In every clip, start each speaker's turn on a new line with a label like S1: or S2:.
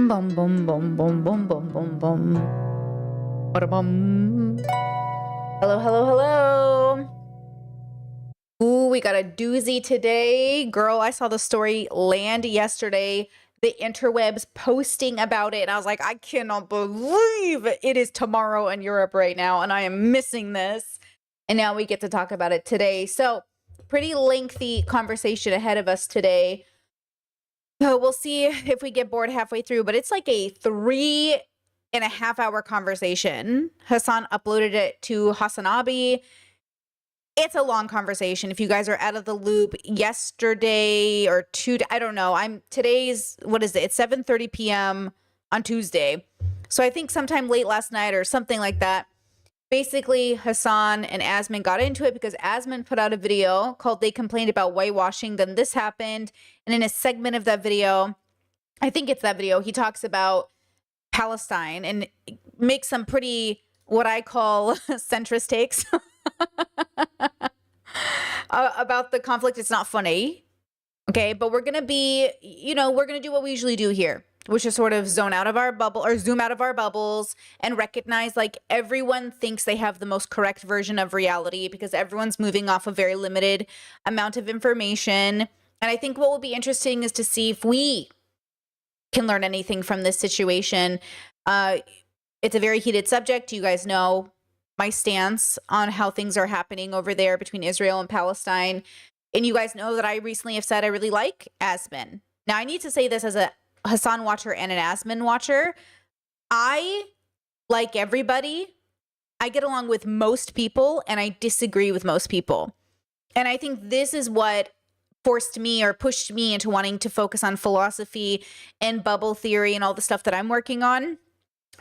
S1: Bum bum bum bum bum bum bum bum. Ba-da-bum. Hello, hello, hello. Ooh, we got a doozy today. Girl, I saw the story land yesterday. The interwebs posting about it. And I was like, I cannot believe it is tomorrow in Europe right now. And I am missing this. And now we get to talk about it today. So, pretty lengthy conversation ahead of us today. So we'll see if we get bored halfway through, but it's like a 3.5 hour conversation. Hasan uploaded it to Hasanabi. It's a long conversation. If you guys are out of the loop, yesterday or I don't know. What is it? It's 7:30 p.m. on Tuesday. So I think sometime late last night or something like that. Basically, Hasan and Asmin got into it because Asmin put out a video called They Complained About Whitewashing. Then this happened. And in a segment of that video, I think it's that video, he talks about Palestine and makes some pretty, what I call centrist takes about the conflict. It's not funny. Okay. But we're going to be, we're going to do what we usually do here, which is sort of zone out of our bubble or zoom out of our bubbles and recognize like everyone thinks they have the most correct version of reality because everyone's moving off a very limited amount of information. And I think what will be interesting is to see if we can learn anything from this situation. It's a very heated subject. You guys know my stance on how things are happening over there between Israel and Palestine. And you guys know that I recently have said I really like Asmin. Now, I need to say this as a Hasan watcher and an Asmin watcher. I like everybody. I get along with most people and I disagree with most people. And I think this is what forced me or pushed me into wanting to focus on philosophy and bubble theory and all the stuff that I'm working on.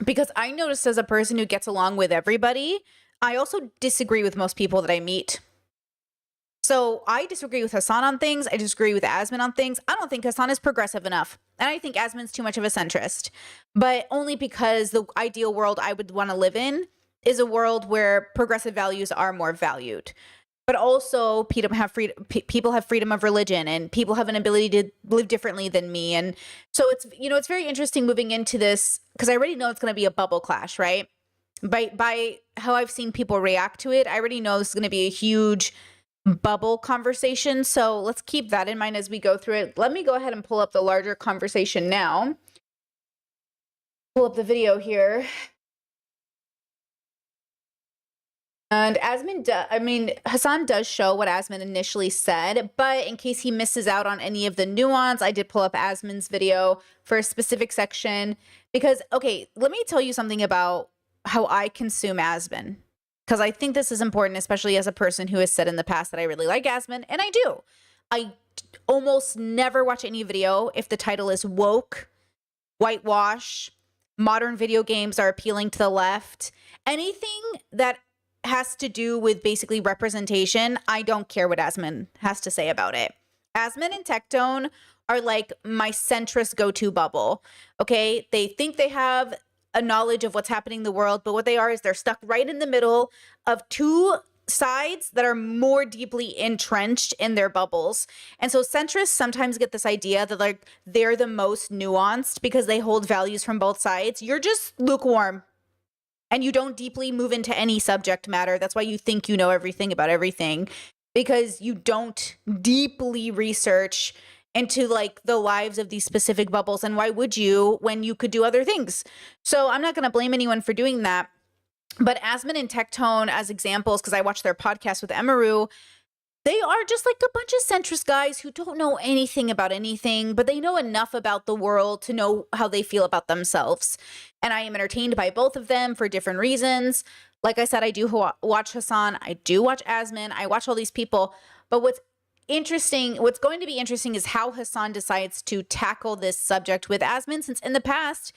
S1: Because I noticed as a person who gets along with everybody, I also disagree with most people that I meet. So I disagree with Hasan on things. I disagree with Asmin on things. I don't think Hasan is progressive enough. And I think Asmin's too much of a centrist. But only because the ideal world I would want to live in is a world where progressive values are more valued. But also people have freedom of religion and people have an ability to live differently than me. And so it's very interesting moving into this because I already know it's going to be a bubble clash, right? By how I've seen people react to it, I already know this is going to be a huge bubble conversation. So let's keep that in mind as we go through it. Let me go ahead and pull up the larger conversation now. Pull up the video here. And Hasan does show what Asmin initially said, but in case he misses out on any of the nuance, I did pull up Asmin's video for a specific section because, okay, let me tell you something about how I consume Asmin. Because I think this is important, especially as a person who has said in the past that I really like Asmin, and I do. I almost never watch any video if the title is woke, whitewash, modern video games are appealing to the left, anything that has to do with basically representation. I don't care what Asmin has to say about it. Asmin and Tectone are like my centrist go-to bubble. Okay, they think they have a knowledge of what's happening in the world, but what they are is they're stuck right in the middle of two sides that are more deeply entrenched in their bubbles. And so centrists sometimes get this idea that like they're the most nuanced because they hold values from both sides. You're just lukewarm and you don't deeply move into any subject matter. That's why you think you know everything about everything, because you don't deeply research into like the lives of these specific bubbles. And why would you when you could do other things? So I'm not going to blame anyone for doing that. But Asmin and Tectone as examples, because I watched their podcast with Emaru, they are just like a bunch of centrist guys who don't know anything about anything, but they know enough about the world to know how they feel about themselves. And I am entertained by both of them for different reasons. Like I said, I do watch Hasan. I do watch Asmin. I watch all these people. But what's going to be interesting is how Hasan decides to tackle this subject with Asmin, since in the past,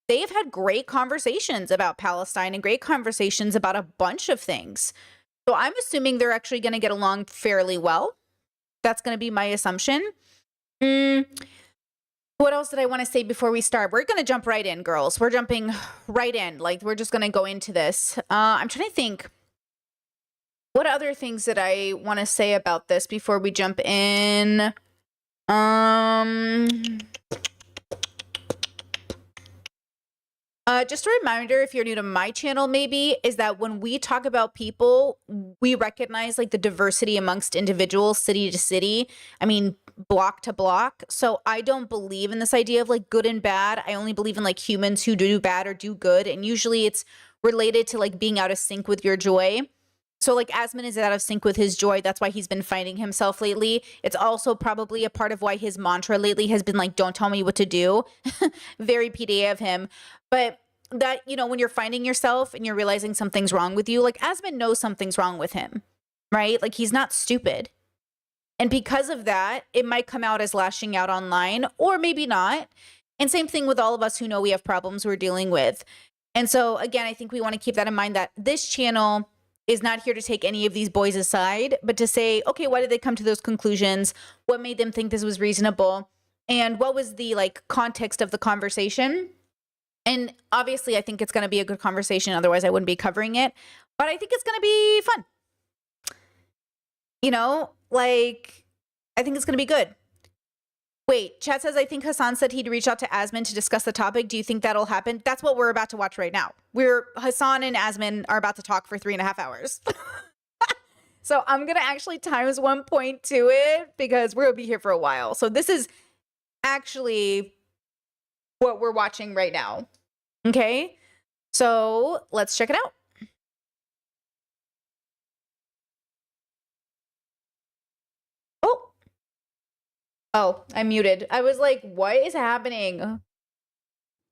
S1: they've had great conversations about Palestine and great conversations about a bunch of things. So I'm assuming they're actually going to get along fairly well. That's going to be my assumption. What else did I want to say before we start? We're going to jump right in, girls. We're jumping right in. Like, we're just going to go into this. I'm trying to think. What other things did I want to say about this before we jump in? Just a reminder, if you're new to my channel, maybe, is that when we talk about people, we recognize like the diversity amongst individuals, city to city. I mean, block to block. So I don't believe in this idea of like good and bad. I only believe in like humans who do bad or do good. And usually it's related to like being out of sync with your joy. So like Asmon is out of sync with his joy. That's why he's been finding himself lately. It's also probably a part of why his mantra lately has been like, don't tell me what to do. Very PDA of him. But that, you know, when you're finding yourself and you're realizing something's wrong with you, like Asmon knows something's wrong with him, right? Like he's not stupid. And because of that, it might come out as lashing out online or maybe not. And same thing with all of us who know we have problems we're dealing with. And so again, I think we want to keep that in mind, that this channel is not here to take any of these boys aside, but to say, okay, why did they come to those conclusions? What made them think this was reasonable? And what was the like context of the conversation? And obviously I think it's going to be a good conversation. Otherwise I wouldn't be covering it, but I think it's going to be fun. You know, like, I think it's going to be good. Wait, chat says, I think Hasan said he'd reach out to Asmon to discuss the topic. Do you think that'll happen? That's what we're about to watch right now. Hasan and Asmon are about to talk for 3.5 hours. So I'm going to actually times 1.2 it because we're going to be here for a while. So this is actually what we're watching right now. Okay. So let's check it out. Oh, I'm muted. I was like, what is happening?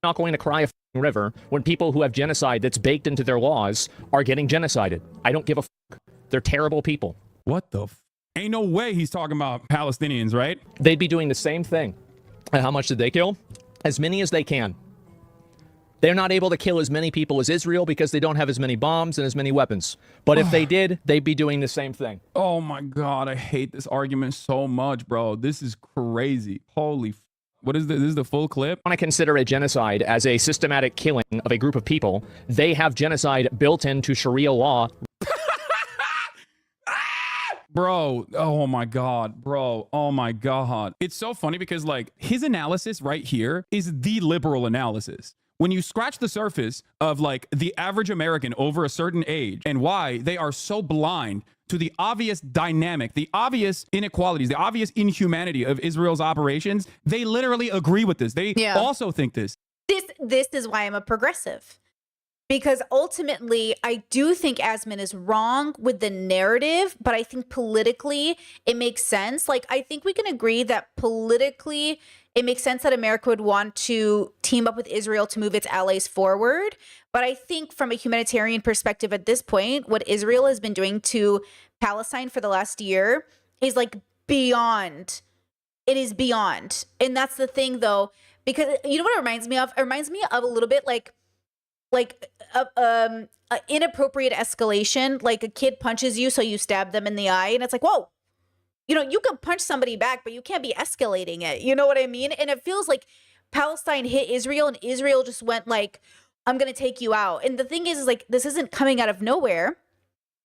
S2: Not going to cry a river when people who have genocide that's baked into their laws are getting genocided. I don't give a fuck. They're terrible people.
S3: What the Ain't no way he's talking about Palestinians, right?
S2: They'd be doing the same thing. And how much did they kill? As many as they can. They're not able to kill as many people as Israel because they don't have as many bombs and as many weapons. But if they did, they'd be doing the same thing.
S3: Oh my God, I hate this argument so much, bro. This is crazy. Holy what is this? This is the full clip?
S2: I want to consider a genocide as a systematic killing of a group of people. They have genocide built into Sharia law.
S3: Bro, oh my God, bro, oh my God. It's so funny because like his analysis right here is the liberal analysis. When you scratch the surface of like the average American over a certain age and why they are so blind to the obvious dynamic, the obvious inequalities, the obvious inhumanity of Israel's operations, they literally agree with this. They also think this.
S1: This is why I'm a progressive. Because ultimately, I do think Asmon is wrong with the narrative, but I think politically it makes sense. Like, I think we can agree that politically it makes sense that America would want to team up with Israel to move its allies forward. But I think from a humanitarian perspective at this point, what Israel has been doing to Palestine for the last year is like beyond. It is beyond. And that's the thing, though, because you know what it reminds me of? It reminds me of a little bit like inappropriate escalation. Like a kid punches you, so you stab them in the eye, and it's like, whoa. You know, you can punch somebody back, but you can't be escalating it. You know what I mean? And it feels like Palestine hit Israel and Israel just went like, I'm going to take you out. And the thing is like, this isn't coming out of nowhere.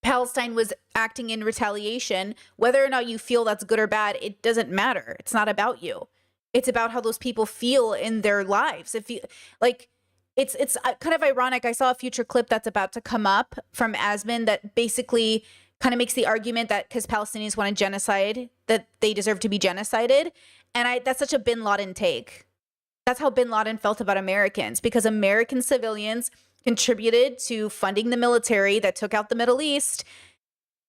S1: Palestine was acting in retaliation. Whether or not you feel that's good or bad, it doesn't matter. It's not about you. It's about how those people feel in their lives. If you like, it's kind of ironic. I saw a future clip that's about to come up from Asmon that basically kind of makes the argument that because Palestinians want a genocide, that they deserve to be genocided. And that's such a Bin Laden take. That's how Bin Laden felt about Americans, because American civilians contributed to funding the military that took out the Middle East.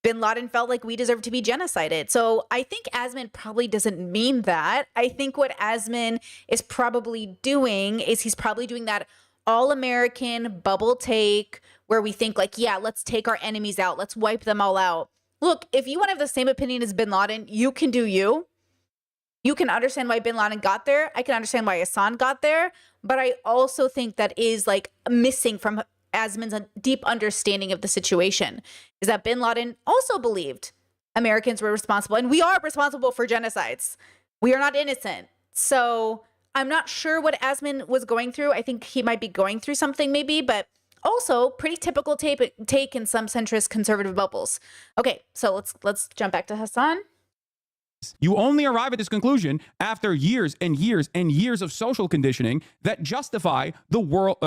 S1: Bin Laden felt like we deserve to be genocided. So I think Asmon probably doesn't mean that. I think what Asmon is probably doing is he's probably doing that all-American bubble take where we think like, yeah, let's take our enemies out. Let's wipe them all out. Look, if you want to have the same opinion as Bin Laden, you can do you. You can understand why Bin Laden got there. I can understand why Hasan got there. But I also think that is like missing from Asmon's deep understanding of the situation is that Bin Laden also believed Americans were responsible, and we are responsible for genocides. We are not innocent. So I'm not sure what Asmon was going through. I think he might be going through something maybe, but also pretty typical take in some centrist conservative bubbles. Okay, so let's jump back to Hasan.
S3: You only arrive at this conclusion after years and years and years of social conditioning that justify the war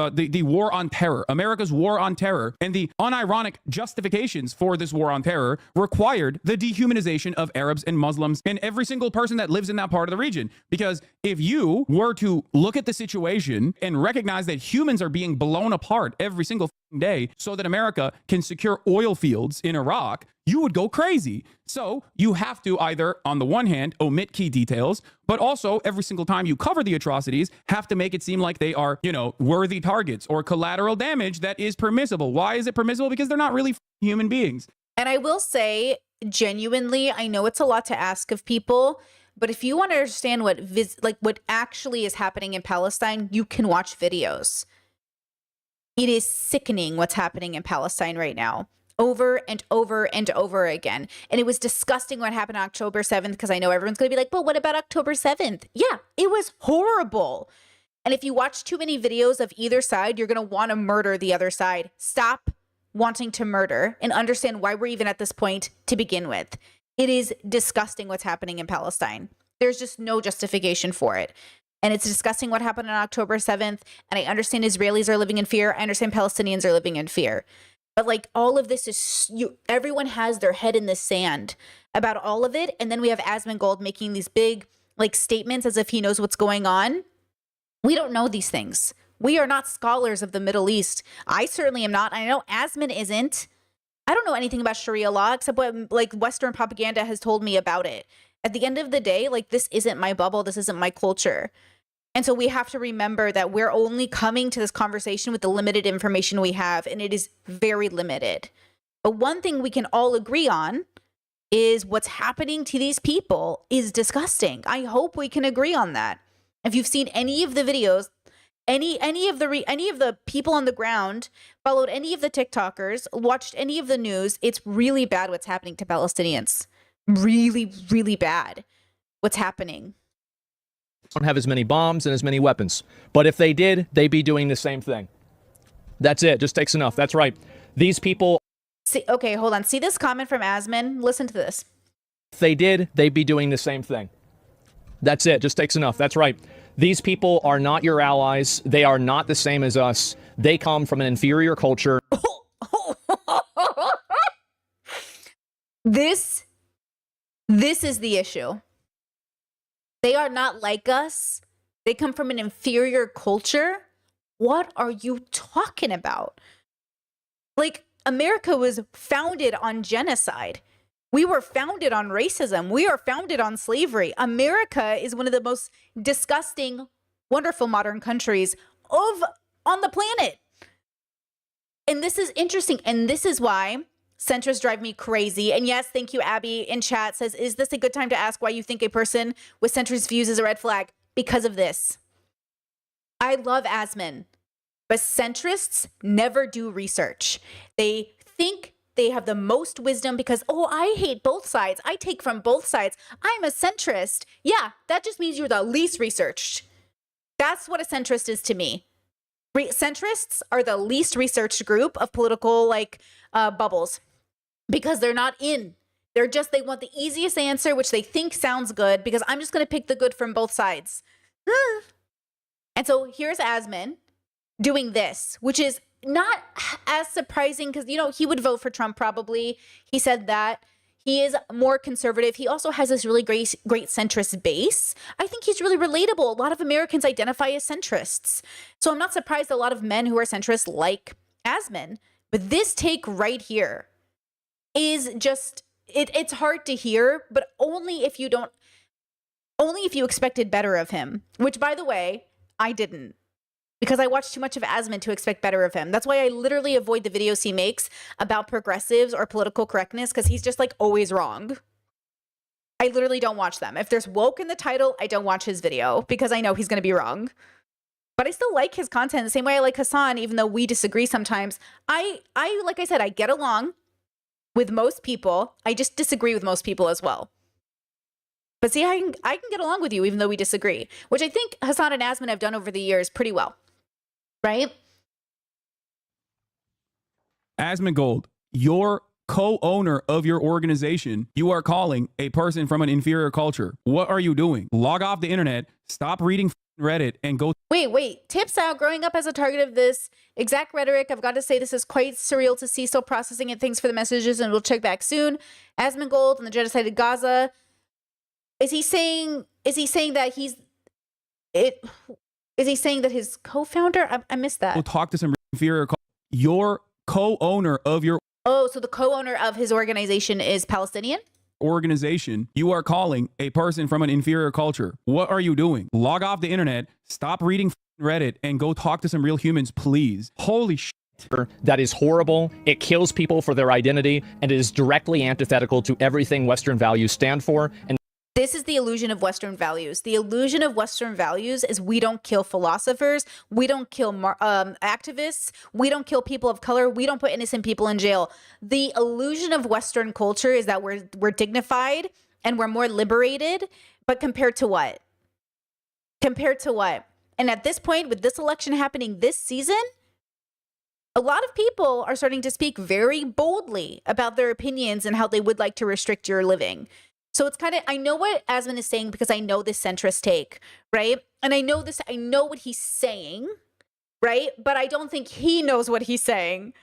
S3: on terror, America's war on terror, and the unironic justifications for this war on terror required the dehumanization of Arabs and Muslims and every single person that lives in that part of the region. Because if you were to look at the situation and recognize that humans are being blown apart every single day so that America can secure oil fields in Iraq, you would go crazy. So you have to either, on the one hand, omit key details, but also every single time you cover the atrocities, have to make it seem like they are, worthy targets or collateral damage that is permissible. Why is it permissible? Because they're not really human beings.
S1: And I will say, genuinely, I know it's a lot to ask of people, but if you want to understand what actually is happening in Palestine, you can watch videos. It is sickening what's happening in Palestine right now, over and over and over again. And it was disgusting what happened on October 7th, because I know everyone's going to be like, but what about October 7th? Yeah, it was horrible. And if you watch too many videos of either side, you're going to want to murder the other side. Stop wanting to murder and understand why we're even at this point to begin with. It is disgusting what's happening in Palestine. There's just no justification for it. And it's disgusting what happened on October 7th. And I understand Israelis are living in fear. I understand Palestinians are living in fear. But all of this is, everyone has their head in the sand about all of it. And then we have Asmongold making these big statements as if he knows what's going on. We don't know these things. We are not scholars of the Middle East. I certainly am not. I know Asmon isn't. I don't know anything about Sharia law except what Western propaganda has told me about it. At the end of the day, this isn't my bubble. This isn't my culture. And so we have to remember that we're only coming to this conversation with the limited information we have, and it is very limited. But one thing we can all agree on is what's happening to these people is disgusting. I hope we can agree on that. If you've seen any of the videos, any of the people on the ground, followed any of the TikTokers, watched any of the news, it's really bad what's happening to Palestinians. Really, really bad what's happening.
S2: Don't have as many bombs and as many weapons. But if they did, they'd be doing the same thing. That's it. Just takes enough. That's right. These people...
S1: See, okay, hold on. See this comment from Asmon? Listen to this.
S2: If they did, they'd be doing the same thing. That's it. Just takes enough. That's right. These people are not your allies. They are not the same as us. They come from an inferior culture.
S1: This is the issue. They are not like us. They come from an inferior culture. What are you talking about? America was founded on genocide. We were founded on racism. We are founded on slavery. America is one of the most disgusting, wonderful modern countries on the planet. And this is interesting. And this is why centrists drive me crazy. And yes, thank you, Abby in chat says, is this a good time to ask why you think a person with centrist views is a red flag? Because of this. I love Asmon, but centrists never do research. They think they have the most wisdom because, I hate both sides. I take from both sides. I'm a centrist. Yeah, that just means you're the least researched. That's what a centrist is to me. Centrists are the least researched group of political bubbles. Because they're not in. They want the easiest answer, which they think sounds good, because I'm just going to pick the good from both sides. And so here's Asmon doing this, which is not as surprising because, he would vote for Trump probably. He said that. He is more conservative. He also has this really great centrist base. I think he's really relatable. A lot of Americans identify as centrists. So I'm not surprised a lot of men who are centrists like Asmon. But this take right here is just, it's hard to hear, but only if you expected better of him, which by the way, I didn't, because I watched too much of Asmon to expect better of him. That's why I literally avoid the videos he makes about progressives or political correctness, because he's just always wrong. I literally don't watch them. If there's woke in the title, I don't watch his video because I know he's going to be wrong. But I still like his content the same way I like Hasan, even though we disagree sometimes. I like I said, I get along with most people. I just disagree with most people as well. But see, I can get along with you even though we disagree, which I think Hasan and Asmon have done over the years pretty well, right?
S3: Asmongold, your co-owner of your organization, you are calling a person from an inferior culture. What are you doing? Log off the internet, stop reading Reddit, and go.
S1: Wait. Tips out. Growing up as a target of this exact rhetoric, I've got to say this is quite surreal to see. Still processing it. Thanks for the messages, and we'll check back soon. Asmongold and the genocide of Gaza. Is he saying that he's it? Is he saying that his co-founder? I missed that.
S3: Go talk to some inferior. Your co-owner of your
S1: Oh, so the co-owner of his organization is Palestinian?
S3: organization, you are calling a person from an inferior culture. What are you doing? Log off the internet, stop reading Reddit, and go talk to some real humans, please. Holy shit.
S2: That is horrible. It kills people for their identity, and it is directly antithetical to everything Western values stand for. And
S1: This is the illusion of Western values. The illusion of Western values is we don't kill philosophers. We don't kill activists. We don't kill people of color. We don't put innocent people in jail. The illusion of Western culture is that we're dignified and we're more liberated. But compared to what? Compared to what? And at this point, with this election happening this season, a lot of people are starting to speak very boldly about their opinions and how they would like to restrict your living. So it's kind of, I know what Asmon is saying because I know this centrist take, right? And I know what he's saying, right? But I don't think he knows what he's saying.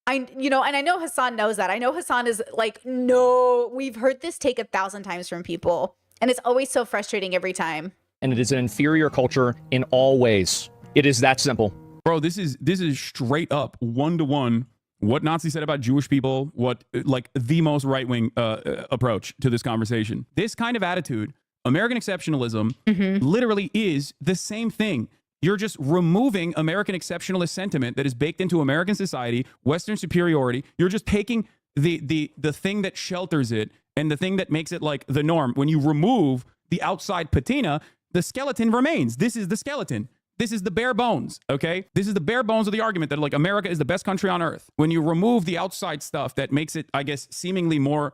S1: And I know Hassan knows that. I know Hassan is like, no, we've heard this take 1,000 times from people. And it's always so frustrating every time.
S2: and it is an inferior culture in all ways. It is that simple.
S3: Bro, this is straight up 1-to-1 what Nazi said about Jewish people, what like the most right-wing approach to this conversation. This kind of attitude, American exceptionalism, literally is the same thing. You're just removing American exceptionalist sentiment that is baked into American society, Western superiority. You're just taking the thing that shelters it and the thing that makes it like the norm. When you remove the outside patina, the skeleton remains. This is the skeleton. This is the bare bones, okay? This is the bare bones of the argument that like America is the best country on earth. When you remove the outside stuff that makes it, I guess, seemingly more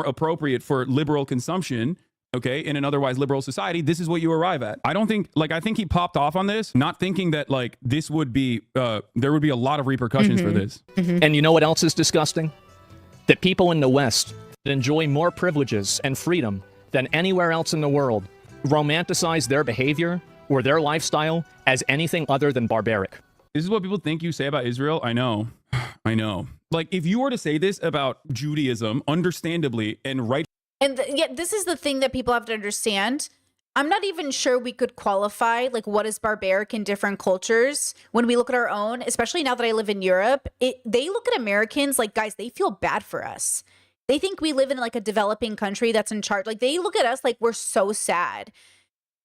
S3: appropriate for liberal consumption, okay, in an otherwise liberal society, this is what you arrive at. I don't think, like, I think he popped off on this, not thinking that like this would be, there would be a lot of repercussions for this.
S2: And you know what else is disgusting? That people in the West that enjoy more privileges and freedom than anywhere else in the world romanticize their behavior or their lifestyle as anything other than barbaric.
S3: This is what people think you say about Israel. I know. I know. Like, if you were to say this about Judaism, understandably, and right.
S1: And yet, this is the thing that people have to understand. I'm not even sure we could qualify like what is barbaric in different cultures when we look at our own, especially now that I live in Europe. They look at Americans like, guys, they feel bad for us. They think we live in like a developing country that's in charge. Like, they look at us like we're so sad.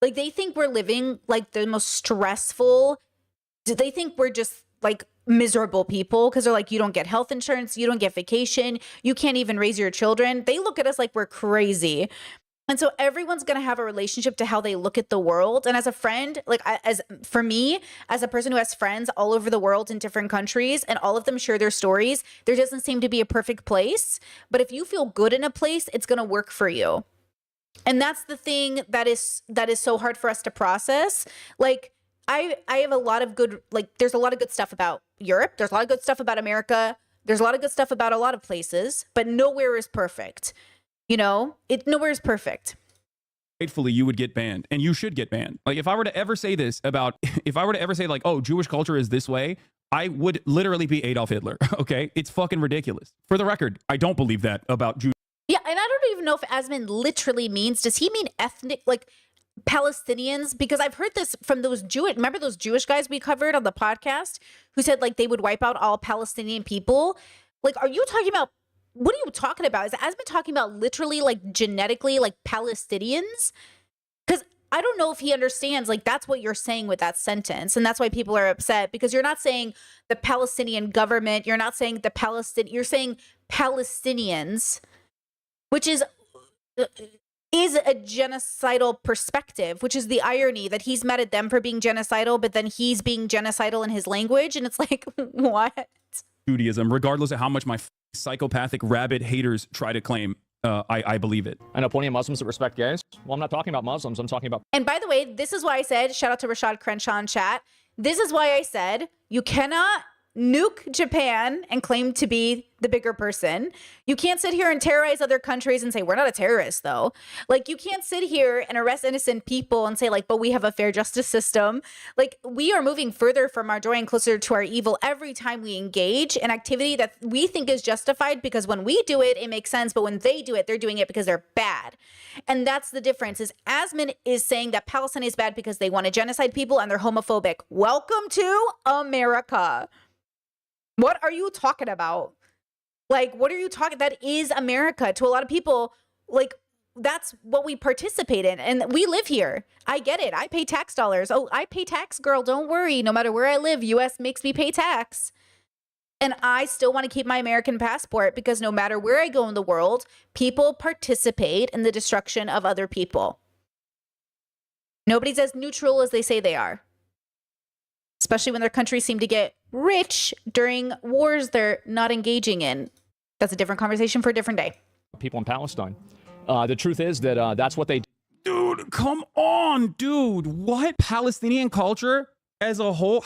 S1: Like, they think we're living like the most stressful. They think we're just like miserable people because they're like, you don't get health insurance, you don't get vacation, you can't even raise your children. They look at us like we're crazy. And so everyone's going to have a relationship to how they look at the world. And as a friend, like for me, as a person who has friends all over the world in different countries and all of them share their stories, there doesn't seem to be a perfect place. But if you feel good in a place, it's going to work for you. And that's the thing that is so hard for us to process. Like, I have a lot of good, like, there's a lot of good stuff about Europe. There's a lot of good stuff about America. There's a lot of good stuff about a lot of places, but nowhere is perfect. You know, nowhere is perfect.
S3: Rightfully, you would get banned, and you should get banned. Like, if I were to ever say this about, if I were to ever say like, oh, Jewish culture is this way, I would literally be Adolf Hitler. Okay, it's fucking ridiculous. For the record, I don't believe that about Jews.
S1: Yeah, and I don't even know if Asmon literally means, does he mean ethnic, like Palestinians? Because I've heard this from those remember those Jewish guys we covered on the podcast who said like they would wipe out all Palestinian people? Like, are you talking about, what are you talking about? Is Asmon talking about literally like genetically like Palestinians? Because I don't know if he understands, like, that's what you're saying with that sentence. And that's why people are upset, because you're not saying the Palestinian government. You're not saying you're saying Palestinians, which is a genocidal perspective, which is the irony that he's mad at them for being genocidal, but then he's being genocidal in his language. And it's like, what?
S3: Judaism, regardless of how much my psychopathic rabid haters try to claim, I believe it.
S2: I know plenty of Muslims that respect gays. Well, I'm not talking about Muslims. I'm talking about...
S1: And by the way, this is why I said, shout out to Rashad Crenshaw in chat. This is why I said, you cannot nuke Japan and claim to be the bigger person. You can't sit here and terrorize other countries and say, we're not a terrorist, though. Like, you can't sit here and arrest innocent people and say, like, but we have a fair justice system. Like, we are moving further from our joy and closer to our evil every time we engage in activity that we think is justified, because when we do it, it makes sense. But when they do it, they're doing it because they're bad. And that's the difference. Is Asmin is saying that Palestine is bad because they want to genocide people and they're homophobic. Welcome to America. What are you talking about? Like, what are you talking? That is America to a lot of people. Like, that's what we participate in. And we live here. I get it. I pay tax dollars. Oh, I pay tax, girl. Don't worry. No matter where I live, US makes me pay tax. And I still want to keep my American passport, because no matter where I go in the world, people participate in the destruction of other people. Nobody's as neutral as they say they are, especially when their countries seem to get rich during wars they're not engaging in. That's a different conversation for a different day.
S2: People in Palestine. The truth is that that's what they do.
S3: Dude, come on, dude. What? Palestinian culture as a whole?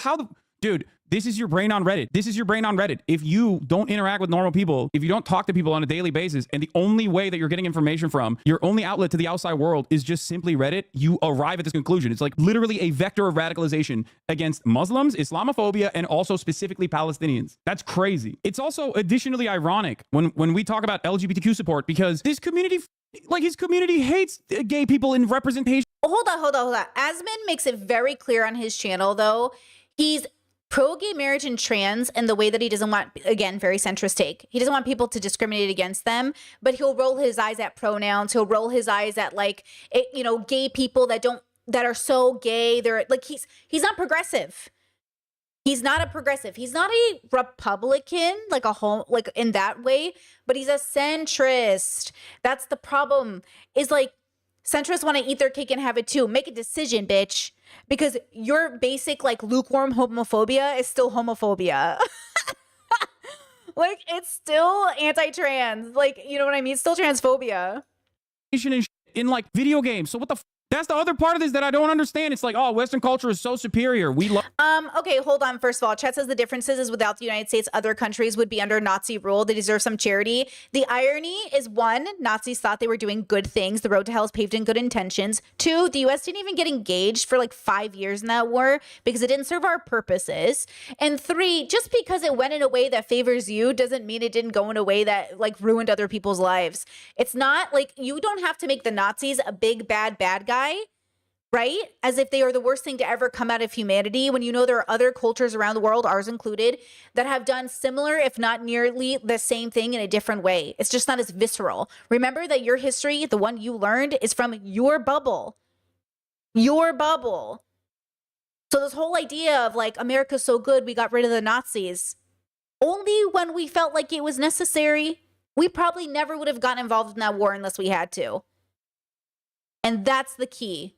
S3: Dude, this is your brain on Reddit. This is your brain on Reddit. If you don't interact with normal people, if you don't talk to people on a daily basis, and the only way that you're getting information from, your only outlet to the outside world is just simply Reddit, you arrive at this conclusion. It's like literally a vector of radicalization against Muslims, Islamophobia, and also specifically Palestinians. That's crazy. It's also additionally ironic when we talk about LGBTQ support, because this community, like, his community hates gay people in representation.
S1: Hold on. Asmin makes it very clear on his channel, though. He's pro-gay marriage and trans, and the way that he doesn't want, again, very centrist take, he doesn't want people to discriminate against them, but he'll roll his eyes at pronouns. He'll roll his eyes at, like, gay people that are so gay. They're like, he's not progressive. He's not a progressive. He's not a Republican, like in that way, but he's a centrist. That's the problem, is like, centrists want to eat their cake and have it too. Make a decision, bitch. Because your basic, like, lukewarm homophobia is still homophobia. Like, it's still anti-trans. Like, you know what I mean? It's still transphobia.
S3: In like video games. So what the that's the other part of this that I don't understand. It's like, oh, Western culture is so superior. We love.
S1: Okay, hold on. First of all, Chet says the differences is without the United States, other countries would be under Nazi rule. They deserve some charity. The irony is, one, Nazis thought they were doing good things. The road to hell is paved in good intentions. Two, the US didn't even get engaged for like 5 years in that war because it didn't serve our purposes. And three, just because it went in a way that favors you doesn't mean it didn't go in a way that, like, ruined other people's lives. It's not like, you don't have to make the Nazis a big bad guy, right? As if they are the worst thing to ever come out of humanity, when you know there are other cultures around the world, ours included, that have done similar, if not nearly the same thing in a different way. It's just not as visceral. Remember that your history, the one you learned, is from your bubble. Your bubble. So this whole idea of, like, America's so good, we got rid of the Nazis, only when we felt like it was necessary. We probably never would have gotten involved in that war unless we had to. And that's the key.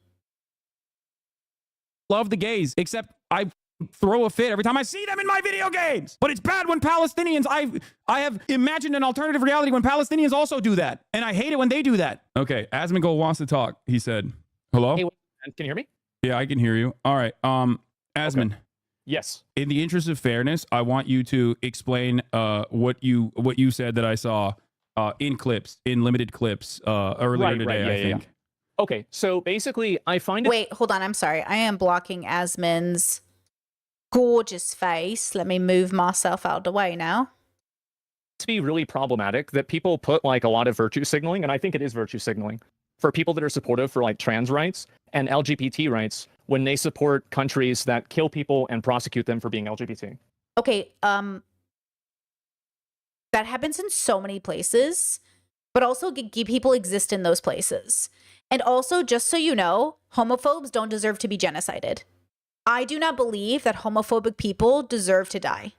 S3: Love the gays, except I throw a fit every time I see them in my video games. But it's bad when Palestinians, I have imagined an alternative reality when Palestinians also do that. And I hate it when they do that. Okay, Asmongold wants to talk. He said, hello?
S2: Hey, can you hear me?
S3: Yeah, I can hear you. All right. Asmon.
S2: Okay. Yes.
S3: In the interest of fairness, I want you to explain what you said that I saw in limited clips earlier today, I think.
S2: Yeah. Okay, so basically, I find it...
S1: Wait, hold on. I'm sorry. I am blocking Asmon's gorgeous face. Let me move myself out of the way now.
S2: to be really problematic that people put like a lot of virtue signaling, and I think it is virtue signaling, for people that are supportive for like trans rights and LGBT rights when they support countries that kill people and prosecute them for being LGBT.
S1: Okay, that happens in so many places, but also gay people exist in those places. And also, just so you know, homophobes don't deserve to be genocided. I do not believe that homophobic people deserve to die.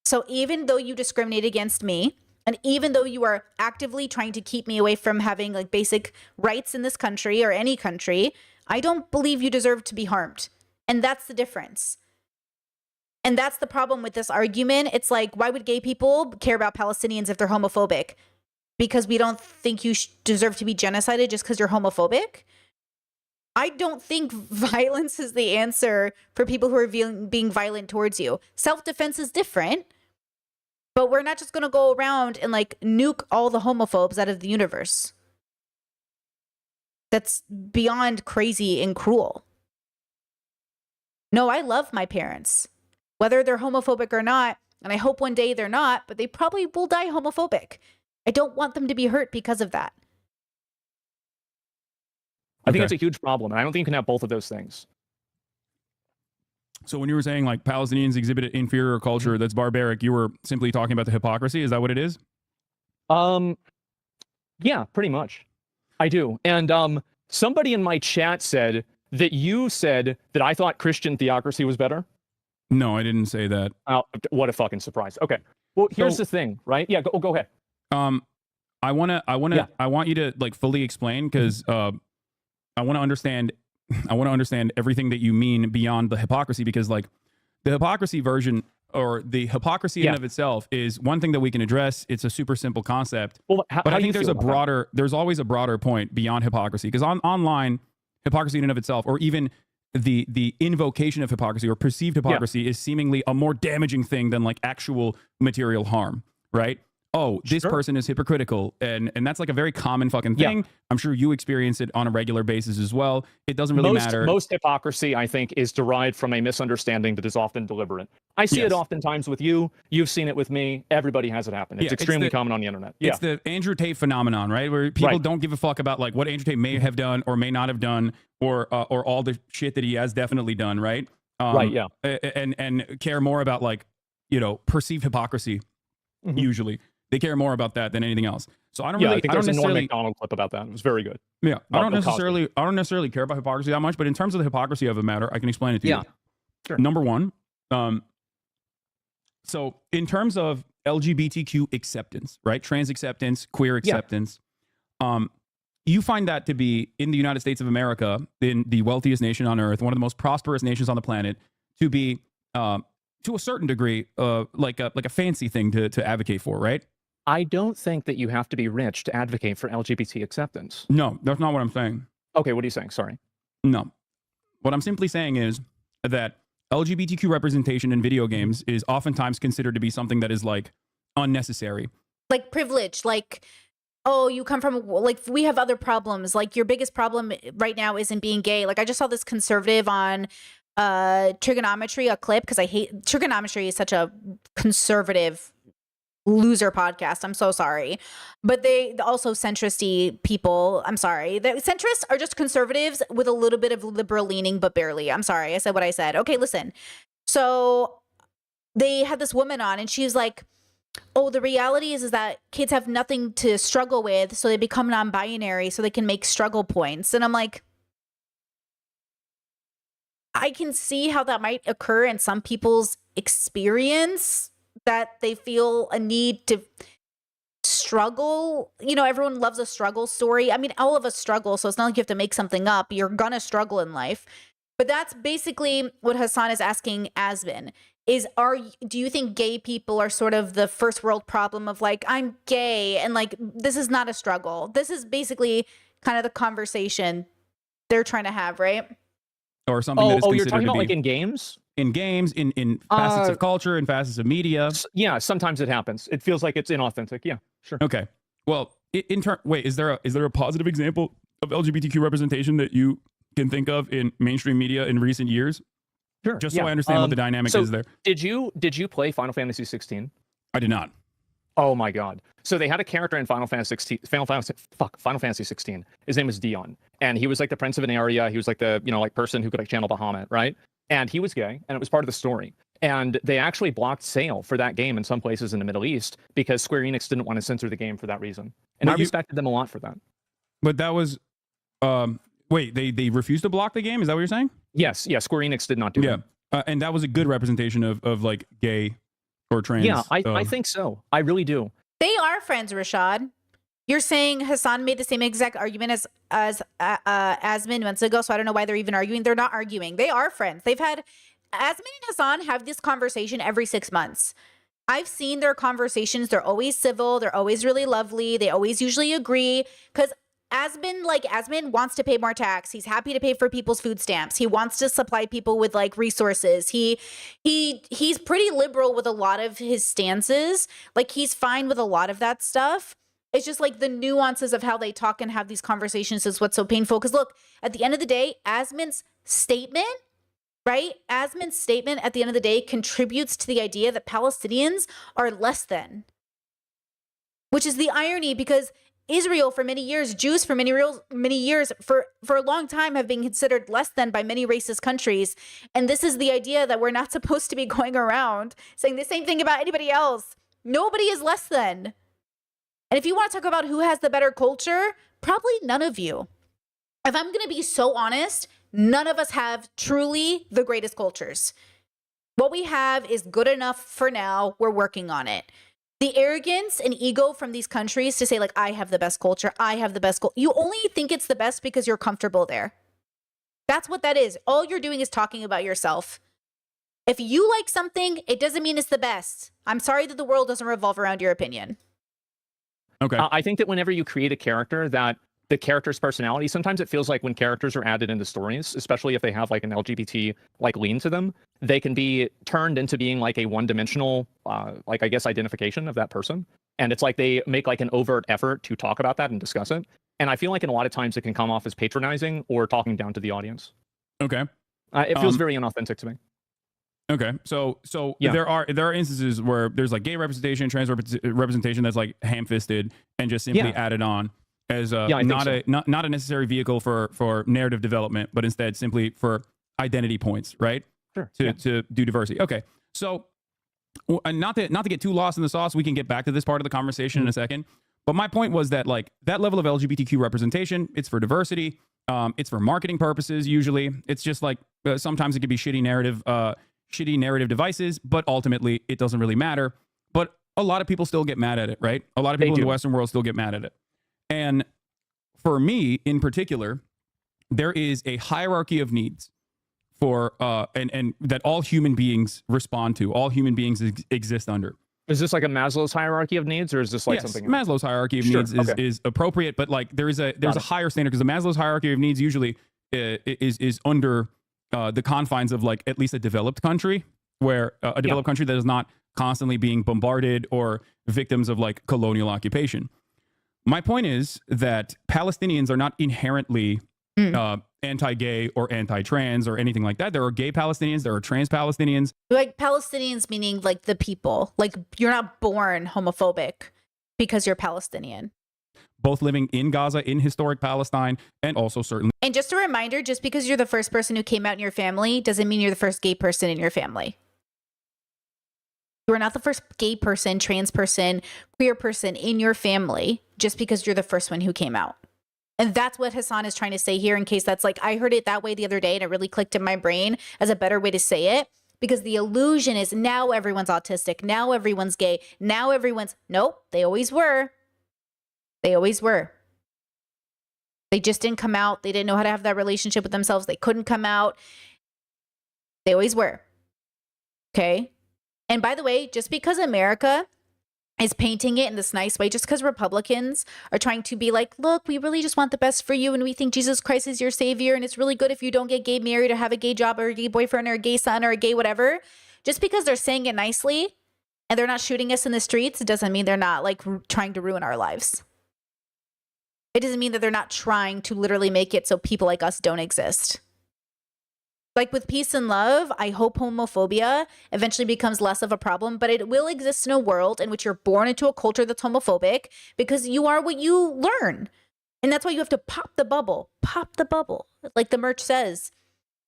S1: So even though you discriminate against me, and even though you are actively trying to keep me away from having like basic rights in this country or any country, I don't believe you deserve to be harmed. And that's the difference. And that's the problem with this argument. It's like, why would gay people care about Palestinians if they're homophobic? Because we don't think you deserve to be genocided just because you're homophobic? I don't think violence is the answer for people who are being violent towards you. Self-defense is different, but we're not just going to go around and like nuke all the homophobes out of the universe. That's beyond crazy and cruel. No, I love my parents, whether they're homophobic or not, and I hope one day they're not, but they probably will die homophobic. I don't want them to be hurt because of that.
S2: I think it's a huge problem, and I don't think you can have both of those things.
S3: So when you were saying like Palestinians exhibit inferior culture that's barbaric, you were simply talking about the hypocrisy. Is that what it is?
S2: Yeah, pretty much. I do. And somebody in my chat said that you said that I thought Christian theocracy was better.
S3: No, I didn't say that.
S2: Oh, what a fucking surprise. Okay. Well, here's the thing, right? Yeah, go ahead.
S3: I want you to like fully explain, because I want to understand everything that you mean beyond the hypocrisy, because like the hypocrisy version, or the hypocrisy in and of itself, is one thing that we can address. It's a super simple concept.
S2: Well,
S3: but I think there's always a broader point beyond hypocrisy, because online hypocrisy in and of itself, or even the invocation of hypocrisy or perceived hypocrisy, is seemingly a more damaging thing than like actual material harm, right? Oh, this person is hypocritical, and that's like a very common fucking thing. Yeah. I'm sure you experience it on a regular basis as well. It doesn't really matter.
S2: Most hypocrisy, I think, is derived from a misunderstanding that is often deliberate. I see it oftentimes with you. You've seen it with me. Everybody has it happen. It's extremely common on the internet.
S3: It's the Andrew Tate phenomenon, right? Where people don't give a fuck about like what Andrew Tate may have done or may not have done, or all the shit that he has definitely done, right? And care more about like, perceived hypocrisy, usually. They care more about that than anything else. So I don't really.
S2: I think there's a Norm Macdonald clip about that. It was very good.
S3: Yeah, I don't necessarily care about hypocrisy that much, but in terms of the hypocrisy of the matter, I can explain it to you.
S2: Sure.
S3: Number one, so in terms of LGBTQ acceptance, right? Trans acceptance, queer acceptance, you find that to be in the United States of America, in the wealthiest nation on earth, one of the most prosperous nations on the planet, to be to a certain degree, like a fancy thing to advocate for, right?
S2: I don't think that you have to be rich to advocate for LGBT acceptance.
S3: No, that's not what I'm saying.
S2: Okay, what are you saying? Sorry.
S3: No. What I'm simply saying is that LGBTQ representation in video games is oftentimes considered to be something that is like unnecessary.
S1: Like privilege, like, oh, you come from, like, we have other problems. Like, your biggest problem right now isn't being gay. Like, I just saw this conservative on Trigonometry, a clip, because I hate Trigonometry is such a conservative loser podcast. I'm so sorry. But they also centrist-y people. I'm sorry. The centrists are just conservatives with a little bit of liberal leaning, but barely. I'm sorry. I said what I said. Okay, listen. So they had this woman on, and she was like, oh, the reality is that kids have nothing to struggle with, so they become non-binary so they can make struggle points. And I'm like, I can see how that might occur in some people's experience, that they feel a need to struggle. Everyone loves a struggle story. I mean, all of us struggle, so it's not like you have to make something up. You're gonna struggle in life. But that's basically what Hasan is asking Asmin, is do you think gay people are sort of the first world problem of like, I'm gay, and like, this is not a struggle. This is basically kind of the conversation they're trying to have, right?
S3: Or something that is considered
S2: you're talking
S3: to
S2: about
S3: be
S2: like in games?
S3: In games, in facets of culture, in facets of media.
S2: Yeah, sometimes it happens. It feels like it's inauthentic. Yeah, sure.
S3: Okay. Well, wait, is there a positive example of LGBTQ representation that you can think of in mainstream media in recent years?
S2: Sure.
S3: Just so I understand what the dynamic is there.
S2: Did you play Final Fantasy 16?
S3: I did not.
S2: Oh my god. So they had a character in Final Fantasy 16. His name was Dion. And he was like the prince of an area. He was like the, like person who could like channel Bahamut, right? And he was gay, and it was part of the story. And they actually blocked sale for that game in some places in the Middle East because Square Enix didn't want to censor the game for that reason. And I respected them a lot for that.
S3: But that was wait, they refused to block the game? Is that what you're saying?
S2: Yes, Square Enix did not do it.
S3: And that was a good representation of like gay or trans.
S2: Yeah, I think so. I really do.
S1: They are friends, Rashad. You're saying Hasan made the same exact argument as Asmin months ago, so I don't know why they're even arguing. They're not arguing. They are friends. They've had Asmin and Hasan have this conversation every 6 months. I've seen their conversations. They're always civil. They're always really lovely. They always usually agree, because Asmin wants to pay more tax. He's happy to pay for people's food stamps. He wants to supply people with like resources. He's pretty liberal with a lot of his stances. Like he's fine with a lot of that stuff. It's just like the nuances of how they talk and have these conversations is what's so painful. Because look, at the end of the day, Asmin's statement, right? Asmin's statement at the end of the day contributes to the idea that Palestinians are less than, which is the irony, because Israel for many years, Jews for many years, for a long time have been considered less than by many racist countries. And this is the idea that we're not supposed to be going around saying the same thing about anybody else. Nobody is less than. And if you want to talk about who has the better culture, probably none of you. If I'm going to be so honest, none of us have truly the greatest cultures. What we have is good enough for now. We're working on it. The arrogance and ego from these countries to say like, I have the best culture, I have the best culture. You only think it's the best because you're comfortable there. That's what that is. All you're doing is talking about yourself. If you like something, it doesn't mean it's the best. I'm sorry that the world doesn't revolve around your opinion.
S3: Okay.
S2: I think that whenever you create a character, that the character's personality, sometimes it feels like when characters are added into stories, especially if they have like an LGBT like lean to them, they can be turned into being like a one-dimensional, like I guess identification of that person. And it's like they make like an overt effort to talk about that and discuss it. And I feel like in a lot of times it can come off as patronizing or talking down to the audience.
S3: Okay.
S2: It feels very inauthentic to me.
S3: Okay, so
S2: Yeah.
S3: there are instances where there's like gay representation, trans representation that's like ham-fisted and just simply added on as not a necessary vehicle for narrative development, but instead simply for identity points, right?
S2: Sure.
S3: To do diversity. Okay, so not to get too lost in the sauce, we can get back to this part of the conversation in a second. But my point was that like that level of LGBTQ representation, it's for diversity, it's for marketing purposes. Usually, it's just like sometimes it could be shitty narrative devices, but ultimately it doesn't really matter. But a lot of people still get mad at it, right? A lot of people in the Western world still get mad at it. And for me in particular, there is a hierarchy of needs for and that all human beings respond to, all human beings exist under.
S2: Is this like a Maslow's hierarchy of needs, or is this like something else?
S3: Maslow's hierarchy of needs is appropriate, but like there's a higher standard, because the Maslow's hierarchy of needs usually is under the confines of like at least a developed country, where a developed country that is not constantly being bombarded or victims of like colonial occupation. My point is that Palestinians are not inherently anti-gay or anti-trans or anything like that. There are gay Palestinians, there are trans Palestinians.
S1: Like Palestinians meaning like the people. Like you're not born homophobic because you're Palestinian.
S3: Both living in Gaza, in historic Palestine, and also certainly.
S1: And just a reminder, just because you're the first person who came out in your family doesn't mean you're the first gay person in your family. You are not the first gay person, trans person, queer person in your family just because you're the first one who came out. And that's what Hasan is trying to say here, in case that's like, I heard it that way the other day and it really clicked in my brain as a better way to say it. Because the illusion is now everyone's autistic, now everyone's gay, now everyone's, nope, they always were. They always were. They just didn't come out. They didn't know how to have that relationship with themselves. They couldn't come out. They always were. Okay? And by the way, just because America is painting it in this nice way, just because Republicans are trying to be like, look, we really just want the best for you and we think Jesus Christ is your savior and it's really good if you don't get gay married or have a gay job or a gay boyfriend or a gay son or a gay whatever, just because they're saying it nicely and they're not shooting us in the streets, it doesn't mean they're not like trying to ruin our lives. It doesn't mean that they're not trying to literally make it so people like us don't exist. Like with peace and love, I hope homophobia eventually becomes less of a problem, but it will exist in a world in which you're born into a culture that's homophobic because you are what you learn. And that's why you have to pop the bubble, like the merch says,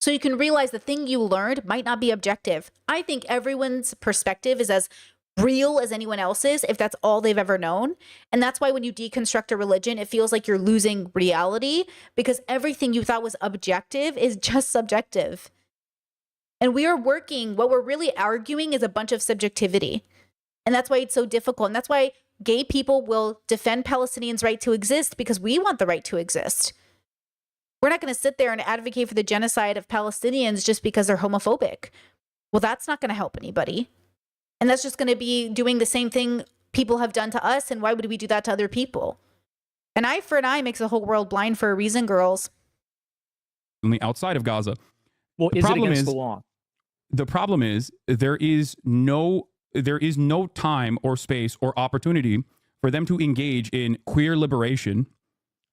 S1: so you can realize the thing you learned might not be objective. I think everyone's perspective is as real as anyone else's if that's all they've ever known. And that's why when you deconstruct a religion, it feels like you're losing reality because everything you thought was objective is just subjective. And we are working, what we're really arguing is a bunch of subjectivity. And that's why it's so difficult. And that's why gay people will defend Palestinians' right to exist because we want the right to exist. We're not going to sit there and advocate for the genocide of Palestinians just because they're homophobic. Well, that's not going to help anybody. And that's just going to be doing the same thing people have done to us. And why would we do that to other people? An eye for an eye makes the whole world blind for a reason, girls.
S3: only outside of Gaza.
S2: Well,
S3: The
S2: is it
S3: problem
S2: against
S3: is-
S2: the law?
S3: The problem is there is no time or space or opportunity for them to engage in queer liberation,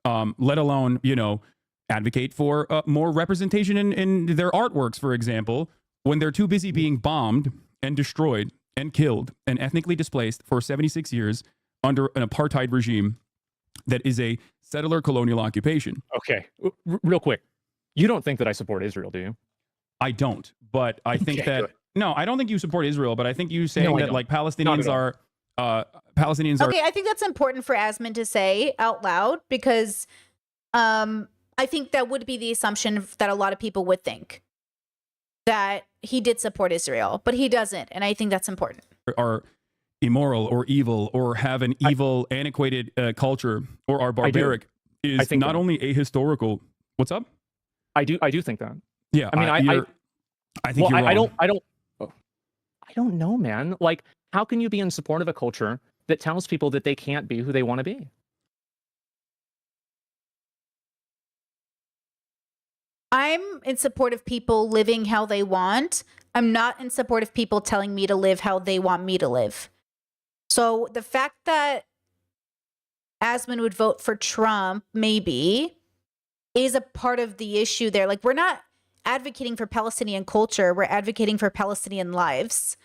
S3: let alone, you know, advocate for more representation in their artworks, for example, when they're too busy being bombed and destroyed and killed and ethnically displaced for 76 years under an apartheid regime that is a settler colonial occupation.
S2: Okay, real quick. You don't think that I support Israel, do you?
S3: I don't, but I think
S2: Okay,
S3: that
S2: good.
S3: no, I don't think you support Israel, but I think you saying
S2: No, I
S3: that
S2: don't.
S3: like
S2: Not
S3: Palestinians
S2: at all.
S3: are Palestinians are
S1: Okay, I think that's important for Asmund to say out loud because I think that would be the assumption that a lot of people would think that he did support Israel, but he doesn't, and I think that's important.
S3: are immoral or evil or have an evil, antiquated culture or are barbaric
S2: I
S3: is
S2: think
S3: not
S2: that.
S3: only ahistorical. What's up?
S2: I do think that.
S3: Yeah,
S2: I mean,
S3: I think
S2: well,
S3: you're wrong.
S2: I don't know, man. Like, how can you be in support of a culture that tells people that they can't be who they want to be?
S1: I'm in support of people living how they want. I'm not in support of people telling me to live how they want me to live. So the fact that Asmund would vote for Trump, maybe, is a part of the issue there. Like, we're not advocating for Palestinian culture, we're advocating for Palestinian lives.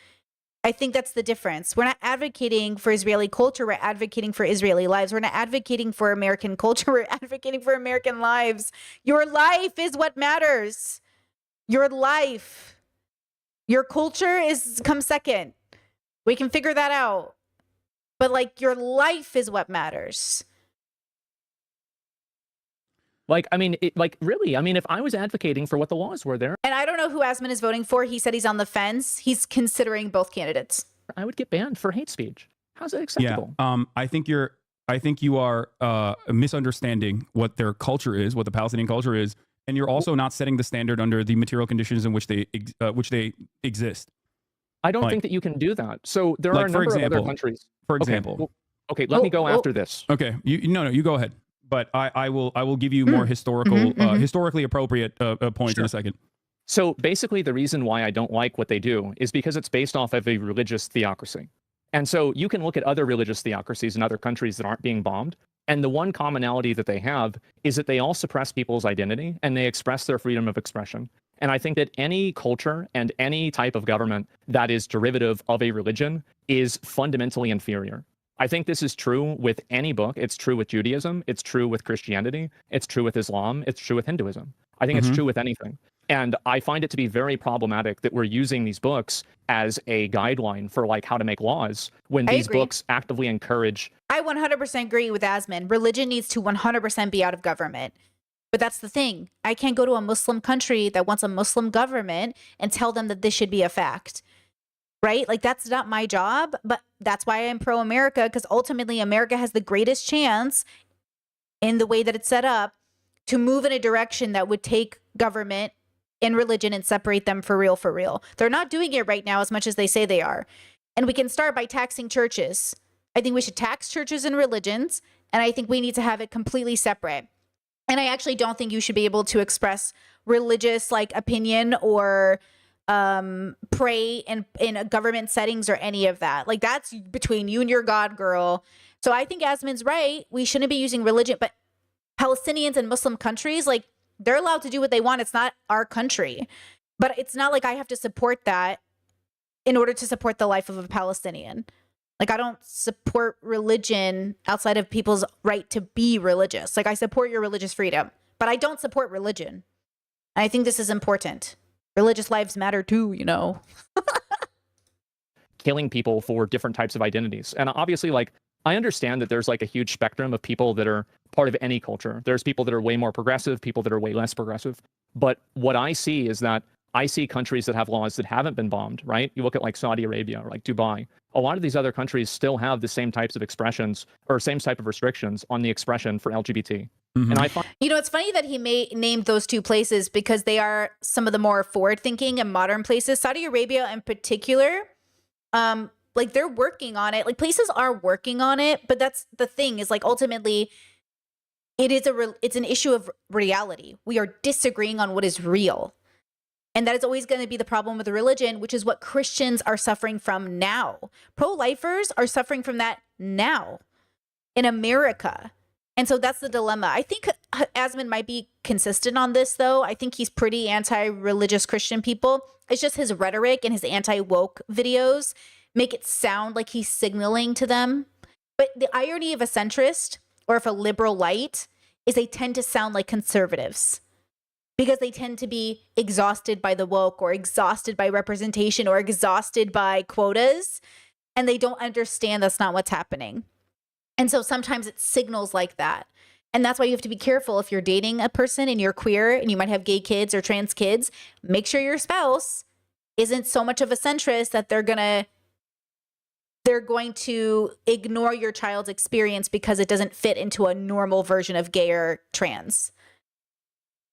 S1: I think that's the difference. We're not advocating for Israeli culture, we're advocating for Israeli lives. We're not advocating for American culture, we're advocating for American lives. Your life is what matters. Your life. Your culture comes second. We can figure that out. But like, your life is what matters.
S2: Like, I mean, really, I mean, if I was advocating for what the laws were there,
S1: And I don't know who Asmund is voting for. He said he's on the fence. He's considering both candidates.
S2: I would get banned for hate speech. How's that
S3: Yeah,
S2: acceptable?
S3: I think you are misunderstanding what their culture is, what the Palestinian culture is, and you're also not setting the standard under the material conditions in which they exist.
S2: I don't
S3: like-
S2: think that you can do that. So there
S3: like,
S2: are a
S3: for
S2: number of other
S3: example-
S2: countries.
S3: For
S2: Okay,
S3: example,
S2: well, okay, let me go
S1: Oh, oh.
S2: after this.
S3: okay, you go ahead, but I will give you more historical, historically appropriate points in
S2: Sure.
S3: a second.
S2: So basically, the reason why I don't like what they do is because it's based off of a religious theocracy. And so you can look at other religious theocracies in other countries that aren't being bombed. And the one commonality that they have is that they all suppress people's identity and they express their freedom of expression. And I think that any culture and any type of government that is derivative of a religion is fundamentally inferior. I think this is true with any book. It's true with Judaism. It's true with Christianity. It's true with Islam. It's true with Hinduism. I think it's true with anything. And I find it to be very problematic that we're using these books as a guideline for like how to make laws when
S1: I
S2: these
S1: agree.
S2: books actively encourage.
S1: I 100% agree with Asmund. Religion needs to 100% be out of government. But that's the thing. I can't go to a Muslim country that wants a Muslim government and tell them that this should be a fact. Right? Like, that's not my job, but that's why I'm pro America, because ultimately America has the greatest chance in the way that it's set up to move in a direction that would take government and religion and separate them for real, for real. They're not doing it right now as much as they say they are. And we can start by taxing churches. I think we should tax churches and religions, and I think we need to have it completely separate. And I actually don't think you should be able to express religious like opinion or pray in government settings or any of that. Like, that's between you and your God, girl. So I think Asmund's right. We shouldn't be using religion, but Palestinians and Muslim countries, like, they're allowed to do what they want. It's not our country. But it's not like I have to support that in order to support the life of a Palestinian. Like, I don't support religion outside of people's right to be religious. Like, I support your religious freedom, but I don't support religion. And I think this is important. Religious lives matter too, you know.
S2: Killing people for different types of identities. And obviously, like, I understand that there's like a huge spectrum of people that are part of any culture. There's people that are way more progressive, people that are way less progressive. But what I see is that I see countries that have laws that haven't been bombed, right? You look at like Saudi Arabia or like Dubai. A lot of these other countries still have the same types of expressions or same type of restrictions on the expression for LGBT. And I find
S1: You know, it's funny that he named those two places because they are some of the more forward-thinking and modern places. Saudi Arabia in particular, like, they're working on it. Like, places are working on it, but that's the thing is, like, ultimately it's an issue of reality. We are disagreeing on what is real. And that is always going to be the problem with religion, which is what Christians are suffering from now. Pro-lifers are suffering from that now in America. And so that's the dilemma. I think Asmund might be consistent on this, though. I think he's pretty anti-religious Christian people. It's just his rhetoric and his anti-woke videos make it sound like he's signaling to them. But the irony of a centrist or if a liberal light is they tend to sound like conservatives because they tend to be exhausted by the woke or exhausted by representation or exhausted by quotas. And they don't understand that's not what's happening. And so sometimes it signals like that. And that's why you have to be careful if you're dating a person and you're queer and you might have gay kids or trans kids. Make sure your spouse isn't so much of a centrist that they're going to ignore your child's experience because it doesn't fit into a normal version of gay or trans.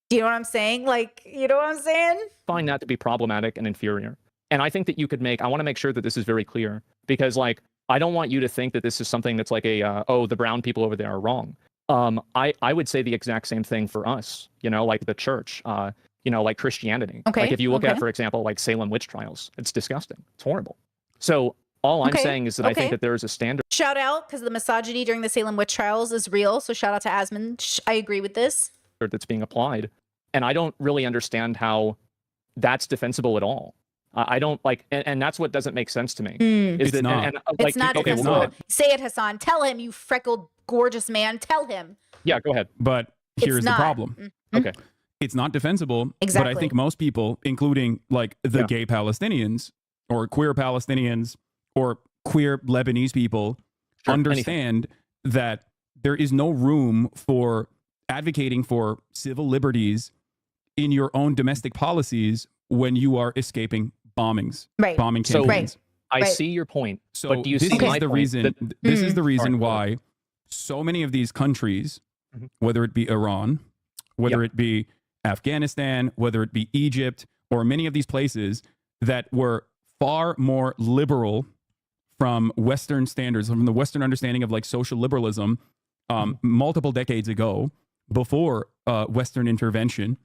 S1: Do you know what I'm saying? Like, you know what I'm saying?
S2: Find that to be problematic and inferior. And I think that you could I want to make sure that this is very clear because like, I don't want you to think that this is something that's like the brown people over there are wrong. I would say the exact same thing for us, like the church, like Christianity.
S1: Okay.
S2: Like if you look at, for example, like Salem witch trials, it's disgusting. It's horrible. So all I'm saying is that I think that there is a standard.
S1: Shout out, because the misogyny during the Salem witch trials is real. So shout out to Asmund. I agree with this.
S2: That's being applied. And I don't really understand how that's defensible at all. I don't like, and that's what doesn't make sense to me. Is
S3: It's
S2: that,
S3: not.
S1: It's not
S2: okay, well,
S1: defensible.
S2: go ahead.
S1: Say it, Hassan. Tell him, you freckled, gorgeous man. Tell him.
S2: Yeah, go ahead.
S3: But here's the
S1: not.
S3: problem.
S2: Okay.
S3: It's not defensible.
S1: Exactly.
S3: But I think most people, including like the gay Palestinians or queer Palestinians or queer Lebanese people, understand that there is no room for advocating for civil liberties in your own domestic policies when you are escaping bombings,
S1: Right.
S3: bombing
S2: So-
S3: campaigns.
S2: I
S1: Right.
S2: see your point.
S3: So
S2: but do you
S3: this
S2: see
S3: is
S2: my
S3: the
S2: point
S3: reason.
S2: that-
S3: This is the reason
S2: Sorry, go
S3: why so many of these countries,
S2: Mhm.
S3: whether it be Iran, whether it be Afghanistan, whether it be Egypt, or many of these places that were far more liberal from Western standards, from the Western understanding of like social liberalism, multiple decades ago, before Western intervention,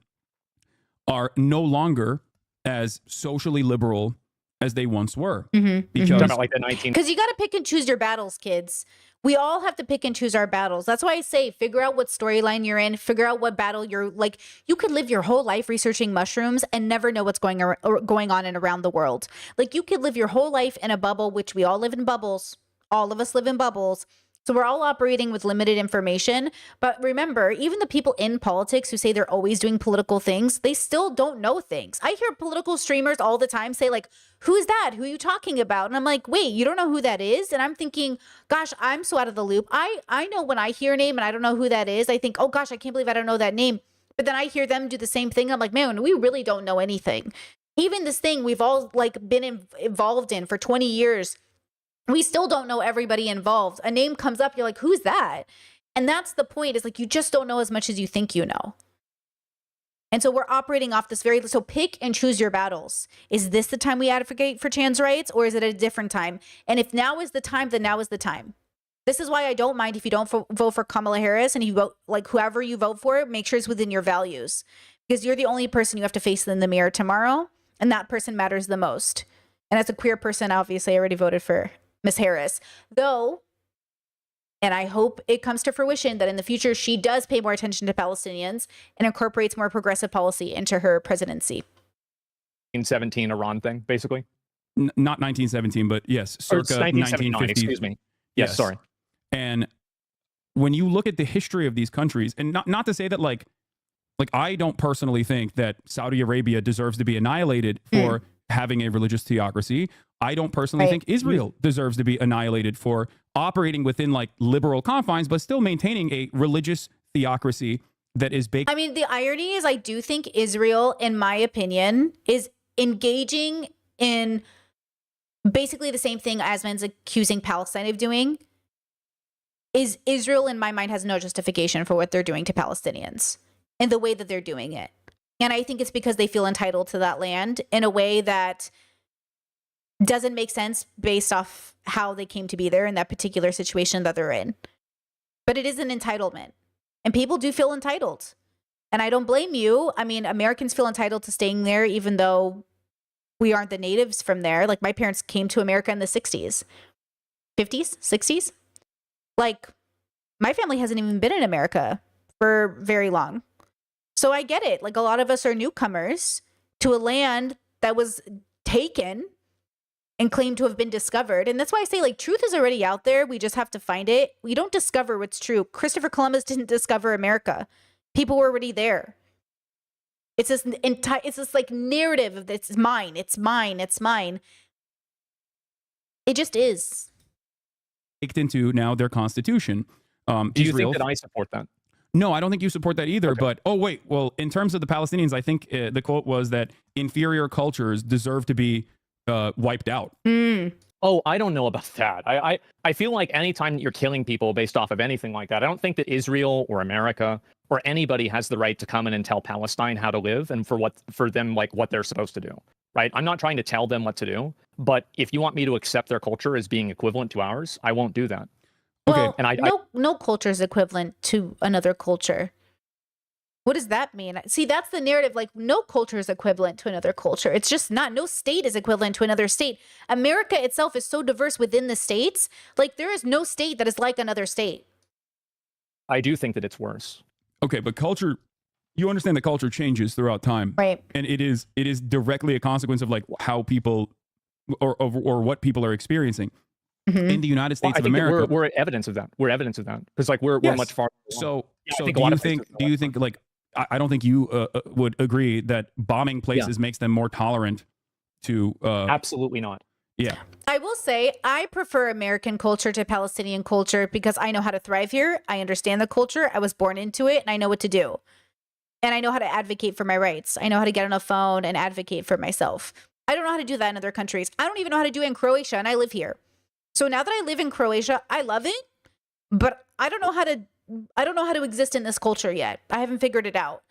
S3: are no longer as socially liberal as they once were.
S1: Mhm,
S3: Because
S2: Talking about like the 19.
S1: Because you got to pick and choose your battles, kids. We all have to pick and choose our battles. That's why I say figure out what storyline you're in, figure out what battle you're like. You could live your whole life researching mushrooms and never know what's going on and around the world. Like you could live your whole life in a bubble, which we all live in bubbles. All of us live in bubbles. So we're all operating with limited information. But remember, even the people in politics who say they're always doing political things, they still don't know things. I hear political streamers all the time say like, who's that? Who are you talking about? And I'm like, wait, you don't know who that is? And I'm thinking, gosh, I'm so out of the loop. I know when I hear a name and I don't know who that is, I think, oh gosh, I can't believe I don't know that name. But then I hear them do the same thing. I'm like, man, we really don't know anything. Even this thing we've all like been involved in for 20 years, we still don't know everybody involved. A name comes up, you're like, who's that? And that's the point, is like, you just don't know as much as you think you know. And so we're operating off this so pick and choose your battles. Is this the time we advocate for trans rights, or is it a different time? And if now is the time, then now is the time. This is why I don't mind if you don't vote for Kamala Harris, and you vote like whoever you vote for, make sure it's within your values, because you're the only person you have to face in the mirror tomorrow. And that person matters the most. And as a queer person, obviously I already voted for Miss Harris, though, and I hope it comes to fruition that in the future she does pay more attention to Palestinians and incorporates more progressive policy into her presidency.
S2: 1917 Iran thing, basically.
S3: Not 1917, but yes,
S2: Or it's
S3: circa
S2: 1979,
S3: 1950.
S2: excuse me. Yes, sorry.
S3: And when you look at the history of these countries, and not to say that like I don't personally think that Saudi Arabia deserves to be annihilated for having a religious theocracy. I don't personally think Israel deserves to be annihilated for operating within like liberal confines, but still maintaining a religious theocracy that is baked.
S1: I mean, the irony is I do think Israel, in my opinion, is engaging in basically the same thing Asman's accusing Palestine of doing. Is Israel, in my mind, has no justification for what they're doing to Palestinians and the way that they're doing it. And I think it's because they feel entitled to that land in a way that doesn't make sense based off how they came to be there in that particular situation that they're in. But it is an entitlement. And people do feel entitled. And I don't blame you. I mean, Americans feel entitled to staying there, even though we aren't the natives from there. Like, my parents came to America in the 60s, 50s, 60s. Like, my family hasn't even been in America for very long. So I get it. Like, a lot of us are newcomers to a land that was taken and claimed to have been discovered. And that's why I say, like, truth is already out there. We just have to find it. We don't discover what's true. Christopher Columbus didn't discover America. People were already there. It's this like narrative of it's mine, it's mine, it's mine. It just is.
S3: Baked into now their constitution.
S2: Do you think that I support that?
S3: No, I don't think you support that either.
S2: Okay.
S3: But, oh, wait. Well, in terms of the Palestinians, I think the quote was that inferior cultures deserve to be wiped out.
S2: Oh, I don't know about that. I feel like anytime that you're killing people based off of anything like that, I don't think that Israel or America or anybody has the right to come in and tell Palestine how to live and for them, like, what they're supposed to do, right? I'm not trying to tell them what to do, but if you want me to accept their culture as being equivalent to ours, I won't do that.
S1: Well,
S2: And
S1: no culture is equivalent to another culture. What does that mean? See, that's the narrative. Like, no culture is equivalent to another culture. It's just not. No state is equivalent to another state. America itself is so diverse within the states. Like, there is no state that is like another state.
S2: I do think that it's worse.
S3: Okay, but culture, you understand that culture changes throughout time.
S1: Right.
S3: And it is directly a consequence of, like, how people or what people are experiencing.
S1: Mm-hmm.
S3: In the United States
S2: I
S3: of
S2: think that
S3: America.
S2: we're evidence of that. We're evidence of that. Because, like, we're
S3: Yes.
S2: much farther
S3: So
S2: along. Yeah, I
S3: so
S2: think a
S3: do
S2: lot
S3: you
S2: of
S3: think
S2: places are
S3: like, I don't think you would agree that bombing places makes them more tolerant to
S2: Absolutely not.
S3: yeah.
S1: I will say I prefer American culture to Palestinian culture because I know how to thrive here. I understand the culture. I was born into it and I know what to do. And I know how to advocate for my rights. I know how to get on a phone and advocate for myself. I don't know how to do that in other countries. I don't even know how to do it in Croatia, and I live here. So now that I live in Croatia, I love it, but I don't know how to exist in this culture yet. I haven't figured it out.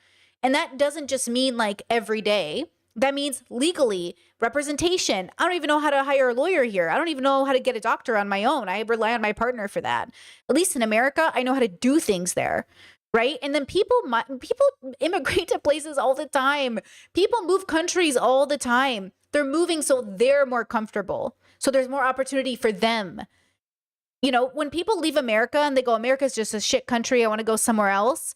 S1: And that doesn't just mean like every day. That means legally, representation. I don't even know how to hire a lawyer here. I don't even know how to get a doctor on my own. I rely on my partner for that. At least in America, I know how to do things there. Right. And then people immigrate to places all the time. People move countries all the time. They're moving so they're more comfortable. So there's more opportunity for them. You know, when people leave America and they go, America's just a shit country, I want to go somewhere else.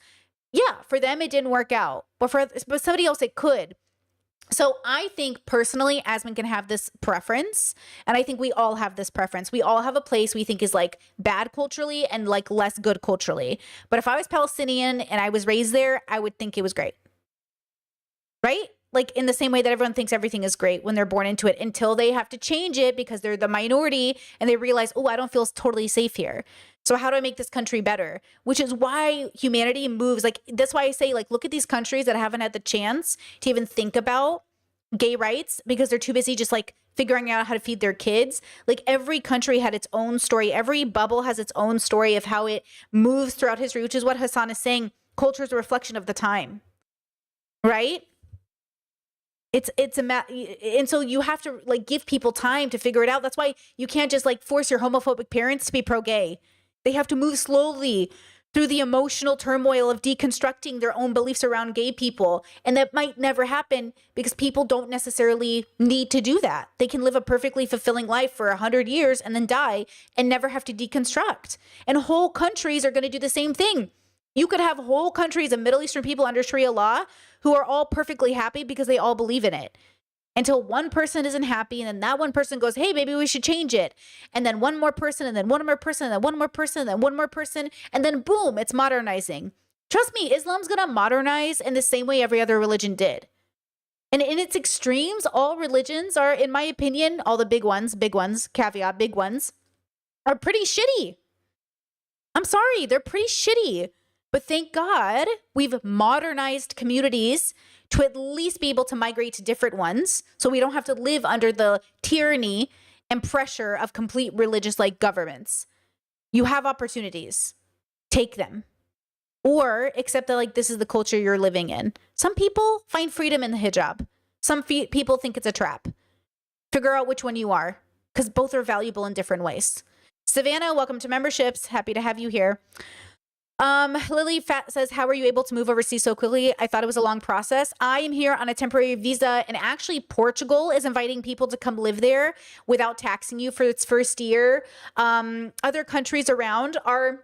S1: Yeah, for them, it didn't work out. But for somebody else, it could. So I think personally, Asmon can have this preference. And I think we all have this preference. We all have a place we think is like bad culturally and like less good culturally. But if I was Palestinian and I was raised there, I would think it was great. Right? Like in the same way that everyone thinks everything is great when they're born into it until they have to change it because they're the minority and they realize, oh, I don't feel totally safe here. So how do I make this country better? Which is why humanity moves. Like, that's why I say, like, look at these countries that haven't had the chance to even think about gay rights because they're too busy just like figuring out how to feed their kids. Like, every country had its own story. Every bubble has its own story of how it moves throughout history, which is what Hassan is saying. Culture is a reflection of the time, right? And so you have to like give people time to figure it out. That's why you can't just like force your homophobic parents to be pro-gay. They have to move slowly through the emotional turmoil of deconstructing their own beliefs around gay people. And that might never happen because people don't necessarily need to do that. They can live a perfectly fulfilling life for 100 years and then die and never have to deconstruct. And whole countries are going to do the same thing. You could have whole countries of Middle Eastern people under Sharia law who are all perfectly happy because they all believe in it. Until one person isn't happy, and then that one person goes, hey, maybe we should change it. And then one more person, and then one more person, and then one more person, and then one more person, and then boom, it's modernizing. Trust me, Islam's gonna modernize in the same way every other religion did. And in its extremes, all religions are, in my opinion, all the big ones, caveat, big ones, are pretty shitty. I'm sorry, they're pretty shitty. But thank God we've modernized communities to at least be able to migrate to different ones so we don't have to live under the tyranny and pressure of complete religious like governments. You have opportunities. Take them. Or accept that like this is the culture you're living in. Some people find freedom in the hijab. Some people think it's a trap. Figure out which one you are because both are valuable in different ways. Savannah, welcome to Memberships. Happy to have you here. Lily Fat says, how are you able to move overseas so quickly? I thought it was a long process. I am here on a temporary visa, and actually Portugal is inviting people to come live there without taxing you for its first year. Other countries around are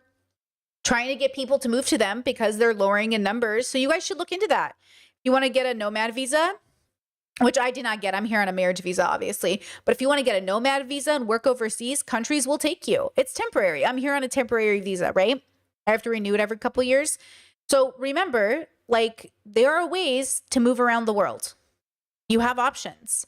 S1: trying to get people to move to them because they're lowering in numbers. So you guys should look into that. You want to get a nomad visa, which I did not get. I'm here on a marriage visa, obviously. But if you want to get a nomad visa and work overseas, countries will take you. It's temporary. I'm here on a temporary visa, right? I have to renew it every couple years. So remember, like, there are ways to move around the world. You have options.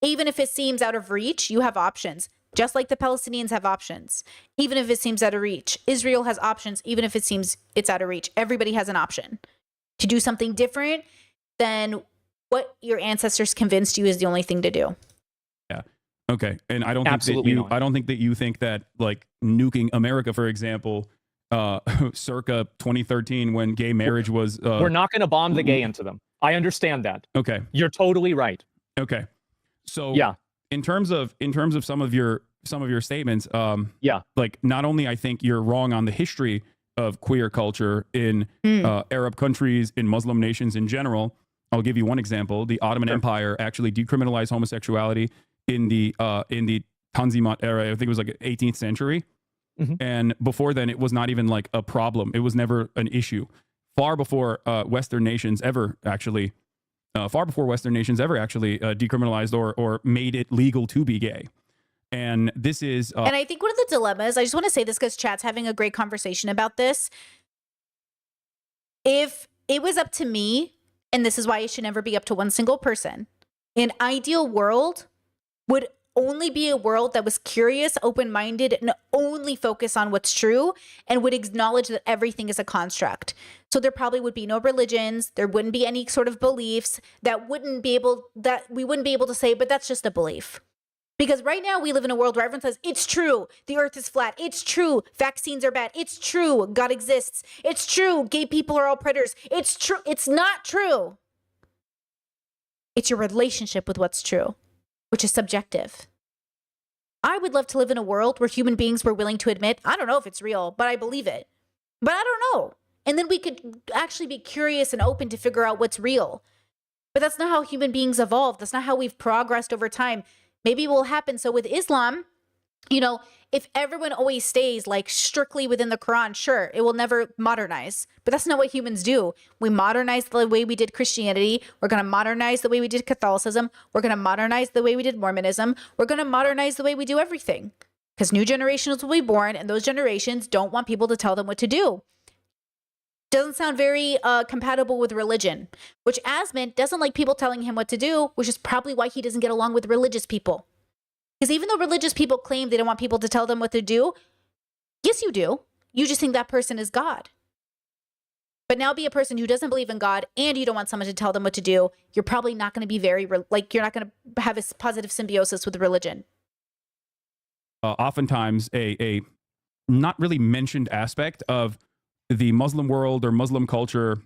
S1: Even if it seems out of reach, you have options. Just like the Palestinians have options. Even if it seems out of reach. Israel has options, even if it seems it's out of reach. Everybody has an option to do something different than what your ancestors convinced you is the only thing to do.
S3: Yeah. Okay. And I don't
S2: Absolutely
S3: think that
S2: not.
S3: I don't think that you think that, like, nuking America, for example, circa 2013 when gay marriage was
S2: We're not going to bomb the gay into them. I understand that.
S3: okay.
S2: You're totally right.
S3: Okay. So
S2: Yeah.
S3: in terms of some of your statements,
S2: Yeah.
S3: like, not only I think you're wrong on the history of queer culture in Arab countries, in Muslim nations in general. I'll give you one example. The Ottoman Empire actually decriminalized homosexuality in the Tanzimat era. I think it was like 18th century. And before then, it was not even like a problem. It was never an issue. Far before Western nations ever actually decriminalized or made it legal to be gay. And this is
S1: And I think one of the dilemmas, I just want to say this because chat's having a great conversation about this. If it was up to me, and this is why it should never be up to one single person, an ideal world would only be a world that was curious, open-minded, and only focus on what's true and would acknowledge that everything is a construct. So there probably would be no religions. There wouldn't be any sort of beliefs that we wouldn't be able to say, but that's just a belief. Because right now we live in a world where everyone says, it's true, the earth is flat. It's true, vaccines are bad. It's true, God exists. It's true, gay people are all predators. It's true. It's not true. It's your relationship with what's true, which is subjective. I would love to live in a world where human beings were willing to admit, I don't know if it's real, but I believe it. But I don't know. And then we could actually be curious and open to figure out what's real. But that's not how human beings evolved. That's not how we've progressed over time. Maybe it will happen. So with Islam, if everyone always stays like strictly within the Quran, sure, it will never modernize. But that's not what humans do. We modernize the way we did Christianity. We're going to modernize the way we did Catholicism. We're going to modernize the way we did Mormonism. We're going to modernize the way we do everything. Because new generations will be born, and those generations don't want people to tell them what to do. Doesn't sound very compatible with religion, which Asmund doesn't like people telling him what to do, which is probably why he doesn't get along with religious people. Because even though religious people claim they don't want people to tell them what to do, yes, you do. You just think that person is God. But now be a person who doesn't believe in God and you don't want someone to tell them what to do, you're probably not going to be you're not going to have a positive symbiosis with religion.
S3: Oftentimes a not really mentioned aspect of the Muslim world or Muslim culture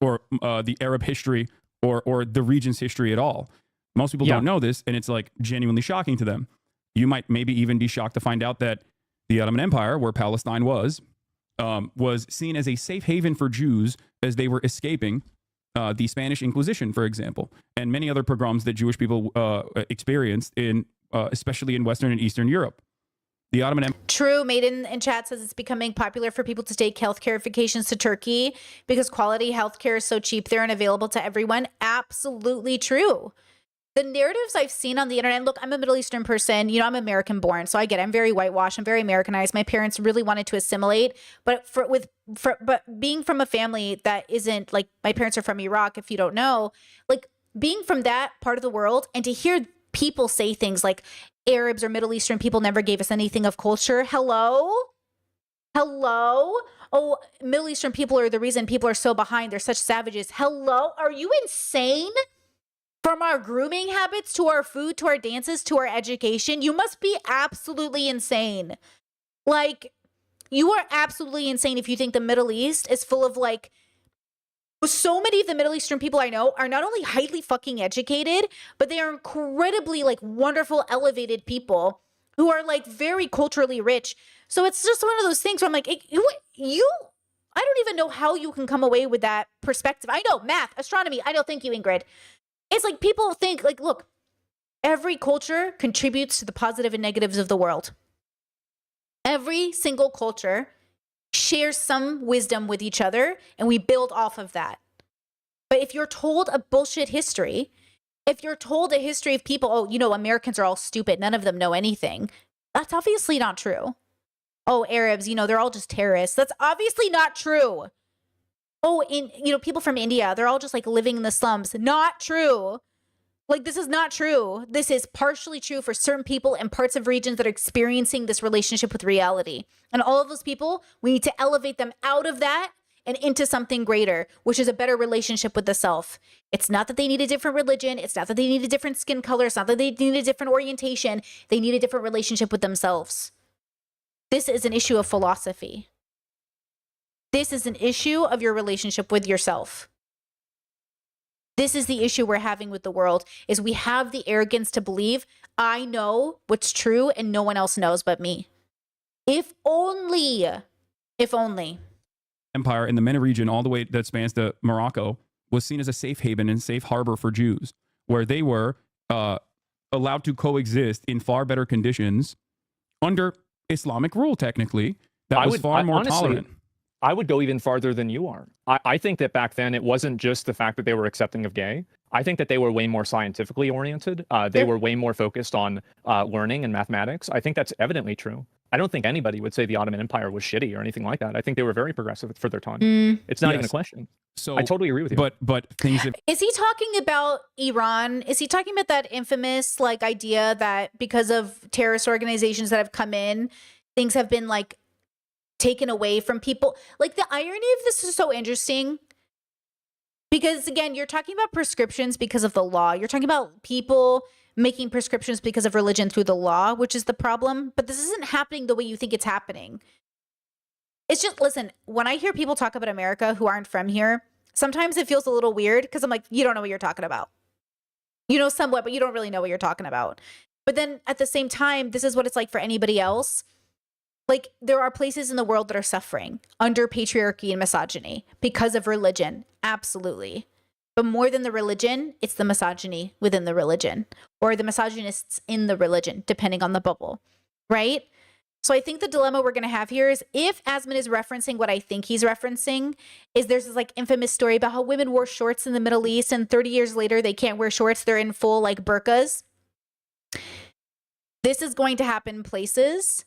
S3: or the Arab history or the region's history at all. Most people don't know this, and it's like genuinely shocking to them. You might maybe even be shocked to find out that the Ottoman Empire, where Palestine was seen as a safe haven for Jews as they were escaping the Spanish Inquisition, for example, and many other pogroms that Jewish people experienced in, especially in Western and Eastern Europe. The Ottoman Empire.
S1: True. Maiden in chat says it's becoming popular for people to take healthcare vacations to Turkey because quality healthcare is so cheap there and available to everyone. Absolutely true. The narratives I've seen on the internet, look, I'm a Middle Eastern person, I'm American born, so I get it. I'm very whitewashed. I'm very Americanized. My parents really wanted to assimilate, but but being from a family that isn't like, my parents are from Iraq, if you don't know, like being from that part of the world and to hear people say things like Arabs or Middle Eastern people never gave us anything of culture. Hello? Oh, Middle Eastern people are the reason people are so behind. They're such savages. Hello? Are you insane? From our grooming habits to our food, to our dances, to our education, you must be absolutely insane. Like, you are absolutely insane if you think the Middle East is full of like, so many of the Middle Eastern people I know are not only highly fucking educated, but they are incredibly like wonderful, elevated people who are like very culturally rich. So it's just one of those things where I'm like, you I don't even know how you can come away with that perspective. I know math, astronomy. I don't think you, Ingrid. It's like people think like, look, every culture contributes to the positive and negatives of the world. Every single culture shares some wisdom with each other, and we build off of that. But if you're told a bullshit history, if you're told a history of people, oh, you know, Americans are all stupid, none of them know anything, that's obviously not true. Oh, Arabs, you know, they're all just terrorists. That's obviously not true. Oh, people from India, they're all just like living in the slums. Not true. Like, this is not true. This is partially true for certain people in parts of regions that are experiencing this relationship with reality. And all of those people, we need to elevate them out of that and into something greater, which is a better relationship with the self. It's not that they need a different religion. It's not that they need a different skin color. It's not that they need a different orientation. They need a different relationship with themselves. This is an issue of philosophy. This is an issue of your relationship with yourself. This is the issue we're having with the world, is we have the arrogance to believe I know what's true and no one else knows but me. If only.
S3: Empire in the MENA region, all the way that spans to Morocco, was seen as a safe haven and safe harbor for Jews, where they were allowed to coexist in far better conditions under Islamic rule, technically. That was far more tolerant.
S2: I would go even farther than you are. I think that back then it wasn't just the fact that they were accepting of gay. I think that they were way more scientifically oriented. They were way more focused on learning and mathematics. I think that's evidently true. I don't think anybody would say the Ottoman Empire was shitty or anything like that. I think they were very progressive for their time. It's not even a question. So I totally agree with you.
S3: But things have...
S1: Is he talking about Iran? Is he talking about that infamous like idea that because of terrorist organizations that have come in, things have been like taken away from people? Like, the irony of this is so interesting because, again, you're talking about prescriptions because of the law. You're talking about people making prescriptions because of religion through the law, which is the problem. But this isn't happening the way you think it's happening. It's just, listen, when I hear people talk about America who aren't from here, sometimes it feels a little weird because I'm like, you don't know what you're talking about. You know somewhat, but you don't really know what you're talking about. But then at the same time, this is what it's like for anybody else. Like, there are places in the world that are suffering under patriarchy and misogyny because of religion. Absolutely. But more than the religion, it's the misogyny within the religion or the misogynists in the religion, depending on the bubble, right? So I think the dilemma we're going to have here is if Asmin is referencing what I think he's referencing, is there's this like infamous story about how women wore shorts in the Middle East and 30 years later, they can't wear shorts. They're in full like burqas. This is going to happen places,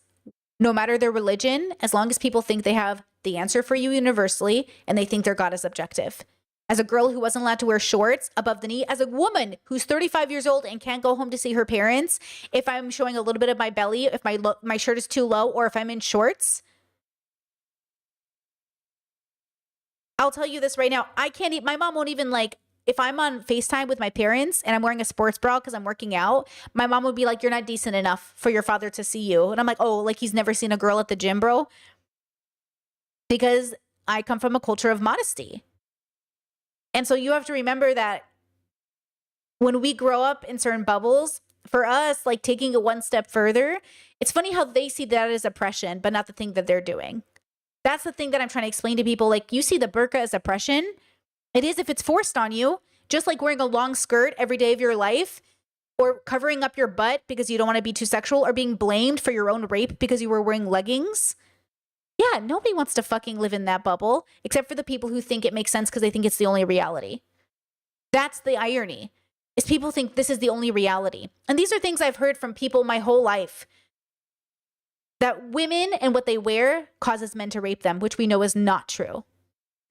S1: no matter their religion, as long as people think they have the answer for you universally and they think their God is objective. As a girl who wasn't allowed to wear shorts above the knee, as a woman who's 35 years old and can't go home to see her parents, if I'm showing a little bit of my belly, if my shirt is too low, or if I'm in shorts, I'll tell you this right now. My mom won't even like, if I'm on FaceTime with my parents and I'm wearing a sports bra because I'm working out, my mom would be like, you're not decent enough for your father to see you. And I'm like, oh, like he's never seen a girl at the gym, bro? Because I come from a culture of modesty. And so you have to remember that when we grow up in certain bubbles, for us, like taking it one step further, it's funny how they see that as oppression, but not the thing that they're doing. That's the thing that I'm trying to explain to people. Like, you see the burqa as oppression. It is if it's forced on you, just like wearing a long skirt every day of your life, or covering up your butt because you don't want to be too sexual, or being blamed for your own rape because you were wearing leggings. Yeah, nobody wants to fucking live in that bubble, except for the people who think it makes sense because they think it's the only reality. That's the irony, is people think this is the only reality. And these are things I've heard from people my whole life, that women and what they wear causes men to rape them, which we know is not true,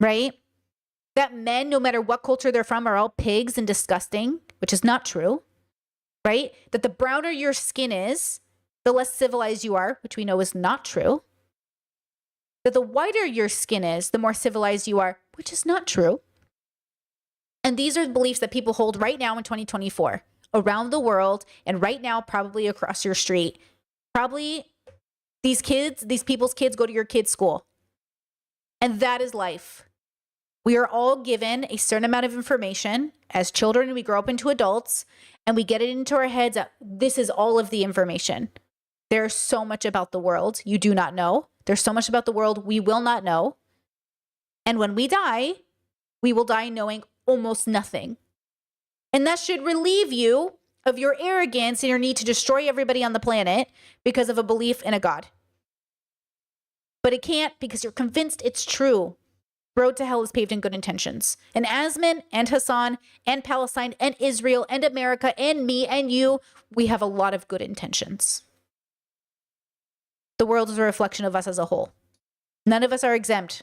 S1: right? That men, no matter what culture they're from, are all pigs and disgusting, which is not true, right? That the browner your skin is, the less civilized you are, which we know is not true. That the whiter your skin is, the more civilized you are, which is not true. And these are beliefs that people hold right now in 2024 around the world, and right now probably across your street. Probably these people's kids go to your kids' school. And that is life. We are all given a certain amount of information as children. We grow up into adults and we get it into our heads that this is all of the information. There's so much about the world you do not know. There's so much about the world we will not know. And when we die, we will die knowing almost nothing. And that should relieve you of your arrogance and your need to destroy everybody on the planet because of a belief in a God. But it can't, because you're convinced it's true. Road to hell is paved in good intentions. And Asmin and Hassan and Palestine and Israel and America and me and you, we have a lot of good intentions. The world is a reflection of us as a whole. None of us are exempt.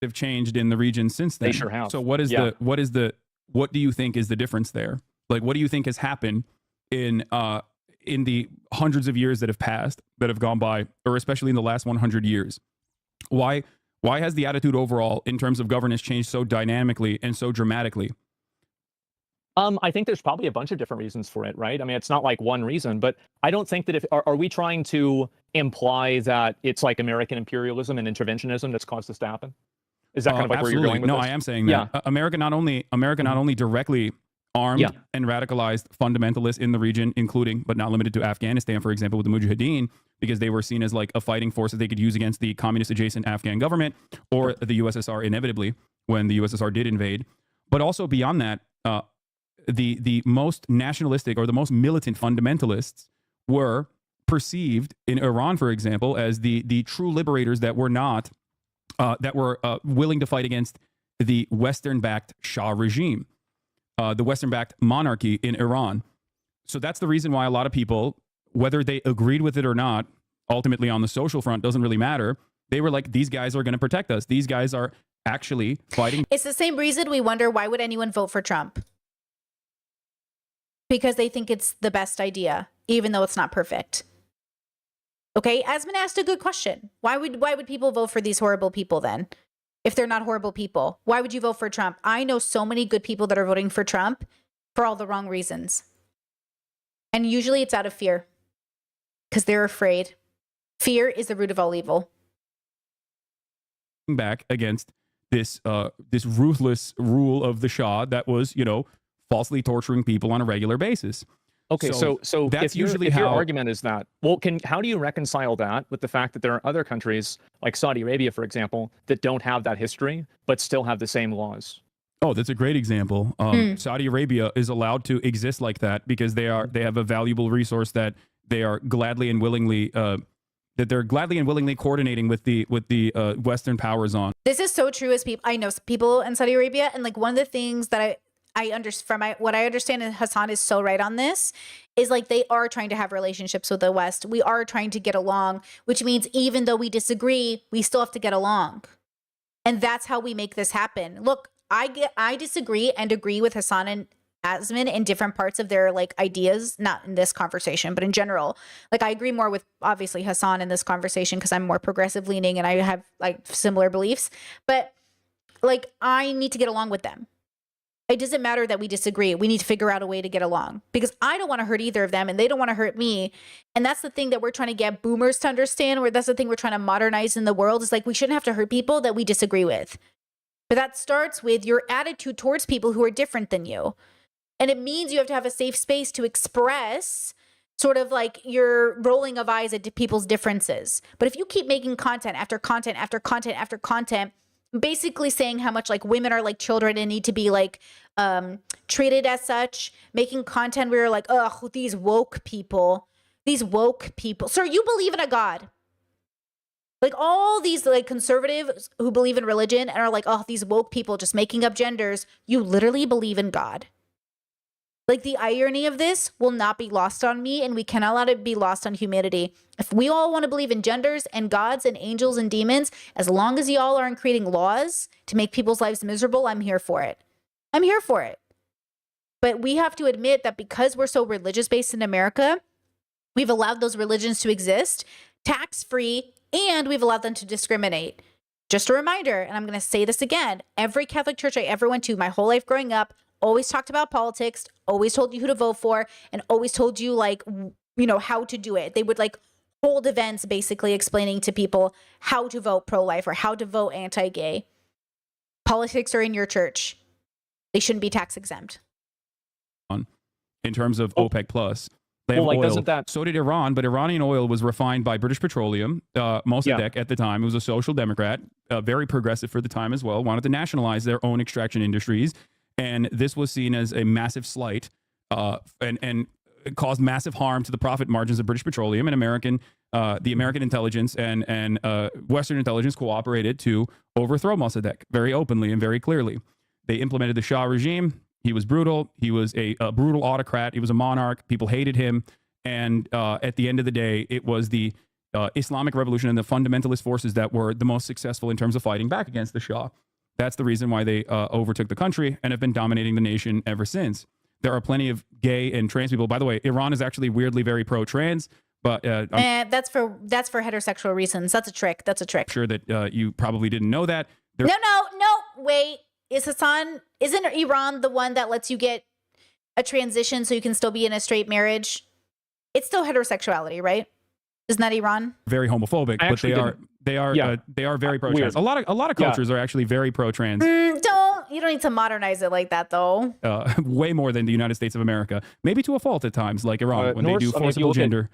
S3: Have changed in the region since then.
S2: They sure have.
S3: So what do you think is the difference there? Like, what do you think has happened in the hundreds of years that have passed, that have gone by, or especially in the last 100 years? Why has the attitude overall in terms of governance changed so dynamically and so dramatically?
S2: I think there's probably a bunch of different reasons for it, right? I mean, it's not like one reason, but I don't think that are we trying to imply that it's like American imperialism and interventionism that's caused this to happen? Is that kind of like where you're going with
S3: no,
S2: this?
S3: I am saying that.
S2: Yeah.
S3: America not only directly armed and radicalized fundamentalists in the region, including but not limited to Afghanistan, for example, with the Mujahideen, because they were seen as like a fighting force that they could use against the communist adjacent Afghan government or the USSR inevitably when the USSR did invade. But also beyond that, the most nationalistic or the most militant fundamentalists were perceived in Iran, for example, as the true liberators that were not willing to fight against the Western-backed Shah regime, the Western-backed monarchy in Iran. So that's the reason why a lot of people, whether they agreed with it or not, ultimately on the social front, doesn't really matter. They were like, these guys are going to protect us. These guys are actually fighting.
S1: It's the same reason we wonder, why would anyone vote for Trump? Because they think it's the best idea, even though it's not perfect. Okay, Asmin asked a good question. Why would people vote for these horrible people then? If they're not horrible people, why would you vote for Trump? I know so many good people that are voting for Trump for all the wrong reasons. And usually it's out of fear, because they're afraid. Fear is the root of all evil.
S3: Back against this ruthless rule of the Shah that was, falsely torturing people on a regular basis.
S2: Okay, so
S3: that's
S2: if your argument is that, well, how do you reconcile that with the fact that there are other countries like Saudi Arabia, for example, that don't have that history but still have the same laws?
S3: Oh, that's a great example. Saudi Arabia is allowed to exist like that because they have a valuable resource that they are gladly and willingly coordinating with the Western powers on.
S1: This is so true. As I know people in Saudi Arabia, and like one of the things that what I understand, and Hassan is so right on this, is like they are trying to have relationships with the West. We are trying to get along, which means even though we disagree, we still have to get along. And that's how we make this happen. Look, I disagree and agree with Hassan and Asmin in different parts of their like ideas, not in this conversation, but in general. Like I agree more with obviously Hassan in this conversation because I'm more progressive leaning and I have like similar beliefs, but like I need to get along with them. It doesn't matter that we disagree. We need to figure out a way to get along because I don't want to hurt either of them and they don't want to hurt me. And that's the thing that we're trying to get boomers to understand, where that's the thing we're trying to modernize in the world, is like we shouldn't have to hurt people that we disagree with. But that starts with your attitude towards people who are different than you. And it means you have to have a safe space to express sort of like your rolling of eyes at people's differences. But if you keep making content after content after content after content, basically saying how much like women are like children and need to be like treated as such, making content where you're like, ugh, these woke people. Sir, you believe in a God. Like all these like conservatives who believe in religion and are like, oh, these woke people just making up genders. You literally believe in God. Like the irony of this will not be lost on me, and we cannot let it be lost on humanity. If we all want to believe in genders and gods and angels and demons, as long as y'all aren't creating laws to make people's lives miserable, I'm here for it. I'm here for it. But we have to admit that because we're so religious based in America, we've allowed those religions to exist tax-free, and we've allowed them to discriminate. Just a reminder, and I'm going to say this again, every Catholic church I ever went to my whole life growing up always talked about politics, always told you who to vote for, and always told you like, how to do it. They would like hold events basically explaining to people how to vote pro-life or how to vote anti-gay. Politics are in your church. They shouldn't be tax exempt.
S3: In terms of OPEC Plus, They have
S2: Well, like,
S3: oil.
S2: doesn't that-
S3: So did Iran, but Iranian oil was refined by British Petroleum. Mossadegh at the time, it was a social democrat, very progressive for the time as well, wanted to nationalize their own extraction industries. And this was seen as a massive slight and it caused massive harm to the profit margins of British Petroleum, and the American intelligence and Western intelligence cooperated to overthrow Mossadegh very openly and very clearly. They implemented the Shah regime. He was brutal. He was a brutal autocrat. He was a monarch. People hated him. And at the end of the day, it was the Islamic Revolution and the fundamentalist forces that were the most successful in terms of fighting back against the Shah. That's the reason why they overtook the country and have been dominating the nation ever since. There are plenty of gay and trans people. By the way, Iran is actually weirdly very pro-trans, but
S1: that's for heterosexual reasons. That's a trick. That's a trick.
S3: I'm sure that you probably didn't know that.
S1: No. Wait, isn't Iran the one that lets you get a transition so you can still be in a straight marriage? It's still heterosexuality, right? Isn't that Iran?
S3: Very homophobic, but they are very pro-trans. A lot of cultures are actually very pro-trans.
S1: You don't need to modernize it like that, though.
S3: Way more than the United States of America. Maybe to a fault at times, like Iran, when they do forcible gender.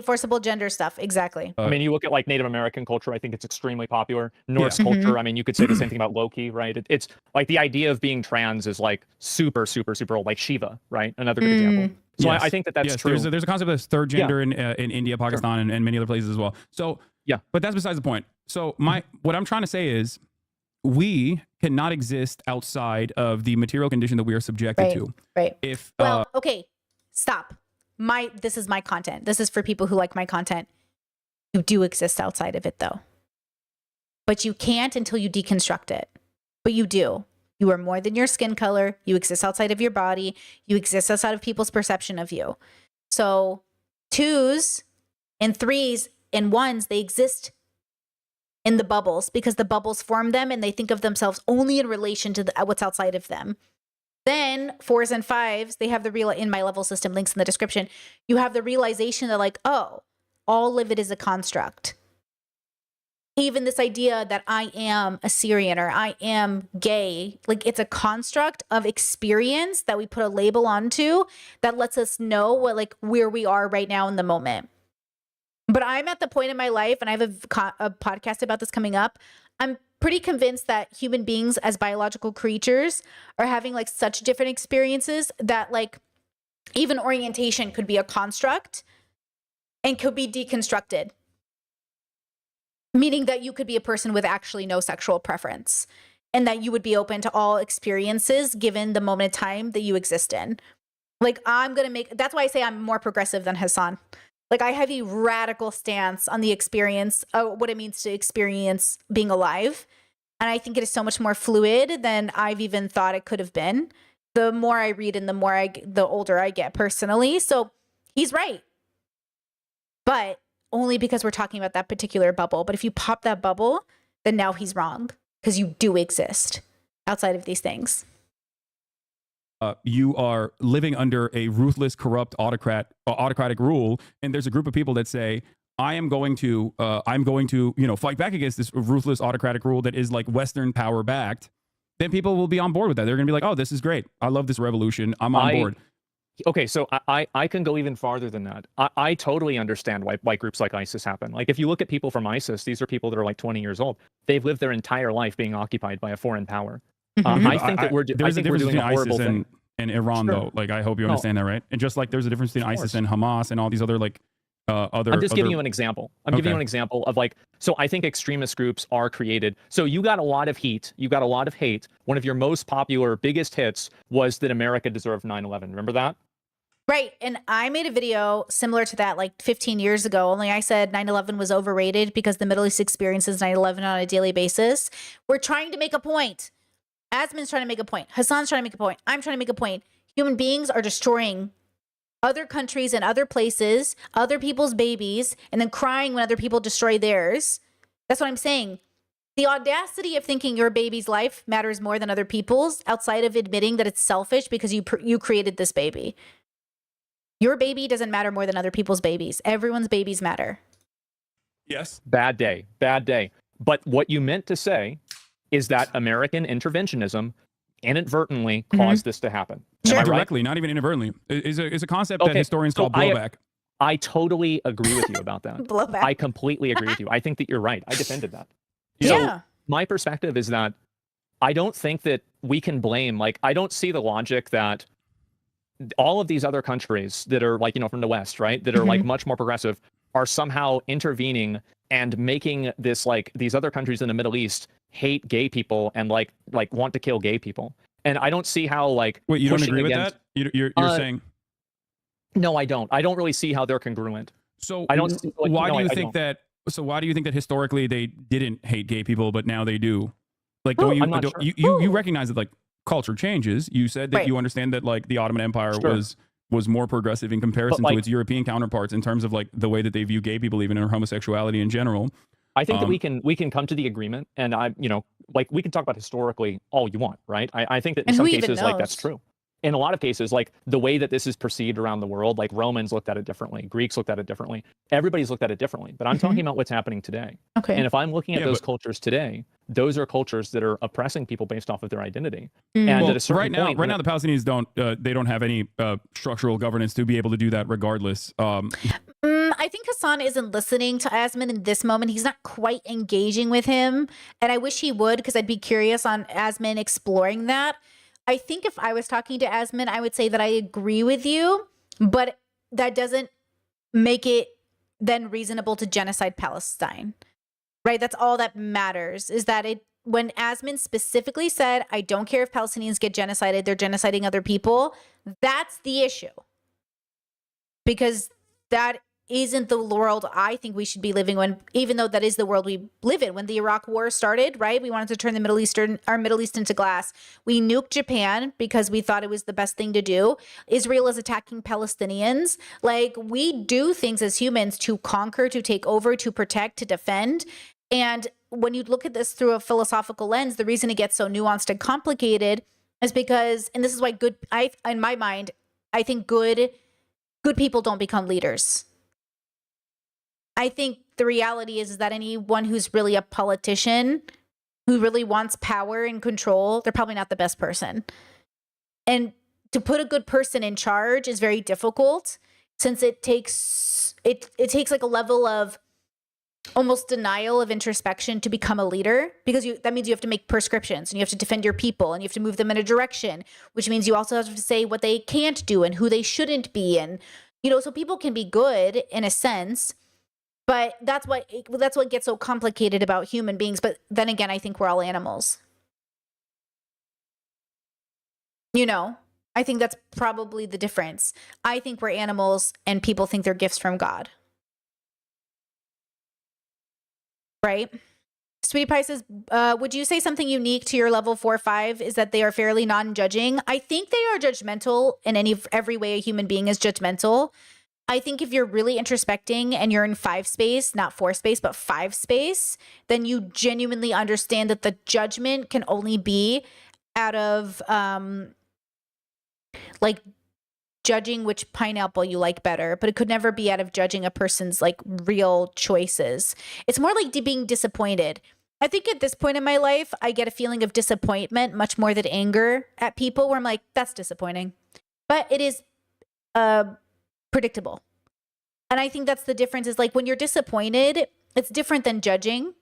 S1: Forcible gender stuff. Exactly.
S2: I mean, you look at like Native American culture, I think it's extremely popular. Norse culture, I mean, you could say the same thing about Loki, right? It's like the idea of being trans is like super, super, super old, like Shiva, right? Another good example. So I think that's true.
S3: There's a concept of third gender in India, Pakistan, and many other places as well. So, but that's besides the point. So what I'm trying to say is, we cannot exist outside of the material condition that we are subjected to.
S1: Right. Okay, stop. This is my content. This is for people who like my content. You do exist outside of it, though. But you can't until you deconstruct it. But you do. You are more than your skin color. You exist outside of your body. You exist outside of people's perception of you. So 2s and 3s and 1s, they exist in the bubbles because the bubbles form them and they think of themselves only in relation to what's outside of them. Then 4s and 5s, they have the real in my level system, links in the description. You have the realization that like, oh, all of it is a construct. Even this idea that I am Assyrian or I am gay, like it's a construct of experience that we put a label onto that lets us know where we are right now in the moment. But I'm at the point in my life, and I have a podcast about this coming up. I'm pretty convinced that human beings as biological creatures are having like such different experiences that like even orientation could be a construct and could be deconstructed. Meaning that you could be a person with actually no sexual preference and that you would be open to all experiences given the moment of time that you exist in. Like that's why I say I'm more progressive than Hassan. Like I have a radical stance on the experience of what it means to experience being alive. And I think it is so much more fluid than I've even thought it could have been. The more I read and the older I get personally. So he's right. But only because we're talking about that particular bubble. But if you pop that bubble, then now he's wrong because you do exist outside of these things.
S3: You are living under a ruthless, corrupt autocratic rule, and there's a group of people that say, I'm going to fight back against this ruthless autocratic rule that is like Western power backed. Then people will be on board with that. They're going to be like, oh, this is great. I love this revolution. I'm on board.
S2: Okay, so I can go even farther than that. I totally understand why groups like ISIS happen. Like if you look at people from ISIS, these are people that are like 20 years old. They've lived their entire life being occupied by a foreign power. I think that we're doing a horrible thing.
S3: And Iran, though, like I hope you understand that, right? And just like there's a difference between ISIS and Hamas and all these other like
S2: I'm just giving you an example. Giving you an example of like, so I think extremist groups are created. So you got a lot of heat. You got a lot of hate. One of your most popular, biggest hits was that America deserved 9/11. Remember that?
S1: Right. And I made a video similar to that like 15 years ago, only I said 9/11 was overrated because the Middle East experiences 9/11 on a daily basis. We're trying to make a point. Asmin's trying to make a point. Hassan's trying to make a point. I'm trying to make a point. Human beings are destroying other countries and other places, other people's babies, and then crying when other people destroy theirs. That's what I'm saying. The audacity of thinking your baby's life matters more than other people's outside of admitting that it's selfish because you created this baby. Your baby doesn't matter more than other people's babies. Everyone's babies matter.
S3: Yes.
S2: Bad day. Bad day. But what you meant to say is that American interventionism inadvertently caused this to happen. Am I right?
S3: Directly, not even inadvertently. Is a concept that
S2: Okay,
S3: historians
S2: so
S3: call blowback.
S2: I totally agree with you about that.
S1: Blowback.
S2: I completely agree with you. I think that you're right. I defended that.
S1: Yeah.
S2: So my perspective is that I don't think that we can blame, like, I don't see the logic that all of these other countries that are like, you know, from the West, right, that are like much more progressive, are somehow intervening and making this, like, these other countries in the Middle East hate gay people and like want to kill gay people. And I don't see how, like,
S3: Wait, you don't
S2: pushing
S3: agree with
S2: against-
S3: that? You're saying
S2: No, I don't. I don't really see how they're congruent.
S3: so.
S2: I don't see, like,
S3: why
S2: no,
S3: do you
S2: I
S3: think
S2: don't.
S3: that? So why do you think that historically they didn't hate gay people, but now they do? Like,
S2: Oh,
S3: don't you
S2: I'm not
S3: don't,
S2: sure.
S3: you recognize that like culture changes? You said that
S1: Right.
S3: you understand that like the Ottoman Empire
S2: Sure.
S3: was more progressive in comparison to
S2: like-
S3: its European counterparts in terms of like the way that they view gay people, even or homosexuality in general.
S2: I think that we can come to the agreement, and I, you know, like, we can talk about historically all you want, right? I think that in
S1: And
S2: some
S1: who even
S2: cases, like, that's
S1: knows?
S2: true. In a lot of cases, like, the way that this is perceived around the world, like, Romans looked at it differently, Greeks looked at it differently, everybody's looked at it differently. But I'm talking about what's happening today.
S1: Okay.
S2: And if I'm looking at
S3: Yeah,
S2: those
S3: but-
S2: cultures today, those are cultures that are oppressing people based off of their identity.
S1: Mm.
S2: And
S3: Well,
S2: at a certain
S3: right now,
S2: point,
S3: right now, the Palestinians don't have any structural governance to be able to do that, regardless.
S1: I think Hassan isn't listening to Asmin in this moment. He's not quite engaging with him. And I wish he would, because I'd be curious on Asmin exploring that. I think if I was talking to Asmin, I would say that I agree with you, but that doesn't make it then reasonable to genocide Palestine. Right? That's all that matters, is that when Asmin specifically said, I don't care if Palestinians get genocided, they're genociding other people, that's the issue. Because that isn't the world I think we should be living in, even though that is the world we live in. When the Iraq War started, right? We wanted to turn the Middle East into glass. We nuked Japan because we thought it was the best thing to do. Israel is attacking Palestinians. Like, we do things as humans to conquer, to take over, to protect, to defend. And when you look at this through a philosophical lens, the reason it gets so nuanced and complicated is because, and this is why in my mind, I think good people don't become leaders. I think the reality is that anyone who's really a politician, who really wants power and control, they're probably not the best person. And to put a good person in charge is very difficult, since it takes like a level of almost denial of introspection to become a leader, because that means you have to make prescriptions and you have to defend your people and you have to move them in a direction, which means you also have to say what they can't do and who they shouldn't be. And, you know, so people can be good in a sense, but that's what gets so complicated about human beings. But then again, I think we're all animals. You know, I think that's probably the difference. I think we're animals and people think they're gifts from God. Right? Sweetie Pie says, would you say something unique to your level 4-5 is that they are fairly non-judging? I think they are judgmental in every way a human being is judgmental. I think if you're really introspecting and you're in 5 space, not 4 space, but 5 space, then you genuinely understand that the judgment can only be out of like judging which pineapple you like better, but it could never be out of judging a person's like real choices. It's more like being disappointed. I think at this point in my life, I get a feeling of disappointment much more than anger at people, where I'm like, that's disappointing. But it is predictable. And I think that's the difference, is like when you're disappointed, it's different than judging.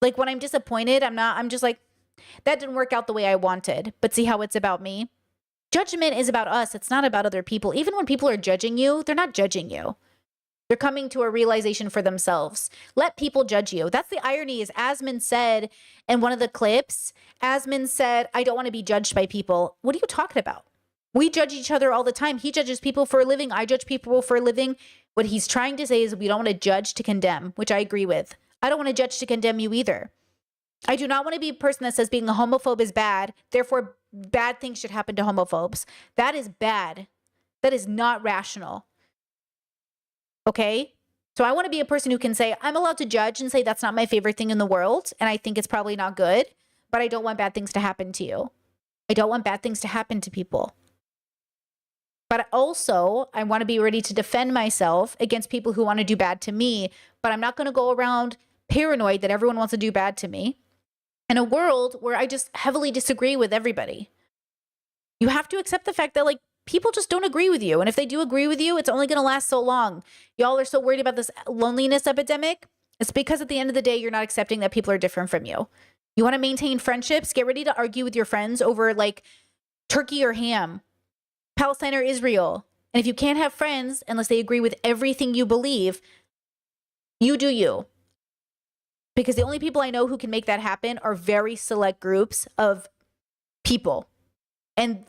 S1: Like when I'm disappointed, I'm just like, that didn't work out the way I wanted, but see how it's about me. Judgment is about us. It's not about other people. Even when people are judging you, they're not judging you. They're coming to a realization for themselves. Let people judge you. That's the irony, is Asmin said in one of the clips, Asmin said, I don't want to be judged by people. What are you talking about? We judge each other all the time. He judges people for a living. I judge people for a living. What he's trying to say is we don't want to judge to condemn, which I agree with. I don't want to judge to condemn you either. I do not want to be a person that says being a homophobe is bad, therefore bad things should happen to homophobes. That is bad. That is not rational. Okay? So I want to be a person who can say, I'm allowed to judge and say that's not my favorite thing in the world, and I think it's probably not good, but I don't want bad things to happen to you. I don't want bad things to happen to people. But also, I want to be ready to defend myself against people who want to do bad to me, but I'm not going to go around paranoid that everyone wants to do bad to me in a world where I just heavily disagree with everybody. You have to accept the fact that like people just don't agree with you. And if they do agree with you, it's only going to last so long. Y'all are so worried about this loneliness epidemic. It's because at the end of the day, you're not accepting that people are different from you. You want to maintain friendships? Get ready to argue with your friends over like turkey or ham, Palestine or Israel. And if you can't have friends unless they agree with everything you believe, you do you. Because the only people I know who can make that happen are very select groups of people. And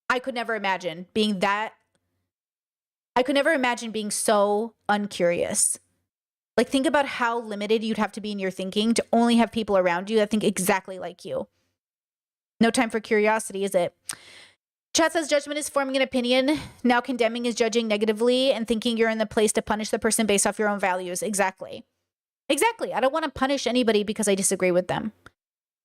S1: I could never imagine being that. I could never imagine being so uncurious. Like, think about how limited you'd have to be in your thinking to only have people around you that think exactly like you. No time for curiosity, is it? Chat says judgment is forming an opinion. Now condemning is judging negatively and thinking you're in the place to punish the person based off your own values. Exactly. Exactly. I don't want to punish anybody because I disagree with them.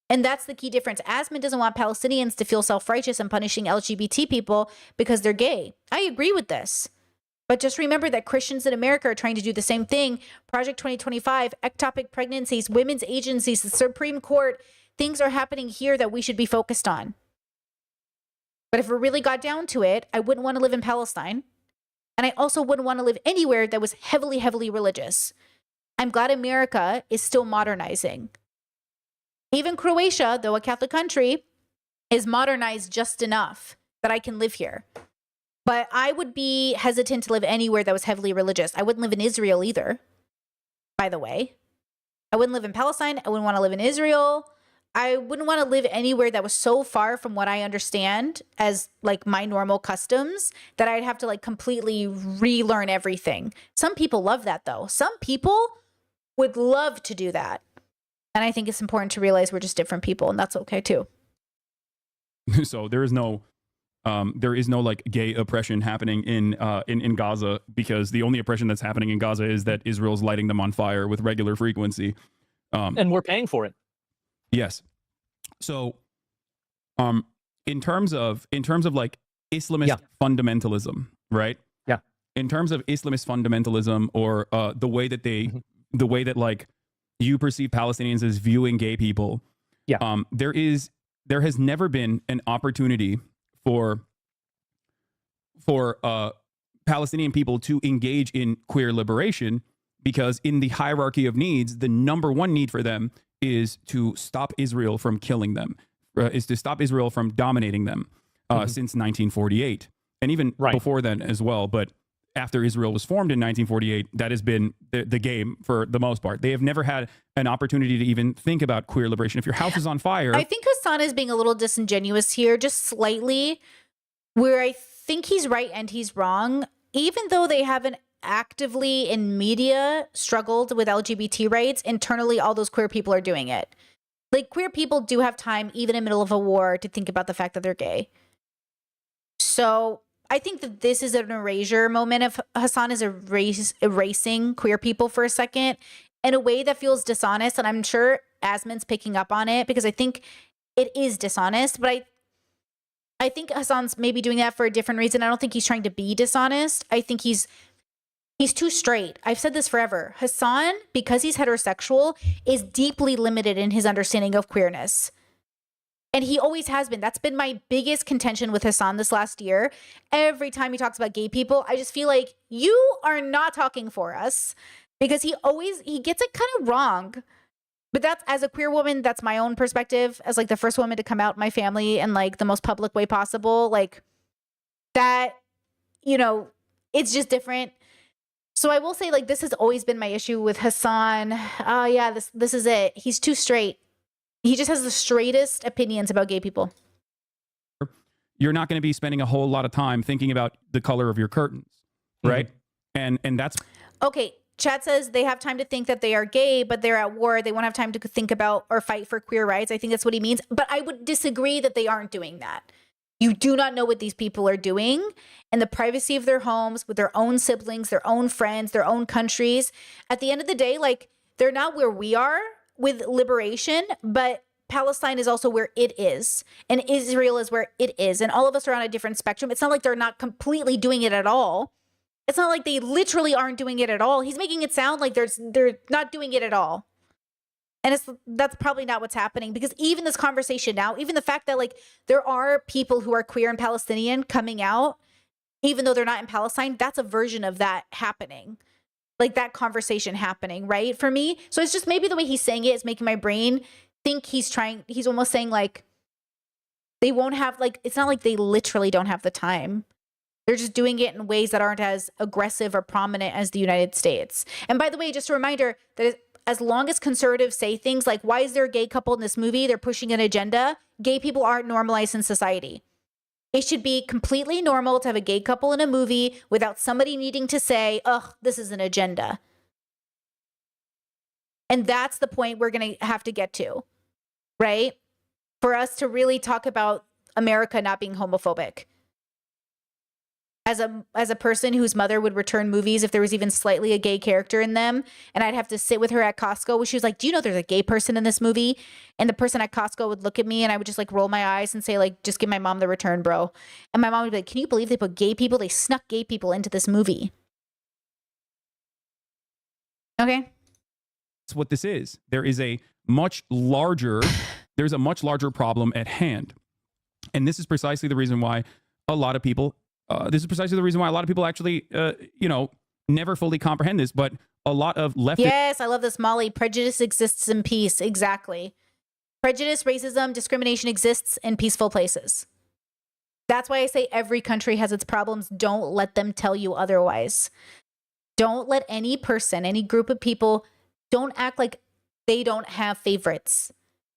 S1: And that's the key difference. Asmin doesn't want Palestinians to feel self-righteous and punishing LGBT people because they're gay. I agree with this. But just remember that Christians in America are trying to do the same thing. Project 2025, ectopic pregnancies, women's agencies, the Supreme Court. Things are happening here that we should be focused on. But if it really got down to it, I wouldn't want to live in Palestine. And I also wouldn't want to live anywhere that was heavily, heavily religious. I'm glad America is still modernizing. Even Croatia, though a Catholic country, is modernized just enough that I can live here. But I would be hesitant to live anywhere that was heavily religious. I wouldn't live in Israel either, by the way. I wouldn't live in Palestine. I wouldn't want to live in Israel. I wouldn't want to live anywhere that was so far from what I understand as like my normal customs that I'd have to like completely relearn everything. Some people love that though. Some people would love to do that. And I think it's important to realize we're just different people, and that's okay too.
S3: So there is no like gay oppression happening in Gaza, because the only oppression that's happening in Gaza is that Israel's lighting them on fire with regular frequency.
S2: And we're paying for it.
S3: Yes. So, in terms of like Islamist fundamentalism, right?
S2: Yeah.
S3: In terms of Islamist fundamentalism, or the way that the way that like you perceive Palestinians as viewing gay people. Yeah. There has never been an opportunity for Palestinian people to engage in queer liberation, because in the hierarchy of needs, the number one need for them is to stop Israel from killing them, is to stop Israel from dominating them since 1948. And even before then as well. But after Israel was formed in 1948, that has been the game for the most part. They have never had an opportunity to even think about queer liberation. If your house is on fire...
S1: I think Hassan is being a little disingenuous here, just slightly, where I think he's right and he's wrong. Even though they haven't actively in media struggled with LGBT rights, internally all those queer people are doing it. Like, queer people do have time, even in the middle of a war, to think about the fact that they're gay. So I think that this is an erasure moment of Hassan is erasing queer people for a second in a way that feels dishonest. And I'm sure Asmin's picking up on it, because I think it is dishonest, but I think Hassan's maybe doing that for a different reason. I don't think he's trying to be dishonest. I think he's too straight. I've said this forever. Hassan, because he's heterosexual, is deeply limited in his understanding of queerness. And he always has been. That's been my biggest contention with Hassan this last year. Every time he talks about gay people, I just feel like you are not talking for us, because he gets it kind of wrong. But that's, as a queer woman, that's my own perspective, as like the first woman to come out in my family in like the most public way possible. Like that, you know, it's just different. So I will say, like, this has always been my issue with Hassan. Yeah, this is it. He's too straight. He just has the straightest opinions about gay people.
S3: You're not going to be spending a whole lot of time thinking about the color of your curtains, right? And that's...
S1: Okay, chat says they have time to think that they are gay, but they're at war. They won't have time to think about or fight for queer rights. I think that's what he means. But I would disagree that they aren't doing that. You do not know what these people are doing in the privacy of their homes, with their own siblings, their own friends, their own countries. At the end of the day, like, they're not where we are with liberation, but Palestine is also where it is, and Israel is where it is, and all of us are on a different spectrum. It's not like they're not completely doing it at all. It's not like they literally aren't doing it at all. He's making it sound like they're not doing it at all. And that's probably not what's happening, because even this conversation now, even the fact that like there are people who are queer and Palestinian coming out, even though they're not in Palestine, that's a version of that happening. Like that conversation happening, right? For me. So it's just maybe the way he's saying it is making my brain think he's almost saying like they won't have, like, it's not like they literally don't have the time. They're just doing it in ways that aren't as aggressive or prominent as the United States. And by the way, just a reminder that as long as conservatives say things like, why is there a gay couple in this movie? They're pushing an agenda. Gay people aren't normalized in society. It should be completely normal to have a gay couple in a movie without somebody needing to say, ugh, this is an agenda. And that's the point we're going to have to get to, right? For us to really talk about America not being homophobic. As a person whose mother would return movies if there was even slightly a gay character in them, and I'd have to sit with her at Costco, where she was like, do you know there's a gay person in this movie? And the person at Costco would look at me and I would just like roll my eyes and say like, just give my mom the return, bro. And my mom would be like, can you believe they put gay people? They snuck gay people into this movie. Okay.
S3: That's what this is. There's a much larger problem at hand. And this is precisely the reason why a lot of people actually, never fully comprehend this, but a lot of leftists.
S1: Yes, I love this, Molly. Prejudice exists in peace. Exactly. Prejudice, racism, discrimination exists in peaceful places. That's why I say every country has its problems. Don't let them tell you otherwise. Don't let any person, any group of people, don't act like they don't have favorites.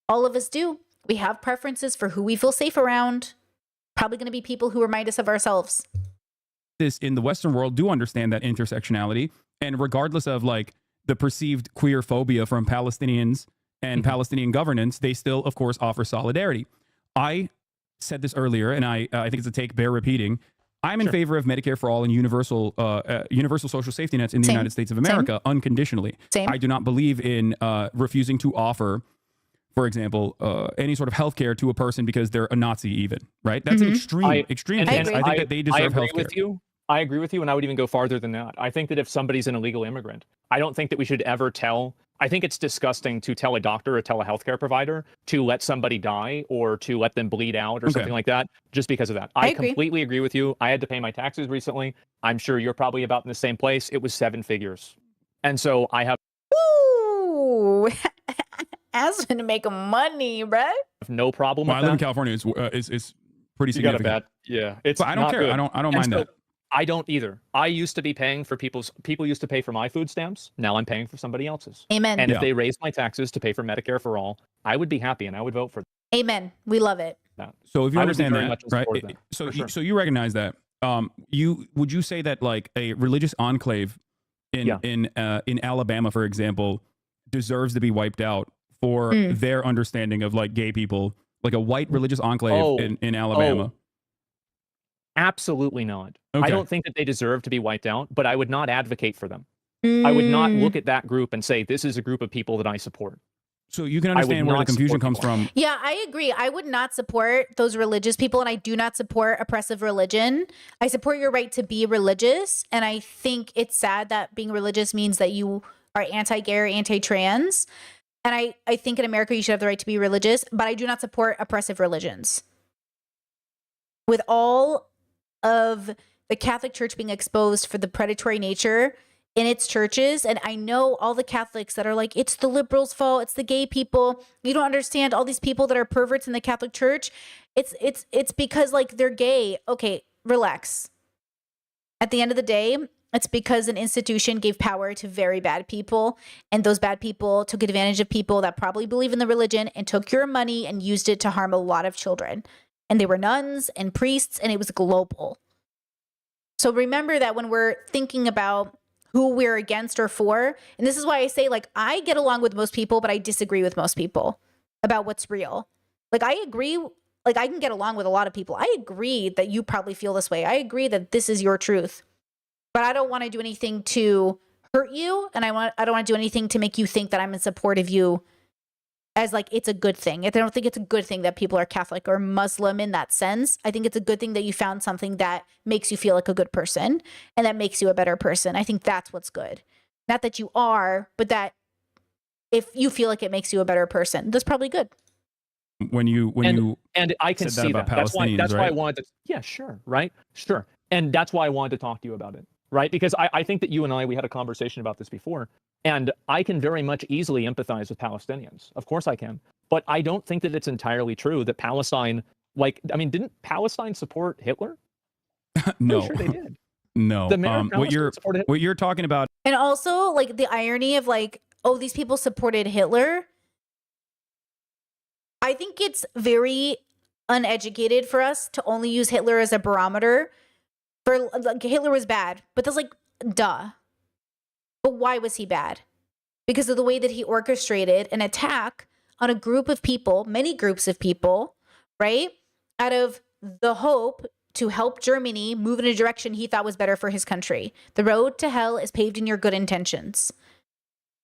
S1: All of us do. We have preferences for who we feel safe around. Probably going to be people who remind us of ourselves.
S3: This in the Western world do understand that intersectionality, and regardless of like the perceived queer phobia from Palestinians and Palestinian governance, they still, of course, offer solidarity. I said this earlier, and I think it's a take bear repeating. I'm in favor of Medicare for all and universal social safety nets in the United States of America unconditionally. I do not believe in refusing to offer, for example, any sort of healthcare to a person because they're a Nazi, even, right? That's an extreme case. I think that they deserve healthcare.
S2: I agree with you, and I would even go farther than that. I think that if somebody's an illegal immigrant, I don't think that we should ever I think it's disgusting to tell a doctor or tell a healthcare provider to let somebody die or to let them bleed out or something like that just because of that. I completely agree with you. I had to pay my taxes recently. I'm sure you're probably about in the same place. It was 7 figures. And so I have...
S1: Ooh, Aspen making money, right?
S2: No problem with
S3: I live in California. It's pretty significant.
S2: You got a bad... Yeah. It's
S3: I don't care. Good. I don't mind that.
S2: I don't either. I used to be paying for people used to pay for my food stamps. Now I'm paying for somebody else's.
S1: Amen.
S2: And if they raise my taxes to pay for Medicare for all, I would be happy and I would vote for them.
S1: Amen. We love it.
S3: So if you understand that, right? So you recognize that. Would you say that like a religious enclave in Alabama, for example, deserves to be wiped out for their understanding of like gay people, like a white religious enclave in Alabama?
S2: Absolutely not. Okay. I don't think that they deserve to be wiped out, but I would not advocate for them. I would not look at that group and say, this is a group of people that I support.
S3: So you can understand where the confusion comes from.
S1: Yeah, I agree. I would not support those religious people, and I do not support oppressive religion. I support your right to be religious, and I think it's sad that being religious means that you are anti-gay or anti-trans. And I think in America you should have the right to be religious, but I do not support oppressive religions. With all of the Catholic Church being exposed for the predatory nature in its churches, and I know all the Catholics that are like, it's the liberals' fault, it's the gay people, you don't understand all these people that are perverts in the Catholic Church. It's because like they're gay. Okay, relax. At the end of the day, it's because an institution gave power to very bad people, and those bad people took advantage of people that probably believe in the religion and took your money and used it to harm a lot of children. And they were nuns and priests, and it was global. So remember that when we're thinking about who we're against or for, and this is why I say, like, I get along with most people, but I disagree with most people about what's real. Like, I agree, like, I can get along with a lot of people. I agree that you probably feel this way. I agree that this is your truth. But I don't want to do anything to hurt you, and I don't want to do anything to make you think that I'm in support of you as like it's a good thing. I don't think it's a good thing that people are Catholic or Muslim in that sense. I think it's a good thing that you found something that makes you feel like a good person and that makes you a better person. I think that's what's good. Not that you are, but that if you feel like it makes you a better person. That's probably good.
S3: When you
S2: and I can
S3: said that
S2: see
S3: about
S2: that. That's why
S3: Palestinians,
S2: I
S3: right?
S2: wanted to. Yeah, sure, right, sure, and that's why I wanted to talk to you about it, right? Because I think that you and we had a conversation about this before, and I can very much easily empathize with Palestinians. Of course I can, but I don't think that it's entirely true that Palestine, like, I mean, didn't Palestine support Hitler?
S3: No,
S2: Pretty sure they did.
S3: no.
S2: The mayor of Palestine supported Hitler.
S3: What you're talking about,
S1: And also, like, the irony of, like, oh, these people supported Hitler. I think it's very uneducated for us to only use Hitler as a barometer for, like, Hitler was bad, but that's like, duh. But why was he bad? Because of the way that he orchestrated an attack on a group of people, many groups of people, right? Out of the hope to help Germany move in a direction he thought was better for his country. The road to hell is paved in your good intentions.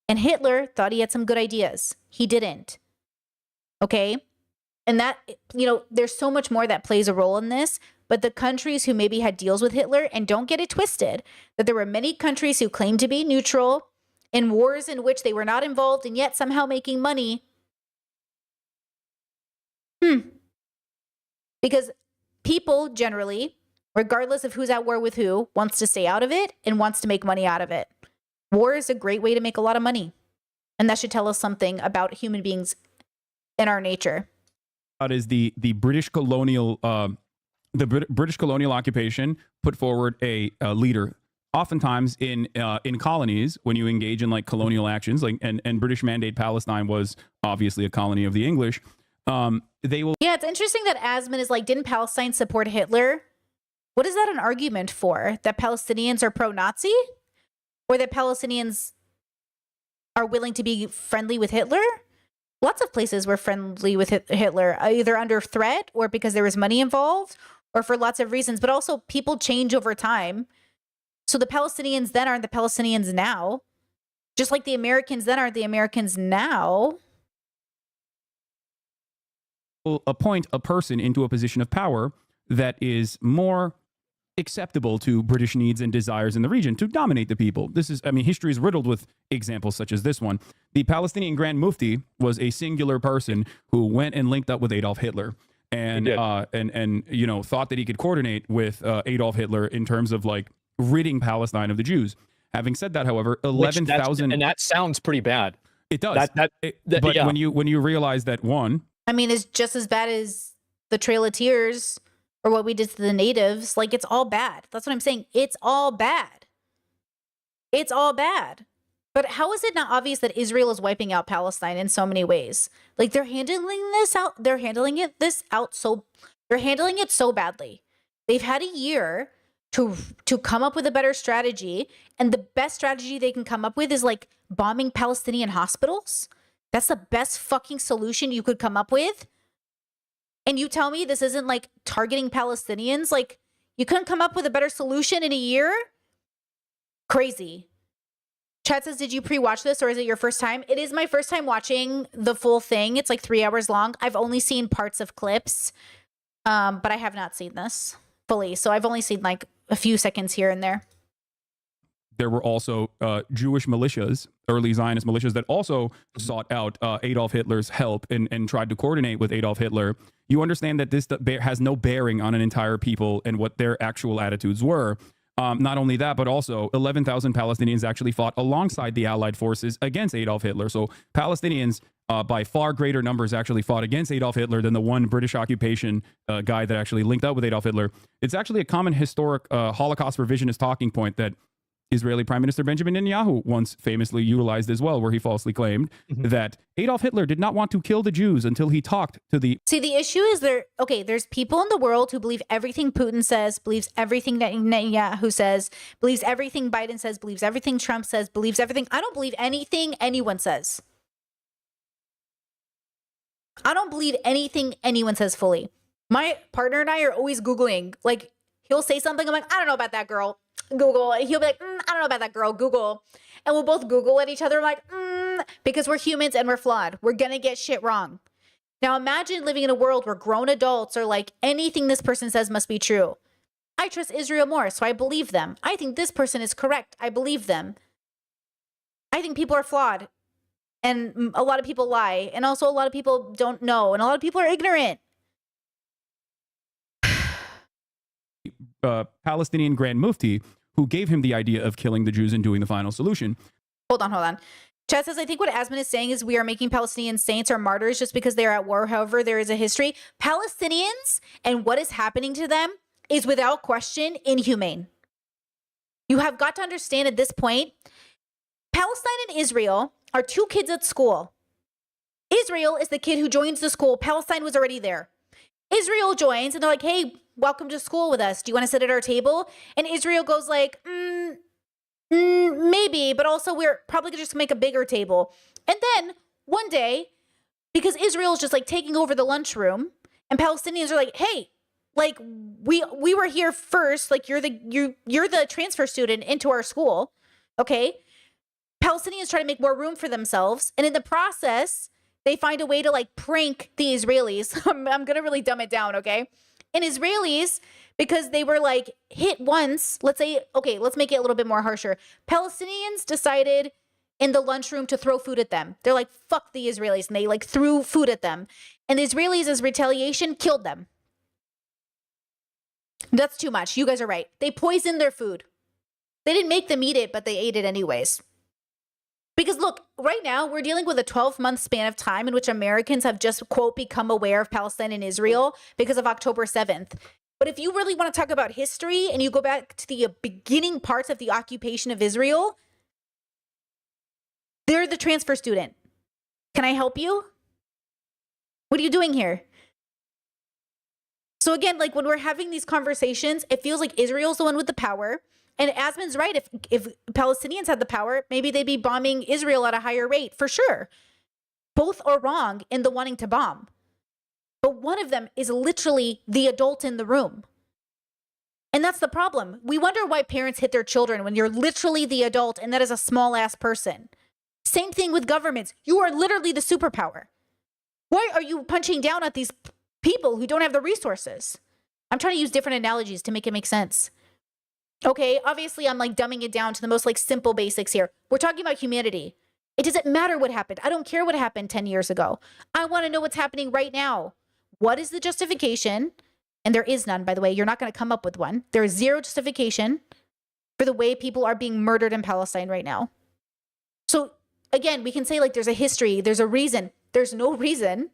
S1: And Hitler thought he had some good ideas. He didn't. Okay? And that, you know, there's so much more that plays a role in this, but the countries who maybe had deals with Hitler, and don't get it twisted, that there were many countries who claimed to be neutral in wars in which they were not involved and yet somehow making money. Because people generally, regardless of who's at war with who, wants to stay out of it and wants to make money out of it. War is a great way to make a lot of money. And that should tell us something about human beings in our nature.
S3: is the British colonial British colonial occupation put forward a leader. Oftentimes in colonies, when you engage in like colonial actions, like and British Mandate Palestine was obviously a colony of the English. They will.
S1: Yeah, it's interesting that Asman is like, didn't Palestine support Hitler? What is that an argument for? That Palestinians are pro-Nazi? Or that Palestinians are willing to be friendly with Hitler? Lots of places were friendly with Hitler, either under threat or because there was money involved or for lots of reasons. But also people change over time. So the Palestinians then aren't the Palestinians now. Just like the Americans then aren't the Americans now.
S3: Appoint a person into a position of power that is more acceptable to British needs and desires in the region to dominate the people. This is, I mean, history is riddled with examples such as this one. The Palestinian Grand Mufti was a singular person who went and linked up with Adolf Hitler and you know, thought that he could coordinate with Adolf Hitler in terms of like ridding Palestine of the Jews. Having said that, however, 11,000,
S2: and that sounds pretty bad.
S3: It does. But yeah. when you realize that, one,
S1: I mean, it's just as bad as the Trail of Tears or what we did to the natives. Like, it's all bad. That's what I'm saying. It's all bad. It's all bad. But how is it not obvious that Israel is wiping out Palestine in so many ways? Like, they're handling it so badly. They've had a year to come up with a better strategy, and the best strategy they can come up with is like bombing Palestinian hospitals. That's the best fucking solution you could come up with. And you tell me this isn't like targeting Palestinians? Like, you couldn't come up with a better solution in a year? Crazy. Chat says, did you pre-watch this or is it your first time? It is my first time watching the full thing. It's like 3 hours long. I've only seen parts of clips, but I have not seen this fully. So I've only seen like a few seconds here and there.
S3: There were also Jewish militias, early Zionist militias, that also sought out Adolf Hitler's help and tried to coordinate with Adolf Hitler. You understand that this has no bearing on an entire people and what their actual attitudes were. Not only that, but also 11,000 Palestinians actually fought alongside the Allied forces against Adolf Hitler. So Palestinians, by far greater numbers, actually fought against Adolf Hitler than the one British occupation guy that actually linked up with Adolf Hitler. It's actually a common historic Holocaust revisionist talking point that Israeli Prime Minister Benjamin Netanyahu once famously utilized as well, where he falsely claimed that Adolf Hitler did not want to kill the Jews until he talked to the...
S1: See, the issue is there's people in the world who believe everything Putin says, believes everything that Netanyahu says, believes everything Biden says, believes everything Trump says, believes everything. I don't believe anything anyone says. I don't believe anything anyone says fully. My partner and I are always Googling. Like, he'll say something, I'm like, I don't know about that girl. Google. He'll be like, I don't know about that girl. Google. And we'll both Google at each other. I'm like, because we're humans and we're flawed. We're going to get shit wrong. Now imagine living in a world where grown adults are like, anything this person says must be true. I trust Israel more, so I believe them. I think this person is correct. I believe them. I think people are flawed. And a lot of people lie. And also a lot of people don't know. And a lot of people are ignorant.
S3: Palestinian Grand Mufti who gave him the idea of killing the Jews and doing the final solution.
S1: Hold on. Chad says, I think what Asmin is saying is we are making Palestinian saints or martyrs just because they are at war. However, there is a history. Palestinians and what is happening to them is without question inhumane. You have got to understand at this point, Palestine and Israel are two kids at school. Israel is the kid who joins the school. Palestine was already there. Israel joins and they're like, hey, welcome to school with us. Do you want to sit at our table? And Israel goes like, maybe, but also we're probably gonna just make a bigger table. And then one day, because Israel is just like taking over the lunchroom, and Palestinians are like, hey, like we were here first, like you're the transfer student into our school, okay? Palestinians try to make more room for themselves, and in the process, they find a way to like prank the Israelis. I'm gonna really dumb it down, okay? And Israelis, because they were like hit once, let's say, okay, let's make it a little bit more harsher. Palestinians decided in the lunchroom to throw food at them. They're like, fuck the Israelis. And they like threw food at them. And the Israelis, as retaliation, killed them. That's too much. You guys are right. They poisoned their food. They didn't make them eat it, but they ate it anyways. Because look, right now we're dealing with a 12-month span of time in which Americans have just, quote, become aware of Palestine and Israel because of October 7th. But if you really want to talk about history and you go back to the beginning parts of the occupation of Israel, they're the transfer student. Can I help you? What are you doing here? So again, like when we're having these conversations, it feels like Israel's the one with the power. And Asmin's right. If Palestinians had the power, maybe they'd be bombing Israel at a higher rate, for sure. Both are wrong in the wanting to bomb. But one of them is literally the adult in the room. And that's the problem. We wonder why parents hit their children when you're literally the adult and that is a small ass person. Same thing with governments. You are literally the superpower. Why are you punching down at these people who don't have the resources? I'm trying to use different analogies to make it make sense. Okay, obviously I'm like dumbing it down to the most like simple basics here. We're talking about humanity. It doesn't matter what happened. I don't care what happened 10 years ago. I want to know what's happening right now. What is the justification? And there is none, by the way. You're not going to come up with one. There is zero justification for the way people are being murdered in Palestine right now. So again, we can say like there's a history, there's a reason. There's no reason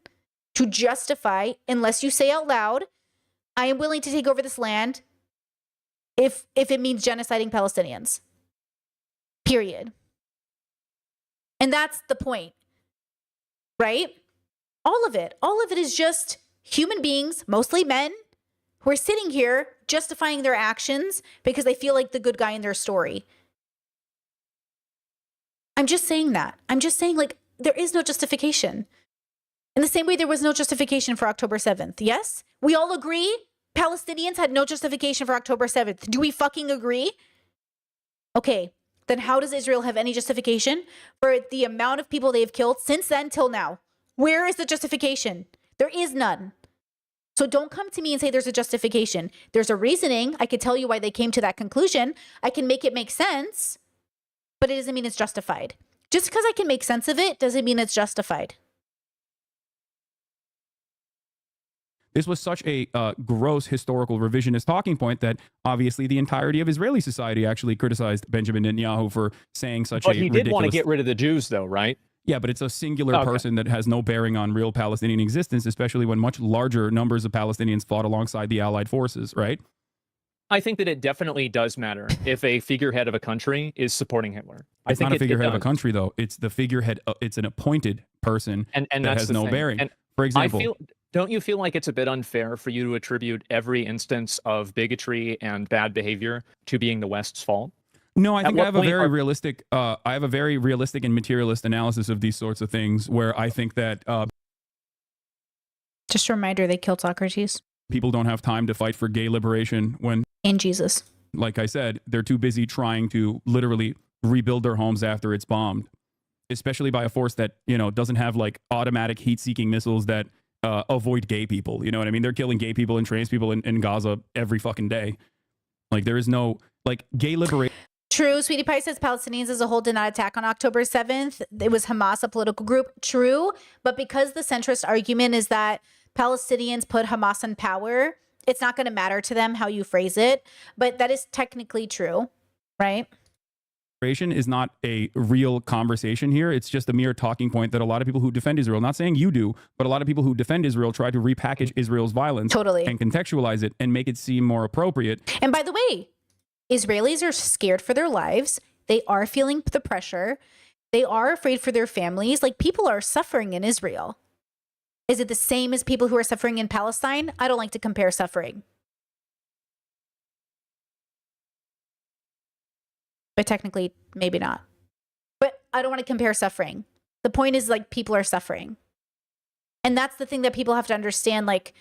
S1: to justify unless you say out loud, I am willing to take over this land if it means genociding Palestinians. Period. And that's the point, right? All of it is just human beings, mostly men, who are sitting here justifying their actions because they feel like the good guy in their story. I'm just saying that. I'm just saying like there is no justification. In the same way there was no justification for October 7th. Yes? We all agree Palestinians had no justification for October 7th. Do we fucking agree? Okay, then how does Israel have any justification for the amount of people they've killed since then till now? Where is the justification? There is none. So don't come to me and say there's a justification. There's a reasoning. I could tell you why they came to that conclusion. I can make it make sense, but it doesn't mean it's justified. Just because I can make sense of it doesn't mean it's justified.
S3: This was such a gross historical revisionist talking point that obviously the entirety of Israeli society actually criticized Benjamin Netanyahu for saying such
S2: But
S3: a
S2: he
S3: ridiculous...
S2: did want to get rid of the Jews, though, right?
S3: Yeah, but it's a singular person that has no bearing on real Palestinian existence, especially when much larger numbers of Palestinians fought alongside the Allied forces, right?
S2: I think that it definitely does matter if a figurehead of a country is supporting Hitler.
S3: It's not a figurehead of a country, though. It's the figurehead. It's an appointed person
S2: and
S3: that has no bearing. And for example,
S2: don't you feel like it's a bit unfair for you to attribute every instance of bigotry and bad behavior to being the West's fault?
S3: No, I think I have a very realistic. I have a very realistic and materialist analysis of these sorts of things, where I think that
S1: just a reminder, they killed Socrates.
S3: People don't have time to fight for gay liberation when,
S1: and Jesus.
S3: Like I said, they're too busy trying to literally rebuild their homes after it's bombed, especially by a force that, you know, doesn't have like automatic heat-seeking missiles that avoid gay people. You know what I mean? They're killing gay people and trans people in Gaza every fucking day. Like there is no like gay liberation.
S1: True. Sweetie Pie says Palestinians as a whole did not attack on October 7th. It was Hamas, a political group. True. But because the centrist argument is that Palestinians put Hamas in power, it's not going to matter to them how you phrase it. But that is technically true, right?
S3: Is not a real conversation here. It's just a mere talking point that a lot of people who defend Israel, not saying you do, but a lot of people who defend Israel try to repackage Israel's violence
S1: Totally.
S3: and contextualize it and make it seem more appropriate.
S1: And by the way, Israelis are scared for their lives. They are feeling the pressure. They are afraid for their families. Like, people are suffering in Israel. Is it the same as people who are suffering in Palestine? I don't like to compare suffering. But technically, maybe not. But I don't want to compare suffering. The point is, like, people are suffering. And that's the thing that people have to understand. Like,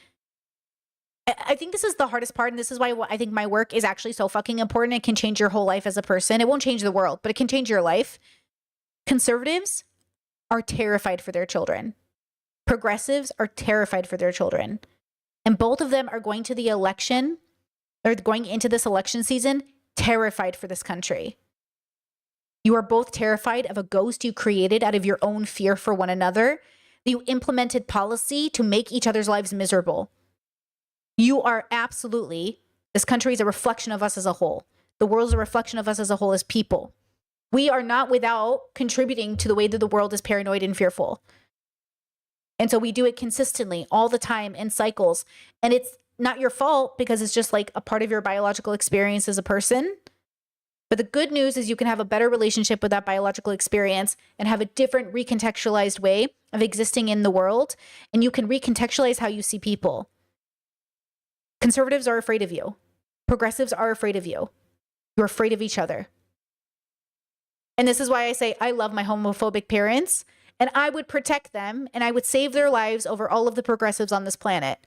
S1: I think this is the hardest part. And this is why I think my work is actually so fucking important. It can change your whole life as a person. It won't change the world, but it can change your life. Conservatives are terrified for their children. Progressives are terrified for their children. And both of them are going to the election, or going into this election season, terrified for this country. You are both terrified of a ghost you created out of your own fear for one another. You implemented policy to make each other's lives miserable. You are absolutely, this country is a reflection of us as a whole. The world is a reflection of us as a whole as people. We are not without contributing to the way that the world is paranoid and fearful. And so we do it consistently all the time in cycles. And it's not your fault because it's just like a part of your biological experience as a person. But the good news is you can have a better relationship with that biological experience and have a different recontextualized way of existing in the world. And you can recontextualize how you see people. Conservatives are afraid of you. Progressives are afraid of you. You're afraid of each other. And this is why I say I love my homophobic parents, and I would protect them and I would save their lives over all of the progressives on this planet.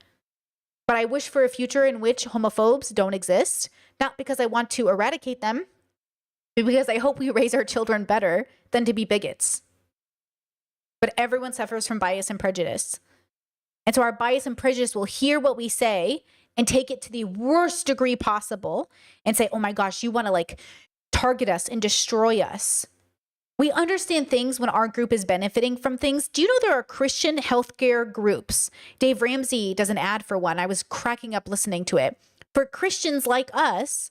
S1: But I wish for a future in which homophobes don't exist, not because I want to eradicate them, but because I hope we raise our children better than to be bigots. But everyone suffers from bias and prejudice. And so our bias and prejudice will hear what we say and take it to the worst degree possible and say, oh my gosh, you want to like target us and destroy us. We understand things when our group is benefiting from things. Do you know there are Christian healthcare groups? Dave Ramsey does an ad for one. I was cracking up listening to it. For Christians like us,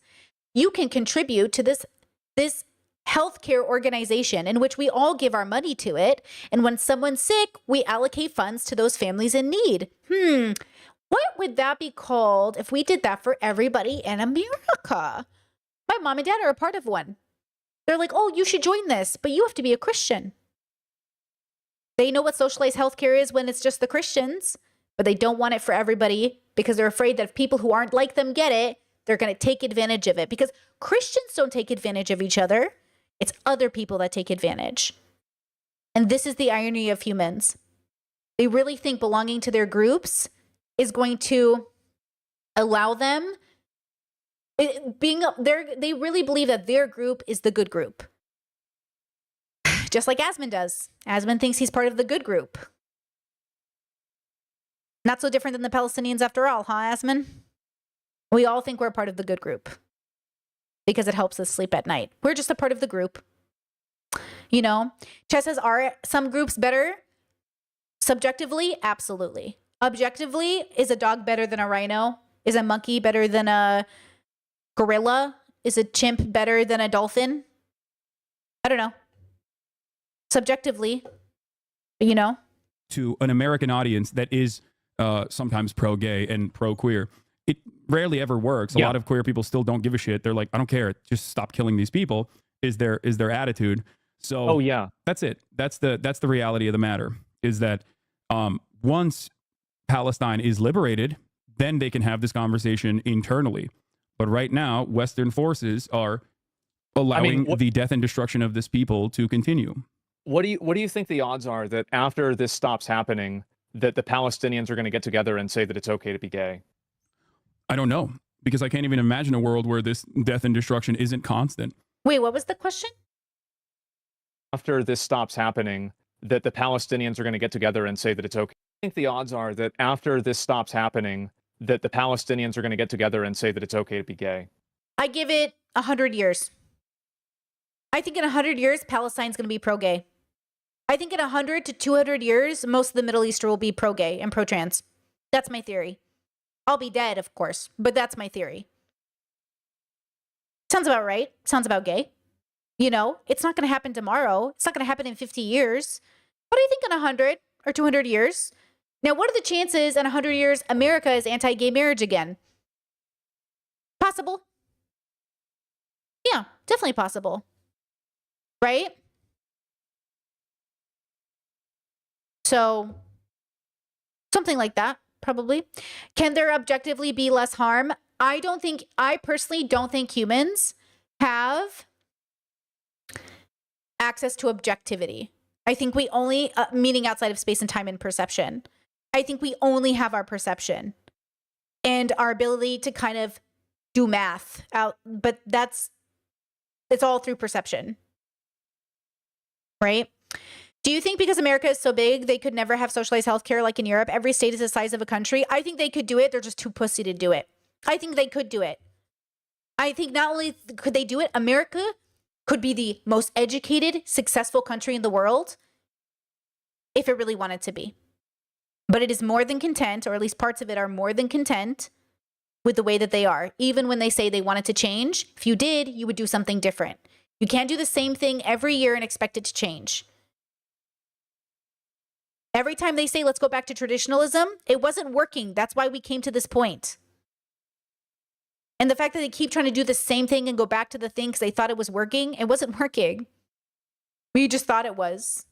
S1: you can contribute to this healthcare organization in which we all give our money to it. And when someone's sick, we allocate funds to those families in need. What would that be called if we did that for everybody in America? My mom and dad are a part of one. They're like, oh, you should join this, but you have to be a Christian. They know what socialized healthcare is when it's just the Christians, but they don't want it for everybody because they're afraid that if people who aren't like them get it, they're going to take advantage of it. Because Christians don't take advantage of each other. It's other people that take advantage. And this is the irony of humans. They really think belonging to their groups is going to allow them they really believe that their group is the good group. Just like Asmon does. Asmon thinks he's part of the good group. Not so different than the Palestinians after all, huh, Asmon? We all think we're part of the good group because it helps us sleep at night. We're just a part of the group. You know, Chess says, are some groups better? Subjectively, absolutely. Objectively, is a dog better than a rhino? Is a monkey better than a gorilla? Is a chimp better than a dolphin? I don't know. Subjectively, you know.
S3: To an American audience that is sometimes pro-gay and pro-queer, it rarely ever works. A lot of queer people still don't give a shit. They're like, I don't care. Just stop killing these people. Is their attitude. So that's it. That's the reality of the matter. Is that once Palestine is liberated, then they can have this conversation internally. But right now, Western forces are allowing the death and destruction of this people to continue.
S2: What do you think the odds are that after this stops happening, that the Palestinians are going to get together and say that it's okay to be gay?
S3: I don't know, because I can't even imagine a world where this death and destruction isn't constant.
S1: Wait, what was the question?
S2: After this stops happening, that the Palestinians are going to get together and say that it's okay. I think the odds are that after this stops happening, that the Palestinians are going to get together and say that it's okay to be gay.
S1: I give it 100 years. I think in 100 years, Palestine's going to be pro-gay. I think in 100 to 200 years, most of the Middle East will be pro-gay and pro-trans. That's my theory. I'll be dead, of course, but that's my theory. Sounds about right. Sounds about gay. You know, it's not going to happen tomorrow. It's not going to happen in 50 years. But I think in 100 or 200 years. Now, what are the chances in 100 years America is anti-gay marriage again? Possible. Yeah, definitely possible. Right? So, something like that, probably. Can there objectively be less harm? I personally don't think humans have access to objectivity. I think we only, meaning outside of space and time and perception. I think we only have our perception and our ability to kind of do math out, but it's all through perception. Right? Do you think because America is so big, they could never have socialized healthcare like in Europe? Every state is the size of a country. I think they could do it. They're just too pussy to do it. I think they could do it. I think not only could they do it, America could be the most educated, successful country in the world if it really wanted to be. But it is more than content, or at least parts of it are more than content with the way that they are. Even when they say they wanted to change, if you did, you would do something different. You can't do the same thing every year and expect it to change. Every time they say, let's go back to traditionalism, it wasn't working. That's why we came to this point. And the fact that they keep trying to do the same thing and go back to the thing because they thought it was working, it wasn't working. We just thought it was.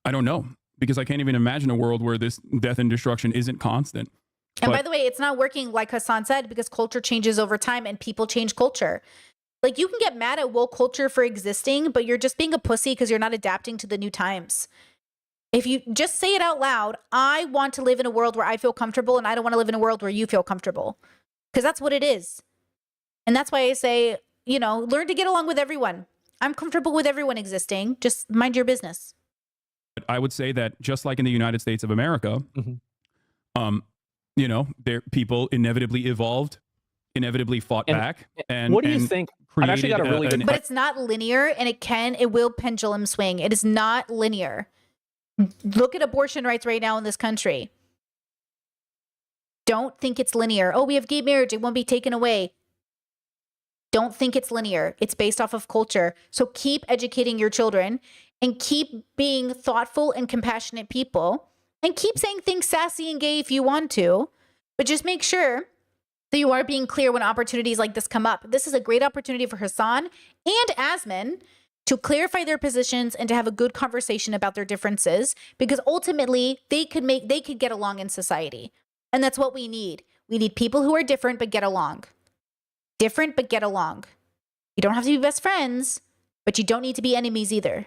S3: I don't know, because I can't even imagine a world where this death and destruction isn't constant.
S1: And by the way, it's not working, like Hassan said, because culture changes over time and people change culture. Like, you can get mad at woke culture for existing, but you're just being a pussy because you're not adapting to the new times. If you just say it out loud, I want to live in a world where I feel comfortable, and I don't want to live in a world where you feel comfortable, because that's what it is. And that's why I say, you know, learn to get along with everyone. I'm comfortable with everyone existing. Just mind your business.
S3: I would say that just like in the United States of America, you know, people inevitably evolved, inevitably fought back. And
S2: what do you think? I've actually got a really good.
S1: But it's not linear, and it will pendulum swing. It is not linear. Look at abortion rights right now in this country. Don't think it's linear. Oh, we have gay marriage. It won't be taken away. Don't think it's linear. It's based off of culture. So keep educating your children and keep being thoughtful and compassionate people, and keep saying things sassy and gay if you want to, but just make sure that you are being clear when opportunities like this come up. This is a great opportunity for Hassan and Asmin to clarify their positions and to have a good conversation about their differences, because ultimately they could get along in society. And that's what we need. We need people who are different but get along. Different but get along. You don't have to be best friends, but you don't need to be enemies either.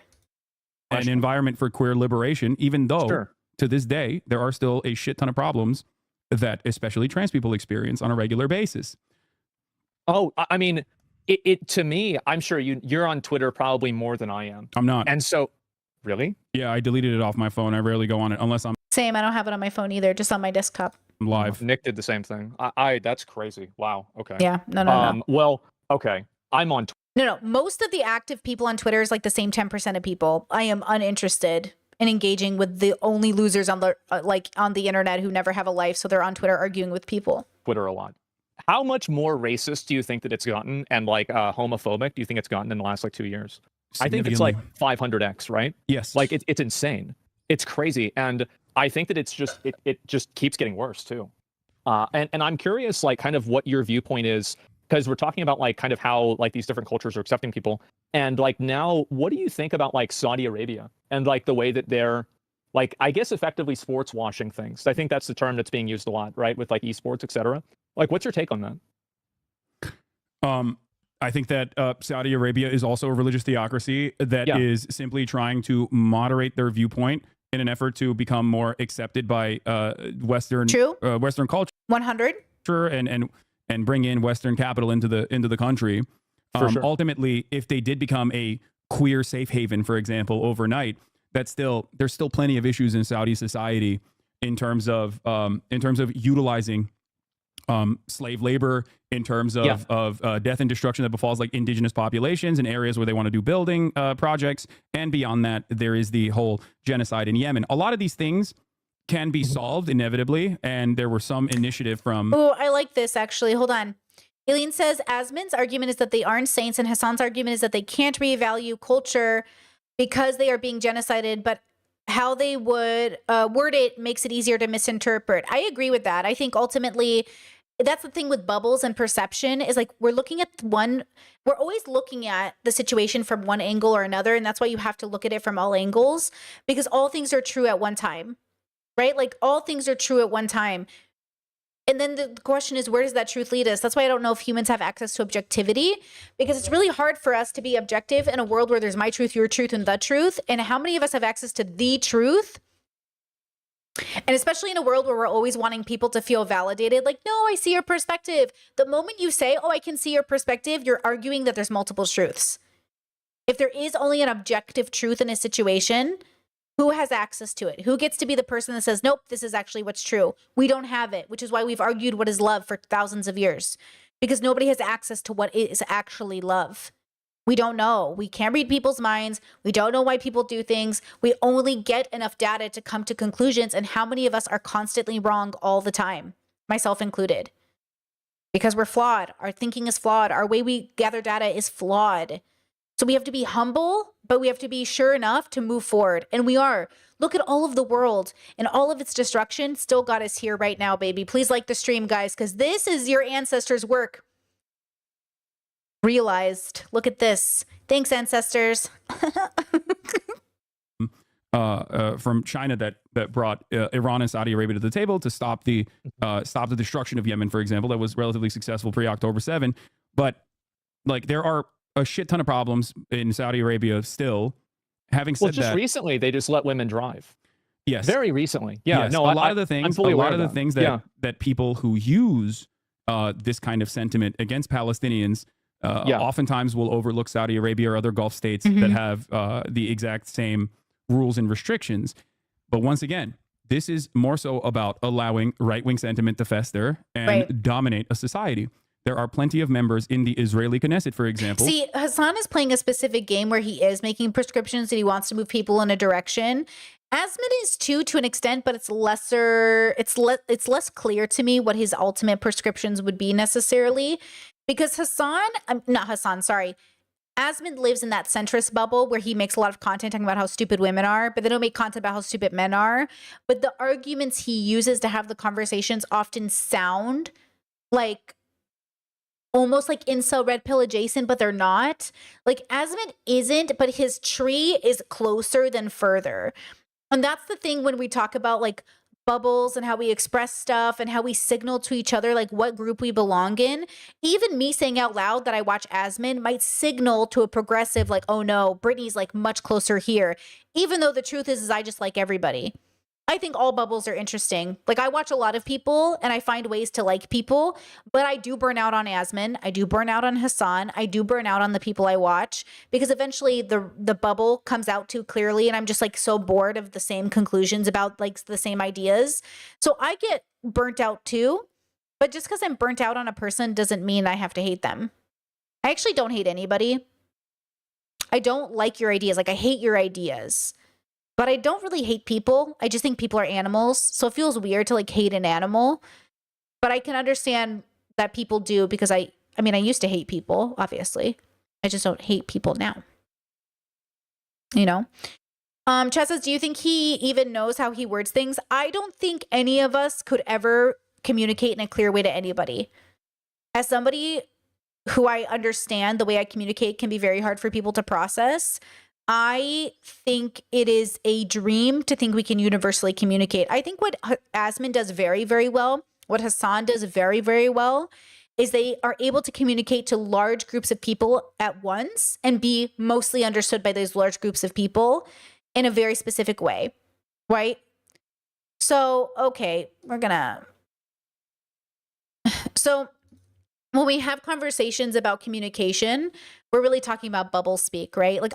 S3: An environment for queer liberation, even though to this day, there are still a shit ton of problems that especially trans people experience on a regular basis.
S2: Oh, I mean, it to me, I'm sure you're on Twitter probably more than I am.
S3: I'm not.
S2: And so, really?
S3: Yeah, I deleted it off my phone. I rarely go on it unless I'm
S1: Same, I don't have it on my phone either, just on my desktop.
S3: live.
S2: Nick did the same thing. That's crazy. Wow. Okay.
S1: Yeah, no.
S2: Well, okay. I'm on Twitter.
S1: No. Most of the active people on Twitter is like the same 10% of people. I am uninterested in engaging with the only losers on the on the internet who never have a life, so they're on Twitter arguing with people.
S2: Twitter a lot. How much more racist do you think that it's gotten, and like homophobic do you think it's gotten in the last 2 years? I think it's like 500x, right?
S3: Yes.
S2: Like it's insane. It's crazy, and I think that it's just it just keeps getting worse too. And I'm curious, like, kind of what your viewpoint is, because we're talking about like kind of how like these different cultures are accepting people, and like now, what do you think about like Saudi Arabia and like the way that they're like, I guess, effectively sports washing things? I think that's the term that's being used a lot, right, with like esports, etc. Like, what's your take on that?
S3: I think that Saudi Arabia is also a religious theocracy that is simply trying to moderate their viewpoint in an effort to become more accepted by Western culture.
S1: 100.
S3: And bring in Western capital into the country.
S2: For sure.
S3: Ultimately, if they did become a queer safe haven, for example, overnight, there's still plenty of issues in Saudi society in terms of utilizing slave labor, in terms of,
S2: Yeah.
S3: death and destruction that befalls like indigenous populations in areas where they want to do building projects. And beyond that, there is the whole genocide in Yemen. A lot of these things can be solved inevitably. And there were some initiative from...
S1: Oh, I like this actually. Hold on. Eileen says Asmin's argument is that they aren't saints, and Hassan's argument is that they can't revalue culture because they are being genocided, but how they would word it makes it easier to misinterpret. I agree with that. I think ultimately that's the thing with bubbles and perception is like we're always looking at the situation from one angle or another, and that's why you have to look at it from all angles, because all things are true at one time, right? Like all things are true at one time. And then the question is, where does that truth lead us? That's why I don't know if humans have access to objectivity, because it's really hard for us to be objective in a world where there's my truth, your truth, and the truth. And how many of us have access to the truth? And especially in a world where we're always wanting people to feel validated, like, no, I see your perspective. The moment you say, oh, I can see your perspective, you're arguing that there's multiple truths. If there is only an objective truth in a situation, who has access to it? Who gets to be the person that says, nope, this is actually what's true? We don't have it, which is why we've argued what is love for thousands of years, because nobody has access to what is actually love. We don't know. We can't read people's minds. We don't know why people do things. We only get enough data to come to conclusions. And how many of us are constantly wrong all the time, myself included? Because we're flawed. Our thinking is flawed. Our way we gather data is flawed. So we have to be humble, but we have to be sure enough to move forward. And we are. Look at all of the world and all of its destruction still got us here right now, baby. Please like the stream, guys, because this is your ancestors' work. Realized. Look at this. Thanks, ancestors.
S3: From China that brought Iran and Saudi Arabia to the table to stop the destruction of Yemen, for example, that was relatively successful pre-October 7. But like there are a shit ton of problems in Saudi Arabia still. Having said
S2: just
S3: that,
S2: recently they just let women drive.
S3: yes,
S2: Very recently. Yeah,
S3: yes,
S2: no,
S3: a lot of the things
S2: that
S3: that people who use this kind of sentiment against Palestinians oftentimes will overlook Saudi Arabia or other Gulf states that have the exact same rules and restrictions. But once again, this is more so about allowing right-wing sentiment to fester and dominate a society. There are plenty of members in the Israeli Knesset, for example.
S1: See, Hassan is playing a specific game where he is making prescriptions and he wants to move people in a direction. Asmin is too, to an extent, but it's lesser. It's less clear to me what his ultimate prescriptions would be necessarily, because Asmin lives in that centrist bubble where he makes a lot of content talking about how stupid women are, but they don't make content about how stupid men are. But the arguments he uses to have the conversations often sound like almost like incel red pill adjacent, but they're not. Like Asmin isn't, but his tree is closer than further. And that's the thing when we talk about like bubbles and how we express stuff and how we signal to each other like what group we belong in. Even me saying out loud that I watch Asmin might signal to a progressive like, oh no, Britney's like much closer here. Even though the truth is I just like everybody. I think all bubbles are interesting. Like I watch a lot of people and I find ways to like people, but I do burn out on Asmin. I do burn out on Hassan. I do burn out on the people I watch, because eventually the bubble comes out too clearly and I'm just like so bored of the same conclusions about like the same ideas. So I get burnt out too, but just because I'm burnt out on a person doesn't mean I have to hate them. I actually don't hate anybody. I don't like your ideas. Like I hate your ideas. But I don't really hate people. I just think people are animals. So it feels weird to like hate an animal. But I can understand that people do, because I used to hate people, obviously. I just don't hate people now. You know? Chad says, do you think he even knows how he words things? I don't think any of us could ever communicate in a clear way to anybody. As somebody who I understand the way I communicate can be very hard for people to process, I think it is a dream to think we can universally communicate. I think what Asmin does very, very well, what Hassan does very, very well, is they are able to communicate to large groups of people at once and be mostly understood by those large groups of people in a very specific way, right? So, okay, So when we have conversations about communication, we're really talking about bubble speak, right? Like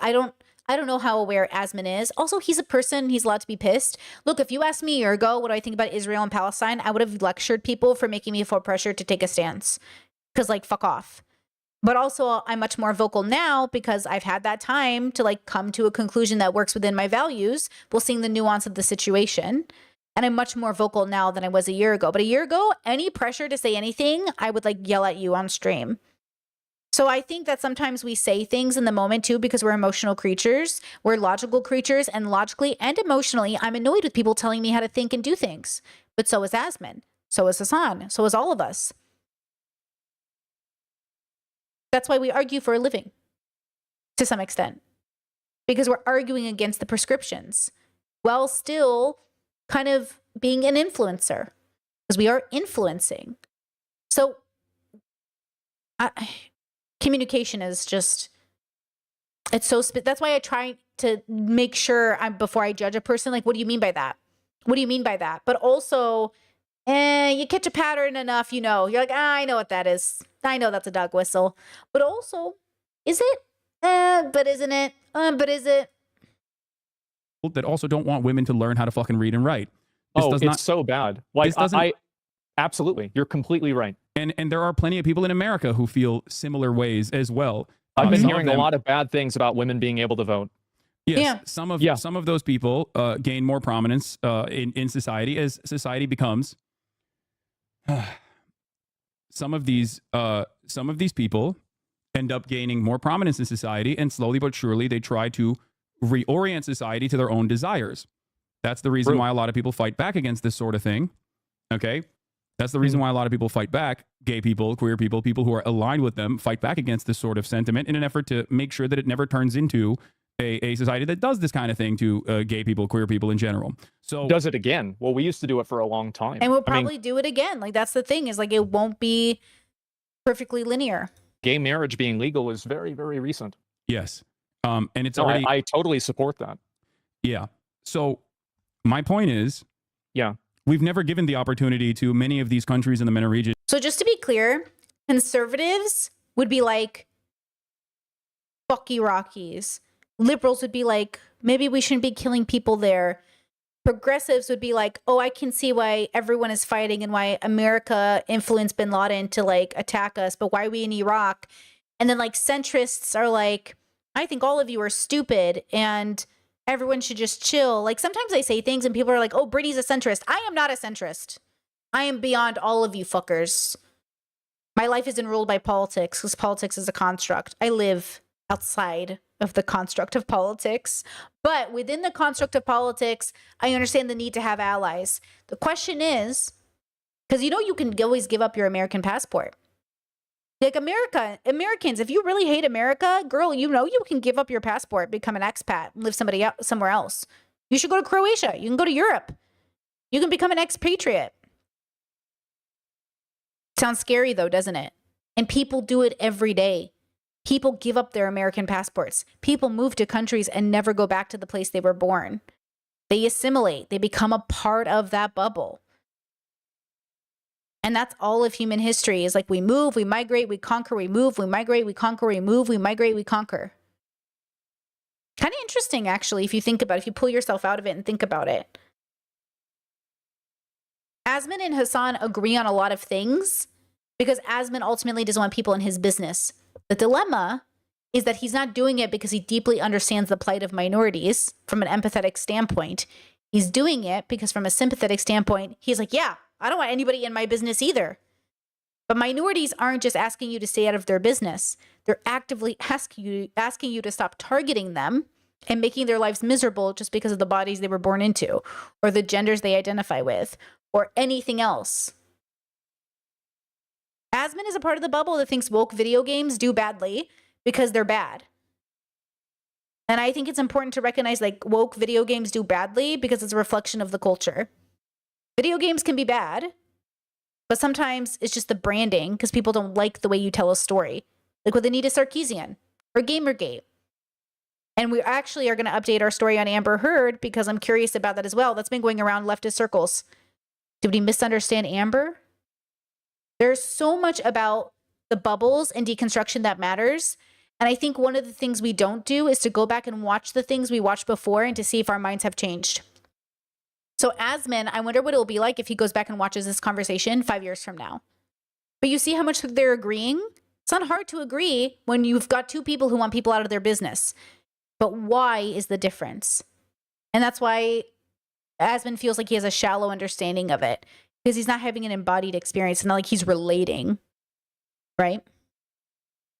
S1: I don't know how aware Asmin is. Also, he's a person. He's allowed to be pissed. Look, if you asked me a year ago what do I think about Israel and Palestine, I would have lectured people for making me feel pressure to take a stance. Because, like, fuck off. But also, I'm much more vocal now because I've had that time to, like, come to a conclusion that works within my values while seeing the nuance of the situation. And I'm much more vocal now than I was a year ago. But a year ago, any pressure to say anything, I would, like, yell at you on stream. So I think that sometimes we say things in the moment too because we're emotional creatures. We're logical creatures, and logically and emotionally, I'm annoyed with people telling me how to think and do things. But so is Asmin. So is Hasan. So is all of us. That's why we argue for a living, to some extent, because we're arguing against the prescriptions while still kind of being an influencer, because we are influencing. So communication is just, it's so, that's why I try to make sure before I judge a person, like, what do you mean by that? What do you mean by that? But also, you catch a pattern enough, you know, you're like, I know what that is. I know that's a dog whistle. But also, is it? But isn't it? But is it?
S3: That also don't want women to learn how to fucking read and write.
S2: It's so bad. Like,
S3: this doesn't-
S2: I absolutely, you're completely right.
S3: And there are plenty of people in America who feel similar ways as well.
S2: I've been
S3: Some of
S2: hearing a
S3: them-
S2: lot of bad things about women being able to vote.
S3: Yes,
S1: Yeah.
S3: some of those people gain more prominence in society as society becomes. Some of these people end up gaining more prominence in society, and slowly but surely they try to reorient society to their own desires. That's the reason
S2: True.
S3: why a lot of people fight back against this sort of thing. Okay, that's the reason why a lot of people fight back. Gay people, queer people, people who are aligned with them fight back against this sort of sentiment in an effort to make sure that it never turns into a society that does this kind of thing to gay people, queer people in general. So
S2: Does it again? Well, we used to do it for a long time.
S1: And we'll
S2: I mean,
S1: probably do it again. Like, that's the thing, is like, it won't be perfectly linear.
S2: gay marriage being legal is very, very recent.
S3: yes, and it's
S2: So
S3: already
S2: I totally support that.
S3: yeah. So my point is,
S2: Yeah.
S3: we've never given the opportunity to many of these countries in the MENA region.
S1: So just to be clear, conservatives would be like, fuck Iraqis. Liberals would be like, maybe we shouldn't be killing people there. Progressives would be like, oh, I can see why everyone is fighting and why America influenced bin Laden to, like, attack us, but why are we in Iraq? And then, like, centrists are like, I think all of you are stupid and everyone should just chill. Like, sometimes I say things and people are like, oh, Brittany's a centrist. I am not a centrist. I am beyond all of you fuckers. My life isn't ruled by politics because politics is a construct. I live outside of the construct of politics. But within the construct of politics, I understand the need to have allies. The question is, because you know you can always give up your American passport. Like, Americans, if you really hate America, girl, you know you can give up your passport, become an expat, and live somewhere else. You should go to Croatia. You can go to Europe. You can become an expatriate. Sounds scary though, doesn't it? And people do it every day. People give up their American passports. People move to countries and never go back to the place they were born. They assimilate. They become a part of that bubble. And that's all of human history, is like, we move, we migrate, we conquer, we move, we migrate, we conquer, we move, we migrate, we conquer. Kind of interesting, actually, if you think about it, if you pull yourself out of it and think about it. Asmin and Hasan agree on a lot of things because Asmin ultimately doesn't want people in his business. The dilemma is that he's not doing it because he deeply understands the plight of minorities from an empathetic standpoint. He's doing it because from a sympathetic standpoint, he's like, yeah, I don't want anybody in my business either. But minorities aren't just asking you to stay out of their business. They're actively asking you to stop targeting them and making their lives miserable just because of the bodies they were born into or the genders they identify with or anything else. Asmin is a part of the bubble that thinks woke video games do badly because they're bad. And I think it's important to recognize, like, woke video games do badly because it's a reflection of the culture. Video games can be bad, but sometimes it's just the branding because people don't like the way you tell a story. Like with Anita Sarkeesian or Gamergate. And we actually are going to update our story on Amber Heard because I'm curious about that as well. That's been going around leftist circles. Did we misunderstand Amber? There's so much about the bubbles and deconstruction that matters. And I think one of the things we don't do is to go back and watch the things we watched before and to see if our minds have changed. So Asmin, I wonder what it'll be like if he goes back and watches this conversation 5 years from now. But you see how much they're agreeing? It's not hard to agree when you've got two people who want people out of their business. But why is the difference? And that's why Asmin feels like he has a shallow understanding of it, because he's not having an embodied experience. It's not like he's relating, right?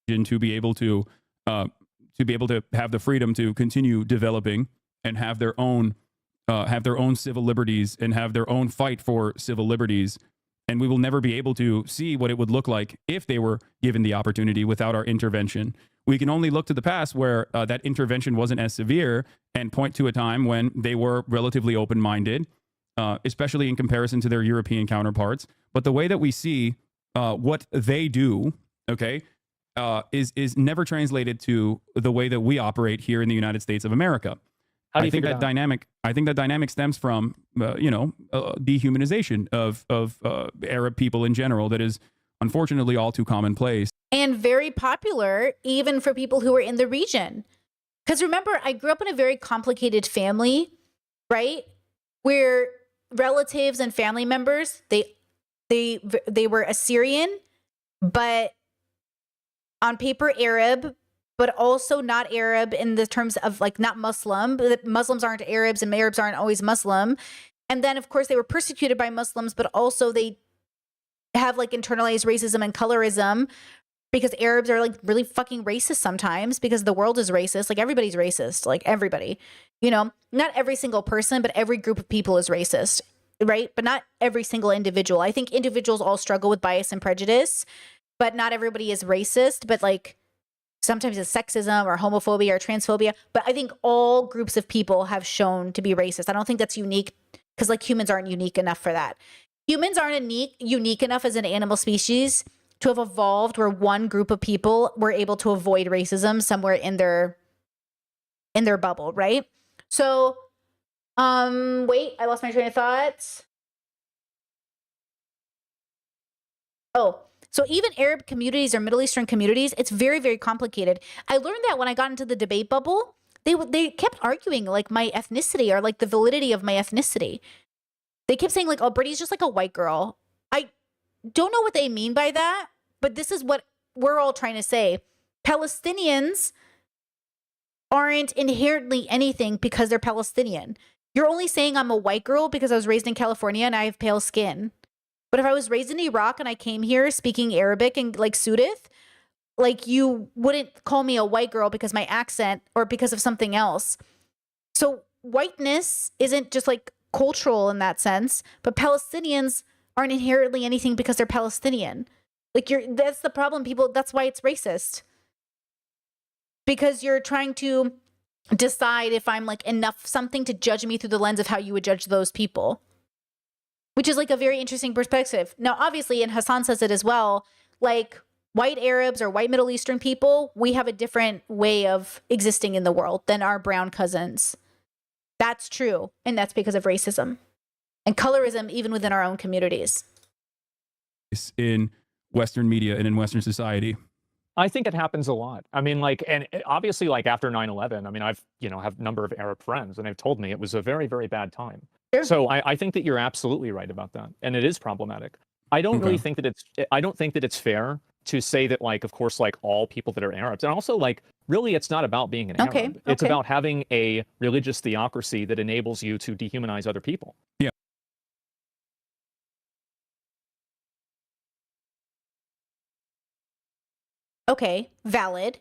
S3: To be able to have the freedom to continue developing and have their own civil liberties and have their own fight for civil liberties. And we will never be able to see what it would look like if they were given the opportunity without our intervention. We can only look to the past where that intervention wasn't as severe and point to a time when they were relatively open-minded, especially in comparison to their European counterparts. But the way that we see what they do, okay, is never translated to the way that we operate here in the United States of America.
S2: How do you
S3: I think
S2: figure
S3: that
S2: that out?
S3: dynamic. I think that dynamic stems from dehumanization of Arab people in general. That is unfortunately all too commonplace.
S1: And very popular even for people who are in the region. Because remember, I grew up in a very complicated family, right? Where relatives and family members, they were Assyrian, but on paper Arab, but also not Arab in the terms of like not Muslim. But Muslims aren't Arabs and Arabs aren't always Muslim. And then of course they were persecuted by Muslims, but also they have like internalized racism and colorism, because Arabs are like really fucking racist sometimes because the world is racist. Like everybody's racist, like everybody, you know, not every single person, but every group of people is racist, right? But not every single individual. I think individuals all struggle with bias and prejudice, but not everybody is racist. But like sometimes it's sexism or homophobia or transphobia. But I think all groups of people have shown to be racist. I don't think that's unique, because like humans aren't unique enough for that. Humans aren't unique enough as an animal species to have evolved where one group of people were able to avoid racism somewhere in their bubble, right? So, wait, I lost my train of thought. Oh, so even Arab communities or Middle Eastern communities, it's very, very complicated. I learned that when I got into the debate bubble, they kept arguing like my ethnicity or like the validity of my ethnicity. They kept saying like, oh, Brittany's just like a white girl. I don't know what they mean by that, but this is what we're all trying to say. Palestinians aren't inherently anything because they're Palestinian. You're only saying I'm a white girl because I was raised in California and I have pale skin. But if I was raised in Iraq and I came here speaking Arabic and like Sudith, like you wouldn't call me a white girl because my accent or because of something else. So whiteness isn't just like cultural in that sense, but Palestinians aren't inherently anything because they're Palestinian. Like that's the problem, people. That's why it's racist. Because you're trying to decide if I'm like enough something to judge me through the lens of how you would judge those people, which is like a very interesting perspective. Now, obviously, and Hassan says it as well, like white Arabs or white Middle Eastern people, we have a different way of existing in the world than our brown cousins. That's true. And that's because of racism and colorism, even within our own communities.
S3: In Western media and in Western society.
S2: I think it happens a lot. I mean, like, and obviously, like after 9/11, I mean, have a number of Arab friends, and they've told me it was a very, very bad time.
S1: Sure.
S2: So I think that you're absolutely right about that, and it is problematic. I don't really think that I don't think that it's fair to say that, like, of course, like all people that are Arabs, and also like really, it's not about being an Arab. It's about having a religious theocracy that enables you to dehumanize other people.
S3: Yeah.
S1: Okay, valid.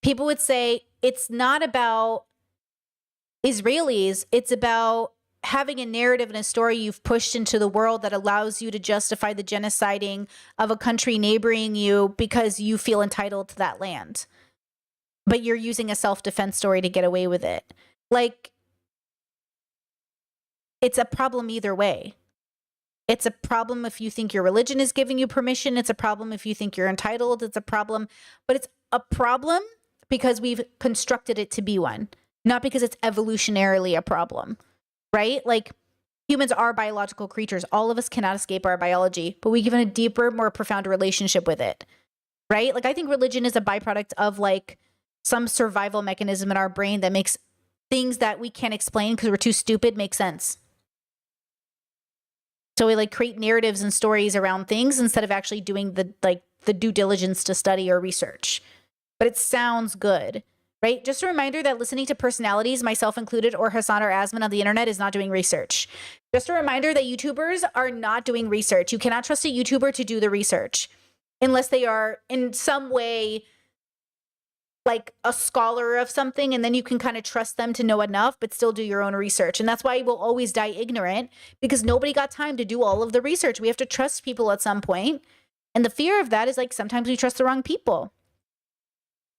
S1: People would say it's not about Israelis, it's about having a narrative and a story you've pushed into the world that allows you to justify the genociding of a country neighboring you because you feel entitled to that land. But you're using a self-defense story to get away with it. Like, it's a problem either way. It's a problem if you think your religion is giving you permission. It's a problem if you think you're entitled. It's a problem. But it's a problem because we've constructed it to be one, not because it's evolutionarily a problem, right? Like, humans are biological creatures. All of us cannot escape our biology, but we give it a deeper, more profound relationship with it, right? Like I think religion is a byproduct of like some survival mechanism in our brain that makes things that we can't explain because we're too stupid make sense. So we like create narratives and stories around things instead of actually doing the due diligence to study or research. But it sounds good, right? Just a reminder that listening to personalities, myself included, or Hasan or Asmin on the internet is not doing research. Just a reminder that YouTubers are not doing research. You cannot trust a YouTuber to do the research unless they are in some way like a scholar of something, and then you can kind of trust them to know enough, but still do your own research. And that's why we'll always die ignorant, because nobody got time to do all of the research. We have to trust people at some point. And the fear of that is like sometimes we trust the wrong people.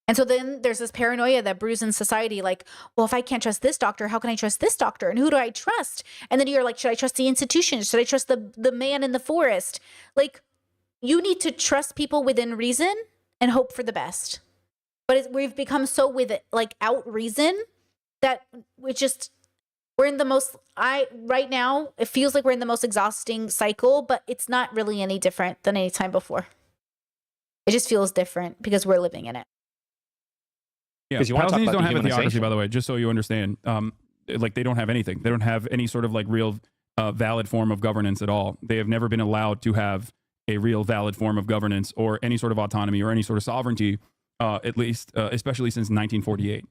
S1: And so then there's this paranoia that brews in society, like, well, if I can't trust this doctor, how can I trust this doctor? And who do I trust? And then you're like, should I trust the institution? Should I trust the man in the forest? Like, you need to trust people within reason and hope for the best. But we've become so with it, like out reason, that we're in the most, right now, it feels like we're in the most exhausting cycle, but it's not really any different than any time before. It just feels different because we're living in it.
S3: Yeah,
S2: 'Cause you wanna talk
S3: Palestinians
S2: about
S3: don't have a theocracy,
S2: dehumanization.
S3: by the way, just so you understand. Like they don't have anything. They don't have any sort of like real valid form of governance at all. They have never been allowed to have a real valid form of governance or any sort of autonomy or any sort of sovereignty, at least, especially since 1948.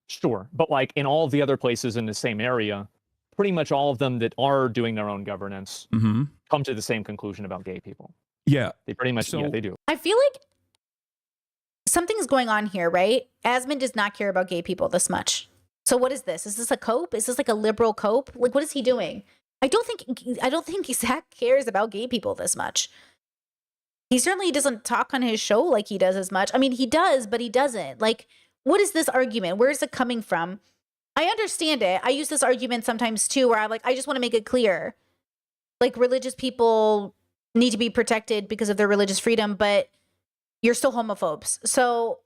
S2: Sure. But like in all of the other places in the same area, pretty much all of them that are doing their own governance
S3: Mm-hmm.
S2: come to the same conclusion about gay people.
S3: Yeah.
S2: They pretty much, yeah,
S3: So-
S2: they do.
S1: I feel like something's going on here, right? Asmin does not care about gay people this much. So what is this? Is this a cope? Is this like a liberal cope? Like, what is he doing? I don't think Zach cares about gay people this much. He certainly doesn't talk on his show like he does as much. I mean, he does, but he doesn't. Like, what is this argument? Where is it coming from? I understand it. I use this argument sometimes too, where I'm like, I just want to make it clear. Like, religious people need to be protected because of their religious freedom, but you're still homophobes. So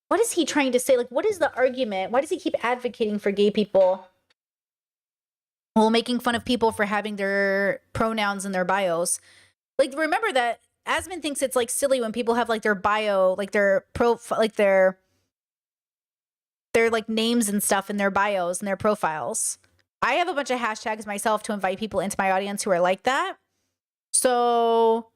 S1: what is he trying to say? Like, what is the argument? Why does he keep advocating for gay people while making fun of people for having their pronouns in their bios? Like, remember that Asmin thinks it's like silly when people have like their bio, like their profile, like their like names and stuff in their bios and their profiles. I have a bunch of hashtags myself to invite people into my audience who are like that. So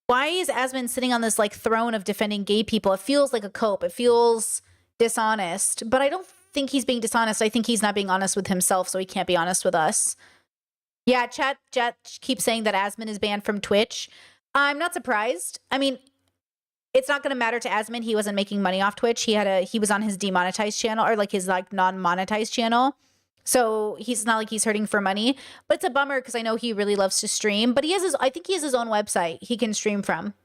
S1: why is Asmin sitting on this like throne of defending gay people? It feels like a cope. It feels dishonest, but I don't think he's being dishonest. I think he's not being honest with himself, so he can't be honest with us. Yeah, chat keeps saying that Asmin is banned from Twitch. I'm not surprised. I mean, it's not going to matter to Asmin. He wasn't making money off Twitch. He was on his demonetized channel, or like his like non-monetized channel. So he's not like he's hurting for money, but it's a bummer because I know he really loves to stream, but I think he has his own website he can stream from.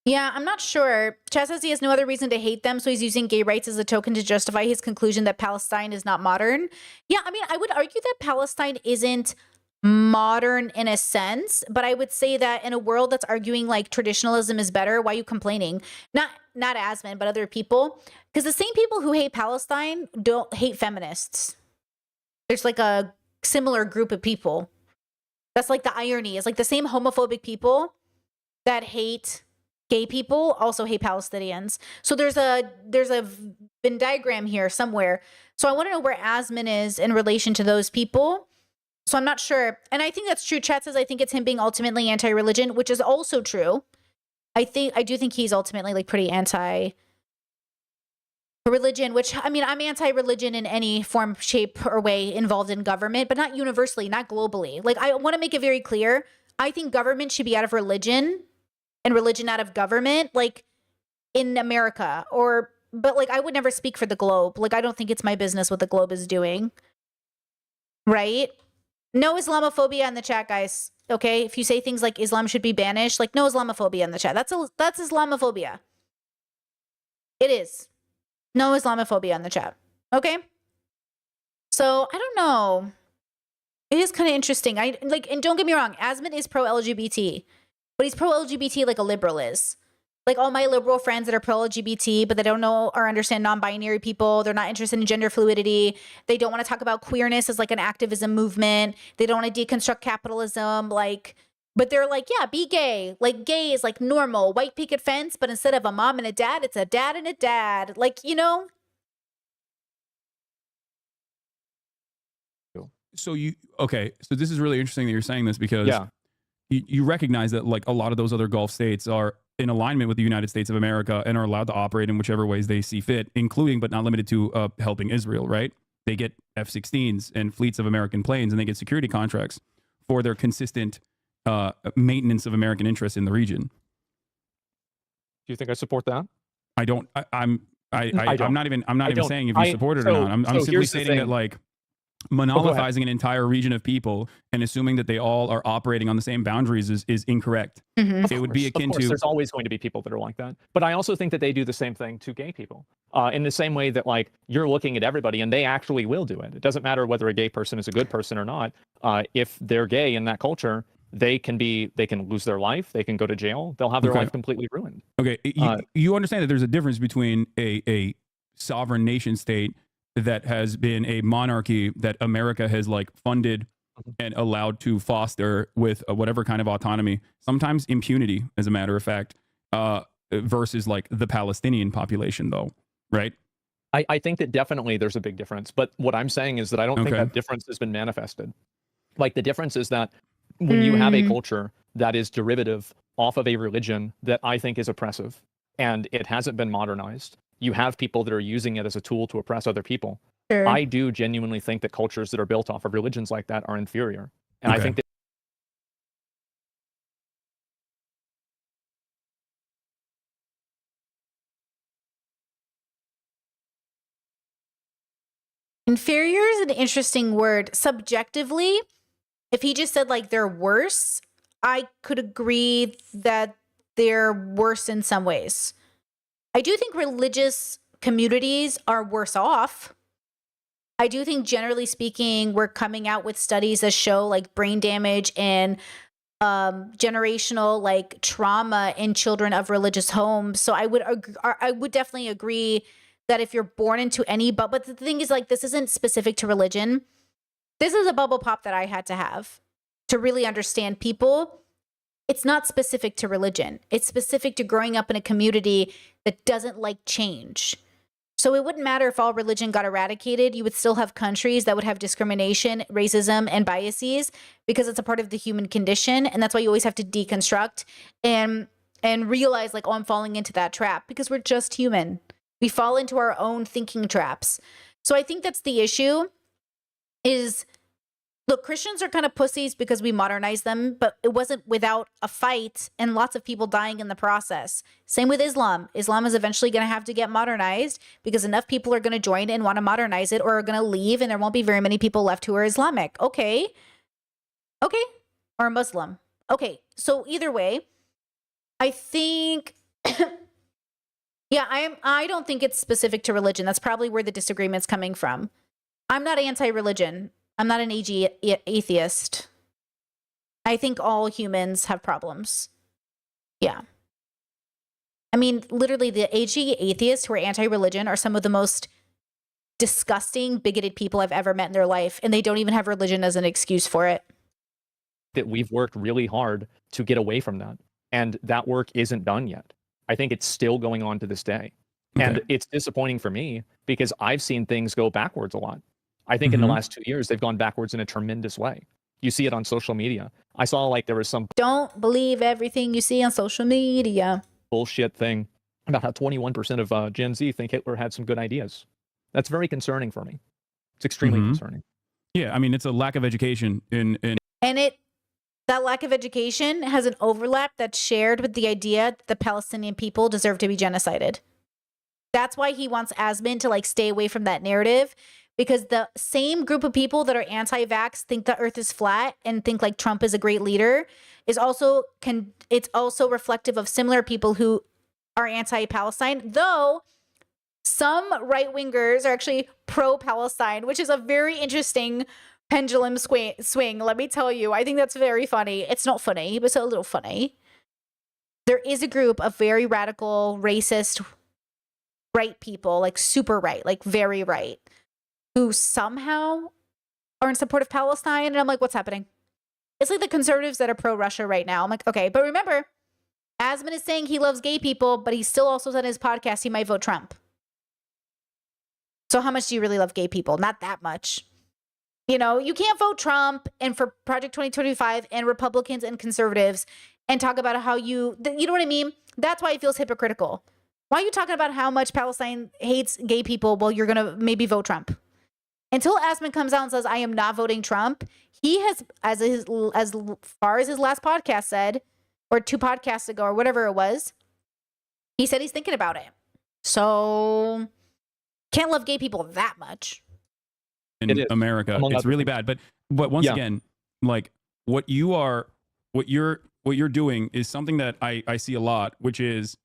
S1: Yeah, I'm not sure. Chad says he has no other reason to hate them, so he's using gay rights as a token to justify his conclusion that Palestine is not modern. Yeah, I mean, I would argue that Palestine isn't modern in a sense, but I would say that in a world that's arguing like traditionalism is better, why are you complaining? Not Asmin, but other people. Because the same people who hate Palestine don't hate feminists. There's like a similar group of people. That's like the irony. It's like the same homophobic people that hate gay people also hate Palestinians. So there's a Venn diagram here somewhere. So I want to know where Asmin is in relation to those people. So I'm not sure. And I think that's true. Chat says I think it's him being ultimately anti-religion, which is also true. I do think he's ultimately like pretty anti-religion, which I mean, I'm anti-religion in any form, shape, or way involved in government, but not universally, not globally. Like, I want to make it very clear. I think government should be out of religion and religion out of government, like in America, but like I would never speak for the globe. Like, I don't think it's my business what the globe is doing. Right? No Islamophobia in the chat, guys. Okay? If you say things like Islam should be banished, like no Islamophobia in the chat. That's Islamophobia. It is. No Islamophobia in the chat. Okay? So, I don't know. It is kind of interesting. And don't get me wrong, Asmin is pro-LGBT, but he's pro-LGBT like a liberal is. Like all my liberal friends that are pro-LGBT, but they don't know or understand non-binary people. They're not interested in gender fluidity. They don't want to talk about queerness as like an activism movement. They don't want to deconstruct capitalism. Like, But they're like, yeah, be gay. Like, gay is like normal, white picket fence, but instead of a mom and a dad, it's a dad and a dad. Like, you know?
S3: So so this is really interesting that you're saying this, because
S2: Yeah.
S3: you recognize that like a lot of those other Gulf states are in alignment with the United States of America and are allowed to operate in whichever ways they see fit, including but not limited to helping Israel, right? They get F-16s and fleets of American planes, and they get security contracts for their consistent maintenance of American interests in the region.
S2: Do you think I support that?
S3: I don't. I'm
S2: don't.
S3: not even saying if you support it or
S2: so-
S3: not. I'm
S2: so
S3: simply
S2: here's the
S3: stating that
S2: thing.
S3: like
S2: ahead.
S3: monopolizing an entire region of people and assuming that they all are operating on the same boundaries is incorrect.
S1: Mhm.
S3: It would be
S2: Of
S3: akin
S2: course,
S3: to
S2: there's always going to be people that are like that. But I also think that they do the same thing to gay people. In the same way that like you're looking at everybody and they actually will do it. It doesn't matter whether a gay person is a good person or not. If they're gay in that culture, they can lose their life. They can go to jail. They'll have their
S3: Okay.
S2: life completely ruined.
S3: Okay, you understand that there's a difference between a sovereign nation state that has been a monarchy that America has like funded and allowed to foster with whatever kind of autonomy, sometimes impunity, as a matter of fact, versus like the Palestinian population, though, right?
S2: I think that definitely there's a big difference. But what I'm saying is that I don't think
S3: Okay.
S2: that difference has been manifested. Like the difference is that when you have a culture that is derivative off of a religion that I think is oppressive and it hasn't been modernized, you have people that are using it as a tool to oppress other people.
S1: Sure.
S2: I do genuinely think that cultures that are built off of religions like that are inferior. And I
S3: Okay.
S2: think that
S1: Inferior is an interesting word. Subjectively, if he just said like they're worse, I could agree that they're worse in some ways. I do think religious communities are worse off. I do think, generally speaking, we're coming out with studies that show like brain damage and generational like trauma in children of religious homes. So I would definitely agree that if you're born into any, but the thing is like this isn't specific to religion. This is a bubble pop that I had to have to really understand people. It's not specific to religion. It's specific to growing up in a community that doesn't like change. So it wouldn't matter if all religion got eradicated. You would still have countries that would have discrimination, racism, and biases because it's a part of the human condition. And that's why you always have to deconstruct and realize like, oh, I'm falling into that trap because we're just human. We fall into our own thinking traps. So I think that's the issue is, look, Christians are kind of pussies because we modernize them, but it wasn't without a fight and lots of people dying in the process. Same with Islam. Islam is eventually going to have to get modernized because enough people are going to join and want to modernize it or are going to leave and there won't be very many people left who are Islamic. Okay. Or Muslim. Okay. So either way, I think... Yeah, I don't think it's specific to religion. That's probably where the disagreement's coming from. I'm not anti-religion. I'm not an atheist. I think all humans have problems. Yeah. I mean, literally, the AG atheists who are anti-religion are some of the most disgusting, bigoted people I've ever met in their life, and they don't even have religion as an excuse for it.
S2: that we've worked really hard to get away from that. And that work isn't done yet. I think it's still going on to this day. And
S3: Okay.
S2: it's disappointing for me because I've seen things go backwards a lot. I think in the last 2 years, they've gone backwards in a tremendous way. You see it on social media. I saw like there was some
S1: Don't believe everything you see on social media.
S2: bullshit thing about how 21% of Gen Z think Hitler had some good ideas. That's very concerning for me. It's extremely concerning.
S3: Yeah, I mean, it's a lack of education in
S1: And that lack of education has an overlap that's shared with the idea that the Palestinian people deserve to be genocided. That's why he wants Asmin to like stay away from that narrative, because the same group of people that are anti-vax think the earth is flat and think like Trump is a great leader it's also reflective of similar people who are anti-Palestine, though some right-wingers are actually pro-Palestine, which is a very interesting pendulum swing. Let me tell you, I think that's very funny. It's not funny, but it's a little funny. There is a group of very radical, racist, right people, like super right, like very right, who somehow are in support of Palestine. And I'm like, what's happening? It's like the conservatives that are pro-Russia right now. I'm like, okay, but remember, Asman is saying he loves gay people, but he still also said in his podcast he might vote Trump. So how much do you really love gay people? Not that much. You know, you can't vote Trump and for Project 2025 and Republicans and conservatives and talk about how you know what I mean? That's why it feels hypocritical. Why are you talking about how much Palestine hates gay people while you're going to maybe vote Trump? Until Asman comes out and says, I am not voting Trump, he has, as far as his last podcast said, or 2 podcasts ago or whatever it was, he said he's thinking about it. So can't love gay people that much.
S3: In America, it's really bad. But once again, like what you're doing is something that I see a lot, which is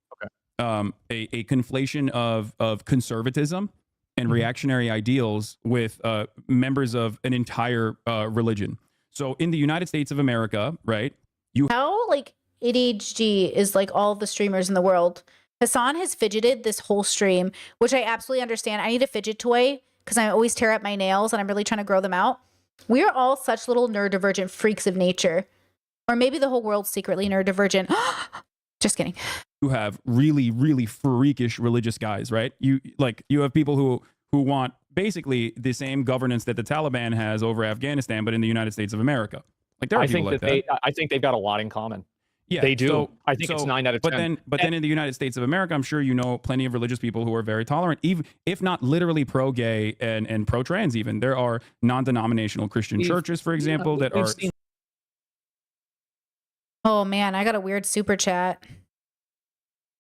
S3: a conflation of conservatism and reactionary ideals with members of an entire religion. So in the United States of America, right?
S1: How like ADHD is like all the streamers in the world. Hassan has fidgeted this whole stream, which I absolutely understand. I need a fidget toy because I always tear up my nails and I'm really trying to grow them out. We are all such little neurodivergent freaks of nature. Or maybe the whole world's secretly neurodivergent. Just kidding.
S3: You have really, really freakish religious guys, right? You have people who want basically the same governance that the Taliban has over Afghanistan, but in the United States of America. Like there are people like that.
S2: I think they've got a lot in common.
S3: Yeah,
S2: they do. So, I think it's 9 out of 10.
S3: But then in the United States of America, I'm sure you know plenty of religious people who are very tolerant, even if not literally pro-gay and pro-trans. Even there are non-denominational Christian churches, for example, that are.
S1: Oh man, I got a weird super chat.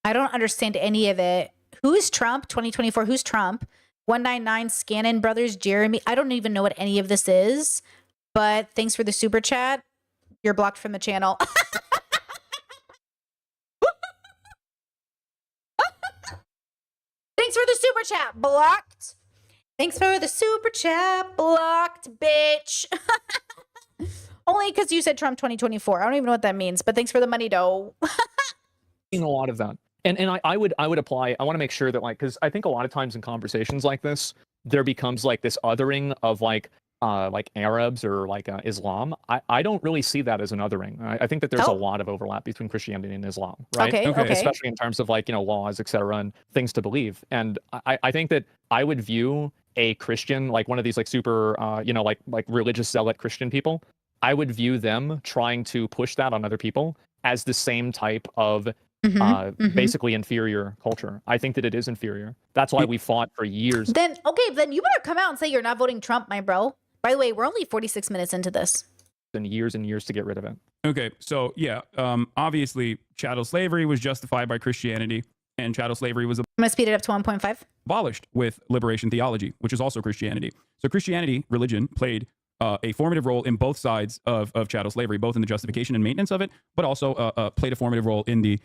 S1: I don't understand any of it. Who's Trump? 2024. Who's Trump? 199 Scannon Brothers. Jeremy. I don't even know what any of this is. But thanks for the super chat. You're blocked from the channel. Thanks for the super chat, blocked. Thanks for the super chat, blocked, bitch. Only because you said Trump 2024. I don't even know what that means, but thanks for the money, though.
S2: Seen a lot of that, and I would apply. I want to make sure that because I think a lot of times in conversations like this, there becomes like this othering of like Arabs or Islam. I don't really see that as an othering. I think that there's a lot of overlap between Christianity and Islam, right?
S1: Okay.
S2: Especially in terms of laws, etc., and things to believe. And I think that I would view a Christian, like one of these super like religious zealot Christian people, I would view them trying to push that on other people as the same type of basically inferior culture. I think that it is inferior. That's why we fought for years.
S1: Then you better come out and say you're not voting Trump, my bro. By the way, we're only 46 minutes into this.
S2: And years to get rid of it.
S3: Okay, so yeah, obviously chattel slavery was justified by Christianity, and chattel slavery was
S1: I'm gonna speed it up to 1.5.
S3: abolished with liberation theology, which is also Christianity. So Christianity, religion, played a formative role in both sides of chattel slavery, both in the justification and maintenance of it, but also played a formative role in the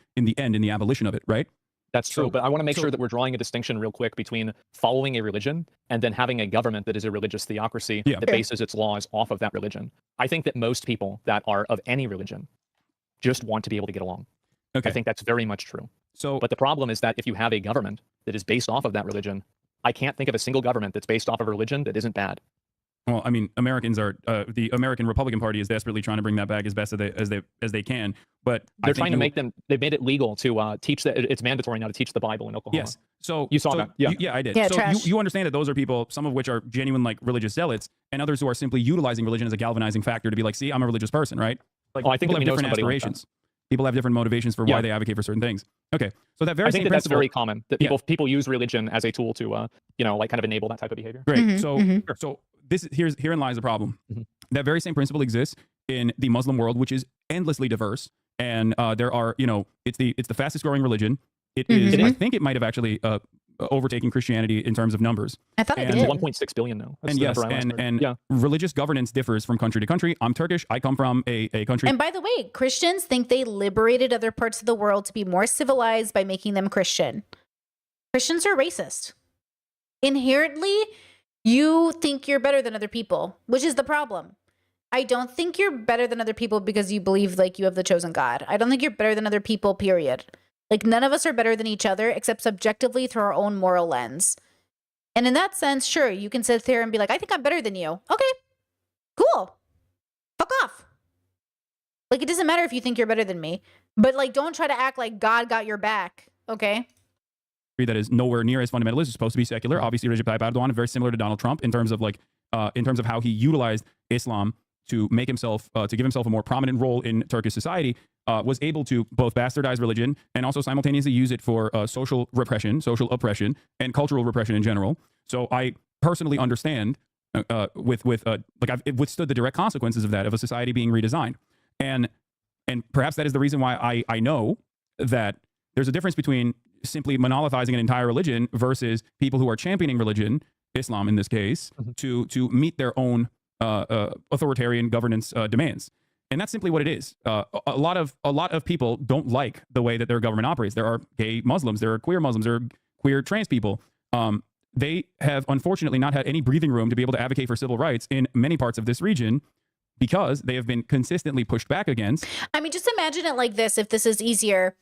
S3: abolition of it, right?
S2: That's true, but I want to make sure that we're drawing a distinction real quick between following a religion and then having a government that is a religious theocracy that bases its laws off of that religion. I think that most people that are of any religion just want to be able to get along.
S3: Okay.
S2: I think that's very much true.
S3: So,
S2: but the problem is that if you have a government that is based off of that religion, I can't think of a single government that's based off of a religion that isn't bad.
S3: Well, I mean, Americans are the American Republican Party is desperately trying to bring that back as best as they can. But
S2: they're trying to make them. They've made it legal to teach that it's mandatory now to teach the Bible in Oklahoma.
S3: Yes. So
S2: you saw that. Yeah.
S3: Yeah, I did.
S1: Yeah,
S3: so
S1: trash.
S3: you understand that those are people, some of which are genuine like religious zealots, and others who are simply utilizing religion as a galvanizing factor to be like, see, I'm a religious person, right? Like,
S2: I think
S3: people have different aspirations. People have different motivations for why they advocate for certain things. Okay, so that very
S2: I think that's very common. That people use religion as a tool to kind of enable that type of behavior.
S3: Great. So herein lies the problem. That very same principle exists in the Muslim world, which is endlessly diverse, and there are it's the fastest growing religion. It is. I think it might have actually overtaken Christianity in terms of numbers.
S1: I thought it
S2: It's
S1: did.
S2: 1.6 billion now. That's
S3: And
S2: the
S3: yes,
S2: number I last heard.
S3: and religious governance differs from country to country. I'm Turkish. I come from a country.
S1: And by the way, Christians think they liberated other parts of the world to be more civilized by making them Christian. Christians are racist. Inherently, you think you're better than other people, which is the problem. I don't think you're better than other people because you believe like you have the chosen God. I don't think you're better than other people, period. Like none of us are better than each other except subjectively through our own moral lens. And in that sense, sure, you can sit there and be like, I think I'm better than you. Okay, cool. Fuck off. Like, it doesn't matter if you think you're better than me, but like, don't try to act like God got your back. Okay.
S3: That is nowhere near as fundamentalist. It's supposed to be secular. Obviously, Recep Tayyip Erdogan, very similar to Donald Trump in terms of like, in terms of how he utilized Islam to make himself, to give himself a more prominent role in Turkish society, was able to both bastardize religion and also simultaneously use it for social repression, social oppression, and cultural repression in general. So I personally understand like I've withstood the direct consequences of that, of a society being redesigned. And perhaps that is the reason why I know that there's a difference between simply monolithizing an entire religion versus people who are championing religion, Islam in this case, to meet their own authoritarian governance demands. And that's simply what it is. A lot of people don't like the way that their government operates. There are gay Muslims, there are queer Muslims, there are queer trans people. They have unfortunately not had any breathing room to be able to advocate for civil rights in many parts of this region because they have been consistently pushed back against.
S1: I mean, just imagine it like this, if this is easier.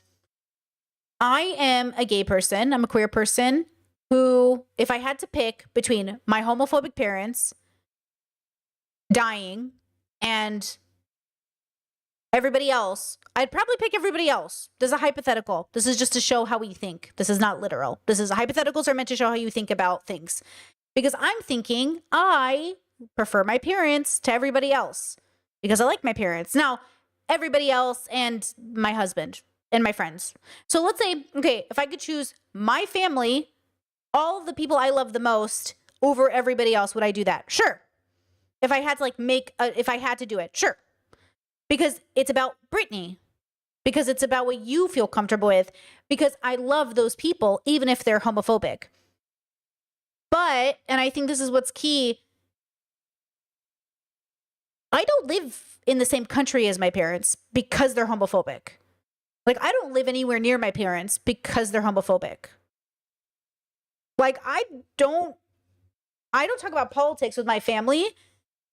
S1: I am a gay person, I'm a queer person who, if I had to pick between my homophobic parents dying and everybody else, I'd probably pick everybody else. This is a hypothetical. This is just to show how we think. This is not literal. This is hypotheticals are meant to show how you think about things. Because I'm thinking I prefer my parents to everybody else because I like my parents. Now, everybody else and my husband and my friends. So let's say, okay, if I could choose my family, all of the people I love the most over everybody else, would I do that? Sure. If I had to if I had to do it, sure. Because it's about Brittany. Because it's about what you feel comfortable with. Because I love those people, even if they're homophobic. But, and I think this is what's key, I don't live in the same country as my parents because they're homophobic. Like, I don't live anywhere near my parents because they're homophobic. Like, I don't talk about politics with my family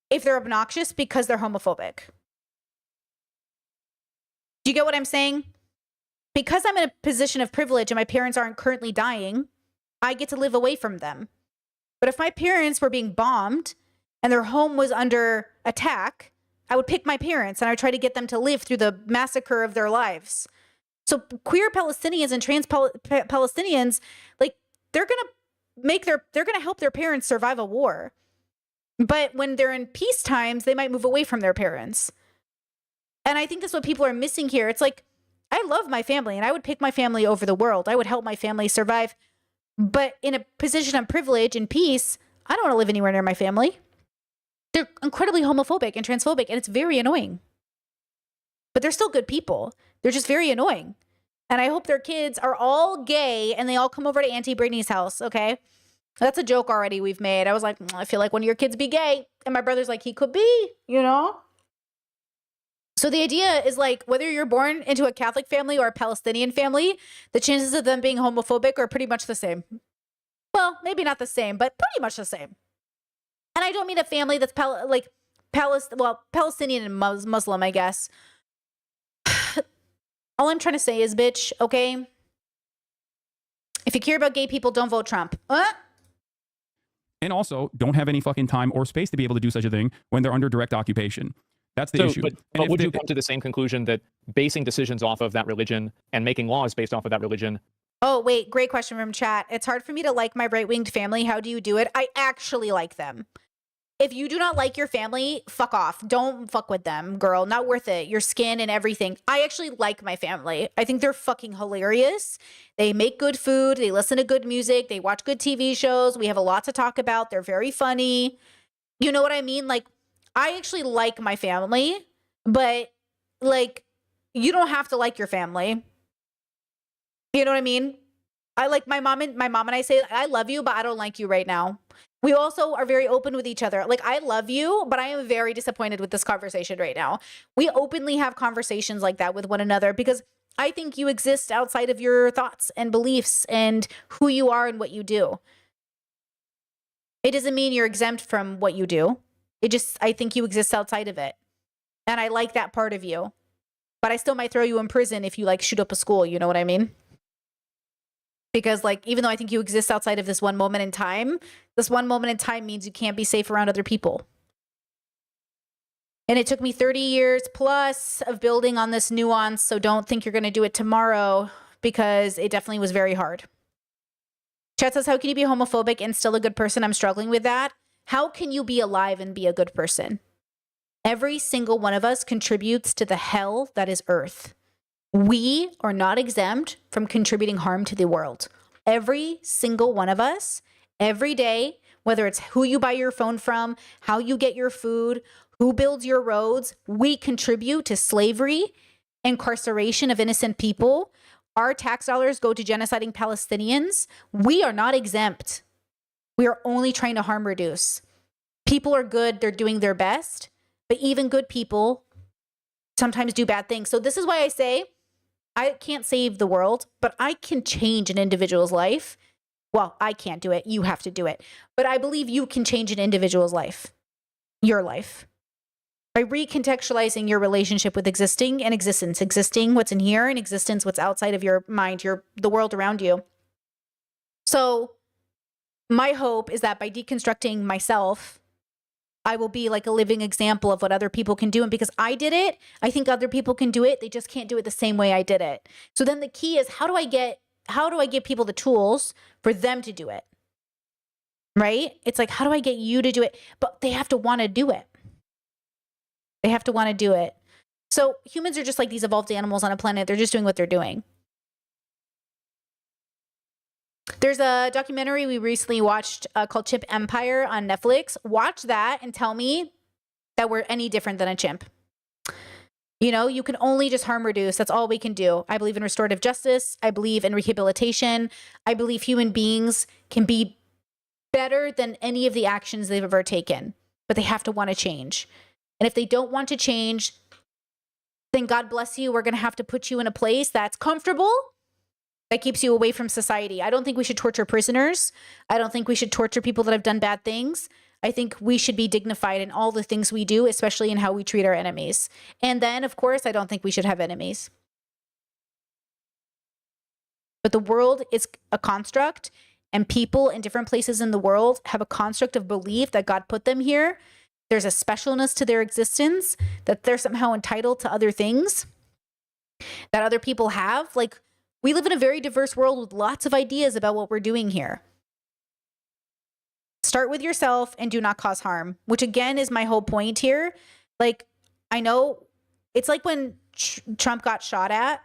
S1: if they're obnoxious because they're homophobic. Do you get what I'm saying? Because I'm in a position of privilege and my parents aren't currently dying, I get to live away from them. But if my parents were being bombed and their home was under attack, I would pick my parents and I would try to get them to live through the massacre of their lives. So queer Palestinians and trans Palestinians, like, they're going to help their parents survive a war. But when they're in peace times, they might move away from their parents. And I think that's what people are missing here. It's like, I love my family and I would pick my family over the world. I would help my family survive. But in a position of privilege and peace, I don't want to live anywhere near my family. They're incredibly homophobic and transphobic, and it's very annoying. But they're still good people. They're just very annoying. And I hope their kids are all gay and they all come over to Auntie Brittany's house, okay? That's a joke already we've made. I was like, I feel like one of your kids be gay. And my brother's like, he could be, you know? So the idea is like, whether you're born into a Catholic family or a Palestinian family, the chances of them being homophobic are pretty much the same. Well, maybe not the same, but pretty much the same. And I don't mean a family that's Palestinian and Muslim, I guess. All I'm trying to say is, bitch, okay? If you care about gay people, don't vote Trump.
S3: And also, don't have any fucking time or space to be able to do such a thing when they're under direct occupation. That's the issue.
S2: But would you come to the same conclusion that basing decisions off of that religion and making laws based off of that religion?
S1: Oh, wait, great question from chat. It's hard for me to like my right-winged family. How do you do it? I actually like them. If you do not like your family, fuck off. Don't fuck with them, girl. Not worth it. Your skin and everything. I actually like my family. I think they're fucking hilarious. They make good food. They listen to good music. They watch good TV shows. We have a lot to talk about. They're very funny. You know what I mean? Like, I actually like my family, but like, you don't have to like your family. You know what I mean? I like my mom and I say, I love you, but I don't like you right now. We also are very open with each other. Like, I love you, but I am very disappointed with this conversation right now. We openly have conversations like that with one another because I think you exist outside of your thoughts and beliefs and who you are and what you do. It doesn't mean you're exempt from what you do. I think you exist outside of it. And I like that part of you. But I still might throw you in prison if you like shoot up a school. You know what I mean? Because like, even though I think you exist outside of this one moment in time, this one moment in time means you can't be safe around other people. And it took me 30 years plus of building on this nuance. So don't think you're going to do it tomorrow, because it definitely was very hard. Chat says, how can you be homophobic and still a good person? I'm struggling with that. How can you be alive and be a good person? Every single one of us contributes to the hell that is Earth. We are not exempt from contributing harm to the world. Every single one of us, every day, whether it's who you buy your phone from, how you get your food, who builds your roads, we contribute to slavery, incarceration of innocent people. Our tax dollars go to genociding Palestinians. We are not exempt. We are only trying to harm reduce. People are good. They're doing their best. But even good people sometimes do bad things. So this is why I say I can't save the world, but I can change an individual's life. Well, I can't do it. You have to do it. But I believe you can change an individual's life, your life, by recontextualizing your relationship with existing and existence, existing what's in here and existence what's outside of your mind, the world around you. So my hope is that by deconstructing myself, I will be like a living example of what other people can do. And because I did it, I think other people can do it. They just can't do it the same way I did it. So then the key is, how do I give people the tools for them to do it? Right? It's like, how do I get you to do it? But they have to want to do it. They have to want to do it. So humans are just like these evolved animals on a planet. They're just doing what they're doing. There's a documentary we recently watched called Chimp Empire on Netflix. Watch that and tell me that we're any different than a chimp. You know, you can only just harm reduce. That's all we can do. I believe in restorative justice. I believe in rehabilitation. I believe human beings can be better than any of the actions they've ever taken, but they have to want to change. And if they don't want to change, then God bless you. We're going to have to put you in a place that's comfortable, that keeps you away from society. I don't think we should torture prisoners. I don't think we should torture people that have done bad things. I think we should be dignified in all the things we do, especially in how we treat our enemies. And then, of course, I don't think we should have enemies. But the world is a construct, and people in different places in the world have a construct of belief that God put them here. There's a specialness to their existence, that they're somehow entitled to other things that other people have. Like, we live in a very diverse world with lots of ideas about what we're doing here. Start with yourself and do not cause harm, which again is my whole point here. Like, I know it's like when Trump got shot at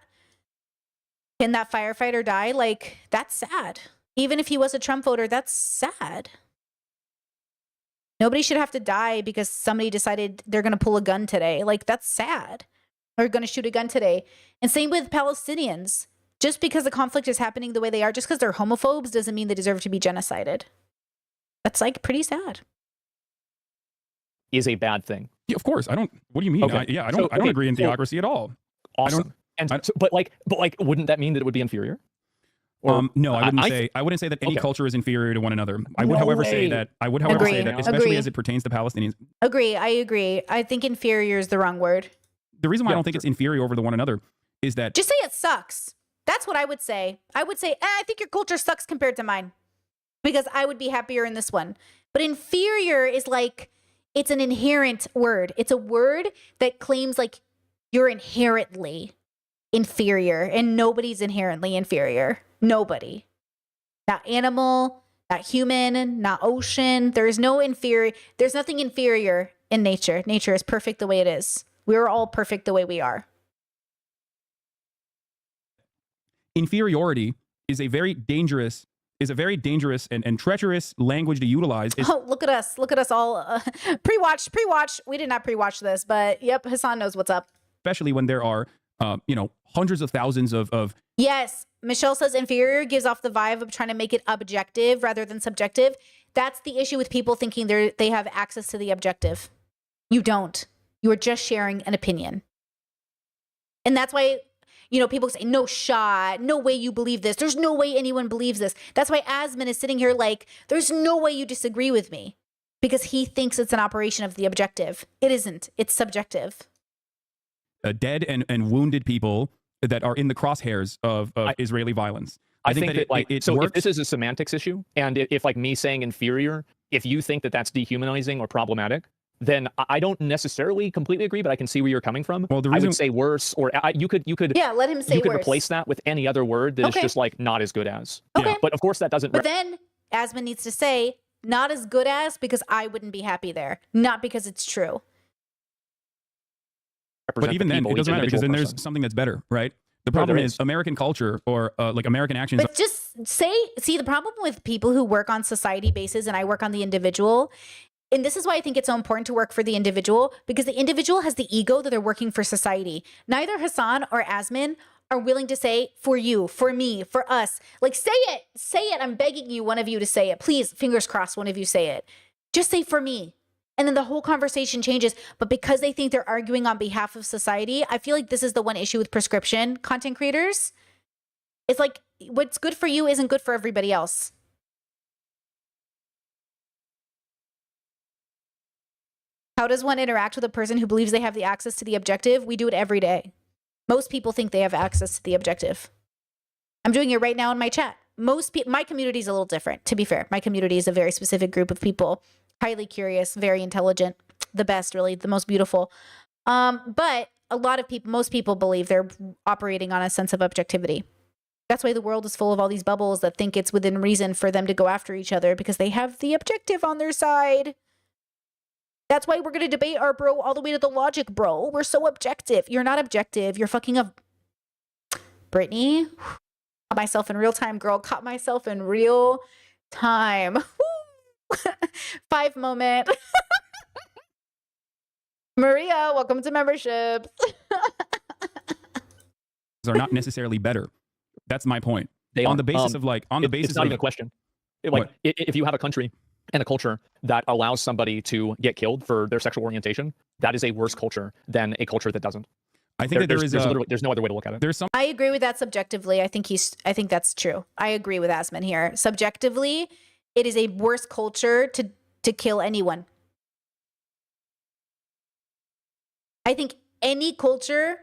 S1: and that firefighter died. Like, that's sad. Even if he was a Trump voter, that's sad. Nobody should have to die because somebody decided they're going to pull a gun today. Like, that's sad. Or going to shoot a gun today. And same with Palestinians. Just because the conflict is happening the way they are, just because they're homophobes, doesn't mean they deserve to be genocided. That's like pretty sad.
S2: Is a bad thing.
S3: Yeah, of course. I don't. What do you mean?
S2: Okay.
S3: I don't agree in theocracy at all.
S2: Awesome. But wouldn't that mean that it would be inferior?
S3: No, I wouldn't say that any culture is inferior to one another. I would, however, say that, especially as it pertains to Palestinians.
S1: Agree. I agree. I think inferior is the wrong word.
S3: The reason why I don't think it's inferior over the one another is that,
S1: just say it sucks. That's what I would say. I would say, I think your culture sucks compared to mine, because I would be happier in this one. But inferior is like, it's an inherent word. It's a word that claims like you're inherently inferior, and nobody's inherently inferior. Nobody. Not animal, not human, not ocean. There is no inferior. There's nothing inferior in nature. Nature is perfect the way it is. We're all perfect the way we are.
S3: inferiority is a very dangerous and treacherous language to utilize.
S1: Oh, look at us all pre-watch. We did not pre-watch this, but yep, Hassan knows what's up.
S3: Especially when there are hundreds of thousands of
S1: Yes, Michelle says inferior gives off the vibe of trying to make it objective rather than subjective. That's the issue with people thinking they have access to the objective. You don't. You are just sharing an opinion. And that's why, people say, no shot, no way you believe this. There's no way anyone believes this. That's why Asmin is sitting here like, there's no way you disagree with me, because he thinks it's an operation of the objective. It isn't. It's subjective.
S3: Dead and wounded people that are in the crosshairs of Israeli violence.
S2: I think that if this is a semantics issue, and if like me saying inferior, if you think that that's dehumanizing or problematic, then I don't necessarily completely agree, but I can see where you're coming from.
S3: Well, the
S2: I
S3: reason-
S2: would say worse, or you could
S1: Yeah, let him say
S2: you could
S1: worse.
S2: replace that with any other word that is
S1: Okay.
S2: just like not as good as.
S1: Okay.
S2: But of course that doesn't.
S1: But then Asmund needs to say, not as good as, because I wouldn't be happy there, not because it's true.
S3: But even then, it doesn't matter because then there's something that's better, right? The problem
S2: there
S3: is
S2: is.
S3: American culture or like American actions.
S1: But just see, the problem with people who work on society basis, and I work on the individual, and this is why I think it's so important to work for the individual, because the individual has the ego that they're working for society. Neither Hasan or Asmund are willing to say, for you, for me, for us. Like, say it. I'm begging you, one of you, to say it. Please, fingers crossed, one of you say it. Just say for me. And then the whole conversation changes. But because they think they're arguing on behalf of society, I feel like this is the one issue with prescription content creators. It's like, what's good for you isn't good for everybody else. How does one interact with a person who believes they have the access to the objective? We do it every day. Most people think they have access to the objective. I'm doing it right now in my chat. My community is a little different, to be fair. My community is a very specific group of people, highly curious, very intelligent, the best, really, the most beautiful. But a lot of people, most people believe they're operating on a sense of objectivity. That's why the world is full of all these bubbles that think it's within reason for them to go after each other because they have the objective on their side. That's why we're going to debate our bro all the way to the logic, bro. We're so objective. You're not objective. You're fucking a... Brittany, caught myself in real time, girl. Caught myself in real time. 5 moment. Maria, welcome to membership.
S3: are not necessarily better. That's my point.
S2: They
S3: on
S2: are.
S3: the basis of like on the basis
S2: it's not
S3: of
S2: even a question. Like if you have a country and a culture that allows somebody to get killed for their sexual orientation, that is a worse culture than a culture that doesn't.
S3: I think that
S2: there's no other way to look at it.
S3: There's some
S1: I agree with that subjectively. I think that's true. I agree with Asmund here. Subjectively, it is a worse culture to kill anyone. I think any culture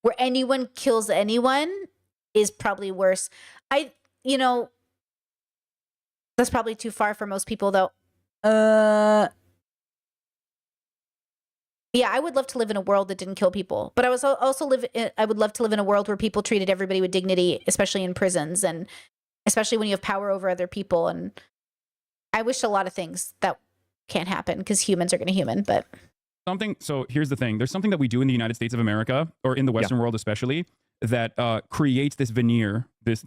S1: where anyone kills anyone is probably worse. That's probably too far for most people though. Yeah, I would love to live in a world that didn't kill people, but I would love to live in a world where people treated everybody with dignity, especially in prisons and especially when you have power over other people. And I wish a lot of things that can't happen because humans are going to human, but
S3: something. So here's the thing. There's something that we do in the United States of America or in the Western world, especially, that creates this veneer, this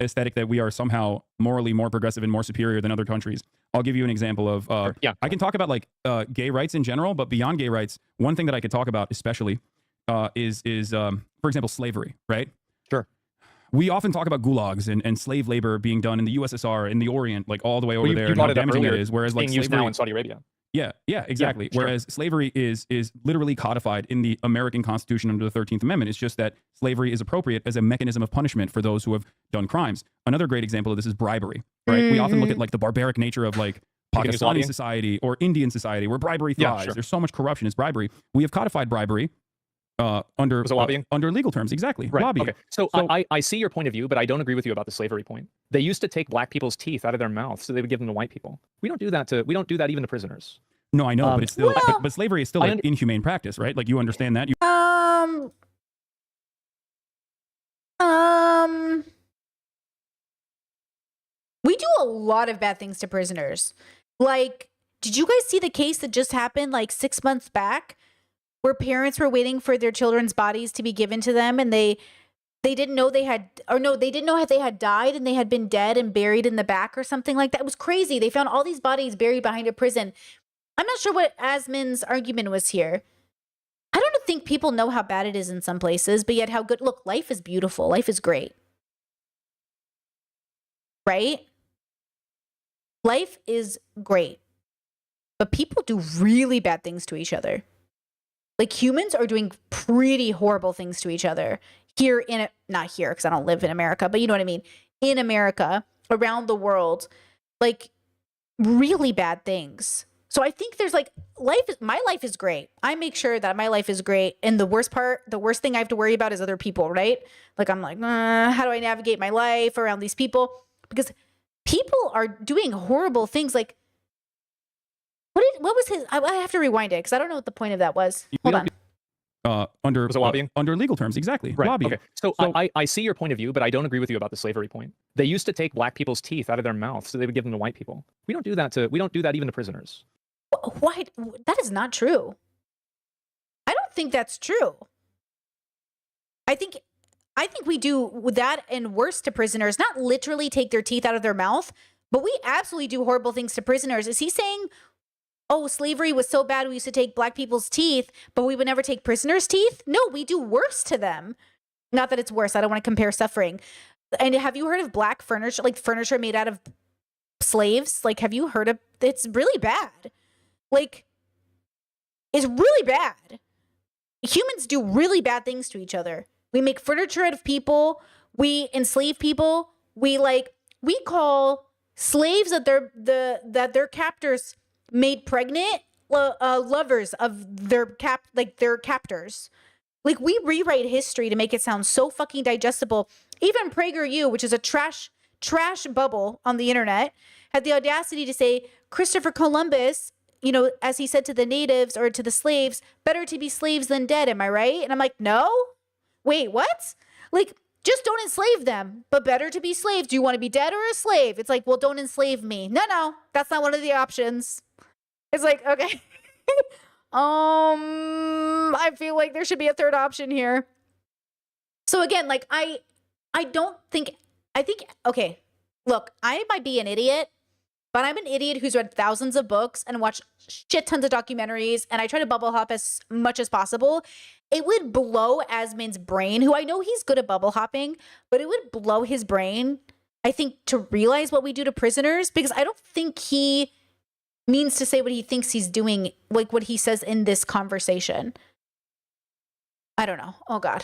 S3: aesthetic that we are somehow morally more progressive and more superior than other countries. I'll give you an example of, I can talk about like gay rights in general, but beyond gay rights, one thing that I could talk about especially is for example, slavery, right?
S2: Sure.
S3: We often talk about gulags and slave labor being done in the USSR, in the Orient, like all the way over there,
S2: you
S3: and how
S2: brought it up
S3: damaging it
S2: earlier.
S3: is. Whereas like
S2: being used
S3: slavery
S2: now in Saudi Arabia.
S3: Yeah, exactly.
S2: Yeah, sure.
S3: Whereas slavery is literally codified in the American Constitution under the 13th Amendment. It's just that slavery is appropriate as a mechanism of punishment for those who have done crimes. Another great example of this is bribery, right? We often look at like the barbaric nature of like Pakistani society or Indian society where bribery thrives.
S2: Sure.
S3: There's so much corruption. It's bribery. We have codified bribery under legal terms. Exactly.
S2: Right.
S3: Lobbying.
S2: Okay. So I see your point of view, but I don't agree with you about the slavery point. They used to take black people's teeth out of their mouths so they would give them to white people. We don't do that even to prisoners.
S3: No, I know, but it's still,
S1: well,
S3: but slavery is still like inhumane practice, right? Like you understand that.
S1: We do a lot of bad things to prisoners. Like, did you guys see the case that just happened like 6 months back where parents were waiting for their children's bodies to be given to them and they didn't know they didn't know if they had died and they had been dead and buried in the back or something like that. It was crazy. They found all these bodies buried behind a prison. I'm not sure what Asmund's argument was here. I don't think people know how bad it is in some places, but yet how good. Look, life is beautiful. Life is great. Right? Life is great. But people do really bad things to each other. Like humans are doing pretty horrible things to each other. Not here because I don't live in America, but you know what I mean? In America, around the world, like really bad things. So I think there's like my life is great. I make sure that my life is great. And the worst thing I have to worry about is other people, right? Like I'm like, how do I navigate my life around these people? Because people are doing horrible things. Like What was his? I have to rewind it because I don't know what the point of that was. Hold on.
S3: Under
S2: Was it lobbying?
S3: under legal terms, exactly.
S2: Right.
S3: Lobbying.
S2: Okay. So I see your point of view, but I don't agree with you about the slavery point. They used to take black people's teeth out of their mouths so they would give them to white people. We don't do that even to prisoners.
S1: Why? That is not true. I don't think that's true. I think we do that and worse to prisoners. Not literally take their teeth out of their mouth, but we absolutely do horrible things to prisoners. Is he saying, oh, slavery was so bad we used to take black people's teeth, but we would never take prisoners' teeth? No, we do worse to them. Not that it's worse. I don't want to compare suffering. And have you heard of black furniture, like furniture made out of slaves? Like, have you heard of? It's really bad. Like, it's really bad. Humans do really bad things to each other. We make furniture out of people. We enslave people. We call slaves that their captors made pregnant lovers of their captors. Like, we rewrite history to make it sound so fucking digestible. Even PragerU, which is a trash bubble on the internet, had the audacity to say Christopher Columbus, you know, as he said to the natives or to the slaves, better to be slaves than dead. Am I right? And I'm like, no, wait, what? Like, just don't enslave them, but better to be slaves. Do you want to be dead or a slave? It's like, well, don't enslave me. No, that's not one of the options. It's like, okay. I feel like there should be a third option here. So again, like, I think, okay, look, I might be an idiot, but I'm an idiot who's read thousands of books and watched shit tons of documentaries, and I try to bubble hop as much as possible. It would blow Asmin's brain, who I know he's good at bubble hopping, but it would blow his brain, I think, to realize what we do to prisoners, because I don't think he means to say what he thinks he's doing, like what he says in this conversation. I don't know. Oh, God.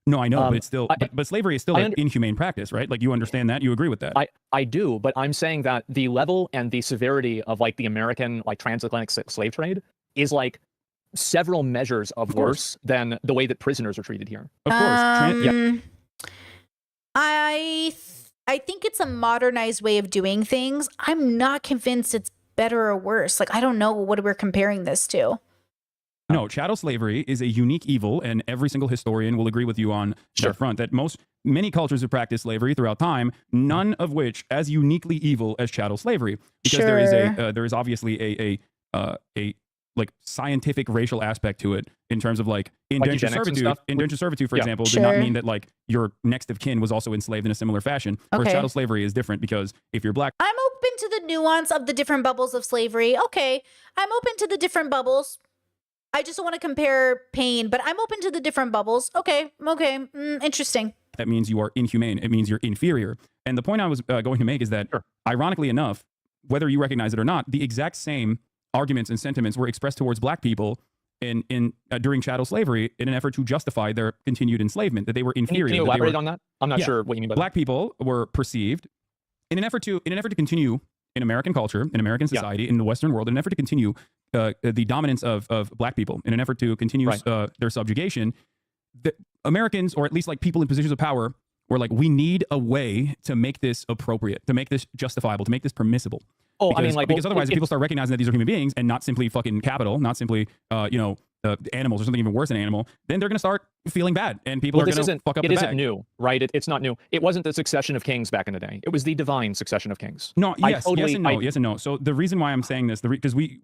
S3: No, I know, but it's still, but slavery is still an inhumane practice, right? Like, you understand that, you agree with that.
S2: I do, but I'm saying that the level and the severity of like the American like transatlantic slave trade is like several measures of worse than the way that prisoners are treated here.
S3: Of course.
S2: Yeah.
S1: I think it's a modernized way of doing things. I'm not convinced it's better or worse. Like, I don't know what we're comparing this to.
S3: No, chattel slavery is a unique evil, and every single historian will agree with you on that front, that many cultures have practiced slavery throughout time, none of which as uniquely evil as chattel slavery, because there is obviously a like scientific racial aspect to it in terms of like indentured servitude. Indentured servitude, for example, did not mean that like your next of kin was also enslaved in a similar fashion. Whereas chattel slavery is different because if you're black,
S1: I'm open to the nuance of the different bubbles of slavery. Okay, I'm open to the different bubbles. I just don't want to compare pain, but I'm open to the different bubbles. Okay, interesting.
S3: That means you are inhumane. It means you're inferior. And the point I was going to make is that, ironically enough, whether you recognize it or not, the exact same arguments and sentiments were expressed towards black people during chattel slavery in an effort to justify their continued enslavement, that they were inferior.
S2: Can you elaborate on that? I'm not sure what you mean by
S3: black people were perceived in an effort to continue in American culture, in American society, in the Western world, in an effort to continue the dominance of black people, in an effort to continue their subjugation. The Americans, or at least like people in positions of power, were like, we need a way to make this appropriate, to make this justifiable, to make this permissible.
S2: Oh,
S3: because,
S2: I mean, like,
S3: because otherwise, if people start recognizing that these are human beings and not simply fucking capital, not simply animals or something even worse than animal, then they're going to start feeling bad, and people are going to fuck up the bag.
S2: It isn't new, right? It's not new. It wasn't the succession of kings back in the day. It was the divine succession of kings.
S3: No, yes and no. So the reason why I'm saying this, because we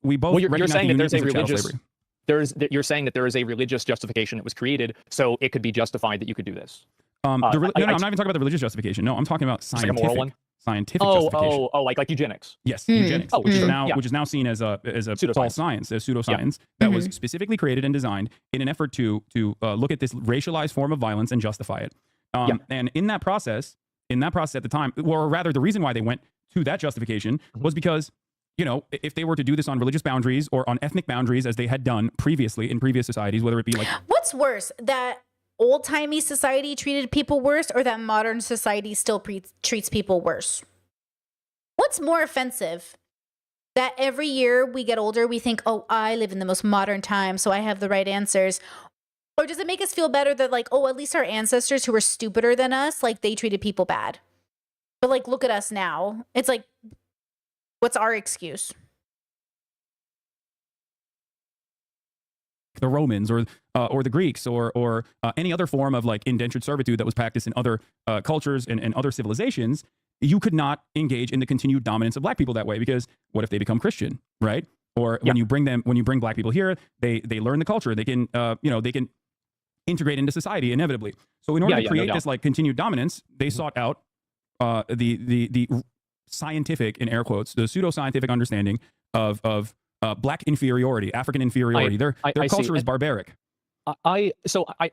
S3: both
S2: you're saying that there's a religious.
S3: Slavery.
S2: You're saying that there is a religious justification that was created, so it could be justified that you could do this.
S3: I'm not even talking about the religious justification. No, I'm talking about scientific.
S2: Like a moral one?
S3: Scientific justification.
S2: Like eugenics.
S3: Yes, eugenics, which is now seen as a false science, as pseudoscience that was specifically created and designed in an effort to look at this racialized form of violence and justify it. And in that process at the time, or rather, the reason why they went to that justification was because, you know, if they were to do this on religious boundaries or on ethnic boundaries, as they had done previously in previous societies, whether it be like,
S1: what's worse, that old-timey society treated people worse, or that modern society still treats people worse? What's more offensive? That every year we get older, we think, oh, I live in the most modern time, so I have the right answers. Or does it make us feel better that, like, oh, at least our ancestors who were stupider than us, like, they treated people bad? But, like, look at us now. It's like, what's our excuse?
S3: the Romans or the Greeks or any other form of like indentured servitude that was practiced in other cultures and other civilizations, you could not engage in the continued dominance of black people that way, because what if they become Christian, right? Or when you bring black people here, they learn the culture, they can they can integrate into society inevitably. So in order to create this like continued dominance, they sought out the scientific, in air quotes, the pseudoscientific understanding of black inferiority, African inferiority. Their culture is barbaric.
S2: I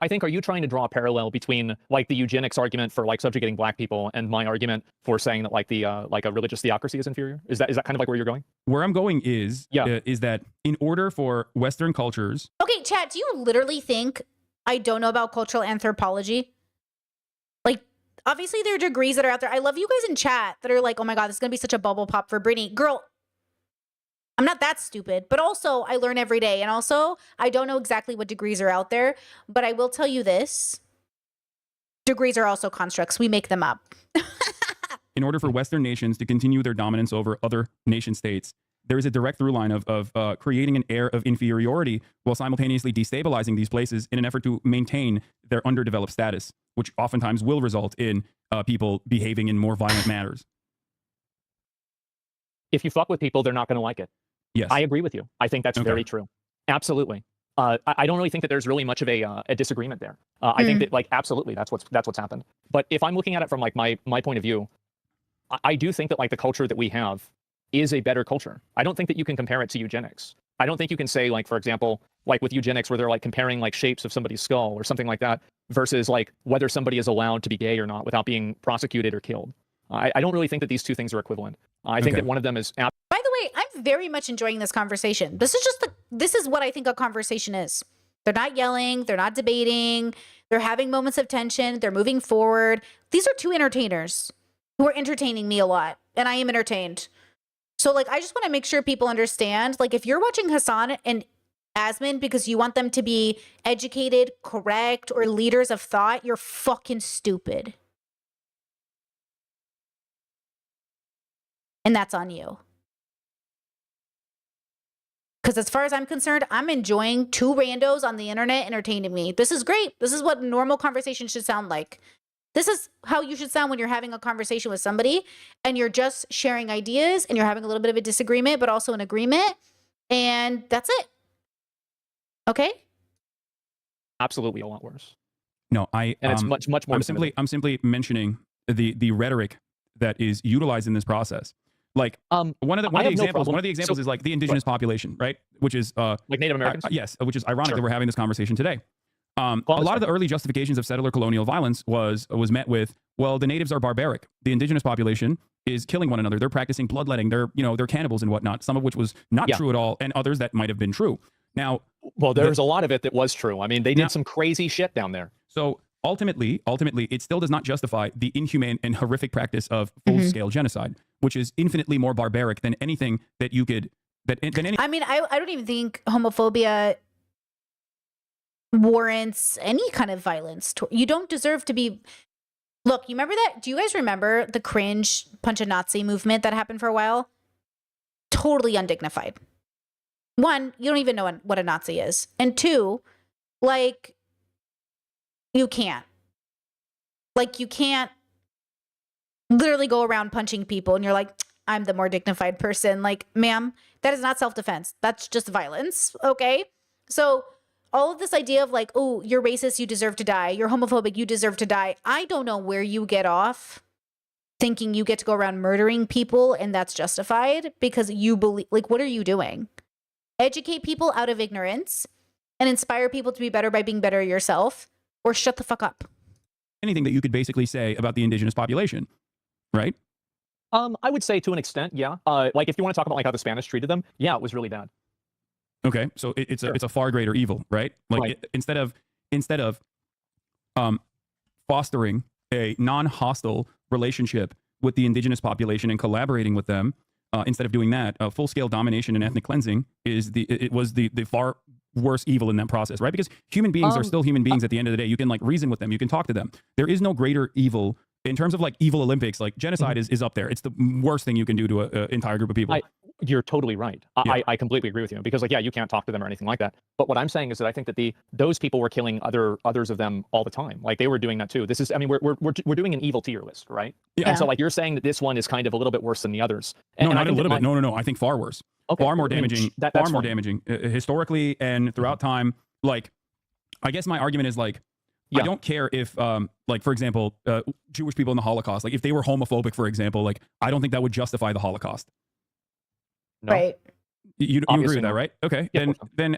S2: think, are you trying to draw a parallel between like the eugenics argument for like subjugating black people and my argument for saying that like the like a religious theocracy is inferior? Is that kind of like where you're going?
S3: Where I'm going is that in order for Western cultures.
S1: Okay, Chad, do you literally think I don't know about cultural anthropology? Like, obviously there are degrees that are out there. I love you guys in chat that are like, oh my God, this is going to be such a bubble pop for Brittany. Girl, I'm not that stupid, but also I learn every day. And also I don't know exactly what degrees are out there, but I will tell you this. Degrees are also constructs. We make them up.
S3: In order for Western nations to continue their dominance over other nation states, there is a direct through line of creating an air of inferiority while simultaneously destabilizing these places in an effort to maintain their underdeveloped status, which oftentimes will result in people behaving in more violent manners.
S2: If you fuck with people, they're not going to like it.
S3: Yes.
S2: I agree with you. I think that's very true. Absolutely. I don't really think that there's really much of a disagreement there. I think that like absolutely that's what's happened. But if I'm looking at it from like my point of view, I do think that like the culture that we have is a better culture. I don't think that you can compare it to eugenics. I don't think you can say like, for example, like with eugenics where they're like comparing like shapes of somebody's skull or something like that versus like whether somebody is allowed to be gay or not without being prosecuted or killed. I don't really think that these two things are equivalent. I think that one of them is.
S1: By the way, I'm very much enjoying this conversation. This is what I think a conversation is. They're not yelling. They're not debating. They're having moments of tension. They're moving forward. These are two entertainers who are entertaining me a lot, and I am entertained. So like, I just want to make sure people understand, like if you're watching Hasan and Asmon because you want them to be educated, correct, or leaders of thought, you're fucking stupid. And that's on you. Because as far as I'm concerned, I'm enjoying two randos on the internet entertaining me. This is great. This is what normal conversation should sound like. This is how you should sound when you're having a conversation with somebody and you're just sharing ideas and you're having a little bit of a disagreement, but also an agreement. And that's it. Okay?
S2: Absolutely a lot worse.
S3: No,
S2: it's much more.
S3: I'm simply mentioning the rhetoric that is utilized in this process. Like one of the examples is like the indigenous population, right? Which is
S2: like Native Americans.
S3: Yes, which is ironic that we're having this conversation today. A lot of the early justifications of settler colonial violence was met with, well, the natives are barbaric. The indigenous population is killing one another. They're practicing bloodletting. They're cannibals and whatnot. Some of which was not true at all, and others that might have been true. Now,
S2: well, there's a lot of it that was true. I mean, they did some crazy shit down there.
S3: So ultimately, it still does not justify the inhumane and horrific practice of full-scale genocide, which is infinitely more barbaric than anything that you could. I
S1: mean, I don't even think homophobia warrants any kind of violence. You don't deserve to be. Look, you remember that? Do you guys remember the cringe punch a Nazi movement that happened for a while? Totally undignified. One, you don't even know what a Nazi is, and two, like. You can't literally go around punching people and you're like, I'm the more dignified person. Like, ma'am, that is not self-defense. That's just violence. Okay. So all of this idea of like, oh, you're racist, you deserve to die. You're homophobic, you deserve to die. I don't know where you get off thinking you get to go around murdering people and that's justified because you believe, like, what are you doing? Educate people out of ignorance and inspire people to be better by being better yourself. Or shut the fuck up.
S3: Anything that you could basically say about the indigenous population, right?
S2: I would say to an extent, yeah. Like if you want to talk about like how the Spanish treated them, yeah, it was really bad.
S3: Okay, so it's a far greater evil, right? Like instead of fostering a non-hostile relationship with the indigenous population and collaborating with them, instead of doing that, full-scale domination and ethnic cleansing was the far worse evil in that process, right? Because human beings are still human beings at the end of the day. You can like reason with them. You can talk to them. There is no greater evil in terms of like evil Olympics. Like genocide is up there. It's the worst thing you can do to an entire group of people.
S2: You're totally right. I completely agree with you because, like, yeah, you can't talk to them or anything like that. But what I'm saying is that I think that those people were killing others of them all the time. Like they were doing that too. This is, I mean, we're doing an evil tier list, right?
S3: Yeah.
S2: And so, like, you're saying that this one is kind of a little bit worse than the others.
S3: No,
S2: And
S3: not
S2: I
S3: a
S2: think
S3: little
S2: that
S3: bit. No. I think far worse.
S2: Okay,
S3: Far more
S2: I mean,
S3: damaging.
S2: that's
S3: Far more
S2: fine.
S3: damaging historically and throughout time. Like, I guess my argument is like,
S2: Yeah.
S3: I don't care if, like, for example, Jewish people in the Holocaust, like if they were homophobic, for example, like I don't think that would justify the Holocaust.
S2: No.
S1: Right.
S3: You agree
S2: Obviously
S3: with that,
S2: not.
S3: right? Okay.
S2: Yeah, of course
S3: Then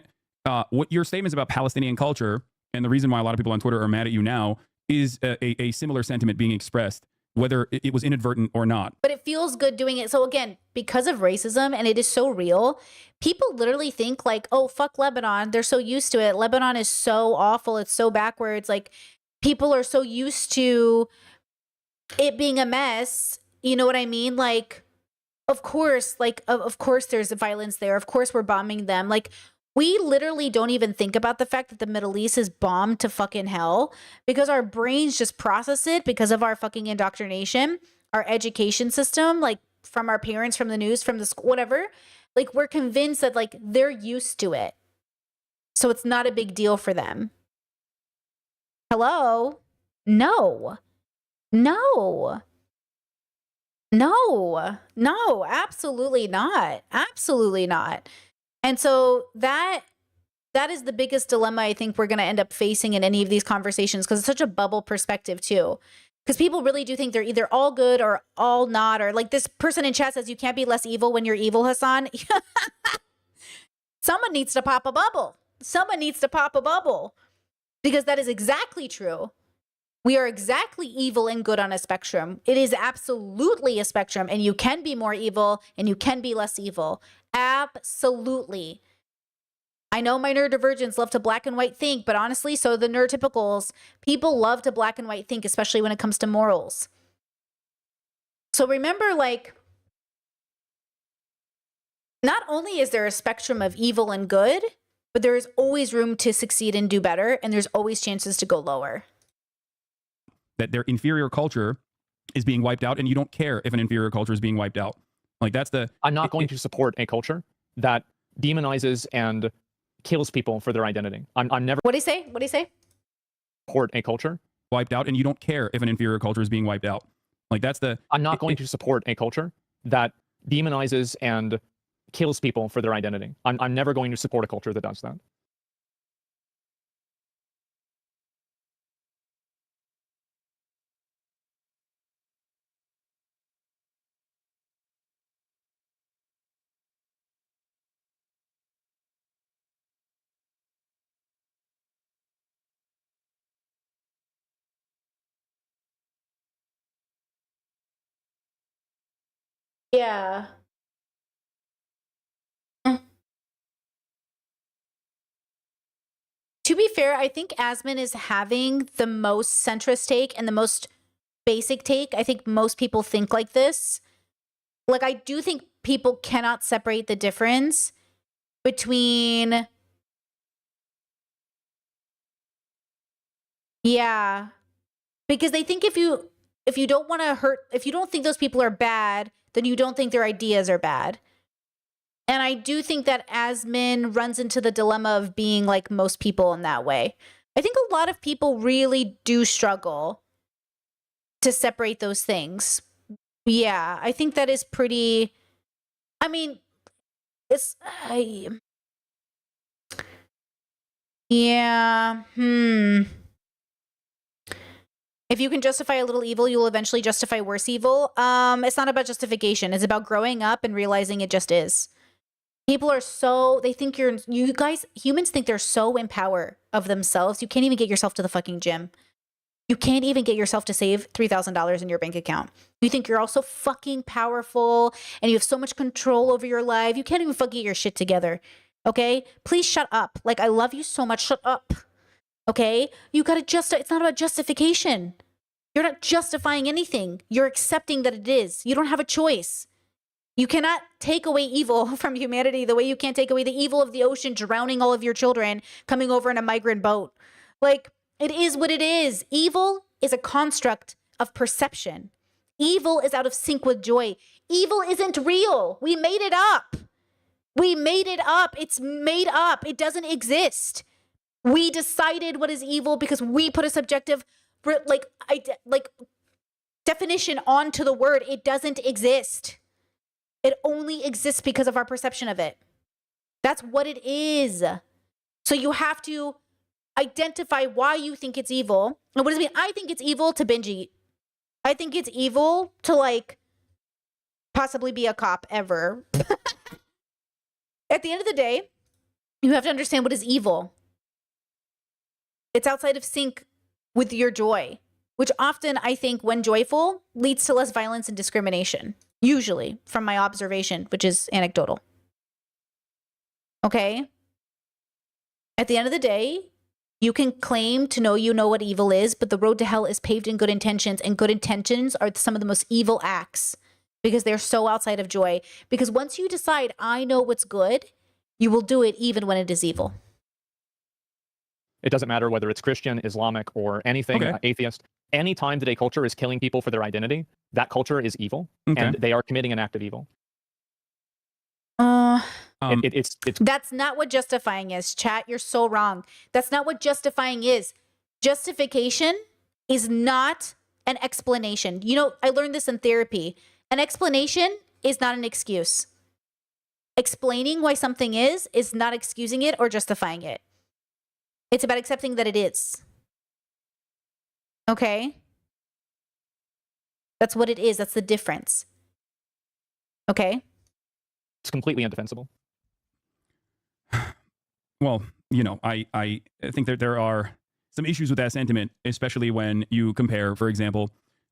S3: what your statements about Palestinian culture and the reason why a lot of people on Twitter are mad at you now is a similar sentiment being expressed, whether it was inadvertent or not.
S1: But it feels good doing it. So again, because of racism, and it is so real, people literally think like, oh, fuck Lebanon. They're so used to it. Lebanon is so awful. It's so backwards. Like people are so used to it being a mess. You know what I mean? Like, of course, of course there's violence there. Of course we're bombing them. Like we literally don't even think about the fact that the Middle East is bombed to fucking hell because our brains just process it because of our fucking indoctrination, our education system, like from our parents, from the news, from the school, whatever. Like we're convinced that like they're used to it. So it's not a big deal for them. Hello? No. No. No, absolutely not. Absolutely not. And so that is the biggest dilemma I think we're going to end up facing in any of these conversations because it's such a bubble perspective too. Because people really do think they're either all good or all not, or like this person in chat says you can't be less evil when you're evil, Hassan. Someone needs to pop a bubble. Someone needs to pop a bubble because that is exactly true. We are exactly evil and good on a spectrum. It is absolutely a spectrum, and you can be more evil and you can be less evil. Absolutely. I know my neurodivergents love to black and white think, but honestly, so the neurotypicals, people love to black and white think, especially when it comes to morals. So remember, like, not only is there a spectrum of evil and good, but there is always room to succeed and do better, and there's always chances to go lower.
S3: That their inferior culture is being wiped out, and you don't care if an inferior culture is being wiped out. Like that's the.
S2: I'm not going to support a culture that demonizes and kills people for their identity. I'm never
S1: What do you say? What do you say?
S2: support a culture.
S3: Wiped out, and you don't care if an inferior culture is being wiped out. Like that's the.
S2: I'm not going to support a culture that demonizes and kills people for their identity. I'm never going to support a culture that does that.
S1: Yeah. Mm. To be fair, I think Asmin is having the most centrist take and the most basic take. I think most people think like this. Like, I do think people cannot separate the difference between. Yeah. Because they think if you don't want to hurt, if you don't think those people are bad, then you don't think their ideas are bad. And I do think that Asmin runs into the dilemma of being like most people in that way. I think a lot of people really do struggle to separate those things. Yeah, I think that is pretty. I mean, it's. Yeah. If you can justify a little evil, you'll eventually justify worse evil. It's not about justification. It's about growing up and realizing it just is. People are so, they think you guys, humans think they're so in power of themselves. You can't even get yourself to the fucking gym. You can't even get yourself to save $3,000 in your bank account. You think you're all so fucking powerful and you have so much control over your life. You can't even fucking get your shit together. Okay? Please shut up. Like, I love you so much. Shut up. Okay? You gotta it's not about justification. You're not justifying anything. You're accepting that it is. You don't have a choice. You cannot take away evil from humanity the way you can't take away the evil of the ocean drowning all of your children coming over in a migrant boat. Like, it is what it is. Evil is a construct of perception. Evil is out of sync with joy. Evil isn't real. We made it up. We made it up. It's made up. It doesn't exist. We decided what is evil because we put a subjective definition onto the word. It doesn't exist. It only exists because of our perception of it. That's what it is. So you have to identify why you think it's evil. And what does it mean? I think it's evil to binge eat. I think it's evil to like possibly be a cop ever. At the end of the day, you have to understand what is evil. It's outside of sync with your joy, which often I think when joyful leads to less violence and discrimination, usually from my observation, which is anecdotal. Okay? At the end of the day, you can claim to know you know what evil is, but the road to hell is paved in good intentions, and good intentions are some of the most evil acts because they're so outside of joy. Because once you decide, I know what's good, you will do it even when it is evil.
S2: It doesn't matter whether it's Christian, Islamic, or anything, atheist. Any time that a culture is killing people for their identity, that culture is evil, and they are committing an act of evil. It's
S1: That's not what justifying is, chat. You're so wrong. That's not what justifying is. Justification is not an explanation. You know, I learned this in therapy. An explanation is not an excuse. Explaining why something is not excusing it or justifying it. It's about accepting that it is. Okay? That's what it is. That's the difference. Okay?
S2: It's completely indefensible.
S3: Well, you know, I think that there are some issues with that sentiment, especially when you compare, for example,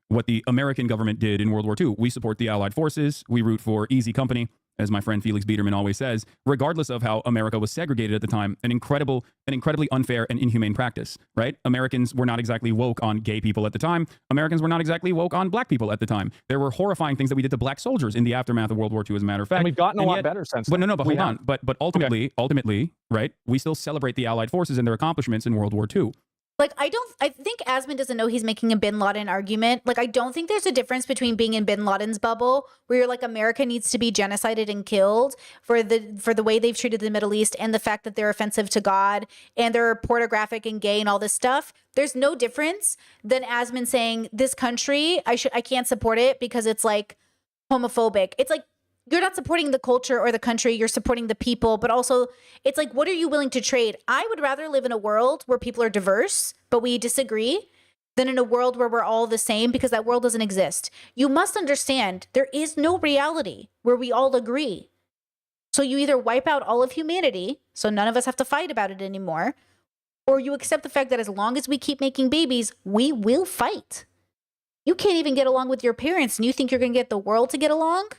S3: what the American government did in World War II. We support the Allied forces. We root for easy company, as my friend Felix Biederman always says, regardless of how America was segregated at the time, an incredibly unfair and inhumane practice, right? Americans were not exactly woke on gay people at the time. Americans were not exactly woke on black people at the time. There were horrifying things that we did to black soldiers in the aftermath of World War II, as a matter of fact.
S2: And we've gotten a lot better since then.
S3: But hold on. But ultimately, right, we still celebrate the Allied forces and their accomplishments in World War II.
S1: Like, I think Asmin doesn't know he's making a Bin Laden argument. Like, I don't think there's a difference between being in Bin Laden's bubble, where you're like, America needs to be genocided and killed for the way they've treated the Middle East and the fact that they're offensive to God and they're pornographic and gay and all this stuff. There's no difference than Asmin saying, this country, I can't support it because it's like homophobic. It's like, you're not supporting the culture or the country, you're supporting the people, but also it's like, what are you willing to trade? I would rather live in a world where people are diverse, but we disagree, than in a world where we're all the same, because that world doesn't exist. You must understand there is no reality where we all agree. So you either wipe out all of humanity, so none of us have to fight about it anymore, or you accept the fact that as long as we keep making babies, we will fight. You can't even get along with your parents, and you think you're going to get the world to get along?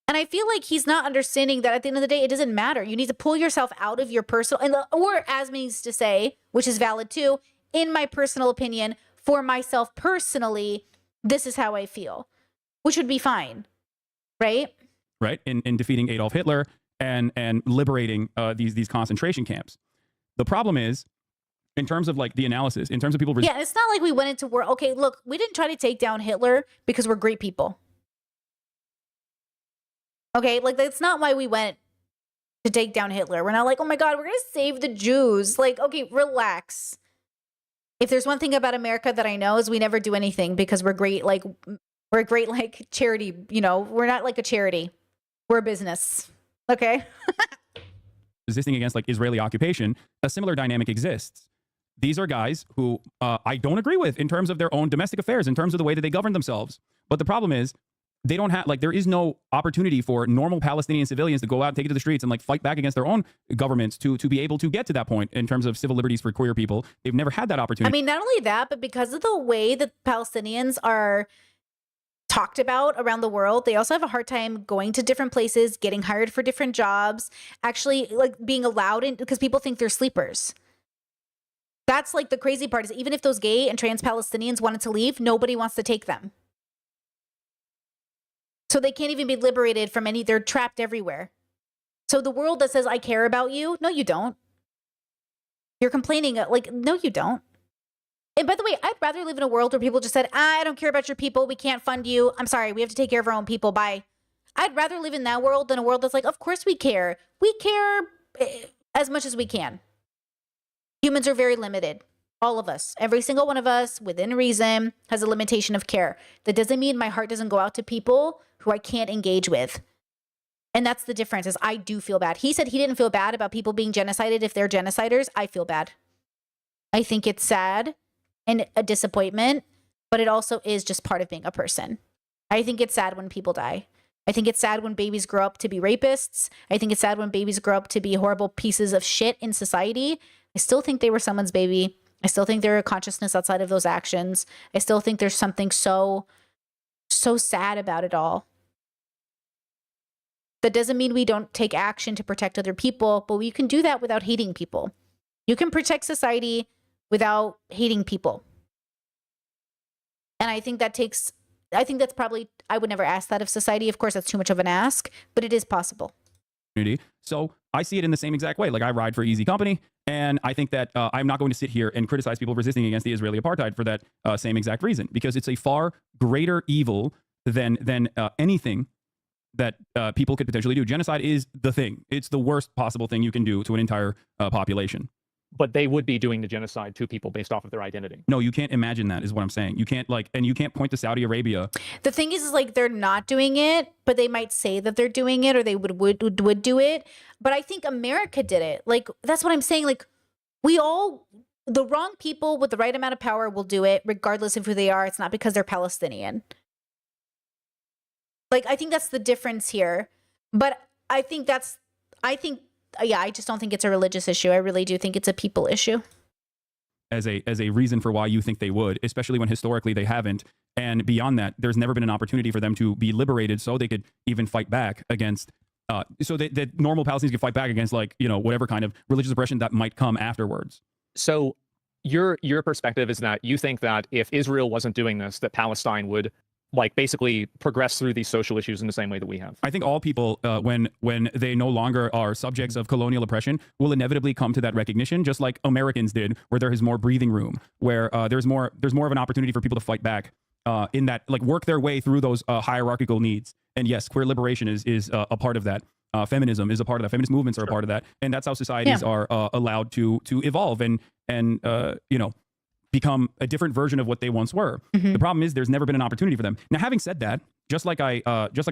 S1: And I feel like he's not understanding that at the end of the day, it doesn't matter. You need to pull yourself out of your personal, or as means to say, which is valid too, in my personal opinion, for myself personally, this is how I feel, which would be fine, right?
S3: Right, in defeating Adolf Hitler and liberating these concentration camps. The problem is, in terms of like the analysis, in terms of people...
S1: Yeah, it's not like we went into war. Okay, look, we didn't try to take down Hitler because we're great people. Okay, like that's not why we went to take down Hitler. We're not like, oh my God, we're going to save the Jews. Like, okay, relax. If there's one thing about America that I know is we never do anything because we're great, like charity, you know, we're not like a charity. We're a business. Okay.
S3: Resisting against like Israeli occupation, a similar dynamic exists. These are guys who I don't agree with in terms of their own domestic affairs, in terms of the way that they govern themselves. But the problem is, they don't have, like, there is no opportunity for normal Palestinian civilians to go out and take it to the streets and like fight back against their own governments to be able to get to that point in terms of civil liberties for queer people. They've never had that opportunity.
S1: I mean, not only that, but because of the way that Palestinians are talked about around the world, they also have a hard time going to different places, getting hired for different jobs, actually like being allowed in, because people think they're sleepers. That's like the crazy part, is even if those gay and trans Palestinians wanted to leave, nobody wants to take them. So they can't even be liberated from they're trapped everywhere. So the world that says, I care about you, no, you don't. You're complaining, like, no, you don't. And by the way, I'd rather live in a world where people just said, I don't care about your people. We can't fund you. I'm sorry. We have to take care of our own people. Bye. I'd rather live in that world than a world that's like, of course we care. We care as much as we can. Humans are very limited. All of us, every single one of us, within reason, has a limitation of care. That doesn't mean my heart doesn't go out to people who I can't engage with. And that's the difference, is I do feel bad. He said he didn't feel bad about people being genocided if they're genociders. I feel bad. I think it's sad and a disappointment, but it also is just part of being a person. I think it's sad when people die. I think it's sad when babies grow up to be rapists. I think it's sad when babies grow up to be horrible pieces of shit in society. I still think they were someone's baby. I still think there are consciousness outside of those actions. I still think there's something so sad about it all. That doesn't mean we don't take action to protect other people, but we can do that without hating people. You can protect society without hating people. And I think that's probably, I would never ask that of society. Of course, that's too much of an ask, but it is possible.
S3: So I see it in the same exact way. Like, I ride for Easy Company, and I think that I'm not going to sit here and criticize people resisting against the Israeli apartheid for that same exact reason, because it's a far greater evil than anything that people could potentially do. Genocide is the thing. It's the worst possible thing you can do to an entire population.
S2: But they would be doing the genocide to people based off of their identity.
S3: No, you can't imagine that, is what I'm saying. You can't, like, and you can't point to Saudi Arabia.
S1: The thing is like, they're not doing it, but they might say that they're doing it, or they would do it. But I think America did it. Like, that's what I'm saying. Like, the wrong people with the right amount of power will do it, regardless of who they are. It's not because they're Palestinian. Like, I think that's the difference here. But I just don't think it's a religious issue. I really do think it's a people issue.
S3: As a reason for why you think they would, especially when historically they haven't. And beyond that, there's never been an opportunity for them to be liberated so they could even fight back against, so that normal Palestinians could fight back against, like, you know, whatever kind of religious oppression that might come afterwards.
S2: So your perspective is that you think that if Israel wasn't doing this, that Palestine would, like, basically progress through these social issues in the same way that we have.
S3: I think all people, when they no longer are subjects of colonial oppression, will inevitably come to that recognition, just like Americans did, where there is more breathing room, where there's more of an opportunity for people to fight back, in that, like, work their way through those hierarchical needs. And yes, queer liberation is a part of that. Feminism is a part of that. Feminist movements are a part of that, and that's how societies are allowed to evolve and you know, become a different version of what they once were. The problem is there's never been an opportunity for them. Now, having said that, just like I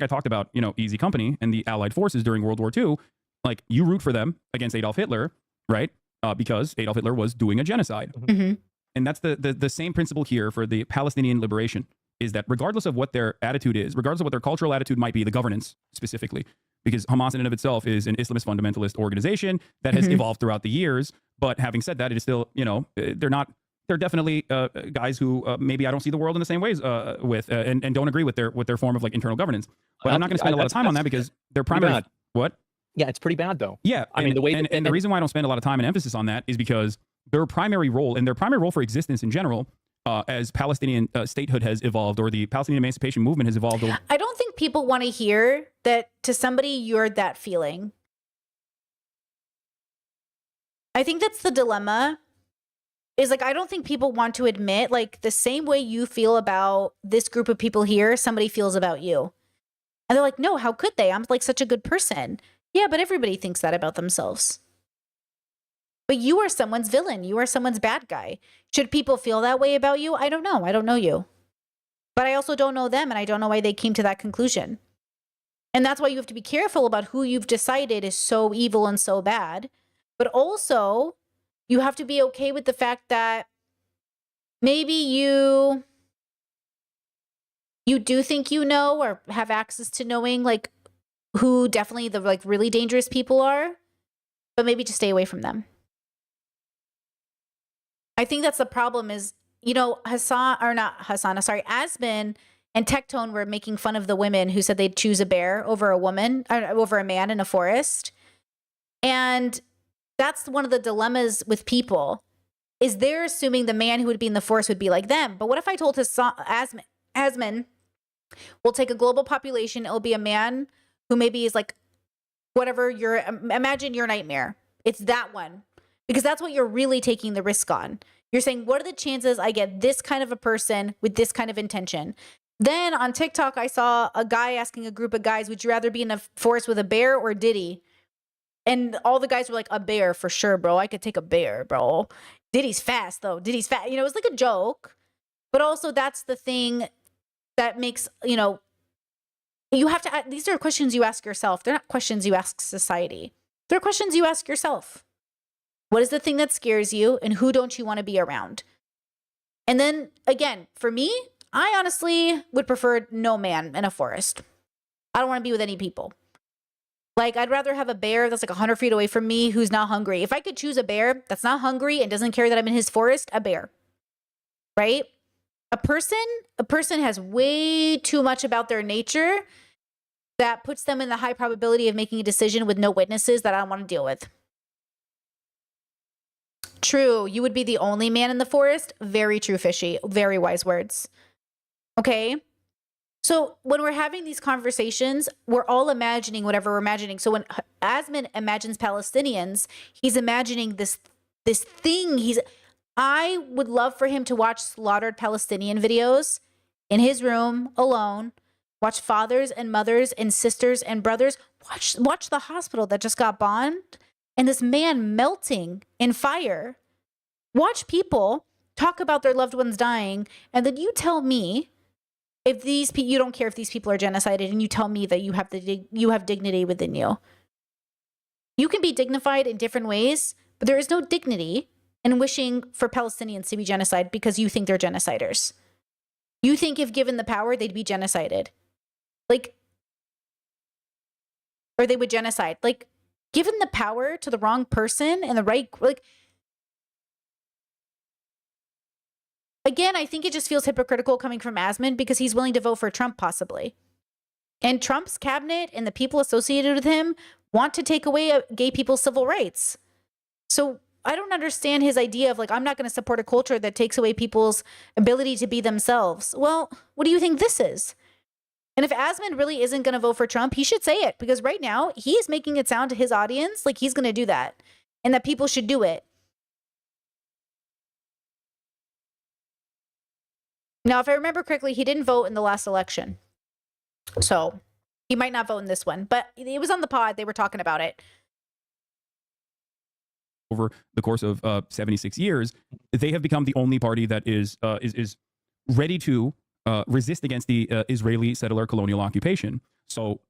S3: talked about, you know, Easy Company and the Allied forces during World War II, like, you root for them against Adolf Hitler, right? Because Adolf Hitler was doing a genocide. And that's the same principle here for the Palestinian liberation, is that regardless of what their attitude is, regardless of what their cultural attitude might be, the governance specifically, because Hamas in and of itself is an Islamist fundamentalist organization that has evolved throughout the years. But having said that, it is still, you know, they're definitely guys who maybe I don't see the world in the same ways with, and don't agree with their form of, like, internal governance. But I'm not going to spend a lot of time on that, because their primary what?
S2: Yeah, it's pretty bad though.
S3: Yeah,
S2: I mean, the way
S3: and the reason why I don't spend a lot of time and emphasis on that is because their primary role for existence in general, as Palestinian statehood has evolved, or the Palestinian emancipation movement has evolved.
S1: I don't think people want to hear that to somebody you're that feeling. I think that's the dilemma. Is, like, I don't think people want to admit, like, the same way you feel about this group of people here, somebody feels about you. And they're like, no, how could they? I'm, like, such a good person. Yeah, but everybody thinks that about themselves. But you are someone's villain. You are someone's bad guy. Should people feel that way about you? I don't know. I don't know you. But I also don't know them, and I don't know why they came to that conclusion. And that's why you have to be careful about who you've decided is so evil and so bad. But also, you have to be okay with the fact that maybe you do think you know, or have access to knowing, like, who definitely the, like, really dangerous people are, but maybe just stay away from them. I think that's the problem is, you know, Asmin and Tectone were making fun of the women who said they'd choose a bear over a man in a forest. And that's one of the dilemmas with people, is they're assuming the man who would be in the forest would be like them. But what if I told Asmin, we'll take a global population, it'll be a man who maybe is like, whatever imagine your nightmare. It's that one. Because that's what you're really taking the risk on. You're saying, what are the chances I get this kind of a person with this kind of intention? Then on TikTok, I saw a guy asking a group of guys, would you rather be in a forest with a bear or Diddy? And all the guys were like, a bear for sure, bro. I could take a bear, bro. Diddy's fast, though. Diddy's fast. You know, it was like a joke. But also, that's the thing that makes, you know, you have to, these are questions you ask yourself. They're not questions you ask society. They're questions you ask yourself. What is the thing that scares you, and who don't you want to be around? And then again, for me, I honestly would prefer no man in a forest. I don't want to be with any people. Like, I'd rather have a bear that's like 100 feet away from me who's not hungry. If I could choose a bear that's not hungry and doesn't care that I'm in his forest, a bear, right? A person has way too much about their nature that puts them in the high probability of making a decision with no witnesses that I don't want to deal with. True, you would be the only man in the forest. Very true, Fishy. Very wise words. Okay? So when we're having these conversations, we're all imagining whatever we're imagining. So when Asmin imagines Palestinians, he's imagining this thing. I would love for him to watch slaughtered Palestinian videos in his room alone. Watch fathers and mothers and sisters and brothers. Watch the hospital that just got bombed and this man melting in fire. Watch people talk about their loved ones dying, and then you tell me if you don't care if these people are genocided, and you tell me that you have dignity within you. You can be dignified in different ways, but there is no dignity in wishing for Palestinians to be genocided because you think they're genociders. You think if given the power, they'd be genocided. Like, or they would genocide. Like, given the power to the wrong person and the right, like, again, I think it just feels hypocritical coming from Asmin because he's willing to vote for Trump possibly. And Trump's cabinet and the people associated with him want to take away gay people's civil rights. So I don't understand his idea of like, I'm not going to support a culture that takes away people's ability to be themselves. Well, what do you think this is? And if Asmin really isn't going to vote for Trump, he should say it, because right now he's making it sound to his audience like he's going to do that and that people should do it. Now, if I remember correctly, he didn't vote in the last election. So he might not vote in this one, but it was on the pod. They were talking about it.
S3: Over the course of 76 years, they have become the only party that is ready to resist against the Israeli settler colonial occupation. So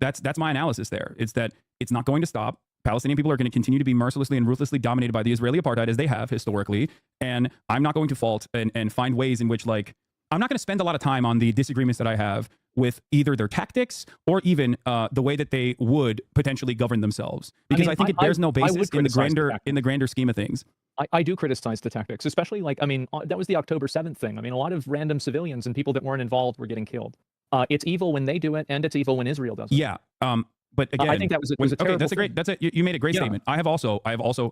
S3: that's my analysis there. It's that it's not going to stop. Palestinian people are going to continue to be mercilessly and ruthlessly dominated by the Israeli apartheid as they have historically. And I'm not going to fault and find ways in which, like, I'm not going to spend a lot of time on the disagreements that I have with either their tactics or even the way that they would potentially govern themselves. Because I think it bears no basis in the grander scheme of things.
S2: I do criticize the tactics, especially like, I mean, that was the October 7th thing. I mean, a lot of random civilians and people that weren't involved were getting killed. It's evil when they do it, and it's evil when Israel does it.
S3: Yeah. But again,
S2: I think that was a terrible
S3: thing. You made a great statement. I have also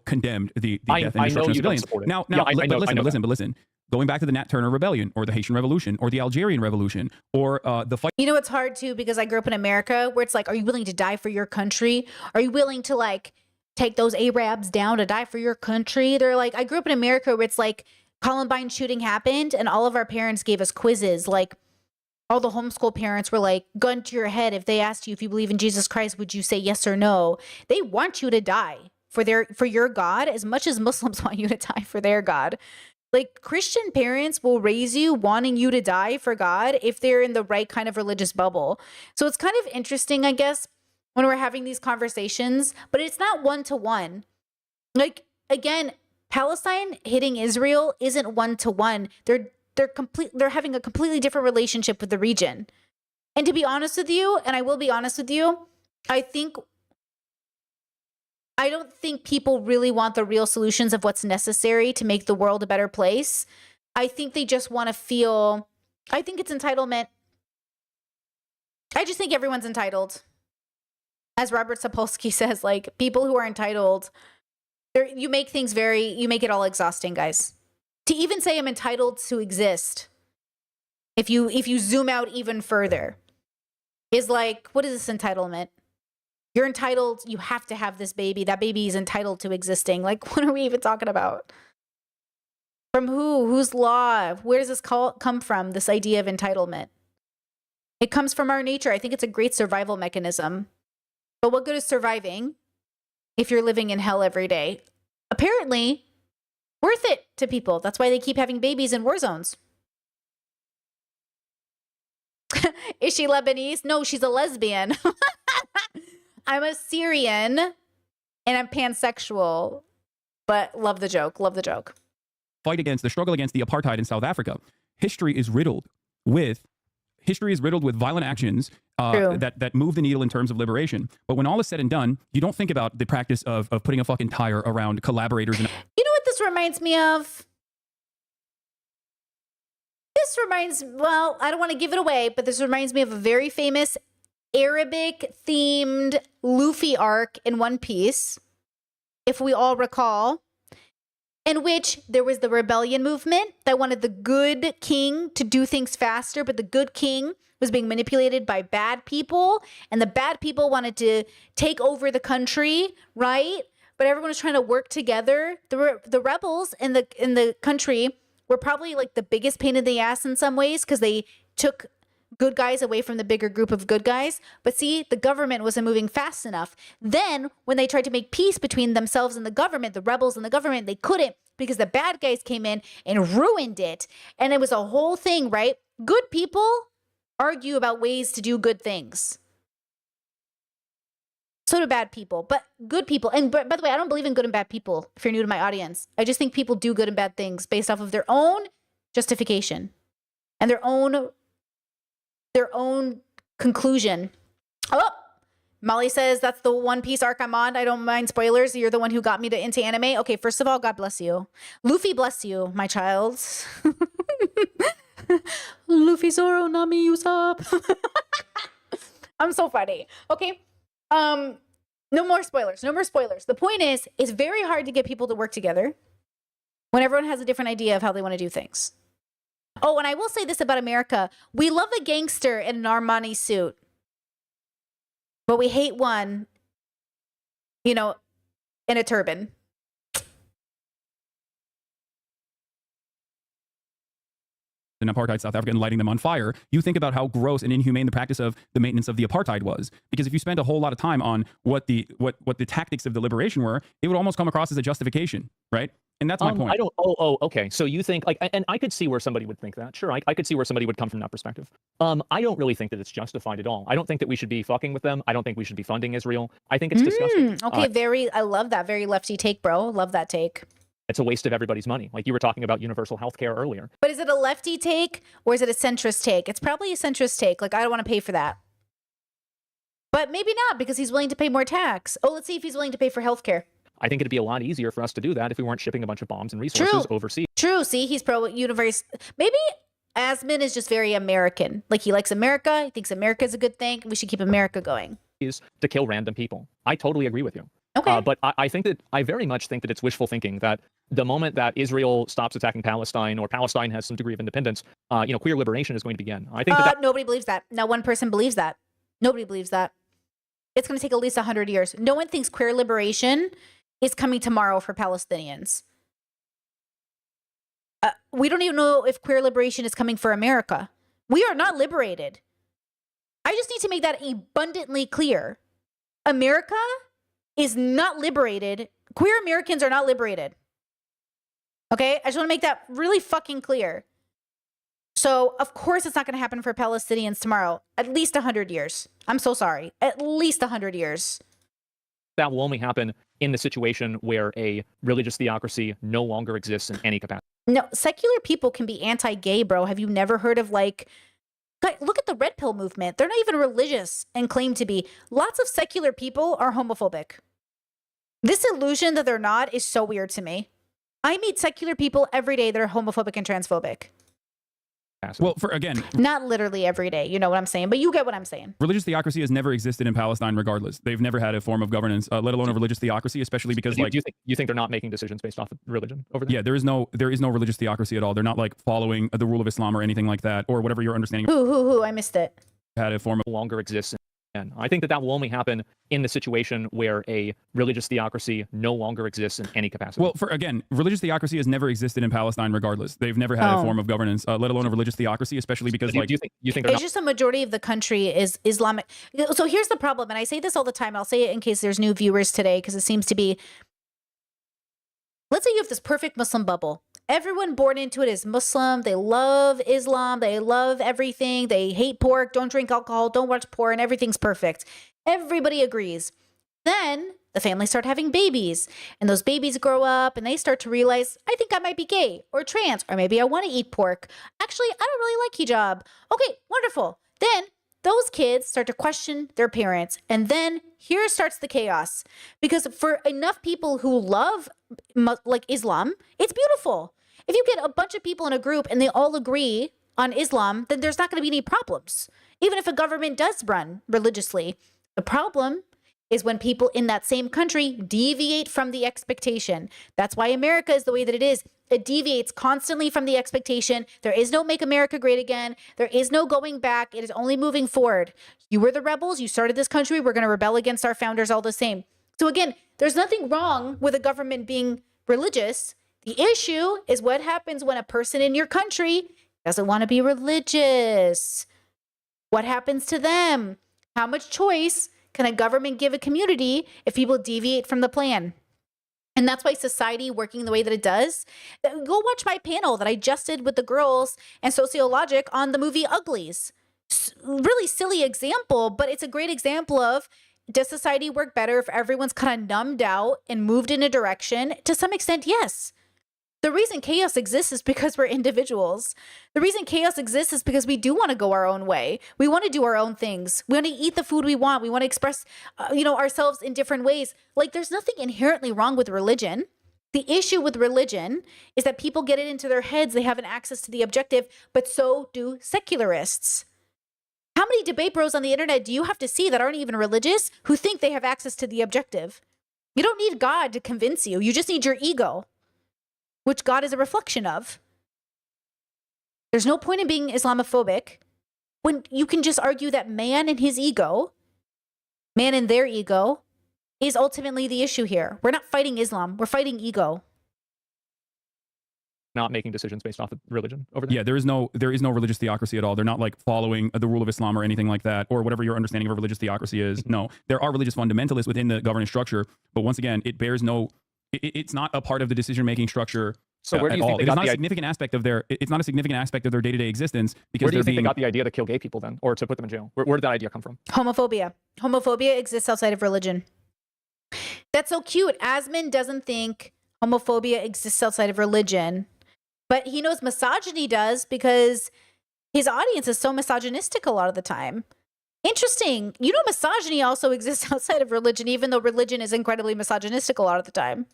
S3: condemned the death and destruction of civilians. But listen. Going back to the Nat Turner Rebellion, or the Haitian Revolution, or the Algerian Revolution, or the fight.
S1: You know, it's hard too, because I grew up in America, where it's like, are you willing to die for your country? Are you willing to like take those Arabs down to die for your country? They're like, I grew up in America where it's like Columbine shooting happened, and all of our parents gave us quizzes. Like, all the homeschool parents were like, gun to your head, if they asked you if you believe in Jesus Christ, would you say yes or no? They want you to die for your God as much as Muslims want you to die for their God. Like, Christian parents will raise you wanting you to die for God if they're in the right kind of religious bubble. So it's kind of interesting, I guess, when we're having these conversations, but it's not one-to-one. Like, again, Palestine hitting Israel isn't one-to-one. They're having a completely different relationship with the region. And to be honest with you, and I will be honest with you, I don't think people really want the real solutions of what's necessary to make the world a better place. I think they just want to feel, I think it's entitlement. I just think everyone's entitled. As Robert Sapolsky says, like, people who are entitled, you make it all exhausting, guys. To even say I'm entitled to exist, if you zoom out even further, is like, what is this entitlement? You're entitled, you have to have this baby. That baby is entitled to existing. Like, what are we even talking about? From who? Whose law? Where does this come from, this idea of entitlement? It comes from our nature. I think it's a great survival mechanism. But what good is surviving if you're living in hell every day? Apparently, worth it to people. That's why they keep having babies in war zones. Is she Lebanese? No, she's a lesbian. I'm a Syrian and I'm pansexual. But love the joke. Love the joke.
S3: Fight against the struggle against the apartheid in South Africa. History is riddled with violent actions that move the needle in terms of liberation. But when all is said and done, you don't think about the practice of putting a fucking tire around collaborators. And
S1: you know what this reminds me of? Well, I don't want to give it away, but this reminds me of a very famous Arabic-themed Luffy arc in One Piece, if we all recall, in which there was the rebellion movement that wanted the good king to do things faster, but the good king was being manipulated by bad people, and the bad people wanted to take over the country, right? But everyone was trying to work together. The rebels in the country were probably like the biggest pain in the ass in some ways because they took good guys away from the bigger group of good guys. But see, the government wasn't moving fast enough. Then when they tried to make peace between themselves and the government, the rebels and the government, they couldn't because the bad guys came in and ruined it. And it was a whole thing, right? Good people argue about ways to do good things. So do bad people, but good people. And by the way, I don't believe in good and bad people, if you're new to my audience. I just think people do good and bad things based off of their own justification and their own conclusion. Oh, Molly says that's the One Piece arc I'm on. I don't mind spoilers. You're the one who got me into anime. Okay, first of all, God bless you. Luffy bless you, my child. Luffy Zoro Nami Usopp. I'm so funny. Okay. No more spoilers. No more spoilers. The point is, it's very hard to get people to work together when everyone has a different idea of how they want to do things. Oh, and I will say this about America. We love a gangster in an Armani suit, but we hate one, in a turban.
S3: in apartheid South Africa and lighting them on fire, you think about how gross and inhumane the practice of the maintenance of the apartheid was. Because if you spend a whole lot of time on what the tactics of the liberation were, it would almost come across as a justification, right? And that's my point.
S2: Okay. So you think and I could see where somebody would think that. Sure, I could see where somebody would come from that perspective. I don't really think that it's justified at all. I don't think that we should be fucking with them. I don't think we should be funding Israel. I think it's disgusting.
S1: Okay, I love that. Very lefty take, bro. Love that take.
S2: It's a waste of everybody's money. Like you were talking about universal health care earlier.
S1: But is it a lefty take or is it a centrist take? It's probably a centrist take. Like, I don't want to pay for that. But maybe not, because he's willing to pay more tax. Oh, let's see if he's willing to pay for health care.
S2: I think it'd be a lot easier for us to do that if we weren't shipping a bunch of bombs and resources overseas.
S1: True. See, he's pro-universe. Maybe Asmin is just very American. Like, he likes America. He thinks America is a good thing. We should keep America going.
S2: To kill random people. I totally agree with you.
S1: Okay.
S2: But I very much think that it's wishful thinking that the moment that Israel stops attacking Palestine or Palestine has some degree of independence, queer liberation is going to begin. I think that
S1: nobody believes that. Not one person believes that. Nobody believes that. It's going to take at least 100 years. No one thinks queer liberation is coming tomorrow for Palestinians. We don't even know if queer liberation is coming for America. We are not liberated. I just need to make that abundantly clear. America is not liberated. Queer Americans are not liberated. Okay? I just want to make that really fucking clear. So, of course, it's not going to happen for Palestinians tomorrow. At least 100 years. I'm so sorry. At least 100 years.
S2: that will only happen in the situation where a religious theocracy no longer exists in any capacity.
S1: No, secular people can be anti-gay, bro. Have you never heard of look at the Red Pill movement. They're not even religious and claim to be. Lots of secular people are homophobic. This illusion that they're not is so weird to me. I meet secular people every day that are homophobic and transphobic.
S3: Well, again,
S1: not literally every day, you know what I'm saying, but you get what I'm saying.
S3: Religious theocracy has never existed in Palestine regardless. They've never had a form of governance, let alone a religious theocracy, especially because
S2: do you think they're not making decisions based off of religion over there?
S3: Yeah, there is no religious theocracy at all. They're not like following the rule of Islam or anything like that, or whatever your understanding.
S1: Who? I missed it.
S3: Had a form of
S2: no longer exists And I think that that will only happen in the situation where a religious theocracy no longer exists in any capacity.
S3: Well, again, religious theocracy has never existed in Palestine regardless. They've never had a form of governance, let alone a religious theocracy, especially because, like...
S2: Do you think they're
S1: it's just a majority of the country is Islamic. So here's the problem, and I say this all the time. I'll say it in case there's new viewers today, because it seems to be... Let's say you have this perfect Muslim bubble. Everyone born into it is Muslim. They love Islam. They love everything. They hate pork, don't drink alcohol, don't watch porn. Everything's perfect. Everybody agrees. Then the families start having babies, and those babies grow up and they start to realize, I think I might be gay or trans, or maybe I want to eat pork. Actually, I don't really like hijab. Okay, wonderful. Then those kids start to question their parents. And then here starts the chaos. Because for enough people who love like Islam, it's beautiful. If you get a bunch of people in a group and they all agree on Islam, then there's not going to be any problems. Even if a government does run religiously. The problem is when people in that same country deviate from the expectation. That's why America is the way that it is. It deviates constantly from the expectation. There is no make America great again. There is no going back. It is only moving forward. You were the rebels. You started this country. We're going to rebel against our founders all the same. So again, there's nothing wrong with a government being religious. The issue is what happens when a person in your country doesn't want to be religious. What happens to them? How much choice can a government give a community if people deviate from the plan? And that's why society working the way that it does. Go watch my panel that I just did with the girls and Sociologic on the movie Uglies. Really silly example, but it's a great example of, does society work better if everyone's kind of numbed out and moved in a direction? To some extent, yes. The reason chaos exists is because we're individuals. The reason chaos exists is because we do want to go our own way. We want to do our own things. We want to eat the food we want. We want to express, ourselves in different ways. Like, there's nothing inherently wrong with religion. The issue with religion is that people get it into their heads. They have an access to the objective, but so do secularists. How many debate bros on the internet do you have to see that aren't even religious who think they have access to the objective? You don't need God to convince you. You just need your ego, which God is a reflection of. There's no point in being Islamophobic when you can just argue that man and their ego is ultimately the issue here. We're not fighting Islam. We're fighting ego.
S2: Not making decisions based off of religion over there.
S3: Yeah, there is no religious theocracy at all. They're not like following the rule of Islam or anything like that, or whatever your understanding of a religious theocracy is. No, there are religious fundamentalists within the governance structure, but once again, it's not a part of the decision-making structure.
S2: So where do you think they
S3: it's
S2: got
S3: not
S2: the
S3: a significant aspect of their? It's not a significant aspect of their day-to-day existence because
S2: where do you
S3: they're
S2: think they got the idea to kill gay people then, or to put them in jail? Where did that idea come from?
S1: Homophobia. Homophobia exists outside of religion. That's so cute. Asmin doesn't think homophobia exists outside of religion, but he knows misogyny does because his audience is so misogynistic a lot of the time. Interesting. You know, misogyny also exists outside of religion, even though religion is incredibly misogynistic a lot of the time.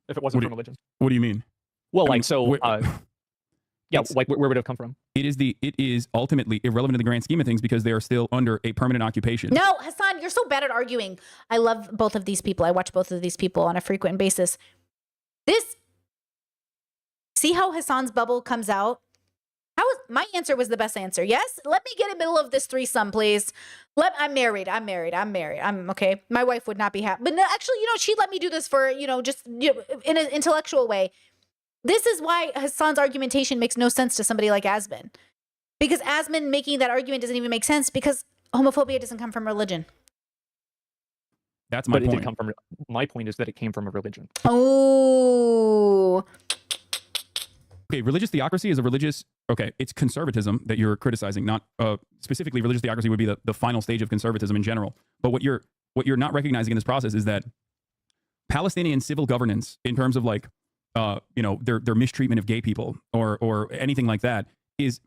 S2: If it wasn't from religion.
S3: What do you mean?
S2: Well,
S3: I
S2: like,
S3: mean,
S2: so, where would it have come from?
S3: It is ultimately irrelevant in the grand scheme of things because they are still under a permanent occupation.
S1: No, Hassan, you're so bad at arguing. I love both of these people. I watch both of these people on a frequent basis. See how Hassan's bubble comes out? My answer was the best answer. Yes? Let me get in the middle of this threesome, please. I'm married. I'm okay. My wife would not be happy. But no, actually, she'd let me do this for, just in an intellectual way. This is why Hassan's argumentation makes no sense to somebody like Asmin. Because Asmin making that argument doesn't even make sense because homophobia doesn't come from religion.
S3: That's my point.
S2: It did come from, my point is that it came from a religion.
S1: Oh.
S3: Okay, religious theocracy is it's conservatism that you're criticizing, not specifically religious theocracy would be the final stage of conservatism in general. But what you're not recognizing in this process is that Palestinian civil governance, in terms of like, their mistreatment of gay people or anything like that, is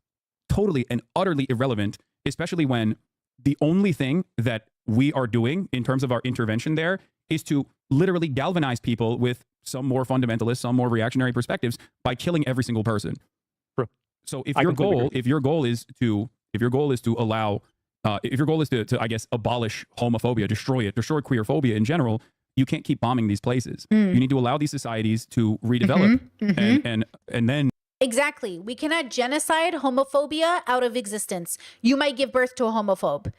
S3: totally and utterly irrelevant, especially when the only thing that we are doing in terms of our intervention there is to literally galvanize people with some more fundamentalist, some more reactionary perspectives by killing every single person.
S2: True.
S3: So if your goal is to I guess abolish homophobia, destroy queerphobia in general, you can't keep bombing these places. You need to allow these societies to redevelop and then
S1: exactly. We cannot genocide homophobia out of existence. You might give birth to a homophobe.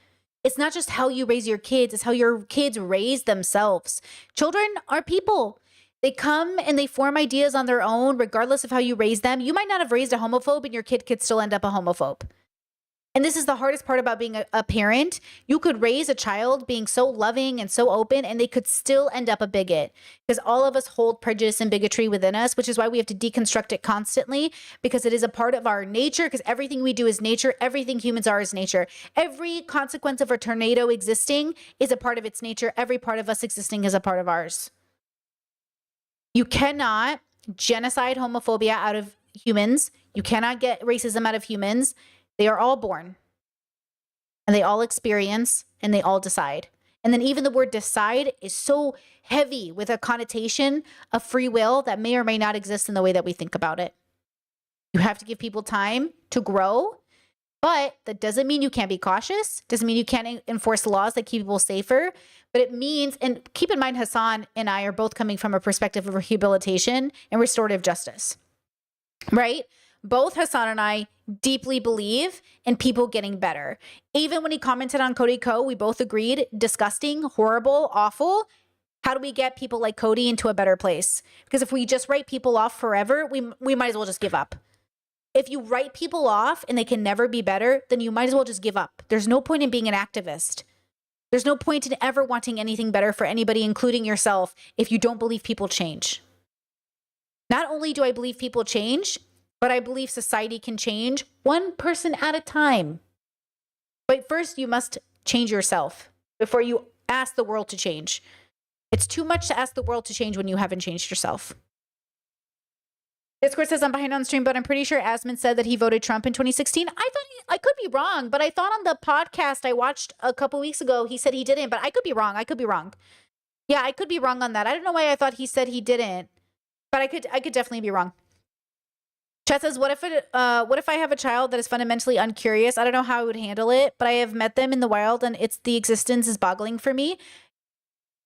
S1: It's not just how you raise your kids, it's how your kids raise themselves. Children are people. They come and they form ideas on their own, regardless of how you raise them. You might not have raised a homophobe and your kid could still end up a homophobe. And this is the hardest part about being a parent. You could raise a child being so loving and so open, and they could still end up a bigot, because all of us hold prejudice and bigotry within us, which is why we have to deconstruct it constantly, because it is a part of our nature, because everything we do is nature. Everything humans are is nature. Every consequence of a tornado existing is a part of its nature. Every part of us existing is a part of ours. You cannot genocide homophobia out of humans. You cannot get racism out of humans. They are all born, and they all experience, and they all decide. And then even the word decide is so heavy with a connotation of free will that may or may not exist in the way that we think about it. You have to give people time to grow, but that doesn't mean you can't be cautious. Doesn't mean you can't enforce laws that keep people safer. But it means, and keep in mind, Hassan and I are both coming from a perspective of rehabilitation and restorative justice, right? Both Hassan and I deeply believe in people getting better. Even when he commented on Cody Ko, we both agreed, disgusting, horrible, awful. How do we get people like Cody into a better place? Because if we just write people off forever, we might as well just give up. If you write people off and they can never be better, then you might as well just give up. There's no point in being an activist. There's no point in ever wanting anything better for anybody, including yourself, if you don't believe people change. Not only do I believe people change, but I believe society can change one person at a time. But first, you must change yourself before you ask the world to change. It's too much to ask the world to change when you haven't changed yourself. Discord says I'm behind on stream, but I'm pretty sure Asmund said that he voted Trump in 2016. I could be wrong, but I thought on the podcast I watched a couple weeks ago, he said he didn't, but I could be wrong. Yeah, I could be wrong on that. I don't know why I thought he said he didn't, but I could definitely be wrong. Chat says, what if I have a child that is fundamentally uncurious? I don't know how I would handle it, but I have met them in the wild and the existence is boggling for me.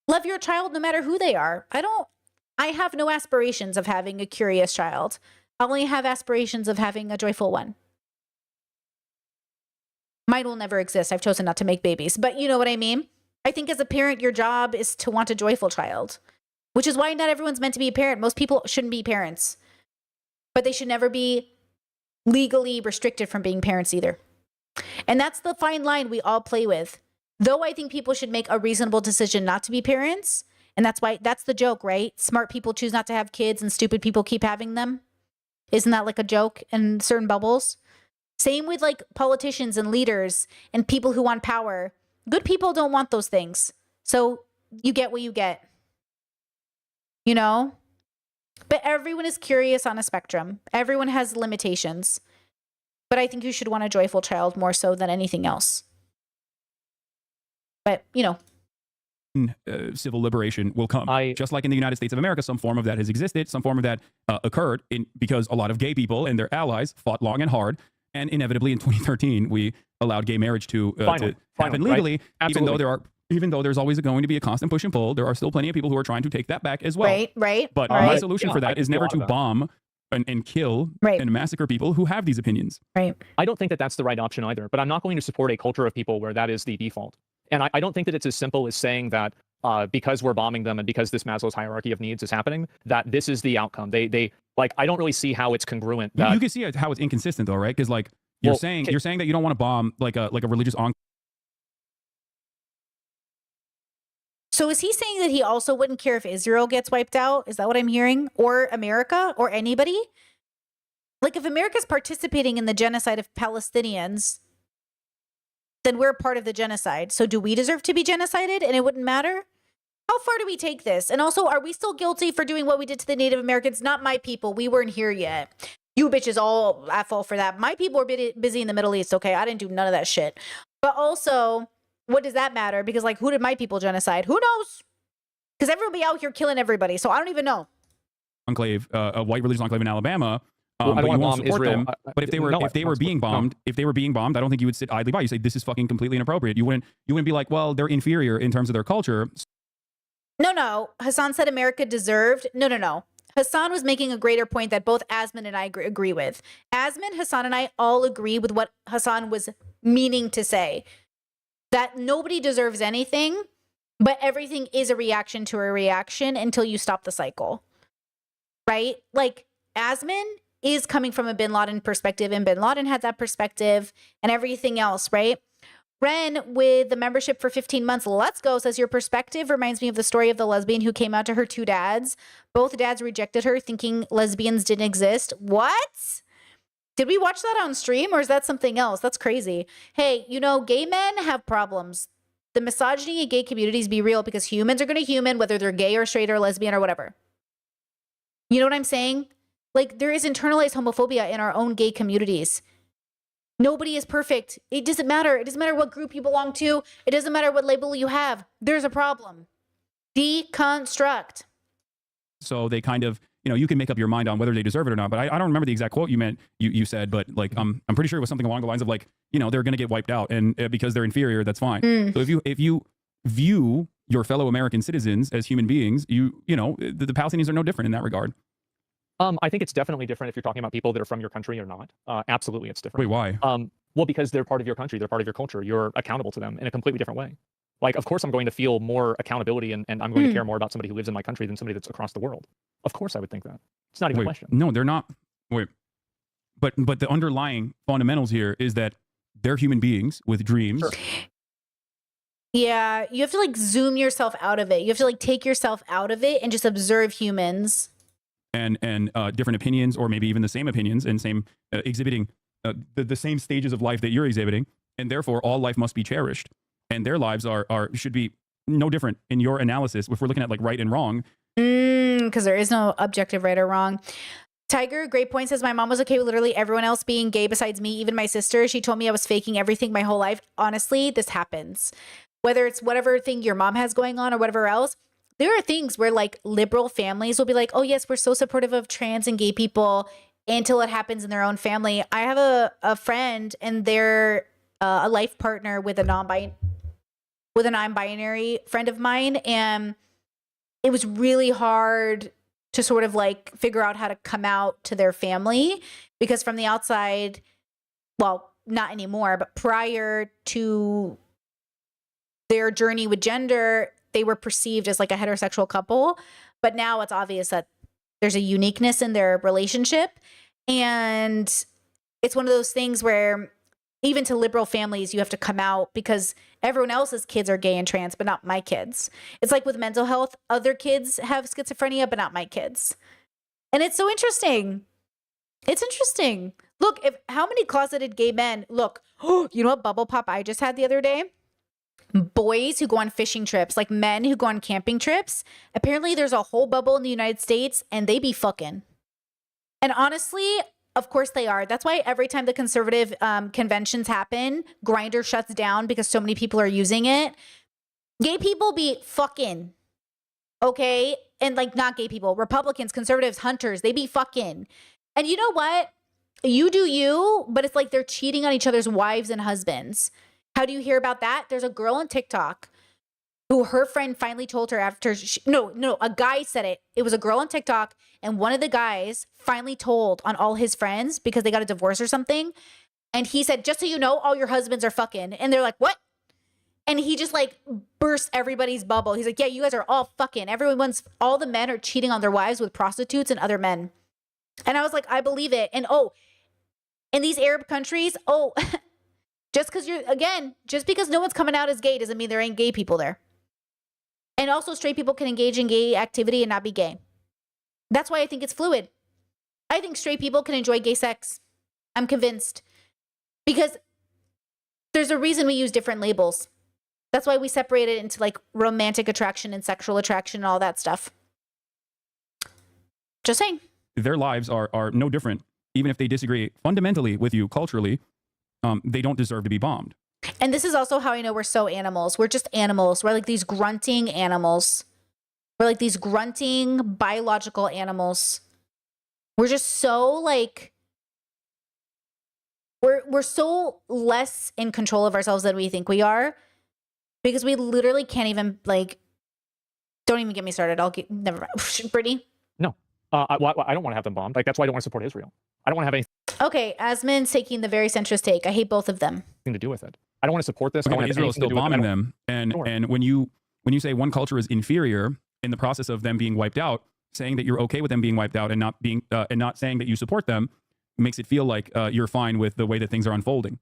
S1: Love your child no matter who they are. I have no aspirations of having a curious child. I only have aspirations of having a joyful one. Mine will never exist. I've chosen not to make babies, but you know what I mean? I think as a parent, your job is to want a joyful child, which is why not everyone's meant to be a parent. Most people shouldn't be parents. But they should never be legally restricted from being parents either. And that's the fine line we all play with. Though I think people should make a reasonable decision not to be parents. And that's the joke, right? Smart people choose not to have kids and stupid people keep having them. Isn't that like a joke in certain bubbles? Same with like politicians and leaders and people who want power. Good people don't want those things. So you get what you get. You know? But everyone is curious on a spectrum. Everyone has limitations. But I think you should want a joyful child more so than anything else. But, you know.
S3: Civil liberation will come. Just like in the United States of America, some form of that has existed. Some form of that occurred because a lot of gay people and their allies fought long and hard. And inevitably in 2013, we allowed gay marriage to happen legally, right? Even though there's always going to be a constant push and pull, there are still plenty of people who are trying to take that back as well.
S1: Right.
S3: But my solution for that is never to bomb and kill and massacre people who have these opinions.
S1: Right.
S2: I don't think that that's the right option either, but I'm not going to support a culture of people where that is the default. And I don't think that it's as simple as saying that because we're bombing them and because this Maslow's hierarchy of needs is happening, that this is the outcome. They like, I don't really see how it's congruent. That,
S3: you can see how it's inconsistent though, right? Because like you're saying that you don't want to bomb like a religious enclave.
S1: So is he saying that he also wouldn't care if Israel gets wiped out? Is that what I'm hearing? Or America? Or anybody? Like if America's participating in the genocide of Palestinians, then we're part of the genocide. So do we deserve to be genocided and it wouldn't matter? How far do we take this? And also, are we still guilty for doing what we did to the Native Americans? Not my people. We weren't here yet. You bitches all at fault for that. My people were busy in the Middle East, okay? I didn't do none of that shit. But also, what does that matter? Because like, who did my people genocide? Who knows? Because everybody out here killing everybody. So I don't even know.
S3: Enclave, a white religious enclave in Alabama. But you won't support them. But if they were being bombed, I don't think you would sit idly by. You say this is fucking completely inappropriate. You wouldn't be like, well, they're inferior in terms of their culture.
S1: No. Hassan said America deserved. No. Hassan was making a greater point that both Asmund and I agree with. Asmund, Hassan, and I all agree with what Hassan was meaning to say. that nobody deserves anything, but everything is a reaction to a reaction until you stop the cycle, right? Like Asmin is coming from a Bin Laden perspective, and Bin Laden had that perspective and everything else, right? Ren, with the membership for 15 months, let's go, says your perspective reminds me of the story of the lesbian who came out to her 2 dads. Both dads rejected her, thinking lesbians didn't exist. What? Did we watch that on stream, or is that something else? That's crazy. Hey, you know, gay men have problems. The misogyny in gay communities be real because humans are going to human, whether they're gay or straight or lesbian or whatever. You know what I'm saying? Like, there is internalized homophobia in our own gay communities. Nobody is perfect. It doesn't matter. It doesn't matter what group you belong to. It doesn't matter what label you have. There's a problem. Deconstruct.
S3: So they kind of, you know, you can make up your mind on whether they deserve it or not. But I don't remember the exact quote you said, but like I'm pretty sure it was something along the lines of like, you know, they're going to get wiped out, and because they're inferior, that's fine. So if you view your fellow American citizens as human beings, you know, the Palestinians are no different in that regard.
S2: I think it's definitely different if you're talking about people that are from your country or not. Absolutely, it's different.
S3: Wait, why?
S2: Well, because they're part of your country, they're part of your culture. You're accountable to them in a completely different way. Like, of course, I'm going to feel more accountability, and I'm going to care more about somebody who lives in my country than somebody that's across the world. Of course, I would think that. It's not even a question.
S3: No, they're not. Wait, but the underlying fundamentals here is that they're human beings with dreams.
S2: Sure.
S1: Yeah, you have to like zoom yourself out of it. You have to like take yourself out of it and just observe humans.
S3: And different opinions, or maybe even the same opinions, and same exhibiting the same stages of life that you're exhibiting, and therefore all life must be cherished, and their lives should be no different in your analysis if we're looking at like right and wrong.
S1: Because there is no objective right or wrong. Tiger, great point, says my mom was okay with literally everyone else being gay besides me, even my sister. She told me I was faking everything my whole life. Honestly, this happens. Whether it's whatever thing your mom has going on or whatever else, there are things where like liberal families will be like, oh yes, we're so supportive of trans and gay people, until it happens in their own family. I have a friend, and they're a life partner with a non-binary friend of mine, and it was really hard to sort of like figure out how to come out to their family, because from the outside, well, not anymore, but prior to their journey with gender, they were perceived as like a heterosexual couple, but now it's obvious that there's a uniqueness in their relationship. And it's one of those things where even to liberal families, you have to come out because everyone else's kids are gay and trans, but not my kids. It's like with mental health, other kids have schizophrenia, but not my kids. And it's so interesting. It's interesting. Look, how many closeted gay men, look, you know what bubble pop I just had the other day? Boys who go on fishing trips, like men who go on camping trips. Apparently there's a whole bubble in the United States, and they be fucking. And honestly, of course they are. That's why every time the conservative conventions happen, Grindr shuts down because so many people are using it. Gay people be fucking. Okay? And like not gay people, Republicans, conservatives, hunters, they be fucking. And you know what? You do you, but it's like they're cheating on each other's wives and husbands. How do you hear about that? There's a girl on TikTok who her friend finally told her after a guy said it. It was a girl on TikTok, and one of the guys finally told on all his friends because they got a divorce or something. And he said, just so you know, all your husbands are fucking. And they're like, what? And he just like burst everybody's bubble. He's like, yeah, you guys are all fucking. All the men are cheating on their wives with prostitutes and other men. And I was like, I believe it. And in these Arab countries, just because no one's coming out as gay doesn't mean there ain't gay people there. And also straight people can engage in gay activity and not be gay. That's why I think it's fluid. I think straight people can enjoy gay sex. I'm convinced. Because there's a reason we use different labels. That's why we separate it into like romantic attraction and sexual attraction and all that stuff. Just saying.
S3: Their lives are no different. Even if they disagree fundamentally with you culturally, they don't deserve to be bombed.
S1: And this is also how I know we're so animals. We're just animals. We're like these grunting animals. We're like these grunting biological animals. We're just so like, we're so less in control of ourselves than we think we are, because we literally can't even like, don't even get me started. Never mind. Brittany?
S2: No, I don't want to have them bombed. Like, that's why I don't want to support Israel. I don't want to have anything
S1: Okay, Asmin's taking the very centrist take. I hate both of them.
S2: to do with it. I don't want to support this. I
S3: Okay,
S2: don't
S3: but
S2: have
S3: Israel is
S2: anything to
S3: still
S2: do with it. I
S3: bombing
S2: don't-
S3: them,
S2: Sure.
S3: and when you say one culture is inferior in the process of them being wiped out, saying that you're okay with them being wiped out and not being and not saying that you support them makes it feel like you're fine with the way that things are unfolding.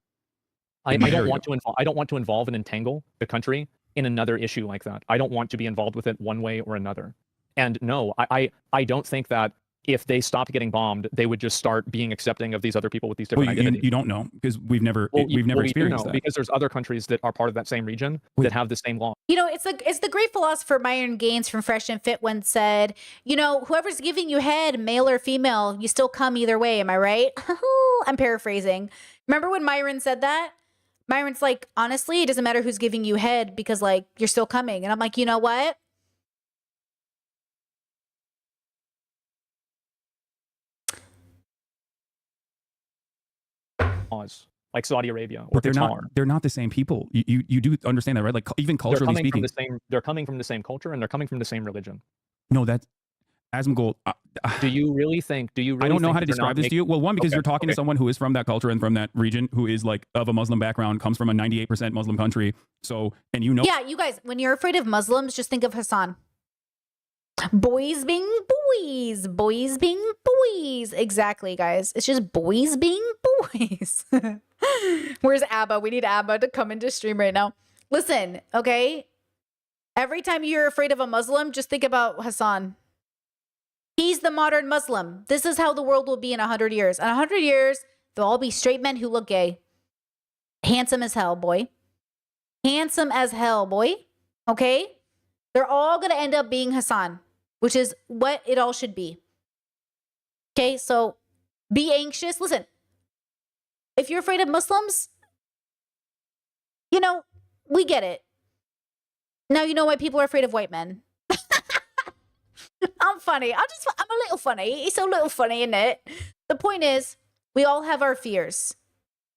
S2: I
S3: There
S2: don't
S3: you
S2: want to involve. I don't want to involve and entangle the country in another issue like that. I don't want to be involved with it one way or another. And no, I don't think that if they stopped getting bombed, they would just start being accepting of these other people with these different
S3: Well,
S2: identities.
S3: you don't know because we've never
S2: Well,
S3: we've never
S2: we do
S3: experienced
S2: know,
S3: that.
S2: because there's other countries that are part of that same region
S3: Wait.
S2: that have the same law.
S1: You know, it's the great philosopher Myron Gaines from Fresh and Fit once said, you know, whoever's giving you head, male or female, you still come either way. Am I right? I'm paraphrasing. Remember when Myron said that? Myron's like, honestly, it doesn't matter who's giving you head because like you're still coming. And I'm like, you know what?
S2: Laws like Saudi Arabia or
S3: But
S2: Qatar.
S3: they're not the same people. You do understand that, right? Like even
S2: They're
S3: culturally
S2: coming from
S3: speaking.
S2: the same. They're coming from the same culture and they're coming from the same religion.
S3: No, that's Asmongold.
S2: Do you really think? Do you? Really
S3: I don't know
S2: think
S3: how to
S2: that they're not
S3: describe this to
S2: making-
S3: you. Well, one, because
S2: Okay,
S3: you're talking to
S2: okay.
S3: someone who is from that culture and from that region, who is like of a Muslim background, comes from a 98% Muslim country. So, and you know,
S1: Yeah, you guys, when you're afraid of Muslims, just think of Hassan. Boys being boys, boys being boys. Exactly, guys. It's just boys being boys. Where's Abba? We need Abba to come into stream right now. Listen, okay? Every time you're afraid of a Muslim, just think about Hassan. He's the modern Muslim. This is how the world will be in 100 years. In 100 years, they'll all be straight men who look gay. Handsome as hell, boy. Handsome as hell, boy. Okay? They're all going to end up being Hassan, which is what it all should be. Okay? So be anxious. Listen, if you're afraid of Muslims, you know, we get it. Now you know why people are afraid of white men. I'm funny. I'm a little funny. It's a little funny, isn't it? The point is, we all have our fears.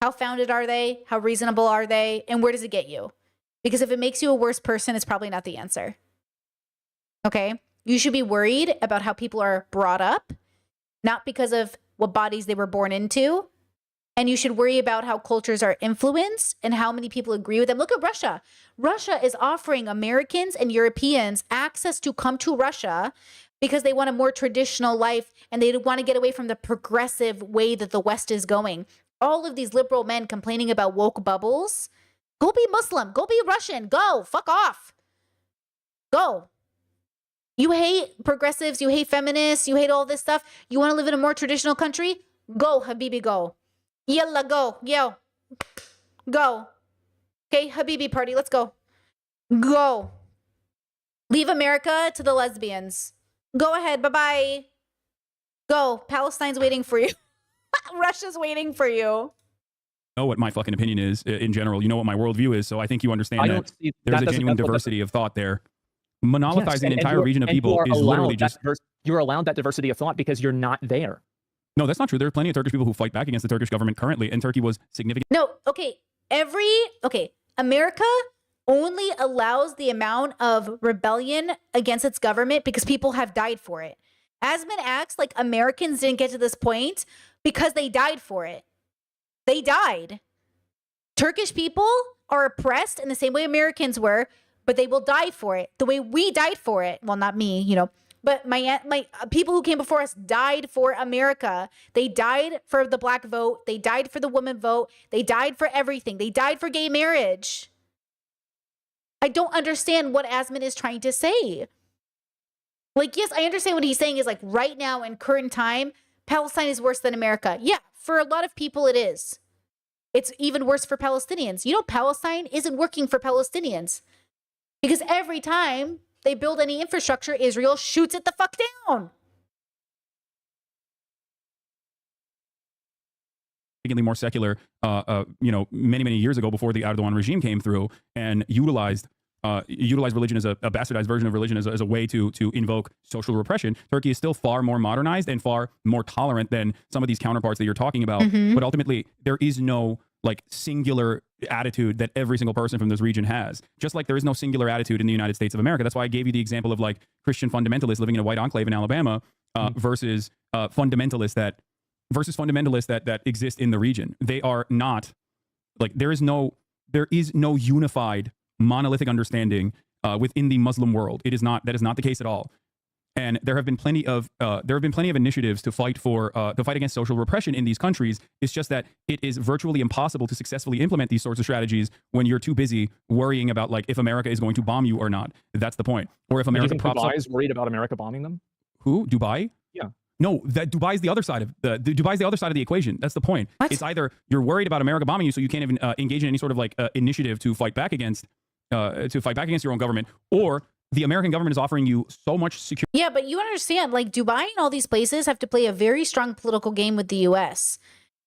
S1: How founded are they? How reasonable are they? And where does it get you? Because if it makes you a worse person, it's probably not the answer. Okay? You should be worried about how people are brought up, not because of what bodies they were born into. And you should worry about how cultures are influenced and how many people agree with them. Look at Russia. Russia is offering Americans and Europeans access to come to Russia because they want a more traditional life and they want to get away from the progressive way that the West is going. All of these liberal men complaining about woke bubbles. Go be Muslim. Go be Russian. Go. Fuck off. Go. You hate progressives. You hate feminists. You hate all this stuff. You want to live in a more traditional country? Go, Habibi, go. Yalla, go. Yo. Go. Okay, Habibi party. Let's go. Go. Leave America to the lesbians. Go ahead. Bye-bye. Go. Palestine's waiting for you. Russia's waiting for you.
S3: know what my fucking opinion is in general. You know what my worldview is. So I think you understand
S2: I
S3: that
S2: don't see
S3: there's
S2: that
S3: a
S2: doesn't-
S3: genuine
S2: that's what
S3: diversity of thought there. Monopolizing
S2: Yes,
S3: an
S2: and
S3: entire
S2: you're-
S3: region of
S2: and
S3: people
S2: you are
S3: is literally
S2: allowed that
S3: just.
S2: you're allowed that diversity of thought because you're not there.
S3: No, that's not true. There are plenty of Turkish people who fight back against the Turkish government currently, and Turkey was significant.
S1: No, okay. America only allows the amount of rebellion against its government because people have died for it. Asman acts like Americans didn't get to this point because they died for it. They died. Turkish people are oppressed in the same way Americans were, but they will die for it. The way we died for it. Well, not me, you know, but my people who came before us died for America. They died for the black vote. They died for the woman vote. They died for everything. They died for gay marriage. I don't understand what Asman is trying to say. Like, yes, I understand what he's saying is like right now in current time, Palestine is worse than America. Yeah, for a lot of people it is. It's even worse for Palestinians. You know, Palestine isn't working for Palestinians because every time they build any infrastructure, Israel shoots it the fuck down.
S3: Significantly more secular, many years ago before the Erdogan regime came through and utilized religion as a bastardized version of religion as a way to invoke social repression. Turkey is still far more modernized and far more tolerant than some of these counterparts that you're talking about.
S1: Mhm.
S3: But ultimately, there is no like singular attitude that every single person from this region has. Just like there is no singular attitude in the United States of America. That's why I gave you the example of like Christian fundamentalists living in a white enclave in Alabama versus fundamentalists that exist in the region. They are not like there is no there is no unified monolithic understanding within the Muslim world. That is not the case at all. And there have been plenty of initiatives to fight against social repression in these countries. It's just that it is virtually impossible to successfully implement these sorts of strategies when you're too busy worrying about like if America is going to bomb you or not. That's the point. Or if America props up.
S2: Dubai is worried about America bombing them?
S3: Who? Dubai?
S2: Yeah.
S3: No, that Dubai is the other side of Dubai's the other side of the equation. That's the point.
S1: What?
S3: It's either you're worried about America bombing you, so you can't even engage in any sort of like initiative to fight back against your own government, or the American government is offering you so much security.
S1: Yeah, but you understand, like Dubai and all these places have to play a very strong political game with the US.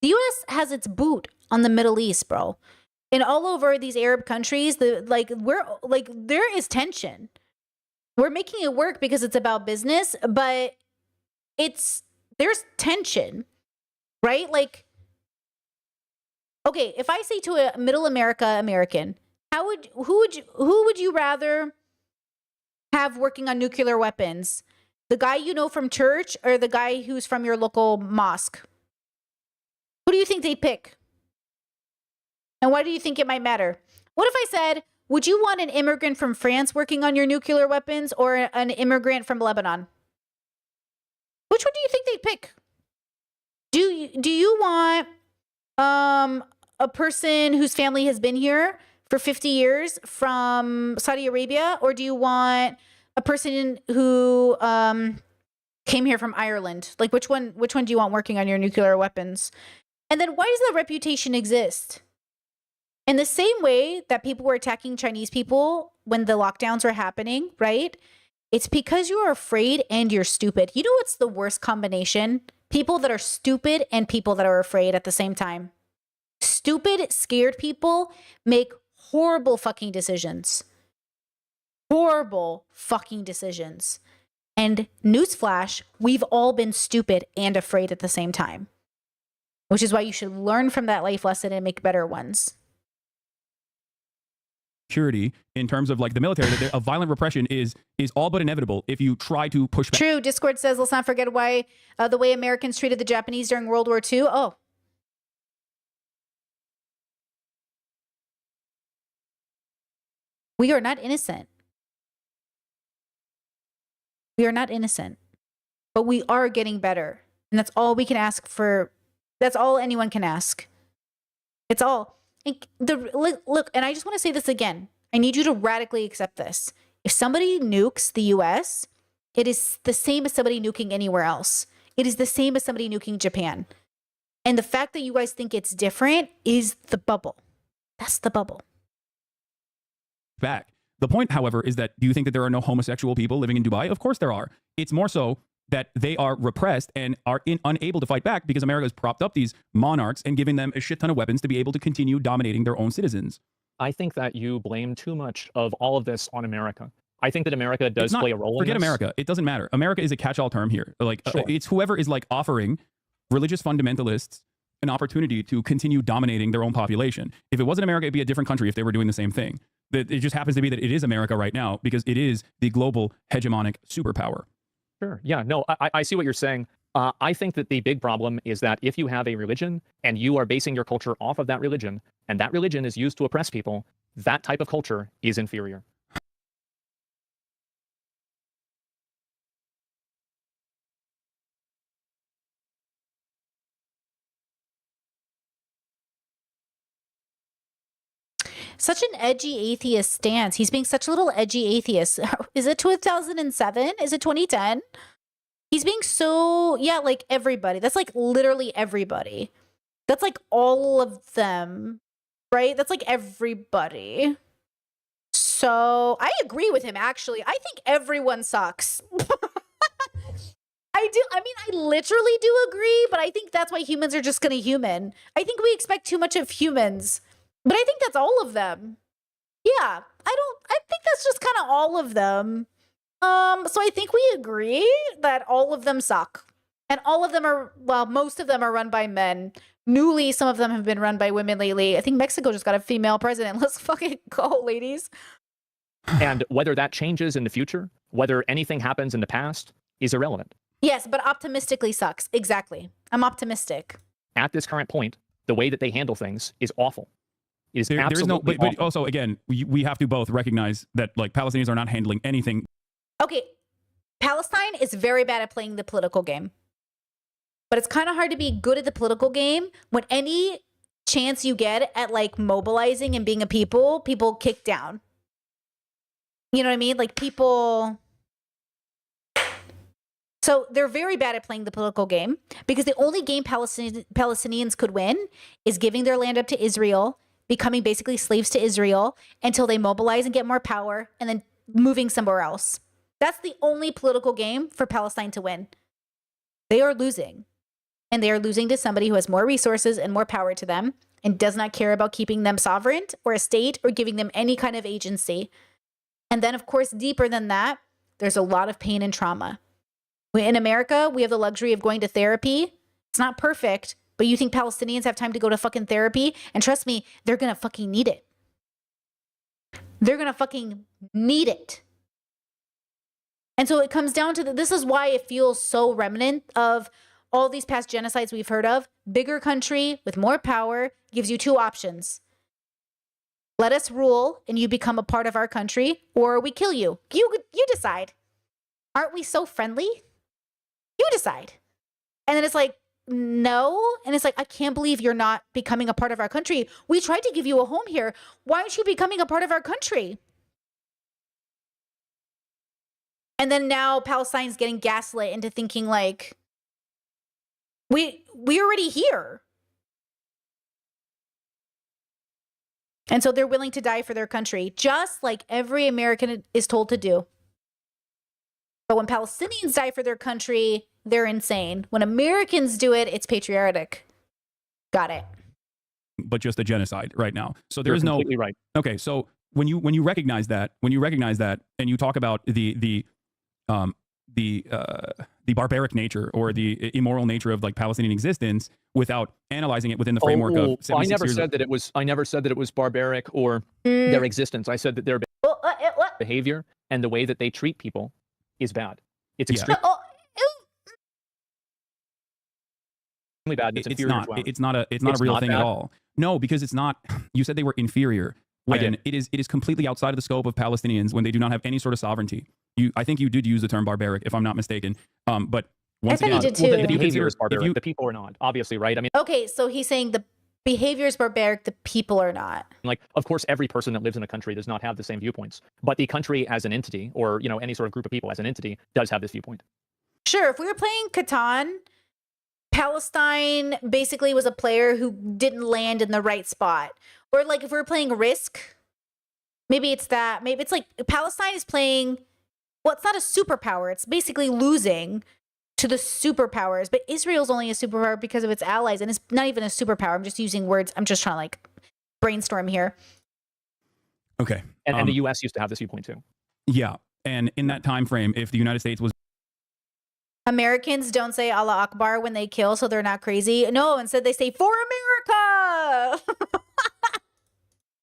S1: The US has its boot on the Middle East, bro. And all over these Arab countries, there is tension. We're making it work because it's about business, but there's tension, right? Like, okay, if I say to a middle American, who would you rather have working on nuclear weapons? The guy you know from church or the guy who's from your local mosque? Who do you think they'd pick? And why do you think it might matter? What if I said, would you want an immigrant from France working on your nuclear weapons or an immigrant from Lebanon? Which one do you think they'd pick? Do you want a person whose family has been here for 50 years from Saudi Arabia, or do you want a person who came here from Ireland? Like which one do you want working on your nuclear weapons? And then why does that reputation exist? In the same way that people were attacking Chinese people when the lockdowns were happening, right? It's because you are afraid and you're stupid. You know what's the worst combination? People that are stupid and people that are afraid at the same time. Stupid, scared people make horrible fucking decisions. Horrible fucking decisions. And newsflash, we've all been stupid and afraid at the same time. Which is why you should learn from that life lesson and make better ones.
S3: Security in terms of like the military, that a violent repression is all but inevitable if you try to push back.
S1: True. Discord says, let's not forget why the way Americans treated the Japanese during World War II. Oh. We are not innocent. We are not innocent. But we are getting better. And that's all we can ask for. That's all anyone can ask. It's all. Look, and I just want to say this again. I need you to radically accept this. If somebody nukes the US, it is the same as somebody nuking anywhere else. It is the same as somebody nuking Japan. And the fact that you guys think it's different is the bubble. That's the bubble.
S3: Back. The point, however, is that do you think that there are no homosexual people living in Dubai? Of course there are. It's more so that they are repressed and are unable to fight back because America has propped up these monarchs and giving them a shit ton of weapons to be able to continue dominating their own citizens.
S2: I think that you blame too much of all of this on America. I think that America does play a role in this.
S3: Forget America. It doesn't matter. America is a catch-all term here. Like,
S2: sure.
S3: It's whoever is like offering religious fundamentalists an opportunity to continue dominating their own population. If it wasn't America, it'd be a different country if they were doing the same thing. It just happens to be that it is America right now because it is the global hegemonic superpower.
S2: Sure. Yeah, no, I see what you're saying. I think that the big problem is that if you have a religion and you are basing your culture off of that religion, and that religion is used to oppress people, that type of culture is inferior.
S1: Such an edgy atheist stance. He's being such a little edgy atheist. Is it 2007? Is it 2010? He's being so, yeah, like everybody. That's like literally everybody. That's like all of them, right? That's like everybody. So I agree with him, actually. I think everyone sucks. I do. I mean, I literally do agree, but I think that's why humans are just going to human. I think we expect too much of humans. But I think that's all of them. Yeah, I think that's just kind of all of them. So I think we agree that all of them suck. And all of them are, well, most of them are run by men. Newly, some of them have been run by women lately. I think Mexico just got a female president. Let's fucking go, ladies.
S2: And whether that changes in the future, whether anything happens in the past, is irrelevant.
S1: Yes, but optimistically sucks. Exactly. I'm optimistic.
S2: At this current point, the way that they handle things is awful. It is
S3: There's no,
S2: absolutely
S3: but
S2: awful.
S3: also again, we have to both recognize that like Palestinians are not handling anything.
S1: Okay, Palestine is very bad at playing the political game. But it's kind of hard to be good at the political game when any chance you get at like mobilizing and being a people kick down. You know what I mean? Like people. So they're very bad at playing the political game because the only game Palestinians could win is giving their land up to Israel, becoming basically slaves to Israel until they mobilize and get more power, and then moving somewhere else. That's the only political game for Palestine to win. They are losing. And they are losing to somebody who has more resources and more power to them and does not care about keeping them sovereign or a state or giving them any kind of agency. And then, of course, deeper than that, there's a lot of pain and trauma. In America, we have the luxury of going to therapy. It's not perfect, but you think Palestinians have time to go to fucking therapy? And trust me, they're going to fucking need it. They're going to fucking need it. And so it comes down to this is why it feels so remnant of all these past genocides we've heard of. Bigger country with more power gives you two options. Let us rule and you become a part of our country, or we kill you. You decide. Aren't we so friendly? You decide. And then it's like, no. And it's like, I can't believe you're not becoming a part of our country. We tried to give you a home here. Why aren't you becoming a part of our country? And then now Palestine's getting gaslit into thinking like, we already here. And so they're willing to die for their country, just like every American is told to do. But when Palestinians die for their country, they're insane. When Americans do it, it's patriotic. Got it.
S3: But just a genocide right now. So there
S2: You're
S3: is no
S2: completely right.
S3: Okay, so when you recognize that, and you talk about the barbaric nature or the immoral nature of like Palestinian existence without analyzing it within the framework of 76
S2: I never
S3: years
S2: said that it was. I never said that it was barbaric or their existence. I said that their
S1: What?
S2: behavior and the way that they treat people is bad. It's
S3: Yeah.
S2: extremely bad. It's
S3: it's
S2: inferior
S3: not
S2: to ours.
S3: it's not a
S2: It's
S3: real
S2: not
S3: thing at
S2: bad?
S3: all. No, because it's not. You said they were inferior.
S2: I
S3: When
S2: did.
S3: it is completely outside of the scope of Palestinians when they do not have any sort of sovereignty. I think you did use the term barbaric, if I'm not mistaken. But once
S1: thought you
S3: again,
S1: did
S2: Well,
S1: too.
S2: the
S3: if you
S2: behavior
S3: consider-
S2: is barbaric.
S3: if you-
S2: The people are not. Obviously, right? I mean,
S1: Okay, so he's saying the behavior is barbaric, the people are not.
S2: like, of course, every person that lives in a country does not have the same viewpoints, but the country as an entity, or any sort of group of people as an entity, does have this viewpoint.
S1: Sure, if we were playing Catan, Palestine basically was a player who didn't land in the right spot. Or like if we were playing Risk, maybe it's that. Maybe it's like Palestine is playing, well, it's not a superpower. It's basically losing to the superpowers. But Israel's only a superpower because of its allies. And it's not even a superpower. I'm just using words. I'm just trying to like brainstorm here.
S3: okay,
S2: And the U.S. used to have this viewpoint too.
S3: yeah, and in that time frame, if the United States was
S1: Americans don't say Allah Akbar when they kill, so they're not crazy. No, instead they say, for America!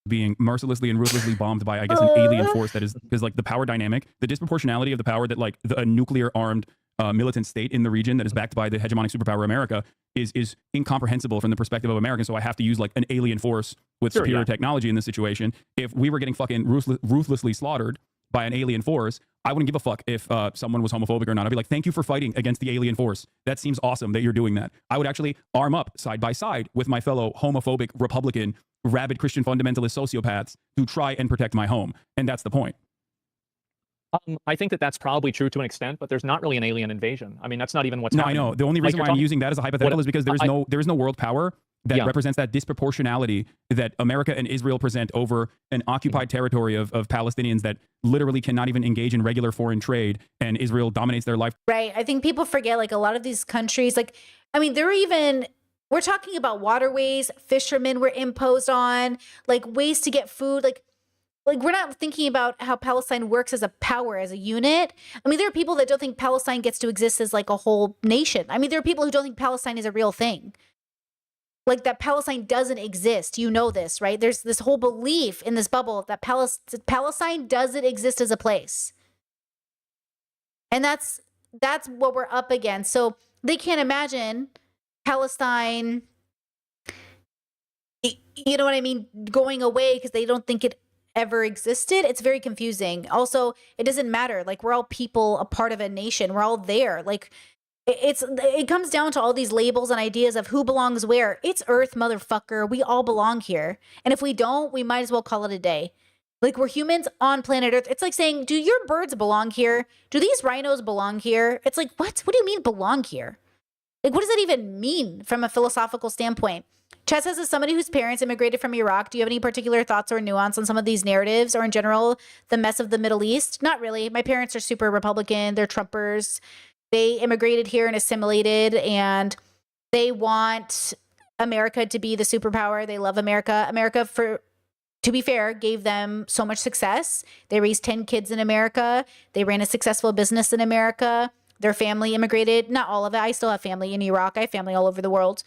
S3: being mercilessly and ruthlessly bombed by, I guess, an alien force that is like the power dynamic, the disproportionality of the power that like a nuclear armed militant state in the region that is backed by the hegemonic superpower America is incomprehensible from the perspective of Americans. So I have to use like an alien force with
S2: Sure,
S3: superior
S2: yeah.
S3: technology in this situation. If we were getting fucking ruthlessly slaughtered by an alien force, I wouldn't give a fuck if someone was homophobic or not. I'd be like, thank you for fighting against the alien force. That seems awesome that you're doing that. I would actually arm up side by side with my fellow homophobic, Republican, rabid Christian fundamentalist sociopaths to try and protect my home. And that's the point.
S2: I think that that's probably true to an extent, but there's not really an alien invasion. I mean, that's not even what's
S3: No, I
S2: happening.
S3: know. The only
S2: Like,
S3: reason
S2: you're
S3: why I'm
S2: talking-
S3: using that as a hypothetical is because there is no world power that
S2: Yeah.
S3: represents that disproportionality that America and Israel present over an occupied territory of Palestinians that literally cannot even engage in regular foreign trade, and Israel dominates their life.
S1: Right. I think people forget like a lot of these countries, like, I mean, we're talking about waterways, fishermen were imposed on, like ways to get food. Like we're not thinking about how Palestine works as a power, as a unit. I mean, there are people that don't think Palestine gets to exist as like a whole nation. I mean, there are people who don't think Palestine is a real thing. Like that Palestine doesn't exist. You know this, right? There's this whole belief in this bubble that Palestine doesn't exist as a place. And that's what we're up against. So they can't imagine Palestine you know what I mean, going away because they don't think it ever existed. It's very confusing. Also, it doesn't matter. Like, we're all people, a part of a nation. We're all there. Like, it comes down to all these labels and ideas of who belongs where. It's Earth, motherfucker. We all belong here. And if we don't, we might as well call it a day. Like, we're humans on planet Earth. It's like saying, do your birds belong here? Do these rhinos belong here? It's like, what? What do you mean belong here? Like, what does that even mean from a philosophical standpoint? Chad says, as somebody whose parents immigrated from Iraq, do you have any particular thoughts or nuance on some of these narratives or in general, the mess of the Middle East? Not really. My parents are super Republican. They're Trumpers. They immigrated here and assimilated, and they want America to be the superpower. They love America. America, to be fair, gave them so much success. They raised 10 kids in America. They ran a successful business in America. Their family immigrated. Not all of it. I still have family in Iraq. I have family all over the world.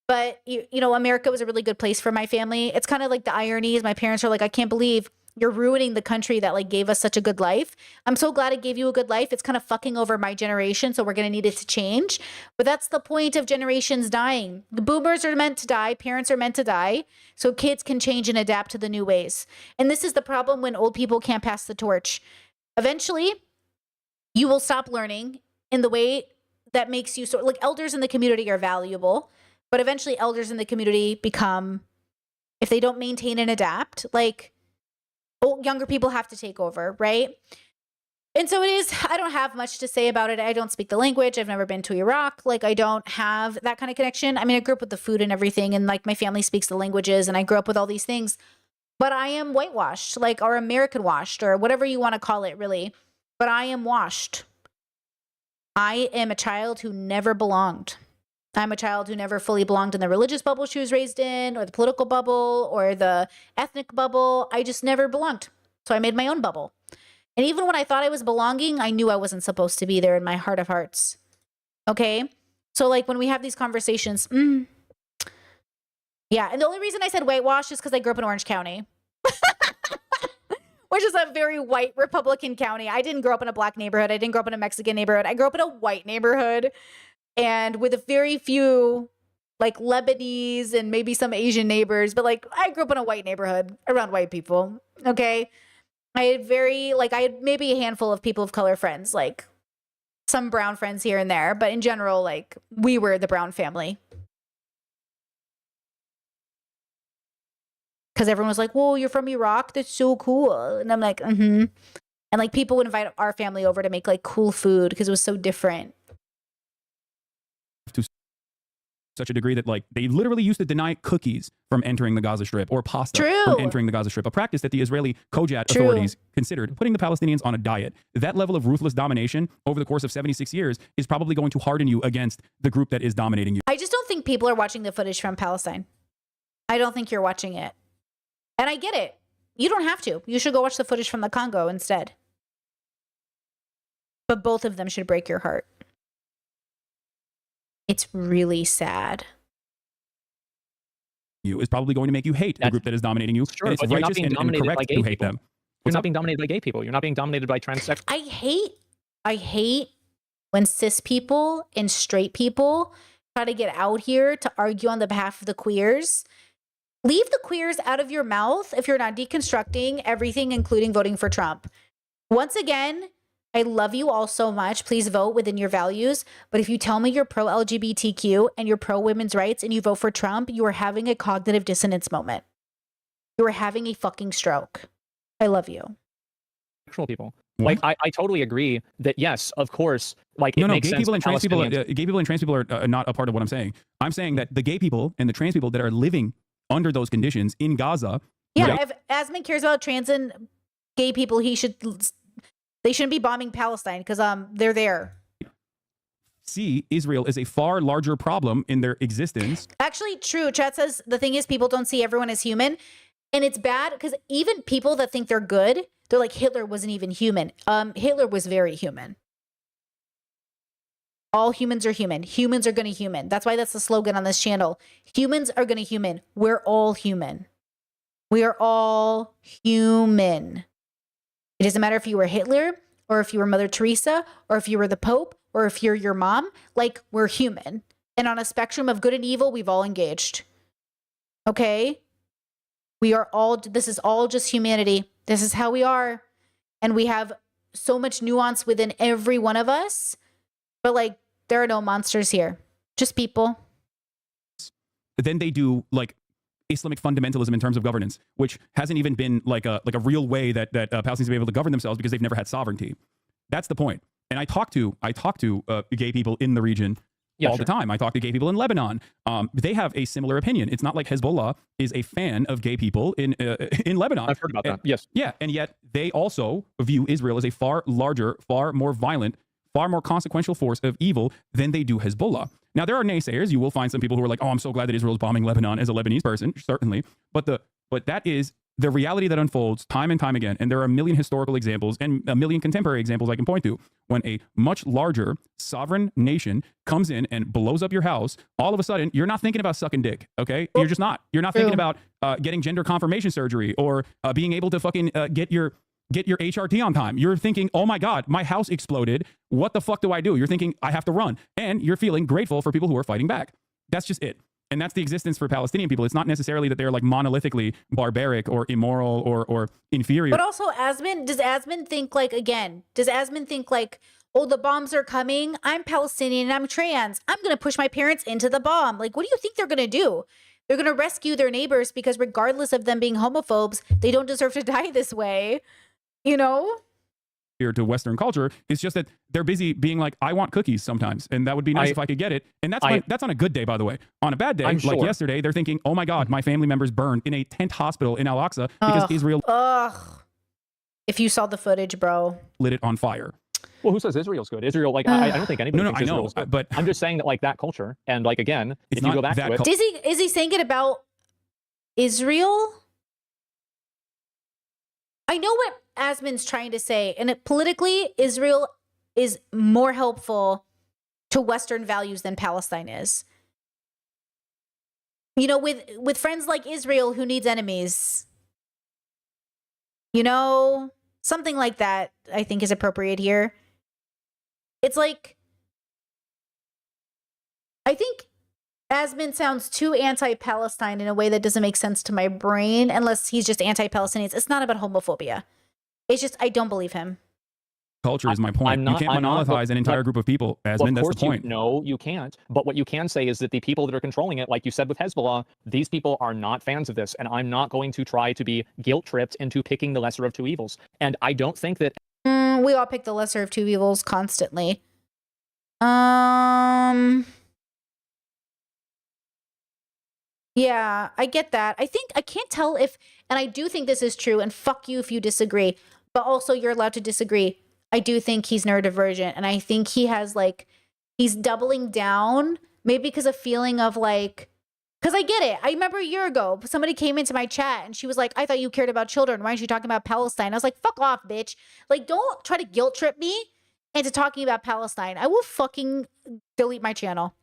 S1: But, you know, America was a really good place for my family. It's kind of like the irony is my parents are like, I can't believe you're ruining the country that like gave us such a good life. I'm so glad it gave you a good life. It's kind of fucking over my generation. So we're going to need it to change. But that's the point of generations dying. The boomers are meant to die. Parents are meant to die. So kids can change and adapt to the new ways. And this is the problem when old people can't pass the torch. Eventually, you will stop learning in the way that makes you like elders in the community are valuable. But eventually elders in the community become, if they don't maintain and adapt, like younger people have to take over, right? And so it is, I don't have much to say about it. I don't speak the language. I've never been to Iraq. Like, I don't have that kind of connection. I mean, I grew up with the food and everything, and like my family speaks the languages, and I grew up with all these things. But I am whitewashed, like, or American washed, or whatever you want to call it, really. But I am washed. I am a child who never belonged. I'm a child who never fully belonged in the religious bubble she was raised in, or the political bubble, or the ethnic bubble. I just never belonged. So I made my own bubble. And even when I thought I was belonging, I knew I wasn't supposed to be there in my heart of hearts. Okay? So like when we have these conversations, yeah. And the only reason I said whitewash is because I grew up in Orange County, which is a very white Republican county. I didn't grow up in a black neighborhood. I didn't grow up in a Mexican neighborhood. I grew up in a white neighborhood. And with a very few like Lebanese and maybe some Asian neighbors, but like I grew up in a white neighborhood around white people. Okay. I had maybe a handful of people of color friends, like some brown friends here and there, but in general, like we were the brown family. Because everyone was like, whoa, you're from Iraq? That's so cool. And I'm like, mm-hmm. And like people would invite our family over to make like cool food because it was so different.
S3: To such a degree that like they literally used to deny cookies from entering the Gaza Strip or pasta from entering the Gaza Strip, a practice that the Israeli Kojat authorities considered putting the Palestinians on a diet. That level of ruthless domination over the course of 76 years is probably going to harden you against the group that is dominating you.
S1: I just don't think people are watching the footage from Palestine. I don't think you're watching it. And I get it. You don't have to. You should go watch the footage from the Congo instead. But both of them should break your heart. It's really sad.
S3: You is probably going to make you hate the group that is dominating you.
S2: Sure,
S3: and it's righteous and correct to hate them.
S2: You're not being dominated by gay people. You're not being dominated by transsexual.
S1: I hate when cis people and straight people try to get out here to argue on the behalf of the queers. Leave the queers out of your mouth if you're not deconstructing everything, including voting for Trump. Once again, I love you all so much. Please vote within your values. But if you tell me you're pro-LGBTQ and you're pro-women's rights and you vote for Trump, you are having a cognitive dissonance moment. You are having a fucking stroke. I love you.
S2: Sexual people. Like, I totally agree that, yes, of course, like, it makes
S3: gay
S2: sense
S3: people and trans people, gay people and trans people are not a part of what I'm saying. I'm saying that the gay people and the trans people that are living under those conditions in Gaza.
S1: Yeah, right? If Asman cares about trans and gay people, they shouldn't be bombing Palestine because they're there.
S3: See Israel as a far larger problem in their existence.
S1: Actually, true. Chat says the thing is people don't see everyone as human. And it's bad because even people that think they're good, they're like, Hitler wasn't even human. Hitler was very human. All humans are human. Humans are going to human. That's why that's the slogan on this channel. Humans are going to human. We're all human. We are all human. It doesn't matter if you were Hitler or if you were Mother Teresa or if you were the Pope or if you're your mom. Like, we're human. And on a spectrum of good and evil, we've all engaged. Okay? This is all just humanity. This is how we are. And we have so much nuance within every one of us. But like, there are no monsters here, just people.
S3: Then they do like Islamic fundamentalism in terms of governance, which hasn't even been like a real way that Palestinians be able to govern themselves because they've never had sovereignty. That's the point. And I talk to gay people in the region all the time. I talk to gay people in Lebanon. They have a similar opinion. It's not like Hezbollah is a fan of gay people in Lebanon.
S2: I've heard about that. Yes.
S3: Yeah, and yet they also view Israel as a far larger, far more violent, far more consequential force of evil than they do Hezbollah. Now, there are naysayers. You will find some people who are like, oh, I'm so glad that Israel is bombing Lebanon, as a Lebanese person, certainly. But that is the reality that unfolds time and time again. And there are a million historical examples and a million contemporary examples I can point to when a much larger sovereign nation comes in and blows up your house. All of a sudden, you're not thinking about sucking dick, okay? You're just not. You're not thinking about getting gender confirmation surgery or being able to fucking get your HRT on time. You're thinking, oh my God, my house exploded. What the fuck do I do? You're thinking, I have to run. And you're feeling grateful for people who are fighting back. That's just it. And that's the existence for Palestinian people. It's not necessarily that they're like monolithically barbaric or immoral or inferior.
S1: But also, does Asmin think like, oh, the bombs are coming. I'm Palestinian and I'm trans. I'm going to push my parents into the bomb. Like, what do you think they're going to do? They're going to rescue their neighbors because regardless of them being homophobes, they don't deserve to die this way. You know?
S3: Here to Western culture, it's just that they're busy being like, I want cookies sometimes, and that would be nice if I could get it. And that's on a good day, by the way. On a bad day, like yesterday, they're thinking, oh my God, my family members burned in a tent hospital in Al-Aqsa because Israel
S1: if you saw the footage, bro,
S3: lit it on fire.
S2: Well, who says Israel's good? Israel, like, I don't think anybody thinks Israel's good.
S3: But
S2: I'm just saying that, like, that culture, and like, again, if you go back to it,
S1: is he saying it about Israel? I know what Asmin's trying to say, and politically, Israel is more helpful to Western values than Palestine is. You know, with friends like Israel, who needs enemies? You know, something like that, I think, is appropriate here. It's like, I think Asmin sounds too anti-Palestine in a way that doesn't make sense to my brain, unless he's just anti-Palestinians. It's not about homophobia. It's just, I don't believe him.
S3: Culture is my point. You can't monolithize an entire group of people, Asmin. That's the point.
S2: No, you can't. But what you can say is that the people that are controlling it, like you said with Hezbollah, these people are not fans of this. And I'm not going to try to be guilt-tripped into picking the lesser of two evils. And I don't think that...
S1: we all pick the lesser of two evils constantly. Yeah, I get that. I can't tell if, and I do think this is true, and fuck you if you disagree, but also you're allowed to disagree. I do think he's neurodivergent, and I think he has like, he's doubling down, maybe because of feeling of like, because I get it. I remember a year ago, somebody came into my chat and she was like, I thought you cared about children. Why aren't you talking about Palestine? I was like, fuck off, bitch. Like, don't try to guilt trip me into talking about Palestine. I will fucking delete my channel.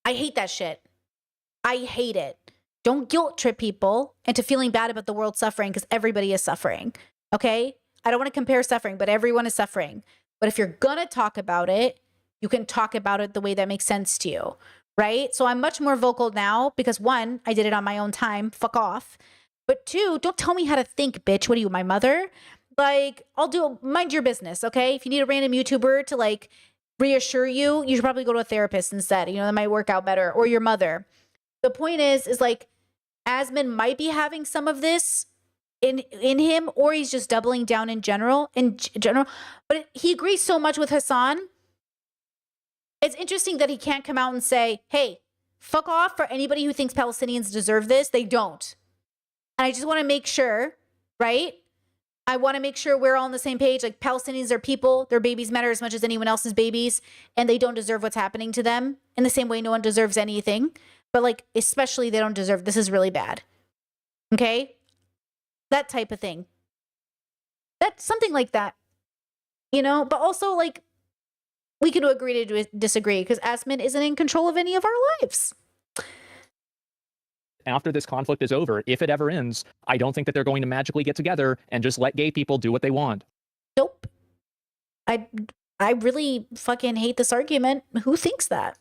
S1: I hate that shit. I hate it. Don't guilt trip people into feeling bad about the world suffering, because everybody is suffering. Okay? I don't want to compare suffering, but everyone is suffering. But if you're gonna talk about it, you can talk about it the way that makes sense to you. Right? So I'm much more vocal now because, one, I did it on my own time. Fuck off. But two, don't tell me how to think, bitch. What are you, my mother? Like, mind your business, okay? If you need a random YouTuber to like reassure you, you should probably go to a therapist instead. You know, that might work out better. Or your mother. The point is like, Asmin might be having some of this in him, or he's just doubling down in general. But he agrees so much with Hassan. It's interesting that he can't come out and say, hey, fuck off for anybody who thinks Palestinians deserve this. They don't. And I just want to make sure, right? I want to make sure we're all on the same page. Like, Palestinians are people. Their babies matter as much as anyone else's babies. And they don't deserve what's happening to them in the same way no one deserves anything. But like, especially they don't deserve, this is really bad. Okay? That type of thing. That's something like that. You know? But also like, we can agree to disagree because Asmin isn't in control of any of our lives.
S2: After this conflict is over, if it ever ends, I don't think that they're going to magically get together and just let gay people do what they want.
S1: Nope. I really fucking hate this argument. Who thinks that?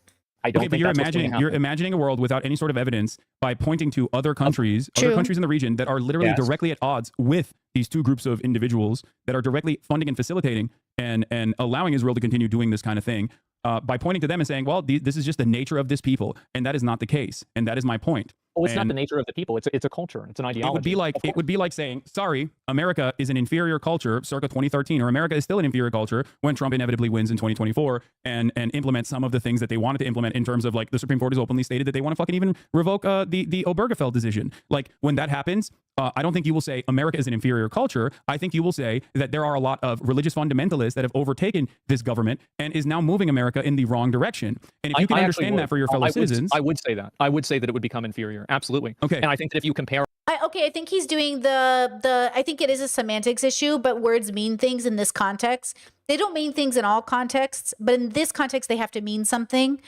S2: I don't
S3: Okay, but
S2: think
S3: you're
S2: that's what's going to
S3: imagining
S2: happen.
S3: a world without any sort of evidence by pointing to other countries
S1: True.
S3: in the region that are literally
S2: Yes.
S3: directly at odds with these two groups of individuals that are directly funding and facilitating and allowing Israel to continue doing this kind of thing. By pointing to them and saying, well, this is just the nature of this people, and that is not the case, and that is my point.
S2: Well, it's not
S3: And
S2: the nature of the people. It's a culture. It's an ideology.
S3: it would be like saying, sorry, America is an inferior culture circa 2013, or America is still an inferior culture when Trump inevitably wins in 2024 and implements some of the things that they wanted to implement in terms of like the Supreme Court has openly stated that they want to fucking even revoke the Obergefell decision. Like when that happens, I don't think you will say America is an inferior culture. I think you will say that there are a lot of religious fundamentalists that have overtaken this government and is now moving America in the wrong direction. And if you can
S2: I actually
S3: understand
S2: would.
S3: that for your fellow citizens,
S2: I would say that. I would say that it would become inferior. Absolutely.
S3: Okay.
S2: And I think that if you compare
S1: I think he's doing the I think it is a semantics issue, but words mean things in this context. They don't mean things in all contexts, but in this context they have to mean something.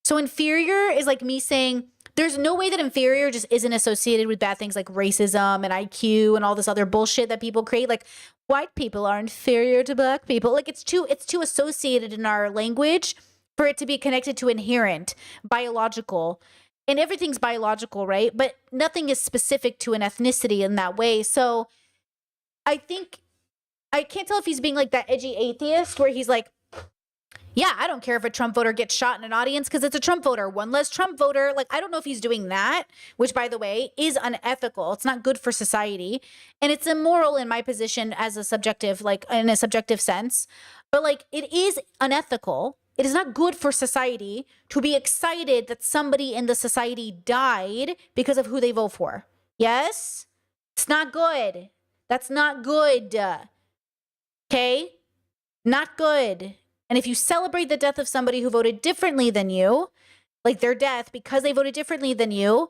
S1: So inferior is like me saying there's no way that inferior just isn't associated with bad things like racism and IQ and all this other bullshit that people create. Like white people are inferior to black people. Like it's too associated in our language for it to be connected to inherent, biological. And everything's biological, right? But nothing is specific to an ethnicity in that way. So I think I can't tell if he's being like that edgy atheist where he's like, yeah, I don't care if a Trump voter gets shot in an audience because it's a Trump voter. One less Trump voter. Like, I don't know if he's doing that, which, by the way, is unethical. It's not good for society. And it's immoral in my position as a subjective, like in a subjective sense. But like, it is unethical. It is not good for society to be excited that somebody in the society died because of who they vote for. Yes? It's not good. That's not good. Okay? Not good. And if you celebrate the death of somebody who voted differently than you, like their death because they voted differently than you,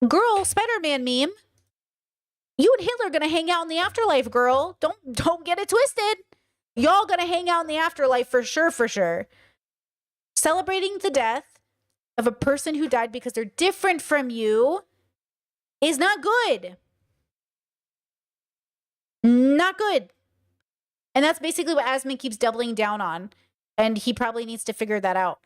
S1: girl, Spider-Man meme, you and Hitler are gonna hang out in the afterlife, girl. Don't get it twisted. Y'all gonna hang out in the afterlife for sure, for sure. Celebrating the death of a person who died because they're different from you is not good. Not good. And that's basically what Asmin keeps doubling down on. And he probably needs to figure that out.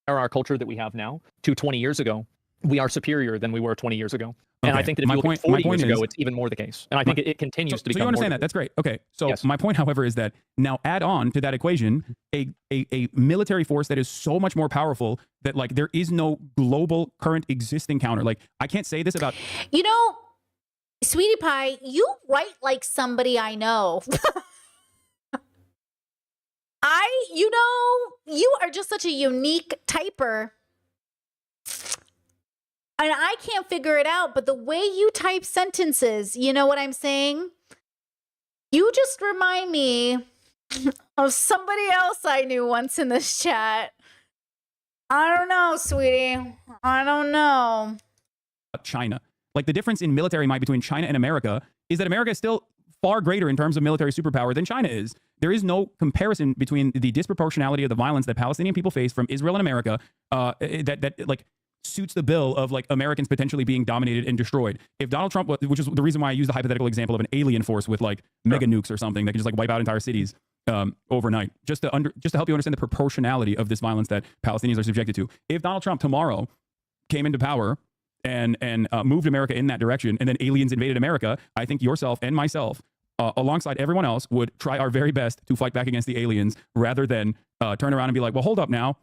S2: our culture that we have now to 20 years ago, we are superior than we were 20 years ago. And I
S3: Okay.
S2: think that if
S3: My
S2: you look
S3: point-
S2: at 40
S3: my point
S2: years ago,
S3: is-
S2: it's even more the case. And I think it continues to become
S3: So you understand
S2: more
S3: that. That's great. Okay. So
S2: Yes.
S3: my point, however, is that now add on to that equation a military force that is so much more powerful that like there is no global current existing counter. Like I can't say this about
S1: You know, Sweetie Pie, you write like somebody I know. You are just such a unique typer. And I can't figure it out, but the way you type sentences, you know what I'm saying? You just remind me of somebody else I knew once in this chat. I don't know, sweetie. I don't know.
S3: China. Like the difference in military might between China and America is that America is still far greater in terms of military superpower than China is. There is no comparison between the disproportionality of the violence that Palestinian people face from Israel and America that like suits the bill of like Americans potentially being dominated and destroyed. If Donald Trump, which is the reason why I use the hypothetical example of an alien force with like mega nukes or something that can just like wipe out entire cities overnight, just to help you understand the proportionality of this violence that Palestinians are subjected to. If Donald Trump tomorrow came into power and moved America in that direction, and then aliens invaded America, I think yourself and myself, alongside everyone else, would try our very best to fight back against the aliens rather than turn around and be like, well, hold up now.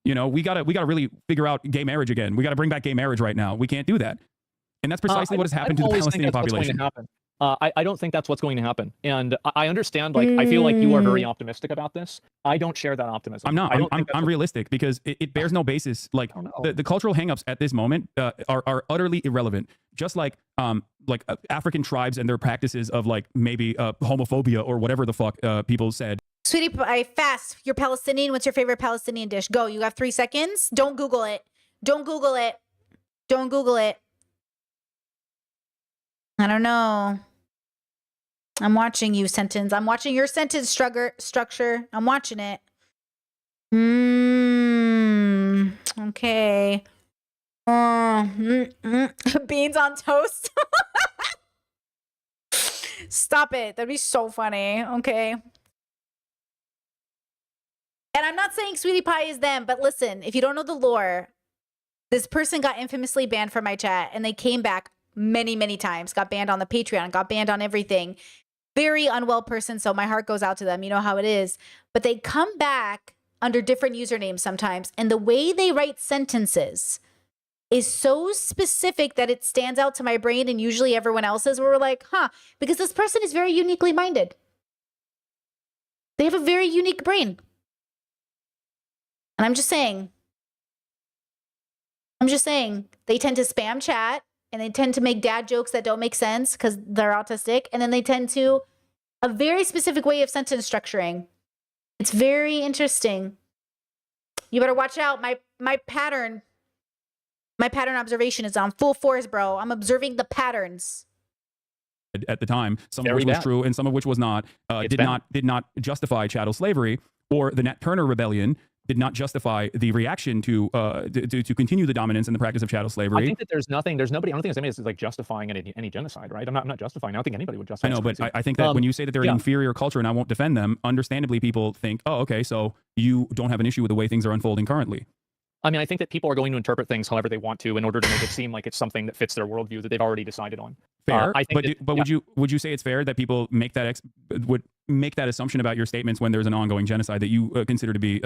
S3: You know, we gotta really figure out gay marriage again. We gotta bring back gay marriage right now. We can't do that. And that's precisely what has happened to the Palestinian population.
S2: I don't think that's what's going to happen. And I understand, like, I feel like you are very optimistic about this. I don't share that optimism.
S3: I'm not. I'm realistic because it bears no basis. Like the cultural hangups at this moment are utterly irrelevant. Just like African tribes and their practices of like maybe homophobia or whatever the fuck people said.
S1: Sweetie Pie, fast. You're Palestinian. What's your favorite Palestinian dish? Go. You have 3 seconds. Don't Google it. Don't Google it. Don't Google it. I don't know. I'm watching you sentence. I'm watching your sentence structure. I'm watching it. Okay. Beans on toast. Stop it. That'd be so funny. Okay. And I'm not saying Sweetie Pie is them, but listen, if you don't know the lore, this person got infamously banned from my chat and they came back many, many times, got banned on the Patreon, got banned on everything. Very unwell person, so my heart goes out to them. You know how it is. But they come back under different usernames sometimes. And the way they write sentences is so specific that it stands out to my brain and usually everyone else's, where we're like, huh, because this person is very uniquely minded. They have a very unique brain. And I'm just saying, they tend to spam chat and they tend to make dad jokes that don't make sense because they're autistic. And then they tend to a very specific way of sentence structuring. It's very interesting. You better watch out. My pattern observation is on full force, bro. I'm observing the patterns.
S3: At the time, some of which was true and some of which was not, did not justify chattel slavery, or the Nat Turner rebellion did not justify the reaction to continue the dominance and the practice of chattel slavery.
S2: I think that there's nobody. I don't think there's anybody that's like justifying any genocide, right? I'm not justifying. I don't think anybody would justify.
S3: I know, but I think that when you say that they're an inferior culture, and I won't defend them, understandably, people think, oh, okay, so you don't have an issue with the way things are unfolding currently.
S2: I mean, I think that people are going to interpret things however they want to in order to make it seem like it's something that fits their worldview that they've already decided on.
S3: Fair, would you say it's fair that people make that would make that assumption about your statements when there's an ongoing genocide that you consider to be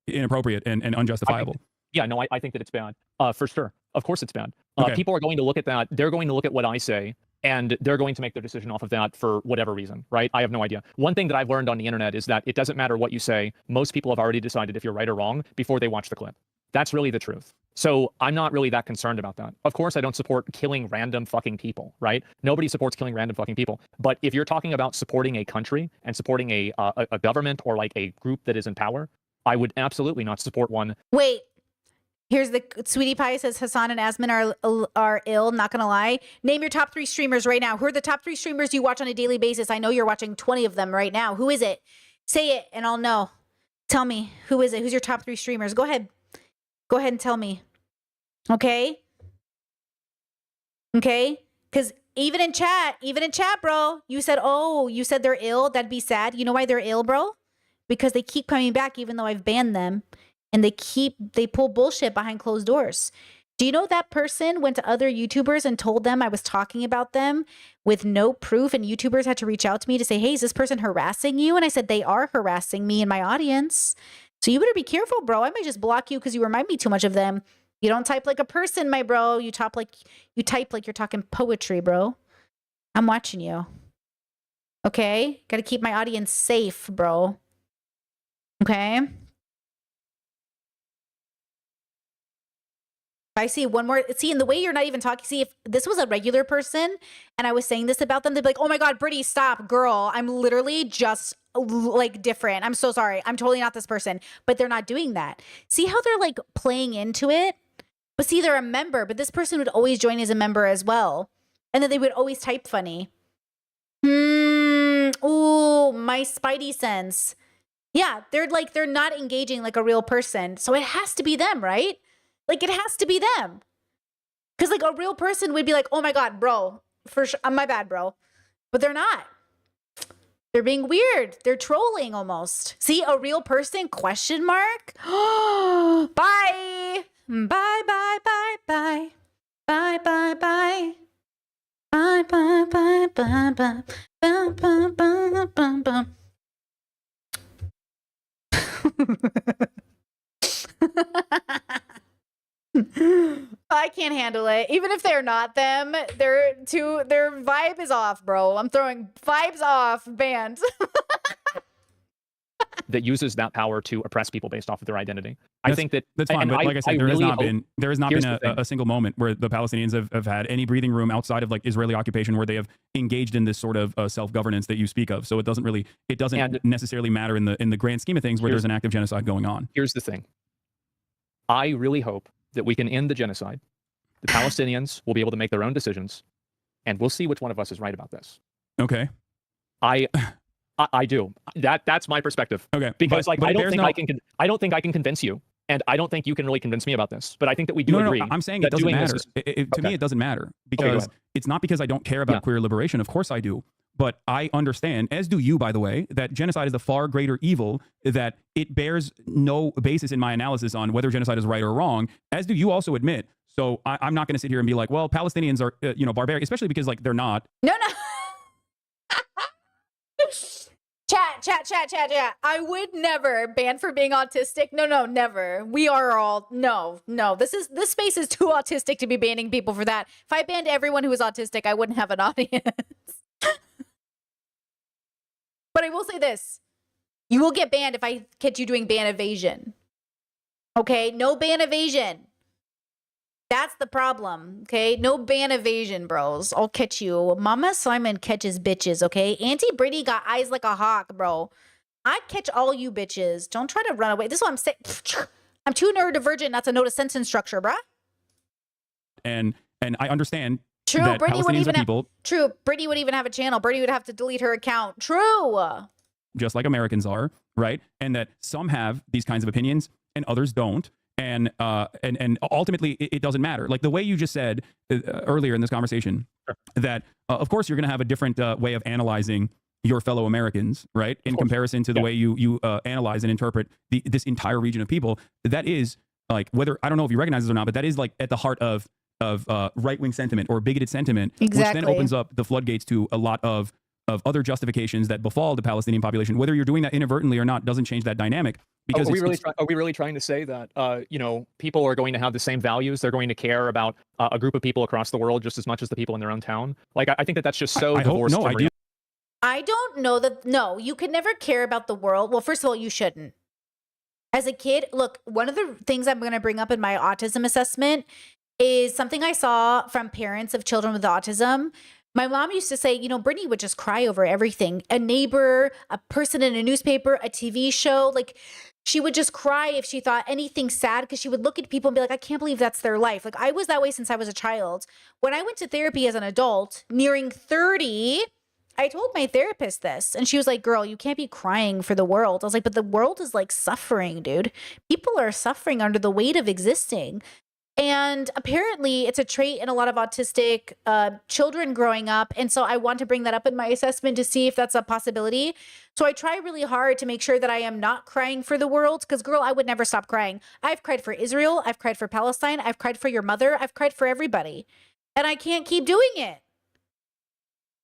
S3: inappropriate and unjustifiable?
S2: I think that it's bad. For sure. Of course it's bad.
S3: Okay.
S2: People are going to look at that. They're going to look at what I say, and they're going to make their decision off of that for whatever reason, right? I have no idea. One thing that I've learned on the internet is that it doesn't matter what you say. Most people have already decided if you're right or wrong before they watch the clip. That's really the truth. So I'm not really that concerned about that. Of course, I don't support killing random fucking people, right? Nobody supports killing random fucking people. But if you're talking about supporting a country and supporting a government or like a group that is in power, I would absolutely not support one.
S1: Wait, here's the Sweetie Pie says Hasan and Asmin are ill. Not gonna lie. Name your top 3 streamers right now. Who are the top 3 streamers you watch on a daily basis? I know you're watching 20 of them right now. Who is it? Say it and I'll know. Tell me, who is it? Who's your top 3 streamers? Go ahead. Go ahead and tell me. Okay? Okay? Because even in chat, bro, you said they're ill. That'd be sad. You know why they're ill, bro? Because they keep coming back even though I've banned them. And they pull bullshit behind closed doors. Do you know that person went to other YouTubers and told them I was talking about them with no proof, and YouTubers had to reach out to me to say, hey, is this person harassing you? And I said, they are harassing me and my audience. So you better be careful, bro. I might just block you because you remind me too much of them. You don't type like a person, my bro. You type like you're talking poetry, bro. I'm watching you. Okay? Got to keep my audience safe, bro. Okay? I see one more. See, in the way you're not even talking. See, if this was a regular person and I was saying this about them, they'd be like, oh my God, Brittany, stop, girl. I'm literally just like different. I'm so sorry. I'm totally not this person. But they're not doing that. See how they're like playing into it? But see, they're a member, but this person would always join as a member as well. And then they would always type funny. Ooh, my spidey sense. Yeah, they're not engaging like a real person. So it has to be them, right? Like, it has to be them. Because, like, a real person would be like, oh, my God, bro. For sure. My bad, bro. But they're not. They're being weird. They're trolling almost. See, a real person, question mark? Bye. Bye, bye, bye, bye. Bye, bye, bye. Bye, bye, bye, bye, bye. Bye, bye, bye, bye, bye. I can't handle it. Even if they're not them, their vibe is off, bro. I'm throwing vibes off banned.
S2: That uses that power to oppress people based off of their identity. I think
S3: that's fine. But like I said, there has not been a single moment where the Palestinians have had any breathing room outside of like Israeli occupation where they have engaged in this sort of self-governance that you speak of. So it doesn't necessarily matter in the grand scheme of things where there's an active genocide going on.
S2: Here's the thing. I really hope that we can end the genocide. The Palestinians will be able to make their own decisions, and we'll see which one of us is right about this.
S3: Okay.
S2: I do. That's my perspective.
S3: Okay.
S2: Because I don't think I can convince you, and I don't think you can really convince me about this. But I think that we do agree.
S3: I'm saying it doesn't matter. To me, it doesn't matter because it's not because I don't care about queer liberation. Of course I do. But I understand, as do you, by the way, that genocide is a far greater evil, that it bears no basis in my analysis on whether genocide is right or wrong, as do you also admit. So I'm not going to sit here and be like, well, Palestinians are, barbaric, especially because like they're not.
S1: No. Chat. I would never ban for being autistic. No, never. We are all no. This space is too autistic to be banning people for that. If I banned everyone who was autistic, I wouldn't have an audience. But I will say this. You will get banned if I catch you doing ban evasion. Okay? No ban evasion. That's the problem, okay? No ban evasion, bros. I'll catch you. Mama Simon catches bitches, okay? Auntie Brittany got eyes like a hawk, bro. I catch all you bitches. Don't try to run away. This is what I'm saying. I'm too neurodivergent not to know the sentence structure, bruh.
S3: And I understand.
S1: True,
S3: that
S1: Brittany would
S3: Palestinians
S1: even
S3: are people,
S1: True, Brittany would even have a channel. Brittany would have to delete her account. True.
S3: just like Americans are, right? And that some have these kinds of opinions and others don't. And ultimately, it doesn't matter. Like the way you just said earlier in this conversation, that of course you're going to have a different way of analyzing your fellow Americans, right? In comparison to the way you analyze and interpret this entire region of people. That is like, whether, I don't know if you recognize this or not, but that is like at the heart of right-wing sentiment or bigoted sentiment,
S1: Exactly.
S3: which then opens up the floodgates to a lot of other justifications that befall the Palestinian population. Whether you're doing that inadvertently or not doesn't change that dynamic. Because
S2: are we really trying to say that people are going to have the same values? They're going to care about a group of people across the world just as much as the people in their own town? Like I think that's just so divorced from reality.
S1: I don't know that. No, you could never care about the world. Well, first of all, you shouldn't. As a kid, look, one of the things I'm going to bring up in my autism assessment is something I saw from parents of children with autism. My mom used to say, Brittany would just cry over everything. A neighbor, a person in a newspaper, a TV show. Like, she would just cry if she thought anything sad, because she would look at people and be like, I can't believe that's their life. Like, I was that way since I was a child. When I went to therapy as an adult, nearing 30, I told my therapist this. And she was like, girl, you can't be crying for the world. I was like, but the world is like suffering, dude. People are suffering under the weight of existing. And apparently it's a trait in a lot of autistic children growing up. And so I want to bring that up in my assessment to see if that's a possibility. So I try really hard to make sure that I am not crying for the world, because girl, I would never stop crying. I've cried for Israel. I've cried for Palestine. I've cried for your mother. I've cried for everybody. And I can't keep doing it.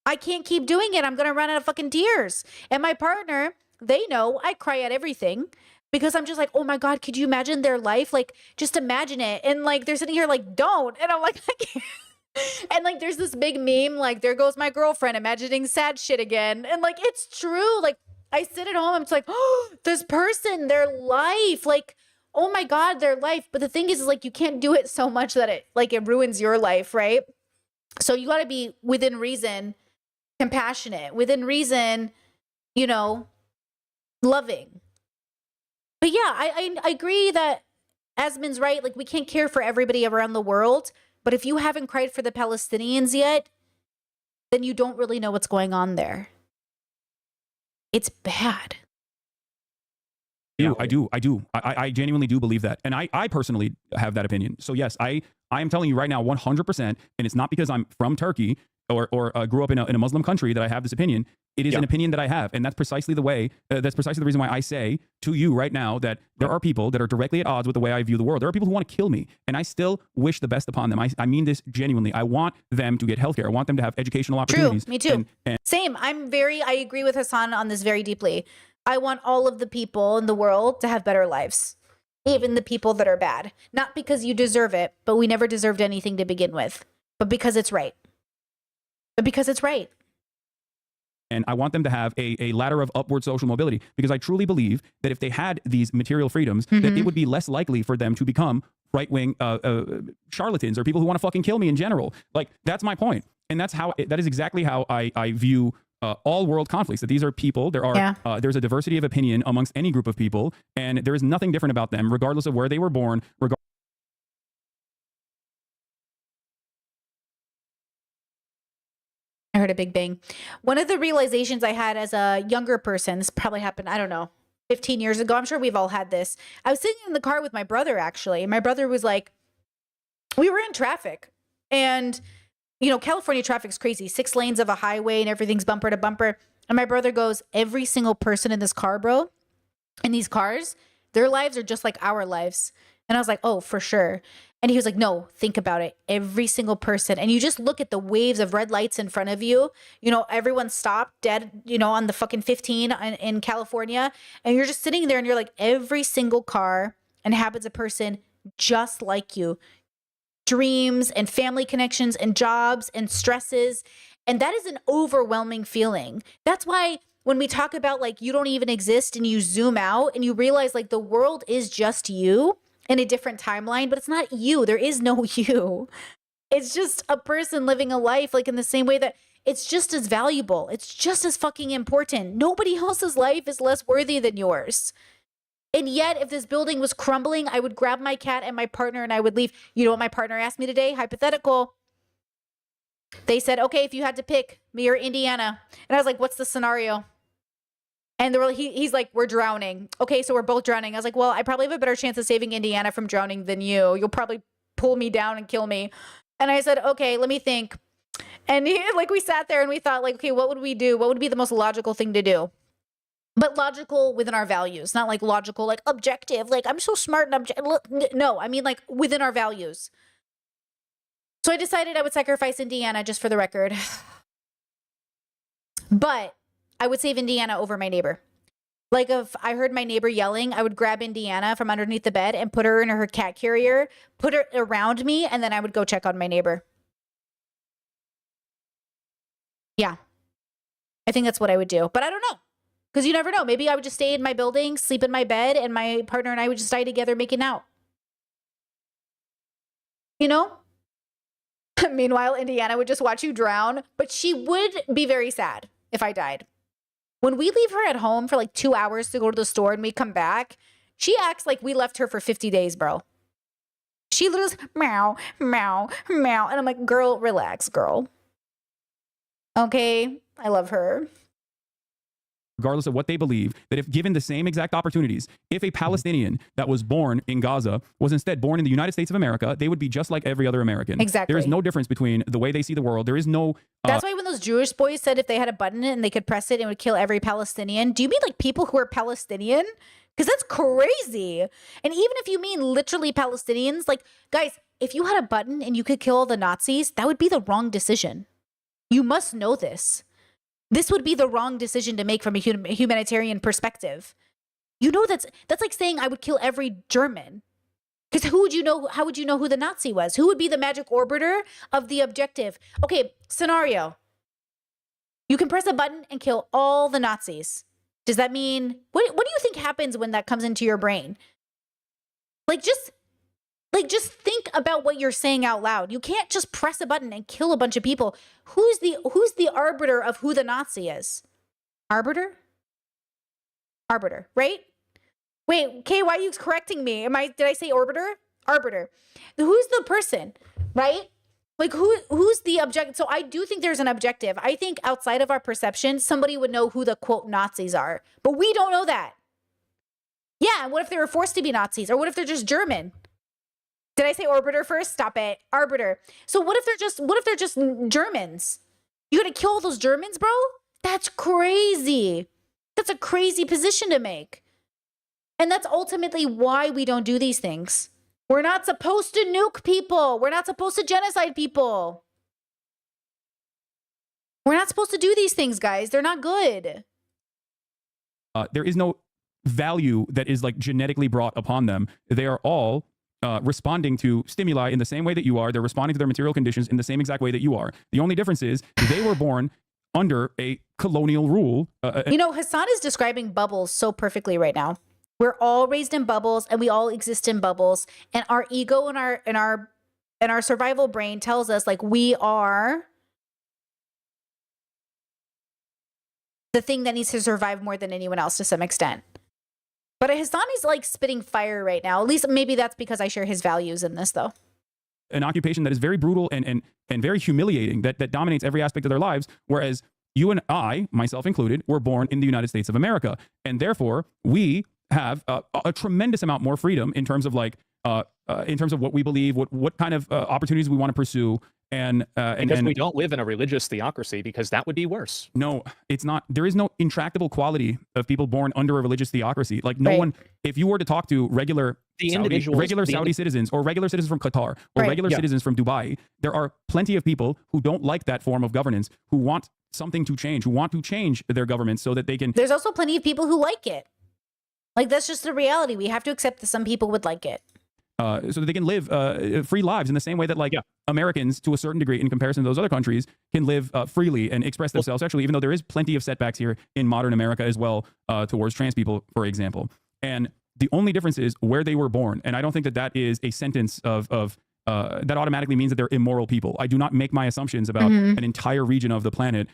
S1: I can't keep doing it. I'm going to run out of fucking tears. And my partner, they know I cry at everything. Because I'm just like, oh my God, could you imagine their life? Like, just imagine it. And like, they're sitting here like, don't. And I'm like, I can't. And like, there's this big meme, like, there goes my girlfriend imagining sad shit again. And like, it's true. Like, I sit at home, I'm just like, oh, this person, their life, like, oh my God, their life. But the thing is like, you can't do it so much that it ruins your life, right? So you got to be within reason, compassionate, within reason, loving. But yeah, I agree that Asmin's right. Like, we can't care for everybody around the world. But if you haven't cried for the Palestinians yet, then you don't really know what's going on there. It's bad.
S3: I do. I genuinely do believe that. And I personally have that opinion. So yes, I am telling you right now 100%, and it's not because I'm from Turkey or grew up in a Muslim country that I have this opinion. It is an opinion that I have. And that's precisely the reason why I say to you right now that there are people that are directly at odds with the way I view the world. There are people who want to kill me, and I still wish the best upon them. I mean this genuinely. I want them to get healthcare. I want them to have educational opportunities.
S1: True, me too. Same. I agree with Hassan on this very deeply. I want all of the people in the world to have better lives. Even the people that are bad. Not because you deserve it, but we never deserved anything to begin with. But because it's right.
S3: And I want them to have a ladder of upward social mobility, because I truly believe that if they had these material freedoms, that it would be less likely for them to become right-wing charlatans or people who want to fucking kill me in general. Like, that's my point. And that is exactly how I view all world conflicts, that these are people, there's a diversity of opinion amongst any group of people, and there is nothing different about them, regardless of where they were born,
S1: I heard a big bang. One of the realizations I had as a younger person, this probably happened, I don't know, 15 years ago. I'm sure we've all had this. I was sitting in the car with my brother, actually. And my brother was like, we were in traffic. And, you know, California traffic's crazy. 6 lanes of a highway and everything's bumper to bumper. And my brother goes, every single person in this car, bro, in these cars, their lives are just like our lives. And I was like, oh, for sure. And he was like, no, think about it. Every single person. And you just look at the waves of red lights in front of you. You know, everyone stopped dead, you know, on the fucking 15 in California. And you're just sitting there and you're like, every single car inhabits a person just like you. Dreams and family connections and jobs and stresses. And that is an overwhelming feeling. That's why when we talk about like you don't even exist and you zoom out and you realize like the world is just you in a different timeline, but it's not you. There is no you. It's just a person living a life like in the same way that it's just as valuable. It's just as fucking important. Nobody else's life is less worthy than yours. And yet, if this building was crumbling, I would grab my cat and my partner and I would leave. You know what my partner asked me today? Hypothetical. They said, okay, if you had to pick me or Indiana. And I was like, what's the scenario? And he's like, we're drowning. Okay, so we're both drowning. I was like, well, I probably have a better chance of saving Indiana from drowning than you. You'll probably pull me down and kill me. And I said, okay, let me think. And we sat there and we thought like, okay, what would we do? What would be the most logical thing to do? But logical within our values, not like logical, like objective, like I'm so smart and objective. No, I mean like within our values. So I decided I would sacrifice Indiana just for the record. But I would save Indiana over my neighbor. Like if I heard my neighbor yelling, I would grab Indiana from underneath the bed and put her in her cat carrier, put her around me, and then I would go check on my neighbor. Yeah. I think that's what I would do. But I don't know. Because you never know. Maybe I would just stay in my building, sleep in my bed, and my partner and I would just die together making out. You know? Meanwhile, Indiana would just watch you drown, but she would be very sad if I died. When we leave her at home for like 2 hours to go to the store and we come back, she acts like we left her for 50 days, bro. She literally meow, meow, meow. And I'm like, girl, relax, girl. Okay, I love her.
S3: Regardless of what they believe, that if given the same exact opportunities, if a Palestinian that was born in Gaza was instead born in the United States of America, they would be just like every other American.
S1: Exactly.
S3: There is no difference between the way they see the world. There is no...
S1: That's why when those Jewish boys said if they had a button and they could press it, it would kill every Palestinian. Do you mean like people who are Palestinian? Because that's crazy. And even if you mean literally Palestinians, like, guys, if you had a button and you could kill all the Nazis, that would be the wrong decision. You must know this. This would be the wrong decision to make from a humanitarian perspective. You know, that's like saying I would kill every German. Because who would you know? How would you know who the Nazi was? Who would be the magic orbiter of the objective? Okay, scenario. You can press a button and kill all the Nazis. Does that mean, what do you think happens when that comes into your brain? Just think about what you're saying out loud. You can't just press a button and kill a bunch of people. Who's the arbiter of who the Nazi is? Arbiter, right? Wait, Kay, why are you correcting me? Did I say orbiter? Arbiter. Who's the person, right? Like who's the objective? So I do think there's an objective. I think outside of our perception, somebody would know who the quote Nazis are, but we don't know that. Yeah, and what if they were forced to be Nazis? Or what if they're just German? Did I say orbiter first? Stop it. Arbiter. So what if they're just Germans? You gonna kill all those Germans, bro? That's crazy. That's a crazy position to make. And that's ultimately why we don't do these things. We're not supposed to nuke people. We're not supposed to genocide people. We're not supposed to do these things, guys. They're not good.
S3: There is no value that is like genetically brought upon them. They are all responding to stimuli in the same way that you are. They're responding to their material conditions in the same exact way that you are. The only difference is they were born under a colonial rule.
S1: You know, Hassan is describing bubbles so perfectly right now. We're all raised in bubbles and we all exist in bubbles. And our ego and our survival brain tells us like we are the thing that needs to survive more than anyone else to some extent. But Hassan is like spitting fire right now. At least maybe that's because I share his values in this though.
S3: An occupation that is very brutal and very humiliating that dominates every aspect of their lives. Whereas you and I, myself included, were born in the United States of America. And therefore we have a tremendous amount more freedom in terms of like, in terms of what we believe, what kind of opportunities we want to pursue.
S2: Because we don't live in a religious theocracy, because that would be worse.
S3: No, it's not. There is no intractable quality of people born under a religious theocracy. Like no one, if you were to talk to regular Saudi citizens or regular citizens from Qatar or regular citizens from Dubai, there are plenty of people who don't like that form of governance, who want something to change, who want to change their government so that they can.
S1: There's also plenty of people who like it. Like, that's just the reality. We have to accept that some people would like it.
S3: So that they can live free lives in the same way that Americans, to a certain degree, in comparison to those other countries, can live freely and express themselves sexually, even though there is plenty of setbacks here in modern America as well towards trans people, for example. And the only difference is where they were born. And I don't think that that is a sentence of that automatically means that they're immoral people. I do not make my assumptions about an entire region of the planet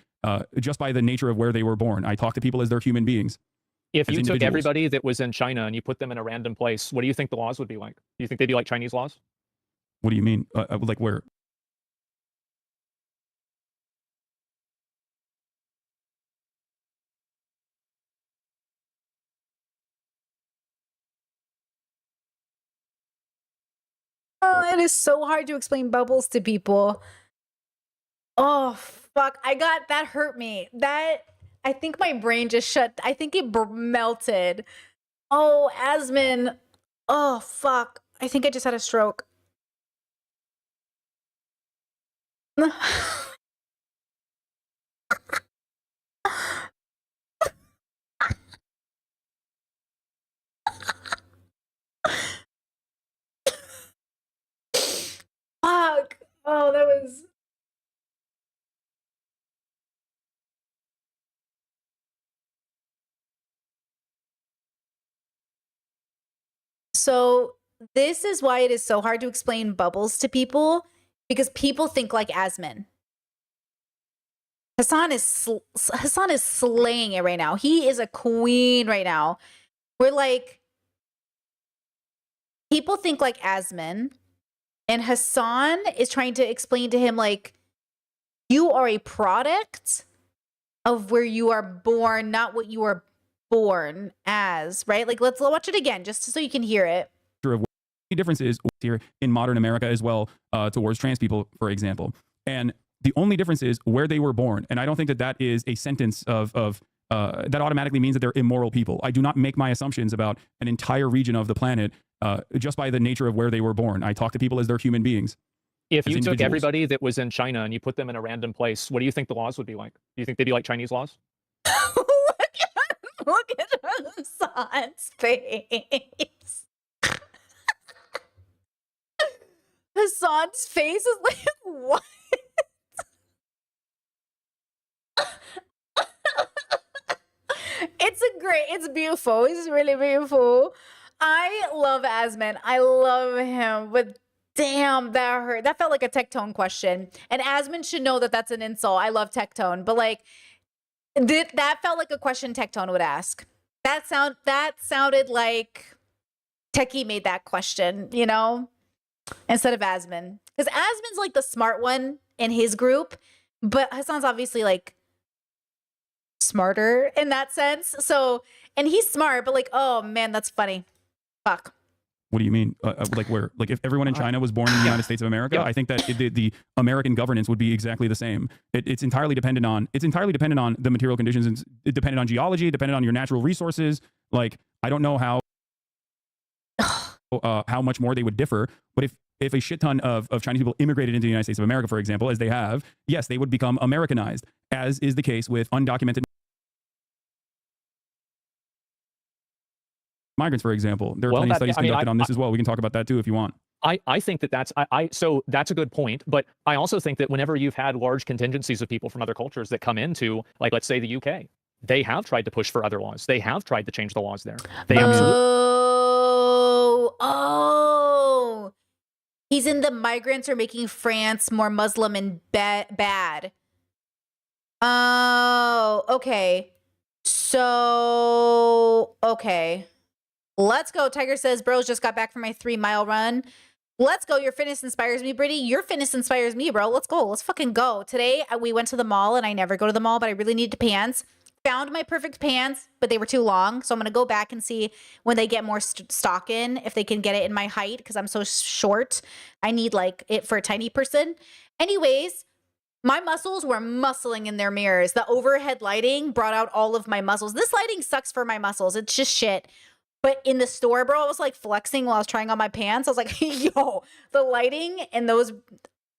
S3: just by the nature of where they were born. I talk to people as they're human beings.
S2: If you took everybody that was in China and you put them in a random place, what do you think the laws would be like? Do you think they'd be like Chinese laws?
S3: What do you mean? Like where?
S1: Oh, it is so hard to explain bubbles to people. Oh, fuck. That hurt me. I think my brain just shut. I think it melted. Oh, Asmin. Oh, fuck. I think I just had a stroke. Fuck. Oh, that was. So this is why it is so hard to explain bubbles to people, because people think like Asmin. Hassan is slaying it right now. He is a queen right now. We're like, people think like Asmin, and Hassan is trying to explain to him, like, you are a product of where you are born, not what you are born as, right? Like, let's watch it again just so you can hear it.
S3: The difference is here in modern America as well towards trans people, for example. And the only difference is where they were born. And I don't think that that is a sentence of that automatically means that they're immoral people. I do not make my assumptions about an entire region of the planet just by the nature of where they were born. I talk to people as they're human beings.
S2: If you took everybody that was in China and you put them in a random place, what do you think the laws would be like? Do you think they'd be like Chinese laws?
S1: Look at Hassan's face. Hassan's face is like, what? It's beautiful. It's really beautiful. I love Asmin. I love him, but damn, that hurt. That felt like a Tectone question. And Asmin should know that that's an insult. I love Tectone, but like, that felt like a question Tectone would ask. That sounded like Techie made that question, you know, instead of Asmin. Because Asmin's like the smart one in his group, but Hassan's obviously like smarter in that sense. So, and he's smart, but like, oh man, that's funny. Fuck.
S3: What do you mean? Like where? Like if everyone in China was born in the United States of America, I think that the American governance would be exactly the same. It's entirely dependent on the material conditions, and it depended on geology, dependent on your natural resources. Like I don't know how much more they would differ, but if a shit ton of Chinese people immigrated into the United States of America, for example, as they have, yes, they would become Americanized, as is the case with undocumented migrants, for example. There are plenty of studies conducted on this as well. We can talk about that too if you want.
S2: I think so that's a good point, but I also think that whenever you've had large contingencies of people from other cultures that come into, like, let's say the UK, they have tried to push for other laws. They have tried to change the laws there. They
S1: Oh, he's in the migrants are making France more Muslim and bad. Oh, okay. So, okay. Let's go. Tiger says, bros, just got back from my 3-mile run. Let's go. Your fitness inspires me, Brittany. Your fitness inspires me, bro. Let's go. Let's fucking go. Today, we went to the mall, and I never go to the mall, but I really needed pants. found my perfect pants, but they were too long. So I'm going to go back and see when they get more stock in, if they can get it in my height, because I'm so short. I need like it for a tiny person. Anyways, my muscles were muscling in their mirrors. The overhead lighting brought out all of my muscles. This lighting sucks for my muscles. It's just shit. But in the store, bro, I was like flexing while I was trying on my pants. I was like, yo, the lighting and those.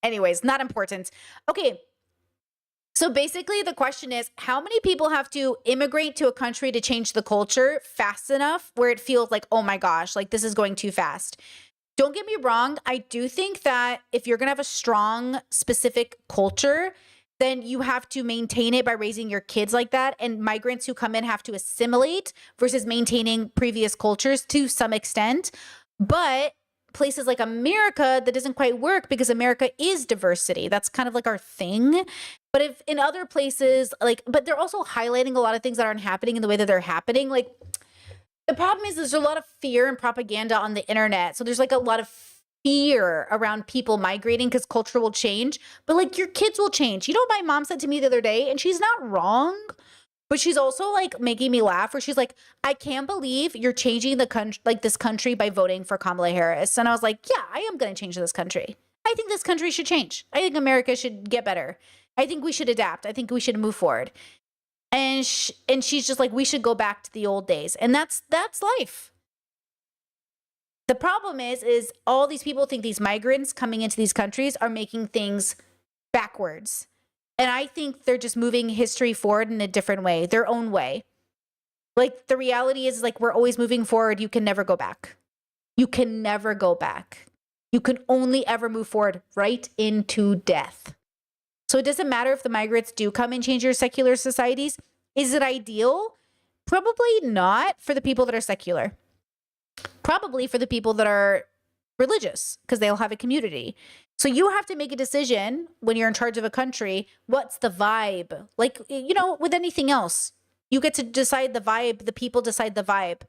S1: Anyways, not important. Okay. So basically, the question is, how many people have to immigrate to a country to change the culture fast enough where it feels like, oh my gosh, like this is going too fast? Don't get me wrong. I do think that if you're going to have a strong, specific culture, then you have to maintain it by raising your kids like that. And migrants who come in have to assimilate versus maintaining previous cultures to some extent. But places like America, that doesn't quite work because America is diversity. That's kind of like our thing. But if in other places, like, but they're also highlighting a lot of things that aren't happening in the way that they're happening. Like, the problem is there's a lot of fear and propaganda on the internet. So there's like a lot of fear around people migrating because culture will change. But like your kids will change. You know what my mom said to me the other day? And she's not wrong. But she's also like making me laugh where she's like, I can't believe you're changing the country, like this country by voting for Kamala Harris. And I was like, yeah, I am going to change this country. I think this country should change. I think America should get better. I think we should adapt. I think we should move forward. And she's just like, we should go back to the old days. And that's life. The problem is all these people think these migrants coming into these countries are making things backwards. And I think they're just moving history forward in a different way, their own way. Like the reality is like, we're always moving forward. You can never go back. You can never go back. You can only ever move forward right into death. So it doesn't matter if the migrants do come and change your secular societies. Is it ideal? Probably not for the people that are secular. Probably for the people that are religious, because they'll have a community. So you have to make a decision when you're in charge of a country. What's the vibe? Like, you know, with anything else, you get to decide the vibe. The people decide the vibe.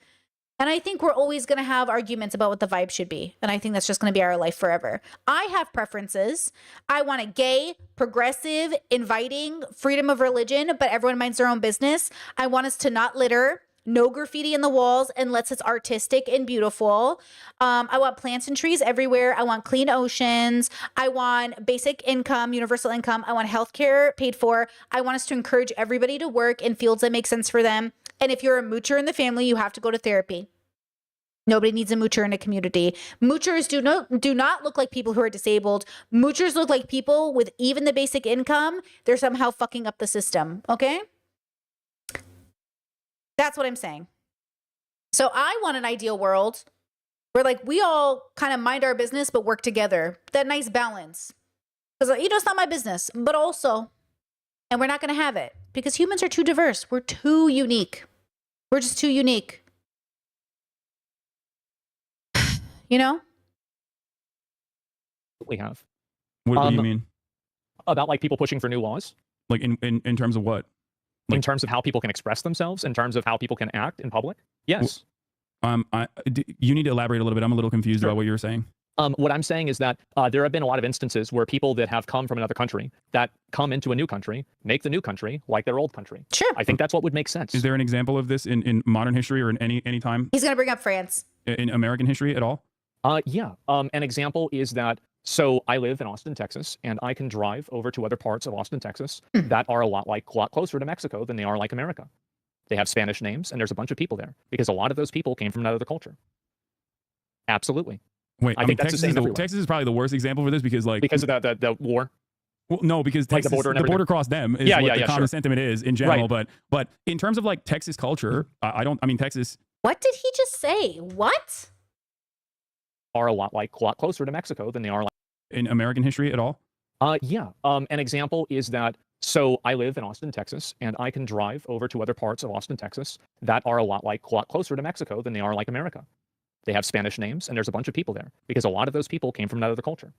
S1: And I think we're always going to have arguments about what the vibe should be. And I think that's just going to be our life forever. I have preferences. I want a gay, progressive, inviting, freedom of religion, but everyone minds their own business. I want us to not litter, no graffiti in the walls unless it's artistic and beautiful. I want plants and trees everywhere. I want clean oceans. I want basic income, universal income. I want healthcare paid for. I want us to encourage everybody to work in fields that make sense for them. And if you're a moocher in the family, you have to go to therapy. Nobody needs a moocher in a community. Moochers do not look like people who are disabled. Moochers look like people with even the basic income. They're somehow fucking up the system. Okay? That's what I'm saying. So I want an ideal world where like we all kind of mind our business, but work together. That nice balance. Because, you know, it's not my business, but also, and we're not going to have it because humans are too diverse. We're too unique. We're just too unique. You know?
S2: We have.
S3: What do you mean?
S2: About like people pushing for new laws.
S3: Like in terms of what?
S2: In terms of how people can express themselves, in terms of how people can act in public. Yes.
S3: You need to elaborate a little bit. I'm a little confused about what you were saying.
S2: What I'm saying is that there have been a lot of instances where people that have come from another country that come into a new country, make the new country like their old country.
S1: Sure.
S2: I think that's what would make sense.
S3: Is there an example of this in modern history or in any time?
S1: He's going to bring up France.
S3: In American history at all?
S2: Yeah. An example is that, so I live in Austin, Texas, and I can drive over to other parts of Austin, Texas that are a lot closer to Mexico than they are like America. They have Spanish names, and there's a bunch of people there because a lot of those people came from another culture. Absolutely.
S3: Wait,
S2: I think that's
S3: Texas
S2: the same everywhere.
S3: Texas is probably the worst example for this because of
S2: the war.
S3: Well, no, because
S2: Like the
S3: Texas,
S2: border and
S3: the border
S2: everything.
S3: across them is what the common sentiment is in general. But in terms of like Texas culture, I mean Texas.
S1: What did he just say? What?
S2: Are a lot closer to Mexico than they are
S3: In American history at all?
S2: Yeah. An example is that, so I live in Austin, Texas, and I can drive over to other parts of Austin, Texas that are a lot closer to Mexico than they are like America. They have Spanish names, and there's a bunch of people there because a lot of those people came from another culture.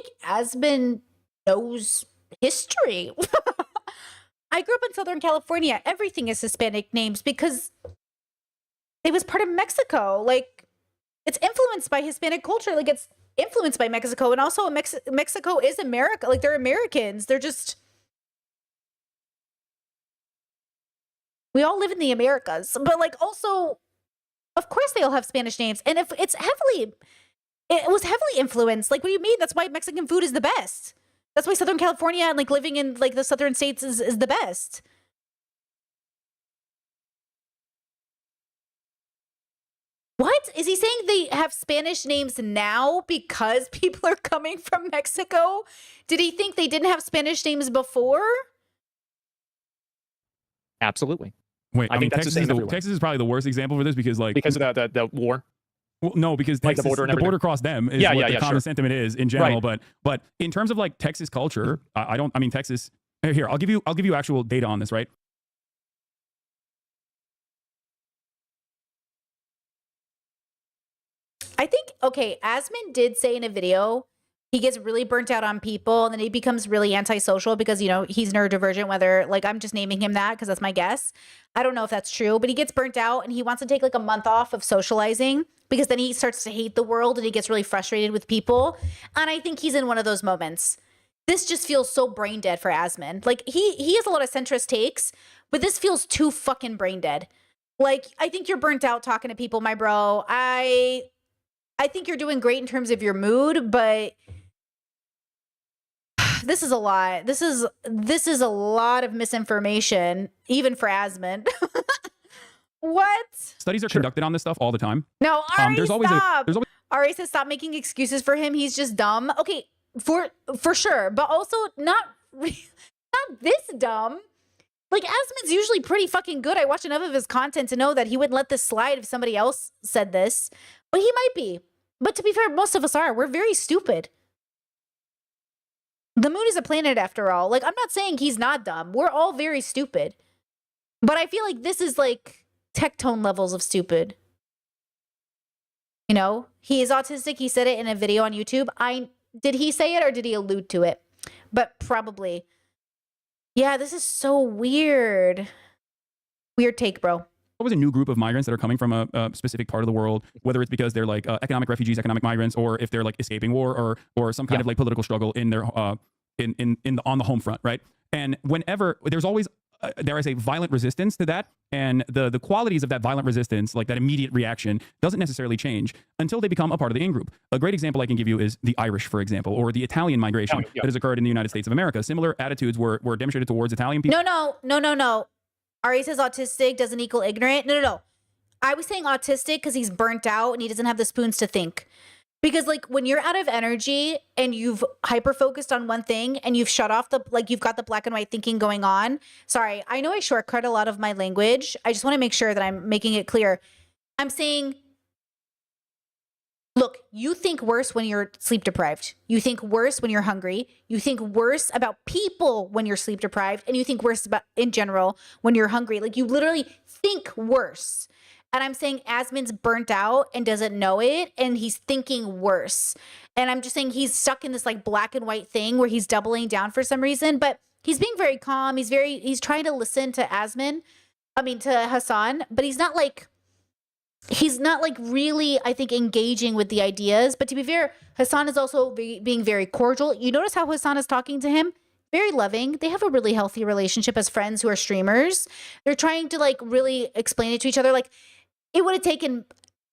S1: think Asmon knows history. I grew up in Southern California. Everything is Hispanic names because it was part of Mexico. Like, it's influenced by Hispanic culture. Like, it's influenced by Mexico. And also Mexico is America. Like, they're Americans. They're just, we all live in the Americas. But like, also, of course they all have Spanish names. And if it's it was heavily influenced. Like, what do you mean? That's why Mexican food is the best. That's why Southern California and like living in like the southern states is the best. What? Is he saying they have Spanish names now because people are coming from Mexico? Did he think they didn't have Spanish names before?
S2: Absolutely.
S3: Wait,
S2: I think that's
S3: Texas
S2: the
S3: is,
S2: same everywhere.
S3: Texas is probably the worst example for this because like
S2: Because of the war.
S3: well, no, because
S2: Like
S3: Texas,
S2: the border and
S3: the
S2: everything.
S3: border across them is
S2: Yeah,
S3: what
S2: yeah,
S3: the
S2: yeah,
S3: common
S2: sure.
S3: sentiment is in general.
S2: Right.
S3: But in terms of like Texas culture, I mean Texas. Here, I'll give you actual data on this, right?
S1: I think, okay, Asmon did say in a video he gets really burnt out on people and then he becomes really antisocial because, you know, he's neurodivergent, whether, like, I'm just naming him that because that's my guess. I don't know if that's true, but he gets burnt out and he wants to take like a month off of socializing because then he starts to hate the world and he gets really frustrated with people. And I think he's in one of those moments. This just feels so brain dead for Asmon. Like, he has a lot of centrist takes, but this feels too fucking brain dead. Like, I think you're burnt out talking to people, my bro. I think you're doing great in terms of your mood, but this is a lot. This is a lot of misinformation, even for Asmon. What?
S3: Studies are conducted on this stuff all the time.
S1: No, Ari,
S3: There's always
S1: stop.
S3: there's always
S1: Ari says stop making excuses for him. He's just dumb. Okay, for sure, but also not this dumb. Like, Asmon's usually pretty fucking good. I watch enough of his content to know that he wouldn't let this slide if somebody else said this, but he might be. But to be fair, most of us are. We're very stupid. The moon is a planet after all. Like, I'm not saying he's not dumb. We're all very stupid. But I feel like this is like tectone levels of stupid. You know, he is autistic. He said it in a video on YouTube. Did he say it or did he allude to it? But probably. Yeah, this is so weird. Weird take, bro.
S3: always a new group of migrants that are coming from a specific part of the world, whether it's because they're like economic refugees, economic migrants, or if they're like escaping war or some kind of like political struggle in their on the home front, right? And whenever there's always there is a violent resistance to that, and the qualities of that violent resistance, like that immediate reaction, doesn't necessarily change until they become a part of the in-group. A great example I can give you is the Irish, for example, or the Italian migration that has occurred in the United States of America. Similar attitudes were demonstrated towards Italian people.
S1: No. Ari says autistic doesn't equal ignorant. No. I was saying autistic because he's burnt out and he doesn't have the spoons to think. Because like when you're out of energy and you've hyper focused on one thing and you've shut off you've got the black and white thinking going on. Sorry, I know I shortcut a lot of my language. I just want to make sure that I'm making it clear. I'm saying, look, you think worse when you're sleep deprived. You think worse when you're hungry. You think worse about people when you're sleep deprived. And you think worse about in general when you're hungry. Like you literally think worse. And I'm saying Asmon's burnt out and doesn't know it, and he's thinking worse. And I'm just saying he's stuck in this like black and white thing where he's doubling down for some reason, but he's being very calm. He's trying to listen to to Hasan, but he's not like really, I think, engaging with the ideas. But to be fair, Hasan is also being very cordial. You notice how Hasan is talking to him? Very loving. They have a really healthy relationship as friends who are streamers. They're trying to like really explain it to each other. Like, it would have taken,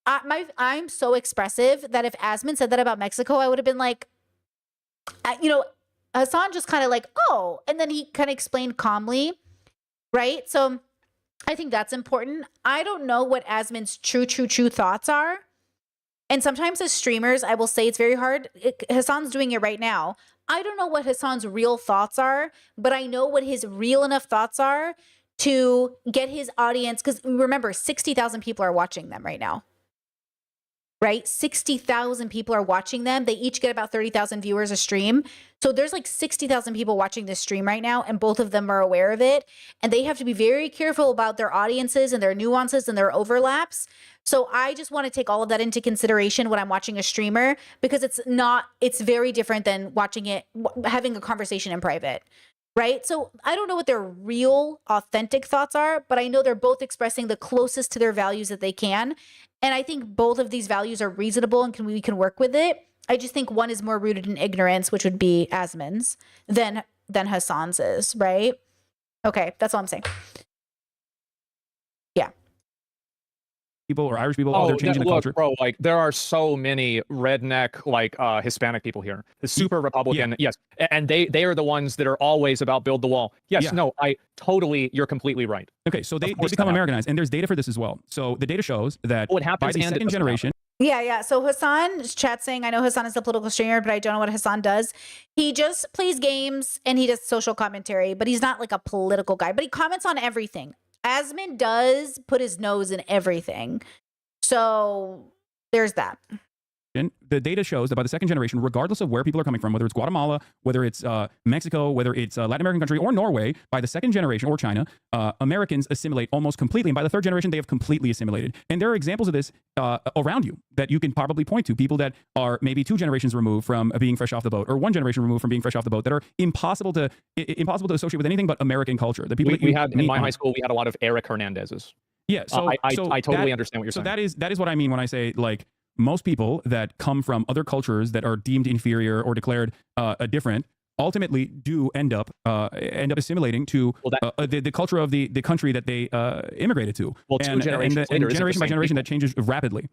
S1: I'm so expressive that if Asmon said that about Mexico, I would have been like, Hasan just kind of like, oh, and then he kind of explained calmly, right? So I think that's important. I don't know what Asmon's true thoughts are. And sometimes as streamers, I will say it's very hard. Hasan's doing it right now. I don't know what Hasan's real thoughts are, but I know what his real enough thoughts are to get his audience, because remember, 60,000 people are watching them right now, right? 60,000 people are watching them. They each get about 30,000 viewers a stream. So there's like 60,000 people watching this stream right now, and both of them are aware of it. And they have to be very careful about their audiences and their nuances and their overlaps. So I just want to take all of that into consideration when I'm watching a streamer, because it's very different than watching it, having a conversation in private, right? So I don't know what their real authentic thoughts are, but I know they're both expressing the closest to their values that they can. And I think both of these values are reasonable and we can work with it. I just think one is more rooted in ignorance, which would be Asmin's, than Hasan's is, right? Okay, that's all I'm saying. Yeah.
S3: People or Irish people, they're changing the
S2: look,
S3: culture.
S2: bro, like there are so many redneck, like Hispanic people here. The super Republican, yes, and they are the ones that are always about build the wall. Yes, no, you're completely right.
S3: Okay, so they become Americanized, and there's data for this as well. So the data shows that by the second generation.
S1: Yeah. So Hasan's chat saying, I know Hasan is a political streamer, but I don't know what Hasan does. He just plays games and he does social commentary, but he's not like a political guy, but he comments on everything. Asmin does put his nose in everything. So there's that.
S3: The data shows that by the second generation, regardless of where people are coming from, whether it's Guatemala, whether it's Mexico, whether it's a Latin American country or Norway, by the second generation, or China, Americans assimilate almost completely. And by the third generation, they have completely assimilated. And there are examples of this around you that you can probably point to. People that are maybe 2 generations removed from being fresh off the boat, or 1 generation removed from being fresh off the boat, that are impossible to associate with anything but American culture. The people
S2: we had in my high school, we had a lot of Eric Hernandez's.
S3: Yeah, so
S2: I totally understand what you're saying.
S3: So that is what I mean when I say, like, most people that come from other cultures that are deemed inferior or declared different ultimately do end up assimilating to the culture of the country that they immigrated to.
S2: Well, and
S3: generation by generation, that changes rapidly.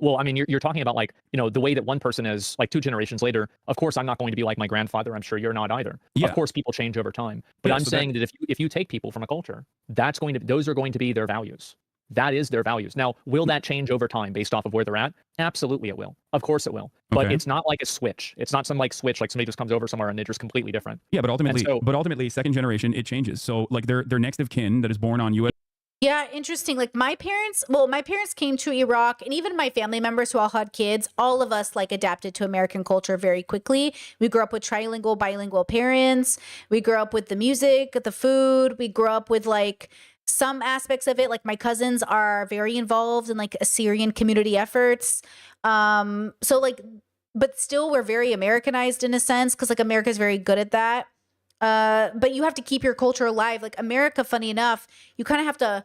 S2: Well, I mean, you're talking about, like, you know, the way that one person is, like 2 generations later. Of course, I'm not going to be like my grandfather. I'm sure you're not either. Yeah. Of course, people change over time. But I'm saying that if you take people from a culture, those are going to be their values. That is their values. Now, will that change over time based off of where they're at? Absolutely, it will. Of course, it will. But it's not like a switch. It's not some like switch, like somebody just comes over somewhere and they're just completely different.
S3: Yeah, but ultimately, second generation, it changes. So, like, their next of kin that is born on U.S.
S1: Yeah, interesting. Like my parents came to Iraq, and even my family members who all had kids, all of us like adapted to American culture very quickly. We grew up with trilingual, bilingual parents. We grew up with the music, the food. We grew up with like some aspects of it. Like my cousins are very involved in like Assyrian community efforts. So like, but still we're very Americanized in a sense, because like America's very good at that. But you have to keep your culture alive. Like America, funny enough, you kind of have to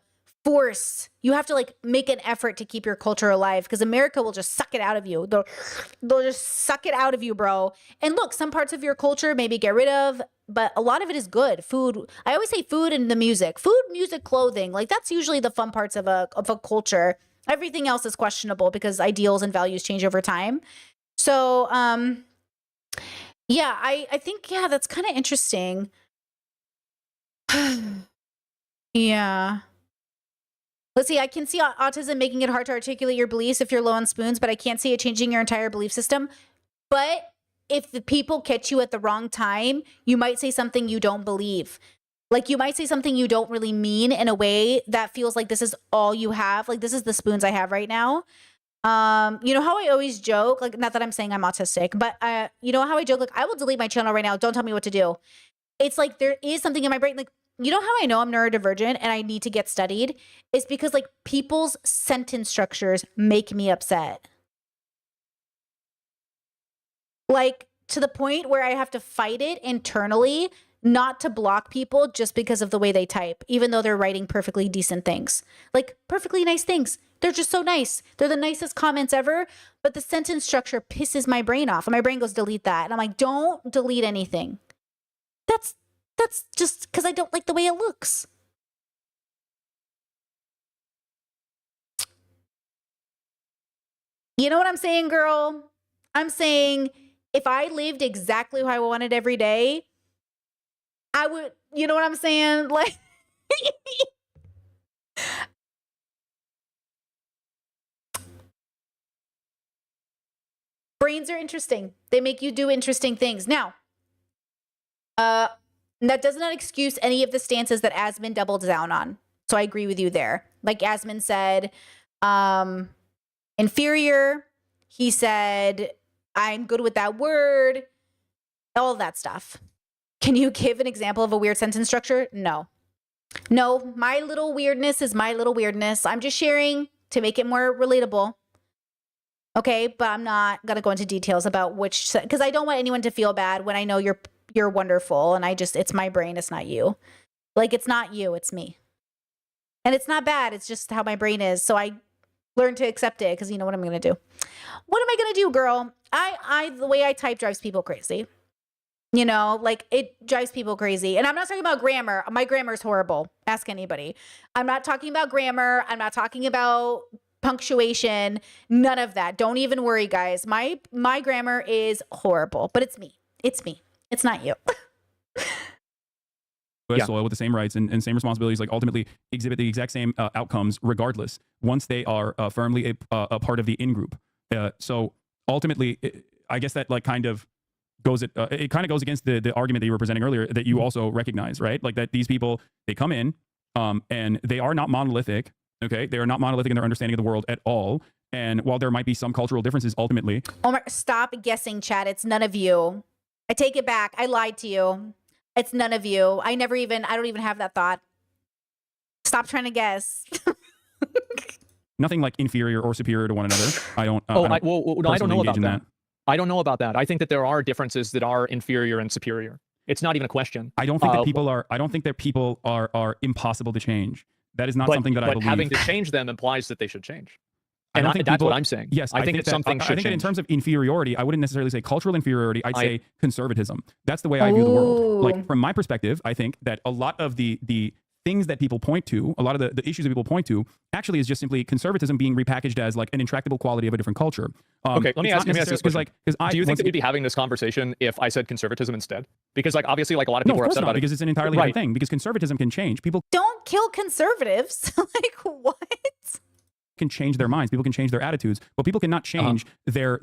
S1: you have to like make an effort to keep your culture alive, because America will just suck it out of you. They'll just suck it out of you, bro. And look, some parts of your culture maybe get rid of, but a lot of it is good. Food. I always say food and the music. Food, music, clothing. Like that's usually the fun parts of a culture. Everything else is questionable because ideals and values change over time. So, yeah, I think, yeah, that's kind of interesting. Yeah. Let's see, I can see autism making it hard to articulate your beliefs if you're low on spoons, but I can't see it changing your entire belief system. But if the people catch you at the wrong time, you might say something you don't believe. Like you might say something you don't really mean in a way that feels like this is all you have. Like this is the spoons I have right now. You know how I always joke, like, not that I'm saying I'm autistic, but you know how I joke, like, I will delete my channel right now. Don't tell me what to do. It's like there is something in my brain, like, you know how I know I'm neurodivergent and I need to get studied? It's because like people's sentence structures make me upset. Like to the point where I have to fight it internally, not to block people just because of the way they type, even though they're writing perfectly decent things, like perfectly nice things. They're just so nice. They're the nicest comments ever, but the sentence structure pisses my brain off and my brain goes, delete that. And I'm like, don't delete anything. That's just because I don't like the way it looks. You know what I'm saying, girl? I'm saying if I lived exactly how I wanted every day, I would, you know what I'm saying? Like, brains are interesting. They make you do interesting things. Now, that does not excuse any of the stances that Asmin doubled down on. So I agree with you there. Like Asmin said, inferior. He said, I'm good with that word. All of that stuff. Can you give an example of a weird sentence structure? No. No, my little weirdness is my little weirdness. I'm just sharing to make it more relatable. Okay, but I'm not gonna go into details about which, because I don't want anyone to feel bad when I know you're wonderful, and it's my brain, it's not you. Like, it's not you, it's me. And it's not bad, it's just how my brain is. So I learned to accept it, because you know what I'm gonna do. What am I gonna do, girl? The way I type drives people crazy. You know, like, it drives people crazy. And I'm not talking about grammar. My grammar is horrible. Ask anybody. I'm not talking about grammar. I'm not talking about punctuation. None of that. Don't even worry, guys. My grammar is horrible, but it's me. It's me. It's not you.
S3: Soil with the same rights and same responsibilities, like ultimately exhibit the exact same outcomes regardless once they are firmly a part of the in-group. So ultimately, I guess that like kind of goes it kind of goes against the argument that you were presenting earlier that you also recognize, right? Like that these people, they come in and they are not monolithic. Okay, they are not monolithic in their understanding of the world at all. And while there might be some cultural differences, ultimately,
S1: Omar, stop guessing, Chad. It's none of you. I take it back. I lied to you. It's none of you. I don't even have that thought. Stop trying to guess.
S3: nothing like inferior or superior to one another. I don't.
S2: No, I don't know about
S3: that.
S2: I don't know about that. I think that there are differences that are inferior and superior. It's not even a question.
S3: I don't think that people are. I don't think that people are impossible to change. That is not something that I believe.
S2: But having to change them implies that they should change.
S3: I don't think
S2: that's what I'm saying.
S3: Yes,
S2: I think that something should change.
S3: I think that in terms of inferiority, I wouldn't necessarily say cultural inferiority. I'd say conservatism. That's the way I view the world. Like from my perspective, I think that a lot of the things that people point to, a lot of the issues that people point to, actually is just simply conservatism being repackaged as like an intractable quality of a different culture.
S2: Okay, let me ask you this question. Do you think that we'd be having this conversation if I said conservatism instead? Because like obviously like a lot of people are upset about it.
S3: Because it's an entirely different thing. Because conservatism can change. People
S1: don't kill conservatives. Like what?
S3: Can change their minds. People can change their attitudes, but people cannot change their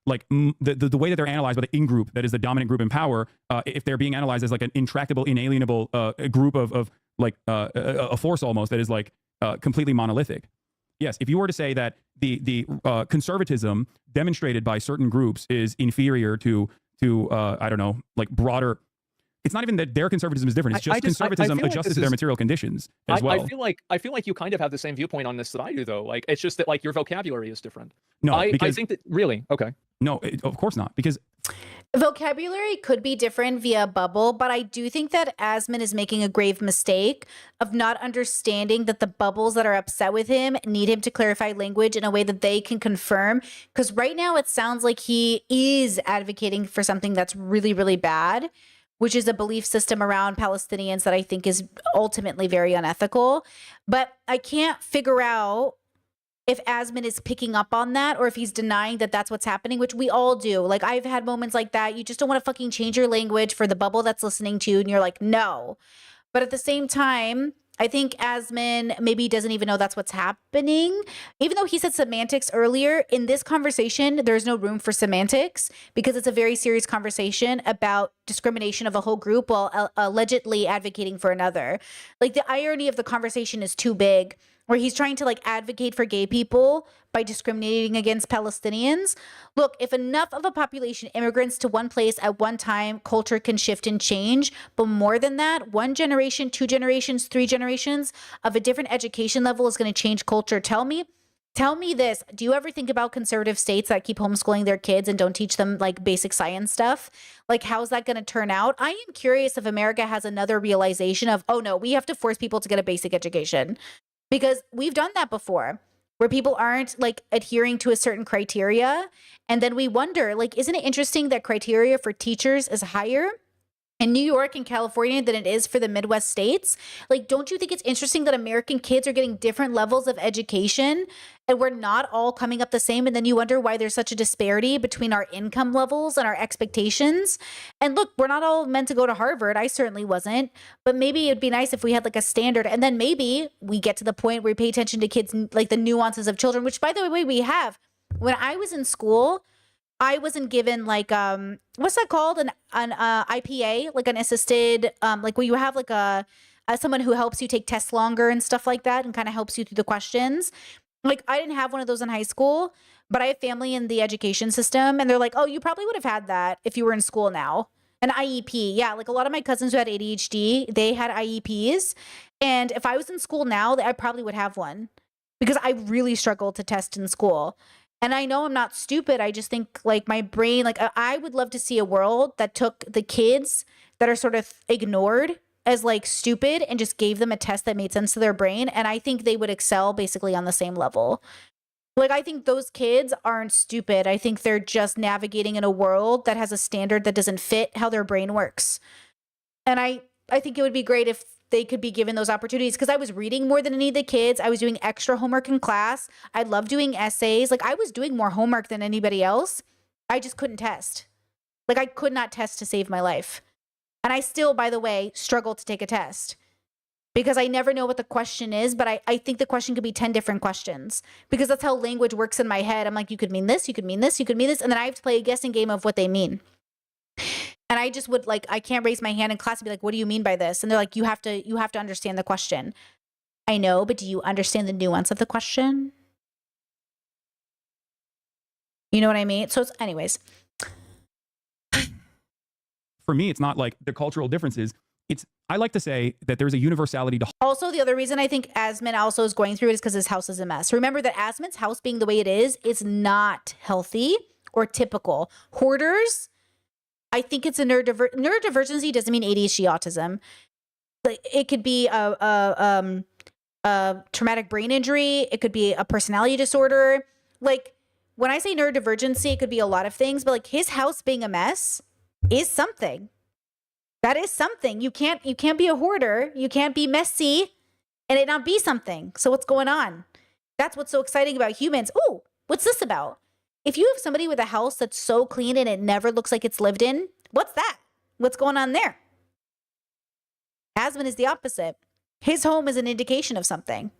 S3: like the way that they're analyzed by the in-group that is the dominant group in power. If they're being analyzed as like an intractable, inalienable group of like a force almost that is like completely monolithic. Yes, if you were to say that the conservatism demonstrated by certain groups is inferior to I don't know, like broader. It's not even that their conservatism is different. It's just conservatism adjusted to their material conditions as well.
S2: I feel like you kind of have the same viewpoint on this that I do, though. Like it's just that like your vocabulary is different.
S3: No,
S2: I think that really okay.
S3: No, of course not, because
S1: vocabulary could be different via bubble, but I do think that Asmon is making a grave mistake of not understanding that the bubbles that are upset with him need him to clarify language in a way that they can confirm. Because right now it sounds like he is advocating for something that's really, really bad, which is a belief system around Palestinians that I think is ultimately very unethical. But I can't figure out if Asmon is picking up on that or if he's denying that that's what's happening, which we all do. Like I've had moments like that. You just don't want to fucking change your language for the bubble that's listening to you. And you're like, no. But at the same time, I think Asmon maybe doesn't even know that's what's happening. Even though he said semantics earlier, in this conversation, there's no room for semantics because it's a very serious conversation about discrimination of a whole group while allegedly advocating for another. Like the irony of the conversation is too big, where he's trying to like advocate for gay people by discriminating against Palestinians. Look, if enough of a population immigrants to one place at one time, culture can shift and change. But more than that, 1 generation, 2 generations, 3 generations of a different education level is going to change culture. Tell me this. Do you ever think about conservative states that keep homeschooling their kids and don't teach them like basic science stuff? Like, how's that going to turn out? I am curious if America has another realization of, oh no, we have to force people to get a basic education. Because we've done that before where people aren't like adhering to a certain criteria. And then we wonder, like, isn't it interesting that criteria for teachers is higher in New York and California than it is for the Midwest states? Like, don't you think it's interesting that American kids are getting different levels of education and we're not all coming up the same? And then you wonder why there's such a disparity between our income levels and our expectations. And look, we're not all meant to go to Harvard. I certainly wasn't, but maybe it'd be nice if we had like a standard. And then maybe we get to the point where we pay attention to kids, like the nuances of children, which by the way, we have. When I was in school, I wasn't given like what's that called, an IPA, like an assisted like where you have like a someone who helps you take tests longer and stuff like that and kind of helps you through the questions. Like I didn't have one of those in high school, but I have family in the education system and they're like, oh, you probably would have had that if you were in school now. An IEP. Yeah, like a lot of my cousins who had ADHD, they had IEPs. And if I was in school now, I probably would have one. because I really struggled to test in school. And I know I'm not stupid. I just think like my brain, like I would love to see a world that took the kids that are sort of ignored as like stupid and just gave them a test that made sense to their brain. And I think they would excel basically on the same level. Like, I think those kids aren't stupid. I think they're just navigating in a world that has a standard that doesn't fit how their brain works. And I think it would be great if they could be given those opportunities, because I was reading more than any of the kids. I was doing extra homework in class. I love doing essays. Like, I was doing more homework than anybody else. I just couldn't test. Like, I could not test to save my life. And I still, by the way, struggle to take a test because I never know what the question is, but I think the question could be 10 different questions, because that's how language works in my head. I'm like, you could mean this, you could mean this, you could mean this. And then I have to play a guessing game of what they mean. And I just would like, I can't raise my hand in class and be like, what do you mean by this? And they're like, you have to understand the question. I know, but do you understand the nuance of the question? You know what I mean? So it's, anyways.
S3: For me, it's not like the cultural differences. I like to say that there's a universality to.
S1: Also, the other reason I think Asmon also is going through it is because his house is a mess. Remember that Asmon's house being the way it is not healthy or typical. Hoarders, I think it's a neurodivergency doesn't mean ADHD autism. Like, it could be a traumatic brain injury. It could be a personality disorder. Like, when I say neurodivergency, it could be a lot of things, but like his house being a mess is something. That is something. You can't be a hoarder. You can't be messy and it not be something. So what's going on? That's what's so exciting about humans. Ooh, what's this about? If you have somebody with a house that's so clean and it never looks like it's lived in, what's that? What's going on there? Asmon is the opposite. His home is an indication of something.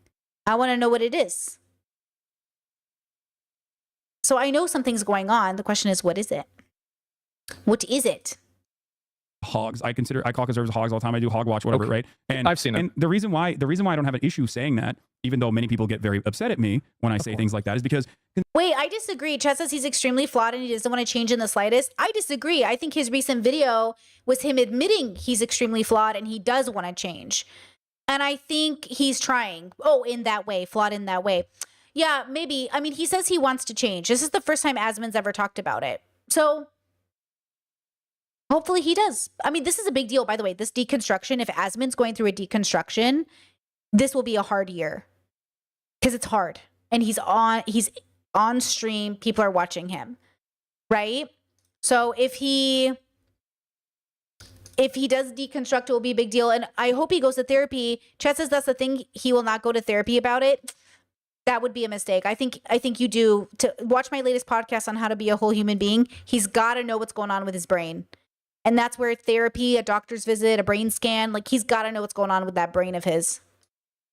S1: I want to know what it is. So I know something's going on. The question is, what is it? What is it?
S3: Hogs. I call conservatives hogs all the time. I do hog watch, whatever,
S2: Okay.
S3: right? And
S2: I've seen it.
S3: And the reason why I don't have an issue saying that, even though many people get very upset at me when I say things like that, is because
S1: Wait, I disagree. Chet says he's extremely flawed and he doesn't want to change in the slightest. I disagree. I think his recent video was him admitting he's extremely flawed and he does want to change. And I think he's trying. Oh, in that way, flawed in that way. Yeah, maybe. I mean, he says he wants to change. This is the first time Asmon's ever talked about it. So hopefully he does. I mean, this is a big deal, by the way. This deconstruction, if Asmon's going through a deconstruction, this will be a hard year because it's hard. And he's on stream. People are watching him, right? So if he does deconstruct, it will be a big deal. And I hope he goes to therapy. Chet says that's the thing. He will not go to therapy about it. That would be a mistake. I think you do. To watch my latest podcast on how to be a whole human being, he's got to know what's going on with his brain. And that's where therapy, a doctor's visit, a brain scan, like he's got to know what's going on with that brain of his.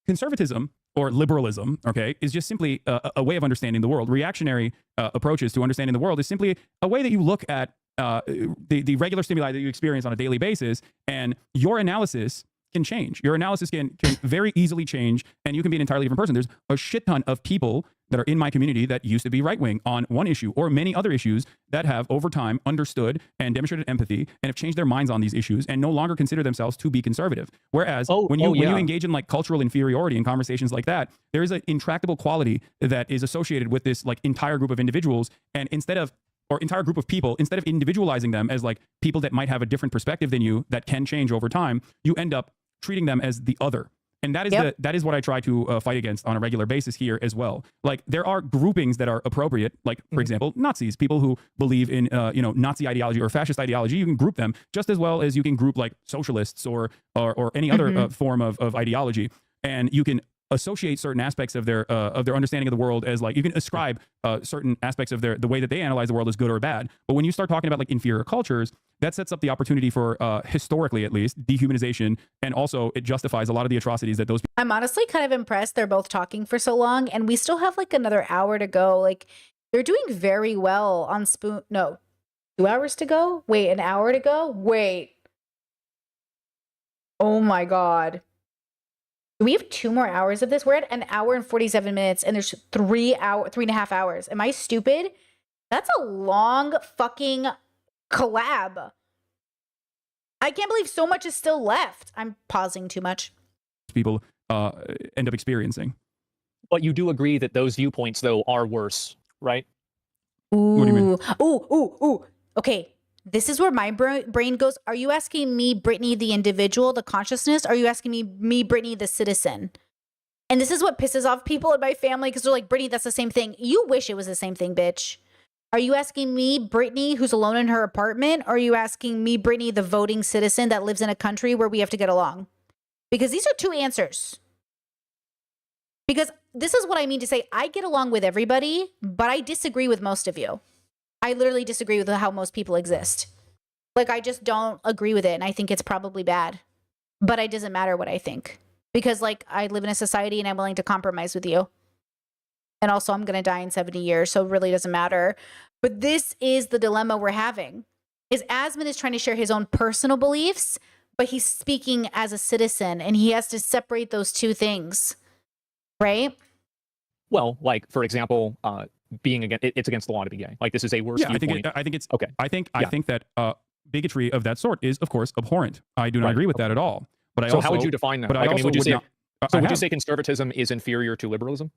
S3: conservatism or liberalism, okay, is just simply a way of understanding the world. Reactionary approaches to understanding the world is simply a way that you look at the regular stimuli that you experience on a daily basis, and your analysis can change. Your analysis can very easily change, and you can be an entirely different person. There's a shit ton of people that are in my community that used to be right-wing on one issue or many other issues that have over time understood and demonstrated empathy and have changed their minds on these issues and no longer consider themselves to be conservative. Whereas when you engage in like cultural inferiority and conversations like that, there is an intractable quality that is associated with this like entire group of individuals, and entire group of people, instead of individualizing them as like people that might have a different perspective than you that can change over time, you end up treating them as the other. And that is that is what I try to fight against on a regular basis here as well. Like there are groupings that are appropriate, like for example, Nazis, people who believe in Nazi ideology or fascist ideology. You can group them just as well as you can group like socialists or any other form of ideology, and you can associate certain aspects of their understanding of the world as like you can ascribe certain aspects of the way that they analyze the world as good or bad. But when you start talking about like inferior cultures, that sets up the opportunity for historically at least dehumanization, and also it justifies a lot of the atrocities that those people.
S1: I'm honestly kind of impressed they're both talking for so long and we still have like another hour to go. Like they're doing very well on Spoon. No, 2 hours to go. Wait, an hour to go. Wait. Oh my God. We have 2 more hours of this. We're at 1 hour and 47 minutes and there's 3.5 hours. Am I stupid? That's a long fucking collab. I can't believe so much is still left. I'm pausing too much.
S3: People end up experiencing.
S2: But you do agree that those viewpoints, though, are worse, right?
S1: Ooh.
S3: What do you mean?
S1: Ooh. Okay. This is where my brain goes. Are you asking me, Brittany, the individual, the consciousness? Or are you asking me, Brittany, the citizen? And this is what pisses off people in my family because they're like, Brittany, that's the same thing. You wish it was the same thing, bitch. Are you asking me, Brittany, who's alone in her apartment? Or are you asking me, Brittany, the voting citizen that lives in a country where we have to get along? Because these are two answers. Because this is what I mean to say. I get along with everybody, but I disagree with most of you. I literally disagree with how most people exist. Like, I just don't agree with it. And I think it's probably bad. But it doesn't matter what I think. Because, like, I live in a society and I'm willing to compromise with you. And also, I'm going to die in 70 years. So it really doesn't matter. But this is the dilemma we're having. Is Asmon is trying to share his own personal beliefs, but he's speaking as a citizen. And he has to separate those two things. Right?
S2: Well, like, for example, being against it's against the law to be gay. Like, this is a worse viewpoint.
S3: I think it's
S2: okay.
S3: I think that bigotry of that sort is, of course, abhorrent. I do not agree with that at all. But
S2: so how would you define that?
S3: But
S2: like,
S3: I also
S2: would you say?
S3: not,
S2: Would you say conservatism is inferior to liberalism?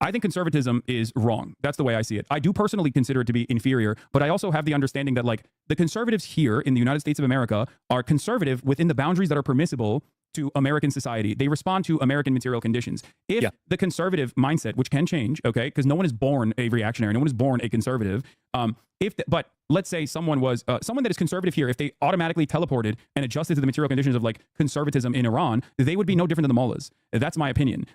S3: I think conservatism is wrong. That's the way I see it. I do personally consider it to be inferior, but I also have the understanding that, like, the conservatives here in the United States of America are conservative within the boundaries that are permissible to American society. They respond to American material conditions. If the conservative mindset, which can change, okay, because no one is born a reactionary, no one is born a conservative. But let's say someone was someone that is conservative here, if they automatically teleported and adjusted to the material conditions of, like, conservatism in Iran, they would be no different than the mullahs. That's my opinion.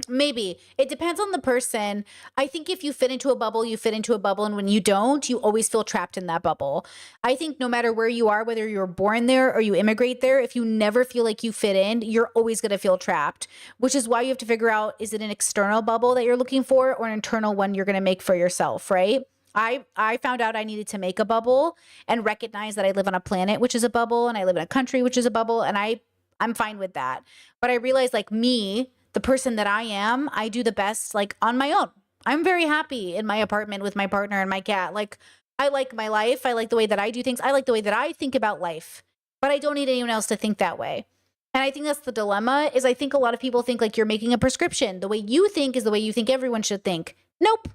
S1: Maybe. It depends on the person. I think if you fit into a bubble, you fit into a bubble. And when you don't, you always feel trapped in that bubble. I think no matter where you are, whether you're born there or you immigrate there, if you never feel like you fit in, you're always going to feel trapped, which is why you have to figure out, is it an external bubble that you're looking for or an internal one you're going to make for yourself, right? I found out I needed to make a bubble and recognize that I live on a planet, which is a bubble, and I live in a country, which is a bubble. And I'm fine with that. But I realized, like, me, the person that I am, I do the best, like, on my own. I'm very happy in my apartment with my partner and my cat. Like, I like my life. I like the way that I do things. I like the way that I think about life, but I don't need anyone else to think that way. And I think that's the dilemma, is I think a lot of people think, like, you're making a prescription. The way you think is the way you think everyone should think. Nope.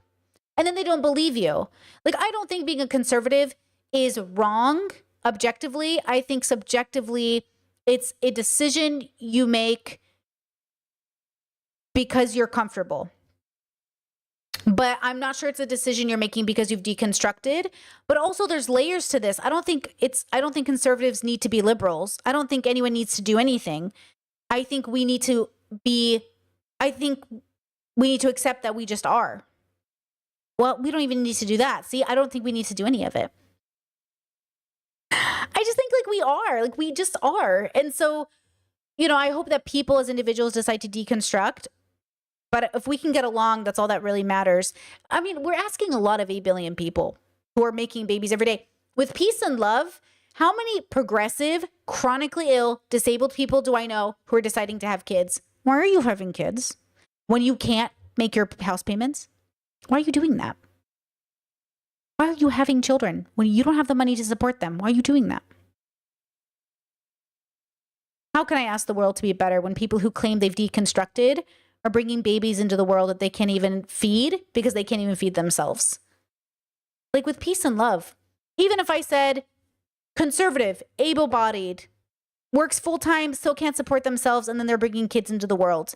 S1: And then they don't believe you. Like, I don't think being a conservative is wrong objectively. I think subjectively, it's a decision you make because you're comfortable. But I'm not sure it's a decision you're making because you've deconstructed. But also, there's layers to this. I don't think conservatives need to be liberals. I don't think anyone needs to do anything. I think we need to accept that we just are. Well, we don't even need to do that. See, I don't think we need to do any of it. I just think, like, we are. Like, we just are. And so, you know, I hope that people as individuals decide to deconstruct. But if we can get along, that's all that really matters. I mean, we're asking a lot of 8 billion people who are making babies every day. With peace and love, how many progressive, chronically ill, disabled people do I know who are deciding to have kids? Why are you having kids when you can't make your house payments? Why are you doing that? Why are you having children when you don't have the money to support them? Why are you doing that? How can I ask the world to be better when people who claim they've deconstructed are bringing babies into the world that they can't even feed because they can't even feed themselves? Like, with peace and love, even if I said conservative, able-bodied, works full-time, still can't support themselves, and then they're bringing kids into the world,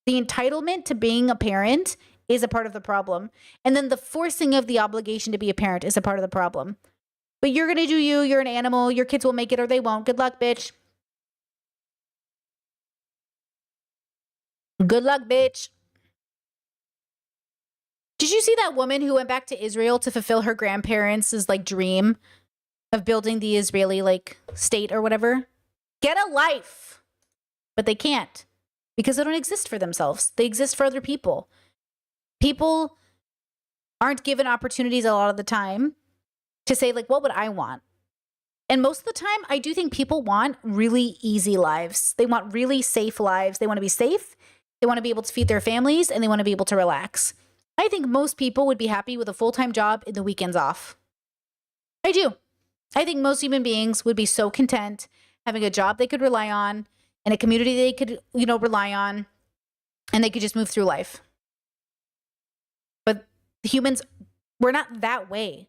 S1: the entitlement to being a parent is a part of the problem. And then the forcing of the obligation to be a parent is a part of the problem. But you're going to do you. You're an animal. Your kids will make it or they won't. Good luck, bitch. Good luck, bitch. Did you see that woman who went back to Israel to fulfill her grandparents' like dream of building the Israeli like state or whatever? Get a life. But they can't because they don't exist for themselves. They exist for other people. People aren't given opportunities a lot of the time to say, like, what would I want? And most of the time, I do think people want really easy lives. They want really safe lives. They want to be safe. They want to be able to feed their families, and they want to be able to relax. I think most people would be happy with a full-time job and the weekends off. I do. I think most human beings would be so content having a job they could rely on and a community they could, rely on, and they could just move through life. But humans, we're not that way.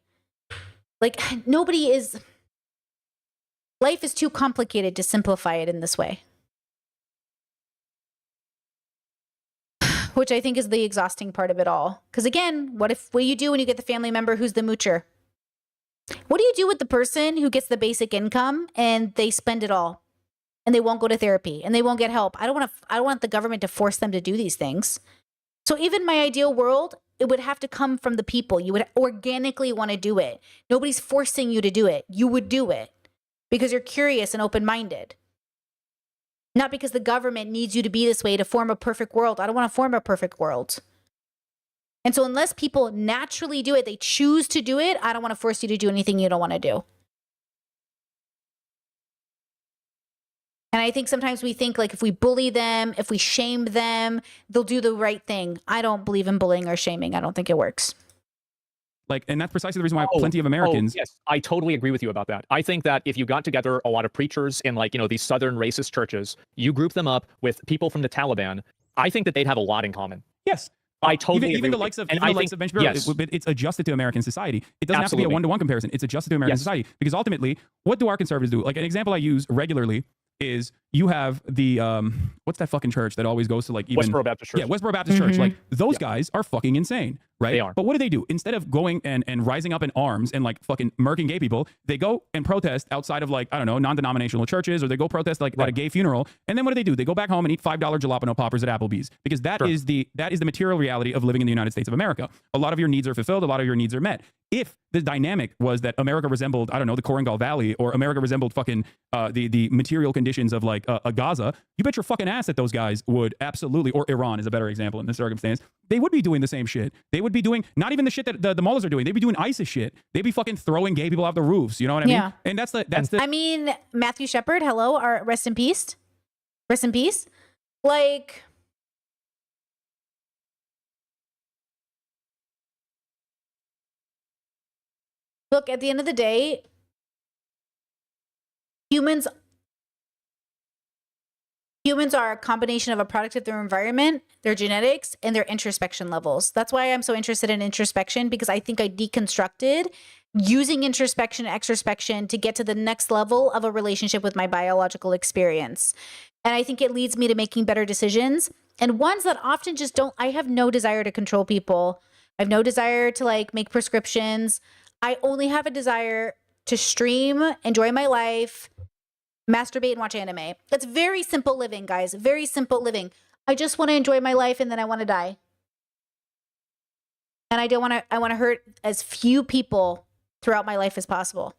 S1: Like, life is too complicated to simplify it in this way. Which I think is the exhausting part of it all. Because again, what do you do when you get the family member who's the moocher? What do you do with the person who gets the basic income and they spend it all and they won't go to therapy and they won't get help? I don't want the government to force them to do these things. So even my ideal world, it would have to come from the people. You would organically want to do it. Nobody's forcing you to do it. You would do it because you're curious and open-minded. Not because the government needs you to be this way to form a perfect world. I don't want to form a perfect world. And so unless people naturally do it, they choose to do it, I don't want to force you to do anything you don't want to do. And I think sometimes we think like if we bully them, if we shame them, they'll do the right thing. I don't believe in bullying or shaming. I don't think it works.
S3: Like, and that's precisely the reason why plenty of Americans.
S2: Yes, I totally agree with you about that. I think that if you got together a lot of preachers in like, these southern racist churches, you group them up with people from the Taliban, I think that they'd have a lot in common.
S3: Yes.
S2: I totally agree
S3: even the
S2: with
S3: likes
S2: you.
S3: of
S2: And
S3: even
S2: I
S3: the likes
S2: think-
S3: of Ben Shapiro,
S2: yes.
S3: it's adjusted to American society. It doesn't have to be a
S2: Absolutely.
S3: one-to-one comparison. It's adjusted to American
S2: Yes.
S3: society because ultimately, what do our conservatives do? Like an example I use regularly is you have the what's that fucking church that always goes to like even
S2: Westboro Baptist Church.
S3: Yeah, Westboro Baptist Church. Like those guys are fucking insane, right?
S2: They are.
S3: But what do? Instead of going and rising up in arms and like fucking murking gay people, they go and protest outside of like, I don't know, non-denominational churches, or they go protest like at a gay funeral. And then what do? They go back home and eat $5 jalapeno poppers at Applebee's because that is the material reality of living in the United States of America. A lot of your needs are fulfilled, a lot of your needs are met. If the dynamic was that America resembled, I don't know, the Korengal Valley, or America resembled fucking the material conditions of like a Gaza, you bet your fucking ass that those guys would absolutely, or Iran is a better example in this circumstance, they would be doing the same shit. They would be doing not even the shit that the mullahs are doing. They'd be doing ISIS shit. They'd be fucking throwing gay people off the roofs. You know what I mean?
S1: Yeah.
S3: And that's the.
S1: I mean, Matthew Shepard, hello, rest in peace. Rest in peace. Like, look, at the end of the day, humans are a combination of a product of their environment, their genetics, and their introspection levels. That's why I'm so interested in introspection, because I think I deconstructed using introspection and extrospection to get to the next level of a relationship with my biological experience. And I think it leads me to making better decisions, and ones that often just don't. I have no desire to control people. I have no desire to like make prescriptions. I only have a desire to stream, enjoy my life, masturbate, and watch anime. That's very simple living, guys. Very simple living. I just want to enjoy my life, and then I want to die. And I want to hurt as few people throughout my life as possible.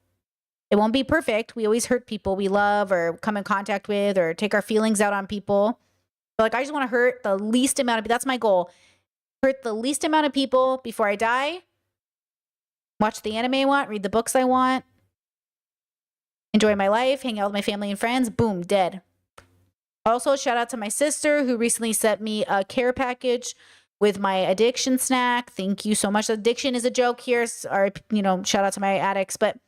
S1: It won't be perfect. We always hurt people we love or come in contact with or take our feelings out on people. But like, I just want to hurt the least amount of people. That's my goal. Hurt the least amount of people before I die. Watch the anime I want, read the books I want, enjoy my life, hang out with my family and friends. Boom, dead. Also, shout out to my sister who recently sent me a care package with my addiction snack. Thank you so much. Addiction is a joke here. Or, shout out to my addicts. But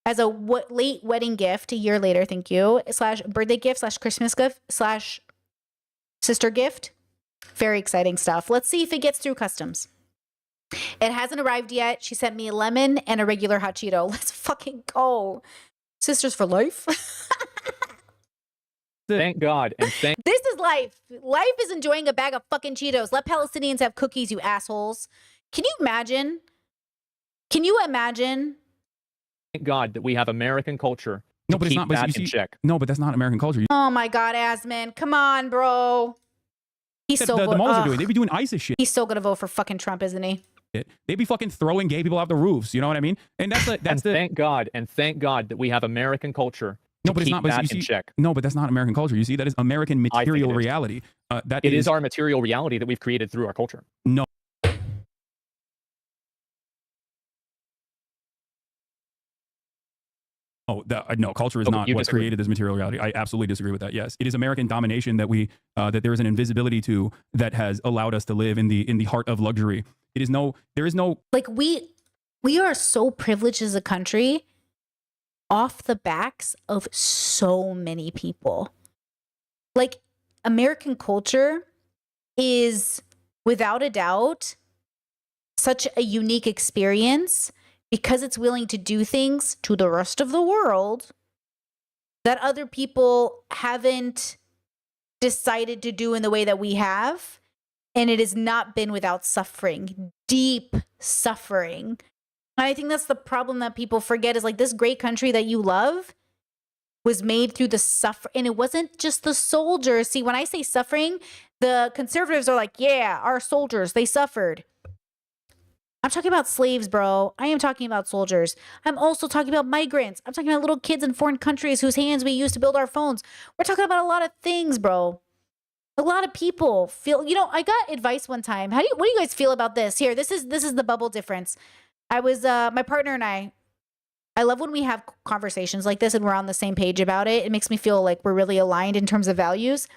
S1: as a late wedding gift, a year later, thank you, / birthday gift / Christmas gift / sister gift. Very exciting stuff. Let's see if it gets through customs. It hasn't arrived yet. She sent me a lemon and a regular hot Cheeto. Let's fucking go. Sisters for life.
S2: Thank God. And
S1: This is life. Life is enjoying a bag of fucking Cheetos. Let Palestinians have cookies, you assholes. Can you imagine?
S2: thank God that we have American culture
S3: No,
S2: to
S3: but it's
S2: keep
S3: not. But
S2: that
S3: you see,
S2: in check.
S3: no, but that's not American culture.
S1: Oh my God, Asman. Come on, bro. He's so
S3: the malls are doing. They'd be doing ISIS shit.
S1: He's still gonna vote for fucking Trump, isn't he?
S3: They'd be fucking throwing gay people off the roofs. You know what I mean? And
S2: Thank God that we have American culture
S3: No,
S2: to
S3: but it's
S2: keep
S3: not. But
S2: that
S3: you
S2: in
S3: see,
S2: check.
S3: no, but that's not American culture. You see, that is American
S2: I think
S3: material
S2: it is.
S3: reality. That
S2: It is our material reality that we've created through our culture.
S3: No. Oh, no, culture is
S2: Oh,
S3: not
S2: you
S3: what
S2: disagree.
S3: created this material reality. I absolutely disagree with that. Yes, it is American domination that that there is an invisibility to that has allowed us to live in the heart of luxury. There is no
S1: Like we are so privileged as a country off the backs of so many people. Like American culture is without a doubt such a unique experience because it's willing to do things to the rest of the world that other people haven't decided to do in the way that we have. And it has not been without suffering, deep suffering. And I think that's the problem that people forget is like this great country that you love was made through the suffer. And it wasn't just the soldiers. See, when I say suffering, the conservatives are like, yeah, our soldiers, they suffered. I'm talking about slaves, bro. I am talking about soldiers. I'm also talking about migrants. I'm talking about little kids in foreign countries whose hands we use to build our phones. We're talking about a lot of things, bro. A lot of people feel, I got advice one time. What do you guys feel about this? Here, this is the bubble difference. I was, my partner and I love when we have conversations like this and we're on the same page about it. It makes me feel like we're really aligned in terms of values.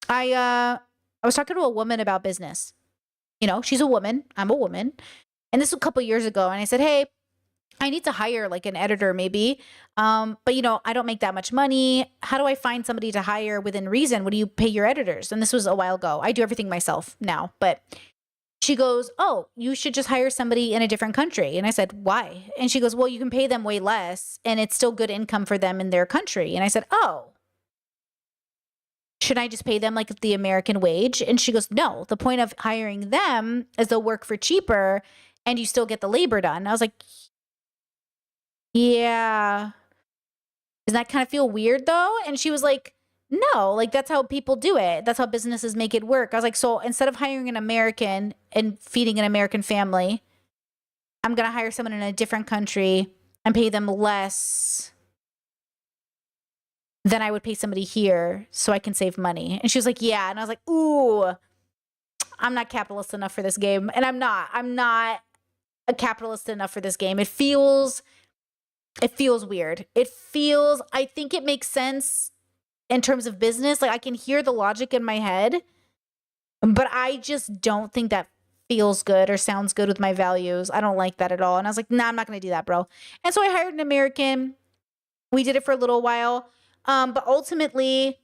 S1: I was talking to a woman about business. She's a woman. I'm a woman. And this was a couple years ago. And I said, hey, I need to hire like an editor maybe. But I don't make that much money. How do I find somebody to hire within reason? What do you pay your editors? And this was a while ago. I do everything myself now, but she goes, oh, you should just hire somebody in a different country. And I said, why? And she goes, well, you can pay them way less and it's still good income for them in their country. And I said, oh, should I just pay them like the American wage? And she goes, no, the point of hiring them is they'll work for cheaper and you still get the labor done. I was like, yeah. Does that kind of feel weird though? And she was like, no, like that's how people do it. That's how businesses make it work. I was like, so instead of hiring an American and feeding an American family, I'm going to hire someone in a different country and pay them less than I would pay somebody here so I can save money. And she was like, yeah. And I was like, ooh, I'm not capitalist enough for this game. And I'm not a capitalist enough for this game. It feels weird. I think it makes sense in terms of business. Like I can hear the logic in my head, but I just don't think that feels good or sounds good with my values. I don't like that at all. And I was like, nah, I'm not going to do that, bro. And so I hired an American. We did it for a little while. But ultimately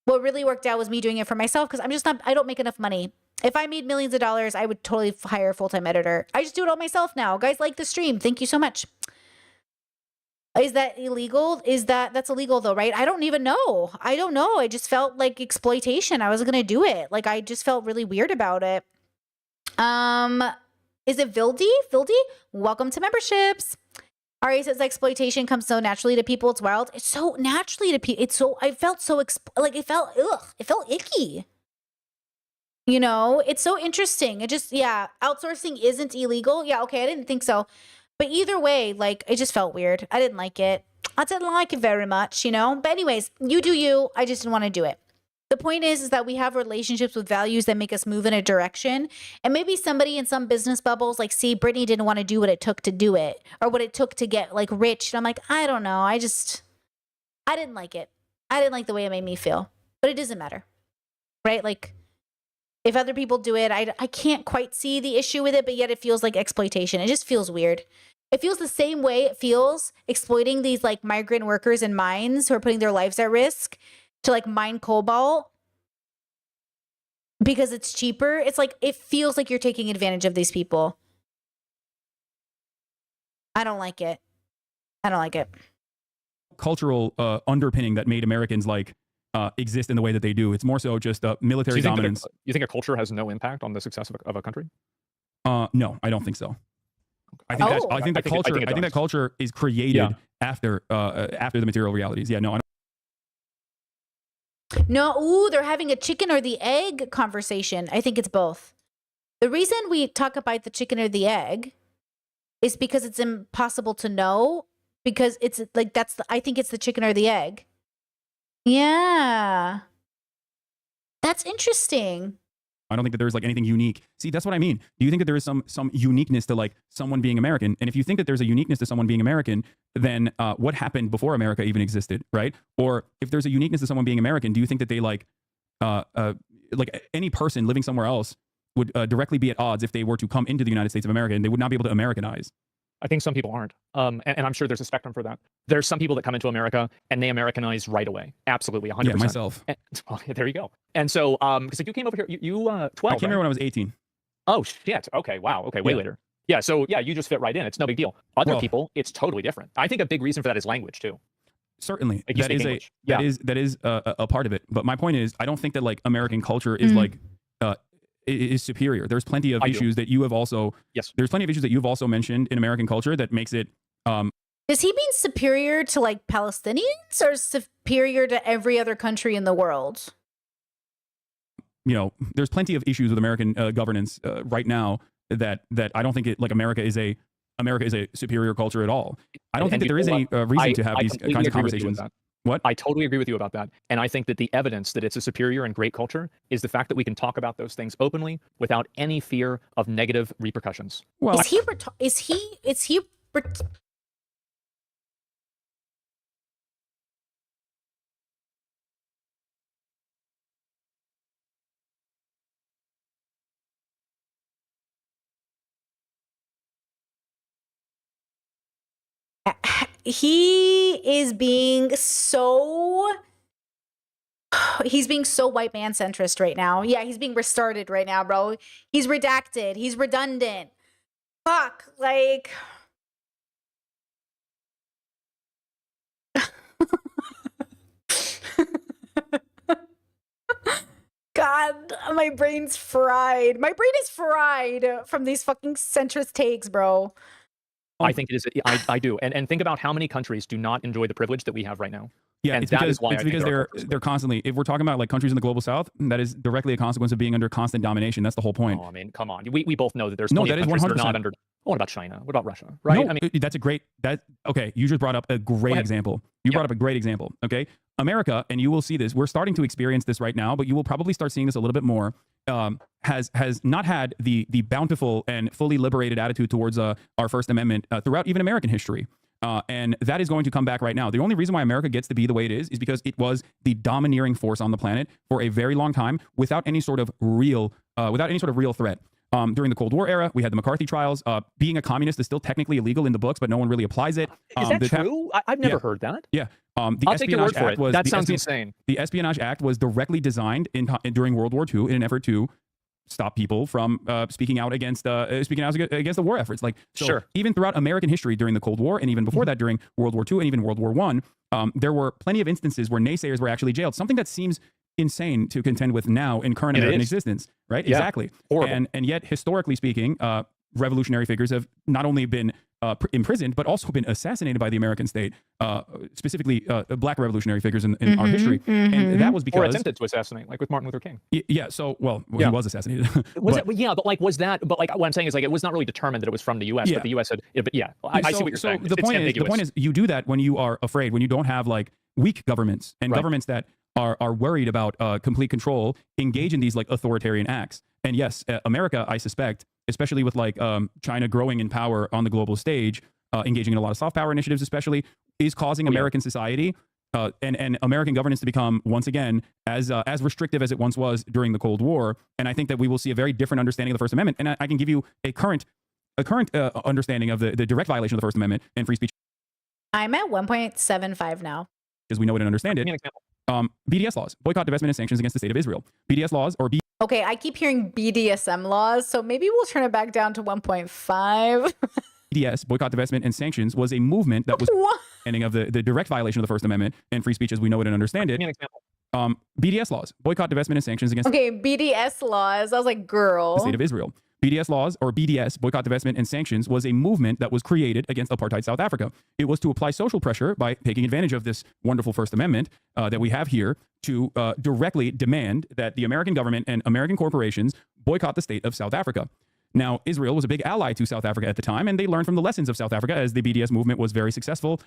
S1: what really worked out was me doing it for myself. Cause I don't make enough money. If I made millions of dollars, I would totally hire a full-time editor. I just do it all myself now. Guys like the stream. Thank you so much. Is that illegal? That's illegal though, right? I don't even know. I don't know. I just felt like exploitation. I wasn't going to do it. Like I just felt really weird about it. Is it Vildy? Welcome to memberships. Ari says exploitation comes so naturally to people. It's wild. It's so naturally to people. I felt so it felt icky. It's so interesting. Outsourcing isn't illegal. Yeah. Okay. I didn't think so. But either way, like, it just felt weird. I didn't like it. I didn't like it very much, But anyways, you do you. I just didn't want to do it. The point is that we have relationships with values that make us move in a direction. And maybe somebody in some business bubbles, like, see, Brittany didn't want to do what it took to do it. Or what it took to get, like, rich. And I'm like, I don't know. I didn't like it. I didn't like the way it made me feel. But it doesn't matter. Right? Like, if other people do it, I can't quite see the issue with it, but yet it feels like exploitation. It just feels weird. It feels the same way it feels exploiting these like migrant workers in mines who are putting their lives at risk to like mine cobalt because it's cheaper. It's like, it feels like you're taking advantage of these people. I don't like it.
S3: Cultural underpinning that made Americans like exist in the way that they do. It's more so just military dominance.
S2: You think a culture has no impact on the success of a country?
S3: No, I don't think so. I think that culture is created after the material realities. Yeah, no, I don't.
S1: No, ooh, they're having a chicken or the egg conversation. I think it's both. The reason we talk about the chicken or the egg is because it's impossible to know, because it's like I think it's the chicken or the egg. Yeah. That's interesting.
S3: I don't think that there's like anything unique. See, that's what I mean. Do you think that there is some uniqueness to like someone being American? And if you think that there's a uniqueness to someone being American, then what happened before America even existed, right? Or if there's a uniqueness to someone being American, do you think that they like any person living somewhere else would directly be at odds if they were to come into the United States of America and they would not be able to Americanize?
S2: I think some people aren't. And I'm sure there's a spectrum for that. There's some people that come into America and they Americanize right away. Absolutely, 100%.
S3: Yeah, myself.
S2: And, well, there you go. And so, because like you came over here, you 12.
S3: I came here when I was 18.
S2: Oh shit. Okay. Wow. Okay. Way later. Yeah. So yeah, you just fit right in. It's no big deal. Other people, it's totally different. I think a big reason for that is language too.
S3: Certainly,
S2: like
S3: that is a part of it. But my point is, I don't think that like American culture is like is superior. There's plenty of issues that you have also.
S2: Yes.
S3: There's plenty of issues that you've also mentioned in American culture that makes it.
S1: Is he being superior to like Palestinians or superior to every other country in the world?
S3: You know, there's plenty of issues with American governance right now that I don't think it like America is a superior culture at all. I don't think that there is any reason to have these kinds of conversations. What?
S2: I totally agree with you about that. And I think that the evidence that it's a superior and great culture is the fact that we can talk about those things openly without any fear of negative repercussions.
S3: Well,
S1: is he he's being so white man centrist right now. Yeah, he's being restarted right now, bro. He's redacted. He's redundant. Fuck, like God, my brain's fried. My brain is fried from these fucking centrist takes, bro.
S2: I think it is. I do. And think about how many countries do not enjoy the privilege that we have right now.
S3: Yeah,
S2: and
S3: it's because they're constantly, if we're talking about like countries in the global south, that is directly a consequence of being under constant domination. That's the whole point.
S2: Oh, I mean, come on. We both know that there's
S3: no,
S2: plenty
S3: that
S2: of
S3: is
S2: countries
S3: 100%.
S2: that are not under. What about China? What about Russia? Right?
S3: No,
S2: I mean,
S3: that's a great, okay, you just brought up a great example. You brought up a great example, okay? America, and you will see this, we're starting to experience this right now, but you will probably start seeing this a little bit more, has not had the bountiful and fully liberated attitude towards our First Amendment throughout even American history. And that is going to come back right now. The only reason why America gets to be the way it is because it was the domineering force on the planet for a very long time without any sort of real threat. During the Cold War era, we had the McCarthy trials. Being a communist is still technically illegal in the books, but no one really applies it.
S2: Is that true? I've never heard that.
S3: Yeah. The
S2: I'll take your word for it. That sounds insane.
S3: The Espionage Act was directly designed during World War II in an effort to stop people from speaking out against the war efforts. Like, so
S2: sure.
S3: Even throughout American history during the Cold War, and even before that during World War II and even World War I, there were plenty of instances where naysayers were actually jailed. Something that seems insane to contend with now in current American existence, right?
S2: Yeah.
S3: Exactly.
S2: Horrible.
S3: And yet, historically speaking, revolutionary figures have not only been imprisoned, but also been assassinated by the American state, specifically black revolutionary figures in our history. And that was because...
S2: Or attempted to assassinate, like with Martin Luther King.
S3: Yeah, so, he was assassinated.
S2: But like what I'm saying is like, it was not really determined that it was from the U.S., but the U.S. had, but yeah, I see what you're saying.
S3: The point is, you do that when you are afraid, when you don't have like weak governments and governments that are worried about complete control, engage in these like authoritarian acts. And yes, America, I suspect, especially with like China growing in power on the global stage, engaging in a lot of soft power initiatives, especially, is causing American society and American governance to become once again as restrictive as it once was during the Cold War. And I think that we will see a very different understanding of the First Amendment. And I can give you a current understanding of the direct violation of the First Amendment and free speech.
S1: I'm at 1.75 now.
S3: Because we know it and understand it. BDS laws, boycott, divestment, and sanctions against the state of Israel. BDS laws or
S1: Okay, I keep hearing BDSM laws, so maybe we'll turn it back down to 1.5.
S3: BDS, boycott, divestment, and sanctions, was a movement that was ending of the direct violation of the First Amendment and free speech as we know it and understand it.
S2: Give me an example.
S3: BDS laws, boycott, divestment, and sanctions against
S1: BDS laws. I was like, girl.
S3: The state of Israel. BDS laws, or BDS, boycott, divestment, and sanctions, was a movement that was created against apartheid South Africa. It was to apply social pressure by taking advantage of this wonderful First Amendment that we have here to directly demand that the American government and American corporations boycott the state of South Africa. Now, Israel was a big ally to South Africa at the time, and they learned from the lessons of South Africa, as the BDS movement was very successful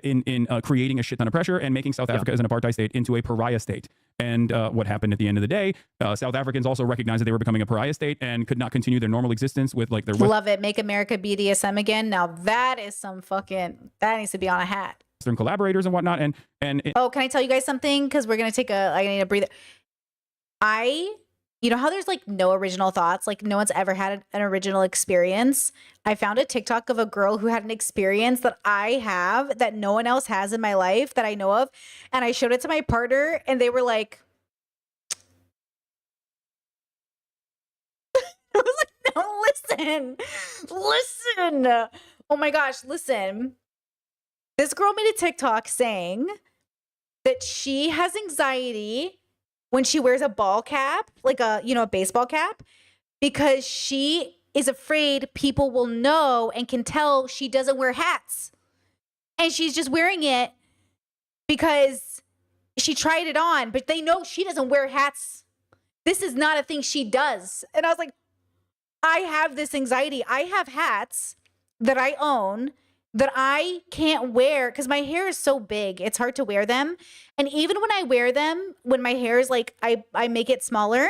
S3: in creating a shit ton of pressure and making South Africa as an apartheid state into a pariah state. And what happened at the end of the day, South Africans also recognized that they were becoming a pariah state and could not continue their normal existence with like their...
S1: Love it. Make America BDSM again. Now that is some fucking... That needs to be on a hat.
S3: Western collaborators and whatnot. Oh,
S1: can I tell you guys something? Because we're going to take I need a breather. I You know how there's like no original thoughts? Like no one's ever had an original experience. I found a TikTok of a girl who had an experience that I have that no one else has in my life that I know of. And I showed it to my partner and they were like, I was like, no, listen. Oh my gosh, listen. This girl made a TikTok saying that she has anxiety when she wears a ball cap, like a baseball cap, because she is afraid people will know and can tell she doesn't wear hats. And she's just wearing it because she tried it on, but they know she doesn't wear hats. This is not a thing she does. And I was like, I have this anxiety. I have hats that I own that I can't wear because my hair is so big. It's hard to wear them. And even when I wear them, when my hair is like, I make it smaller,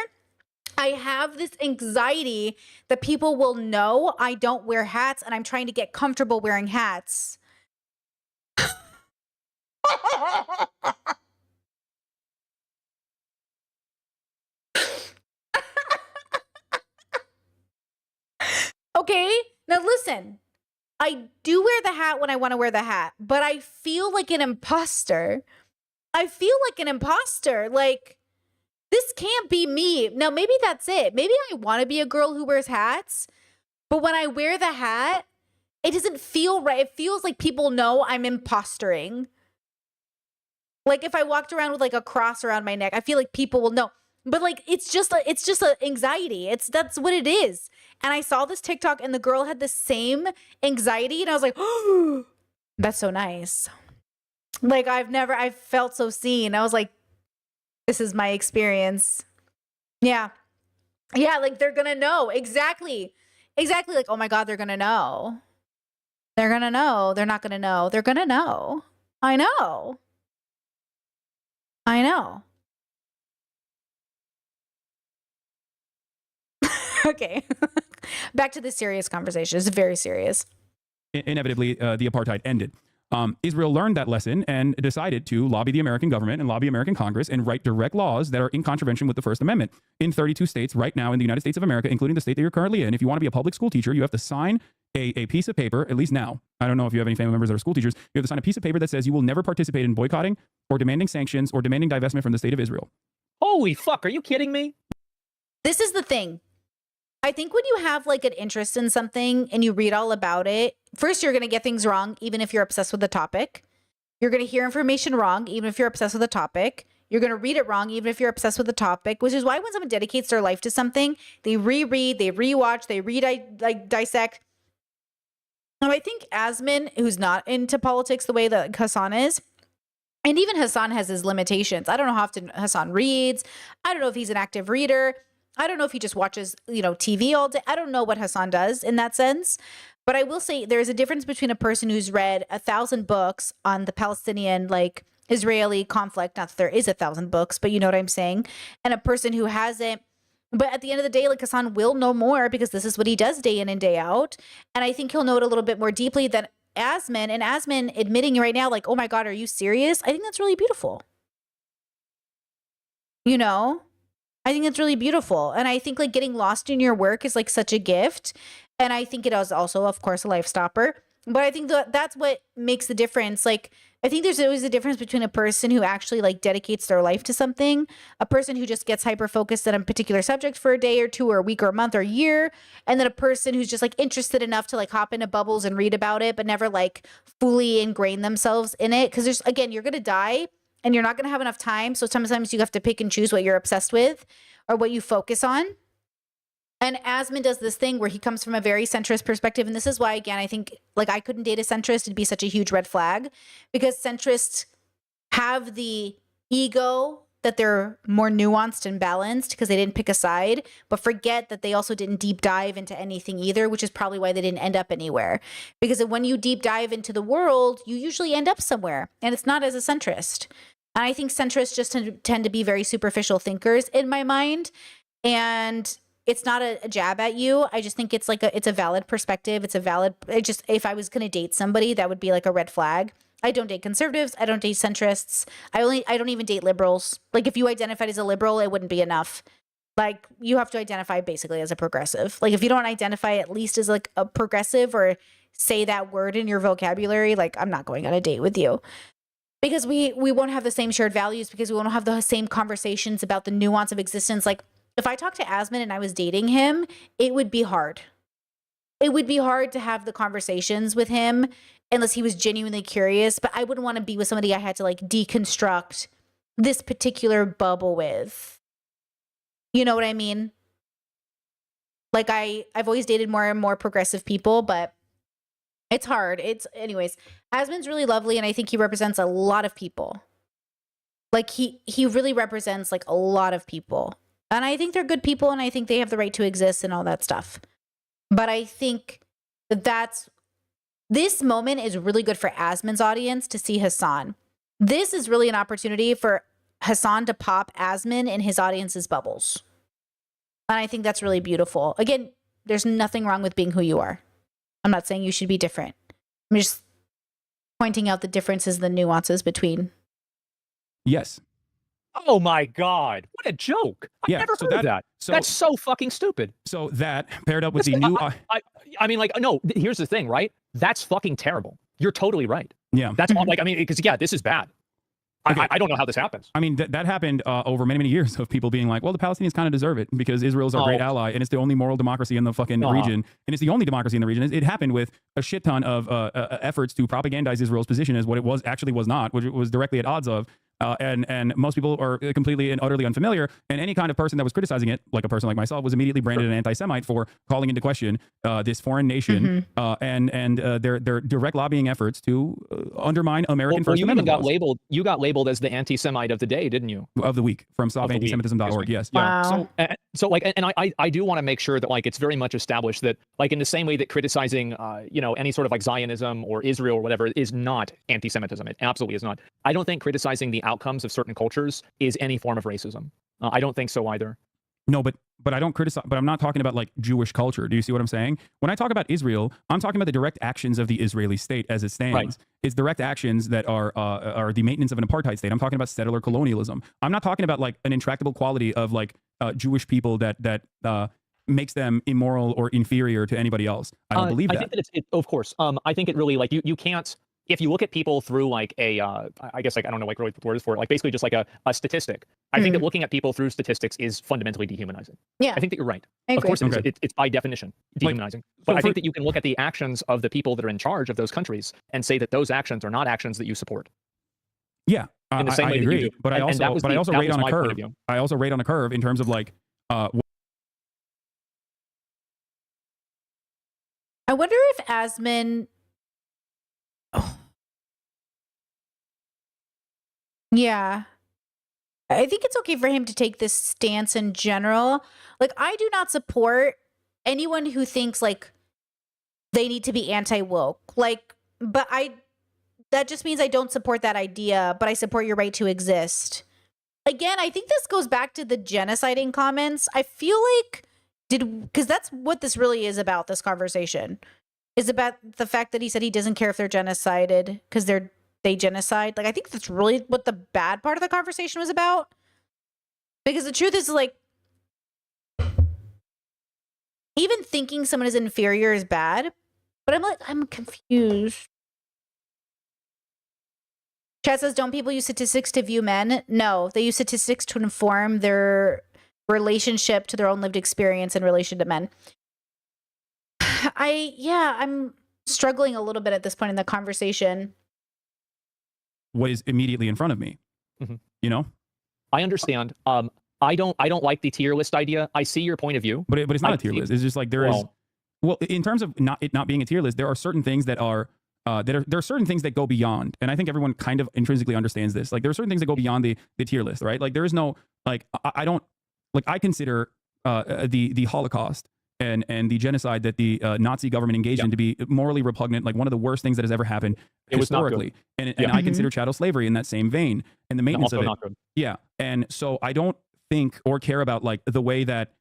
S1: I have this anxiety that people will know I don't wear hats and I'm trying to get comfortable wearing hats. Okay, now listen. I do wear the hat when I want to wear the hat, but I feel like an imposter. Like, this can't be me. Now, maybe that's it. Maybe I want to be a girl who wears hats, but when I wear the hat, it doesn't feel right. It feels like people know I'm impostering. Like if I walked around with like a cross around my neck, I feel like people will know. But like it's just a anxiety. That's what it is. And I saw this TikTok and the girl had the same anxiety and I was like, "Oh, that's so nice." Like I felt so seen. I was like, this is my experience. Yeah. Yeah, like they're going to know. Exactly. Like, "Oh my God, they're going to know." They're going to know. They're not going to know. They're going to know. I know. Okay. Back to the serious conversation. It's very serious.
S3: Inevitably, the apartheid ended. Israel learned that lesson and decided to lobby the American government and lobby American Congress and write direct laws that are in contravention with the First Amendment. In 32 states right now in the United States of America, including the state that you're currently in, if you want to be a public school teacher, you have to sign a piece of paper, at least now. I don't know if you have any family members that are school teachers. You have to sign a piece of paper that says you will never participate in boycotting or demanding sanctions or demanding divestment from the state of Israel.
S2: Holy fuck, are you kidding me?
S1: This is the thing. I think when you have like an interest in something and you read all about it, first you're going to get things wrong, even if you're obsessed with the topic. You're going to hear information wrong, even if you're obsessed with the topic. You're going to read it wrong, even if you're obsessed with the topic, which is why when someone dedicates their life to something, they reread, they rewatch, they dissect. Now, I think Asmin, who's not into politics the way that Hassan is, and even Hassan has his limitations. I don't know how often Hassan reads. I don't know if he's an active reader. I don't know if he just watches, TV all day. I don't know what Hassan does in that sense. But I will say there is a difference between a person who's read 1,000 books on the Palestinian, Israeli conflict. Not that there is 1,000 books, but you know what I'm saying. And a person who hasn't. But at the end of the day, Hassan will know more because this is what he does day in and day out. And I think he'll know it a little bit more deeply than Asmin. And Asmin admitting right now, oh my God, are you serious? I think that's really beautiful. I think it's really beautiful. And I think getting lost in your work is such a gift. And I think it is also, of course, a life stopper. But I think that's what makes the difference. I think there's always a difference between a person who actually dedicates their life to something, a person who just gets hyper focused on a particular subject for a day or two or a week or a month or a year, and then a person who's just interested enough to hop into bubbles and read about it, but never fully ingrain themselves in it. Because again, you're gonna die. And you're not going to have enough time. So sometimes you have to pick and choose what you're obsessed with or what you focus on. And Asmin does this thing where he comes from a very centrist perspective. And this is why, again, I think I couldn't date a centrist. It'd be such a huge red flag because centrists have the ego that they're more nuanced and balanced because they didn't pick a side, but forget that they also didn't deep dive into anything either, which is probably why they didn't end up anywhere. Because when you deep dive into the world, you usually end up somewhere, and it's not as a centrist. And I think centrists just tend to be very superficial thinkers in my mind, and it's not a jab at you. I just think it's it's a valid perspective. If I was going to date somebody, that would be a red flag. I don't date conservatives. I don't date centrists. I don't even date liberals. If you identified as a liberal, it wouldn't be enough. Like, you have to identify basically as a progressive. Like, if you don't identify at least as like a progressive or say that word in your vocabulary, like, I'm not going on a date with you. Because we won't have the same shared values, because we won't have the same conversations about the nuance of existence. Like, if I talked to Asmon and I was dating him, it would be hard. It would be hard to have the conversations with him unless he was genuinely curious. But I wouldn't want to be with somebody I had to like deconstruct this particular bubble with. You know what I mean? Like, I've always dated more and more progressive people, but it's hard. Anyways, Asmon's really lovely, and I think he represents a lot of people. Like, he really represents like a lot of people. And I think they're good people, and I think they have the right to exist and all that stuff. But I think this moment is really good for Asmon's audience to see Hasan. This is really an opportunity for Hasan to pop Asmon in his audience's bubbles. And I think that's really beautiful. Again, there's nothing wrong with being who you are. I'm not saying you should be different. I'm just pointing out the differences, the nuances between.
S3: Yes.
S2: Oh my God. What a joke. I never heard of that. That's so fucking stupid.
S3: So that paired up with the new...
S2: I mean, like, no, here's the thing, right? That's fucking terrible. You're totally right.
S3: Yeah.
S2: That's like, I mean, because yeah, this is bad. Okay. I don't know how this happens.
S3: I mean, that happened over many, many years of people being like, well, the Palestinians kind of deserve it because Israel's our great ally and it's the only moral democracy in the fucking region. And it's the only democracy in the region. It happened with a shit ton of efforts to propagandize Israel's position as what it actually was not, which it was directly at odds of. And most people are completely and utterly unfamiliar. And any kind of person that was criticizing it, like a person like myself, was immediately branded an anti-Semite for calling into question this foreign nation and their direct lobbying efforts to undermine American First Amendment laws.
S2: You got labeled as the anti-Semite of the day, didn't you?
S3: Of the week from stopantisemitism.org. Yes.
S1: Wow.
S3: Yeah.
S2: So like, and I do want to make sure that like it's very much established that like in the same way that criticizing any sort of like Zionism or Israel or whatever is not anti-Semitism. It absolutely is not. I don't think criticizing the outcomes of certain cultures is any form of racism. I don't think so either.
S3: No, but I don't criticize, but I'm not talking about like Jewish culture. Do you see what I'm saying? When I talk about Israel, I'm talking about the direct actions of the Israeli state as it stands. Right. It's direct actions that are the maintenance of an apartheid state. I'm talking about settler colonialism. I'm not talking about like an intractable quality of like Jewish people that makes them immoral or inferior to anybody else. I don't believe that.
S2: I think that of course. I think it really like you can't. If you look at people through like I guess like I don't know like really what the word is for it, like basically just like a statistic. I think that looking at people through statistics is fundamentally dehumanizing.
S1: Yeah,
S2: I think that you're right.
S1: Of
S2: course, it's by definition dehumanizing. But I think that you can look at the actions of the people that are in charge of those countries and say that those actions are not actions that you support.
S3: Yeah,
S2: in the same way
S3: agree.
S2: That you do.
S3: But I also rate on a curve. I also rate on a curve in terms of like.
S1: I wonder if Asmon. Yeah. I think it's okay for him to take this stance in general. Like, I do not support anyone who thinks like they need to be anti-woke. Like, but that just means I don't support that idea, but I support your right to exist. Again, I think this goes back to the genociding comments. I feel like because that's what this really is about, this conversation. Is about the fact that he said he doesn't care if they're genocided because they genocide. Like, I think that's really what the bad part of the conversation was about. Because the truth is, like, even thinking someone is inferior is bad. But I'm confused. Chad says, don't people use statistics to view men? No, they use statistics to inform their relationship to their own lived experience in relation to men. I'm struggling a little bit at this point in the conversation.
S3: What is immediately in front of me, you know?
S2: I understand. I don't like the tier list idea. I see your point of view,
S3: but it's not a tier list. It's just like there is. Well, in terms of it not being a tier list, there are certain things that are there are certain things that go beyond, and I think everyone kind of intrinsically understands this. Like there are certain things that go beyond the tier list, right? Like there is no like I don't like I consider the Holocaust and the genocide that the Nazi government engaged in to be morally repugnant, like one of the worst things that has ever happened historically. And I consider chattel slavery in that same vein and the maintenance of it. Yeah. And so I don't think or care about like the way that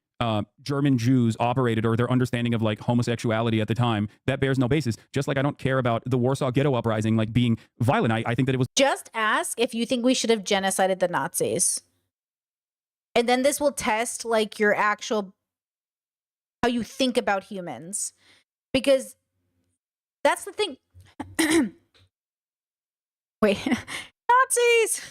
S3: German Jews operated or their understanding of like homosexuality at the time. That bears no basis. Just like I don't care about the Warsaw Ghetto Uprising like being violent. I think that it was.
S1: Just ask if you think we should have genocided the Nazis. And then this will test like your actual, how you think about humans. Because that's the thing. Wait, Nazis!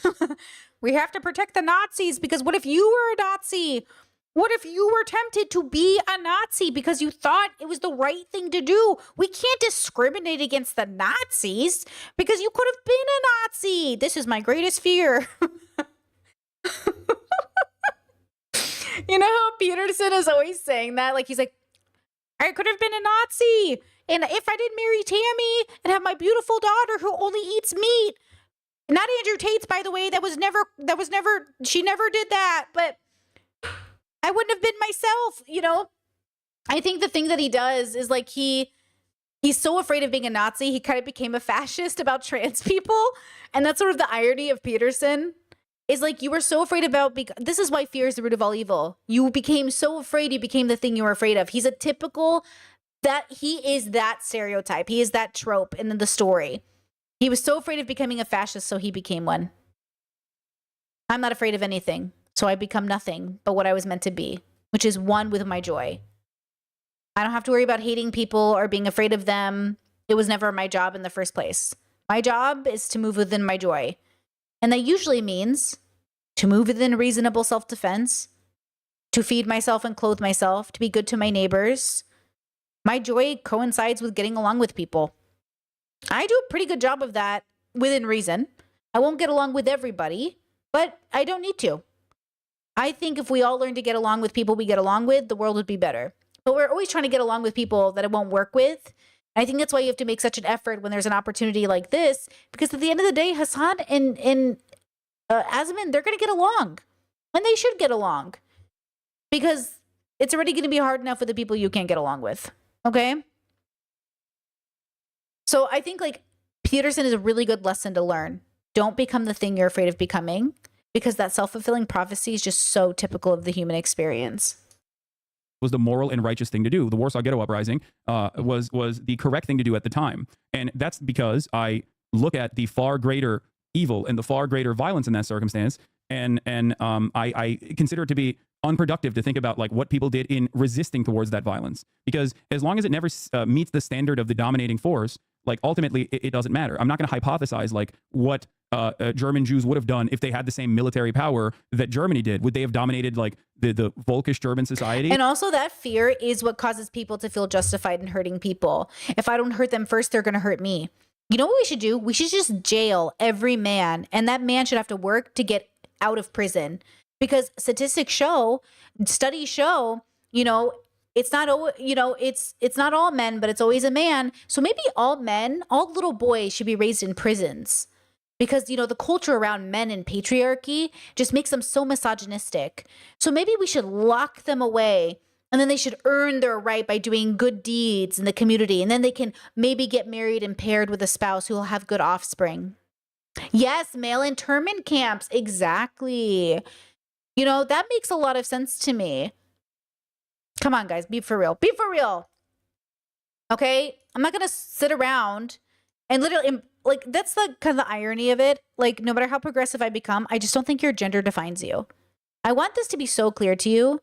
S1: We have to protect the Nazis because what if you were a Nazi? What if you were tempted to be a Nazi because you thought it was the right thing to do? We can't discriminate against the Nazis because you could have been a Nazi. This is my greatest fear. You know how Peterson is always saying that? Like, he's like, I could have been a Nazi. And if I didn't marry Tammy and have my beautiful daughter who only eats meat, not Andrew Tate's, by the way, she never did that, but I wouldn't have been myself, you know? I think the thing that he does is like he's so afraid of being a Nazi, he kind of became a fascist about trans people. And that's sort of the irony of Peterson. Is like you were so afraid about, this is why fear is the root of all evil. You became so afraid, you became the thing you were afraid of. He's a typical, he is that stereotype. He is that trope in the story. He was so afraid of becoming a fascist, so he became one. I'm not afraid of anything, so I become nothing but what I was meant to be, which is one with my joy. I don't have to worry about hating people or being afraid of them. It was never my job in the first place. My job is to move within my joy. And that usually means to move within reasonable self-defense, to feed myself and clothe myself, to be good to my neighbors. My joy coincides with getting along with people. I do a pretty good job of that within reason. I won't get along with everybody, but I don't need to. I think if we all learn to get along with people we get along with, the world would be better. But we're always trying to get along with people that it won't work with. I think that's why you have to make such an effort when there's an opportunity like this, because at the end of the day, Hasan and Azmin, they're going to get along, and they should get along, because it's already going to be hard enough with the people you can't get along with. Okay. So I think like Peterson is a really good lesson to learn. Don't become the thing you're afraid of becoming, because that self-fulfilling prophecy is just so typical of the human experience.
S3: Was the moral and righteous thing to do. The Warsaw Ghetto Uprising was the correct thing to do at the time. And that's because I look at the far greater evil and the far greater violence in that circumstance. And I consider it to be unproductive to think about like what people did in resisting towards that violence. Because as long as it never meets the standard of the dominating force, like ultimately it doesn't matter. I'm not going to hypothesize like what German Jews would have done if they had the same military power that Germany did. Would they have dominated like the Volkish German society?
S1: And also that fear is what causes people to feel justified in hurting people. If I don't hurt them first, they're going to hurt me. You know what we should do? We should just jail every man, and that man should have to work to get out of prison, because statistics show, studies show, you know, it's not, you know, it's not all men, but it's always a man. So maybe all men, all little boys should be raised in prisons. Because, you know, the culture around men and patriarchy just makes them so misogynistic. So maybe we should lock them away, and then they should earn their right by doing good deeds in the community. And then they can maybe get married and paired with a spouse who will have good offspring. Yes, male internment camps. Exactly. You know, that makes a lot of sense to me. Come on, guys, be for real. Be for real. Okay? I'm not going to sit around and literally, like, that's the kind of the irony of it. Like, no matter how progressive I become, I just don't think your gender defines you. I want this to be so clear to you.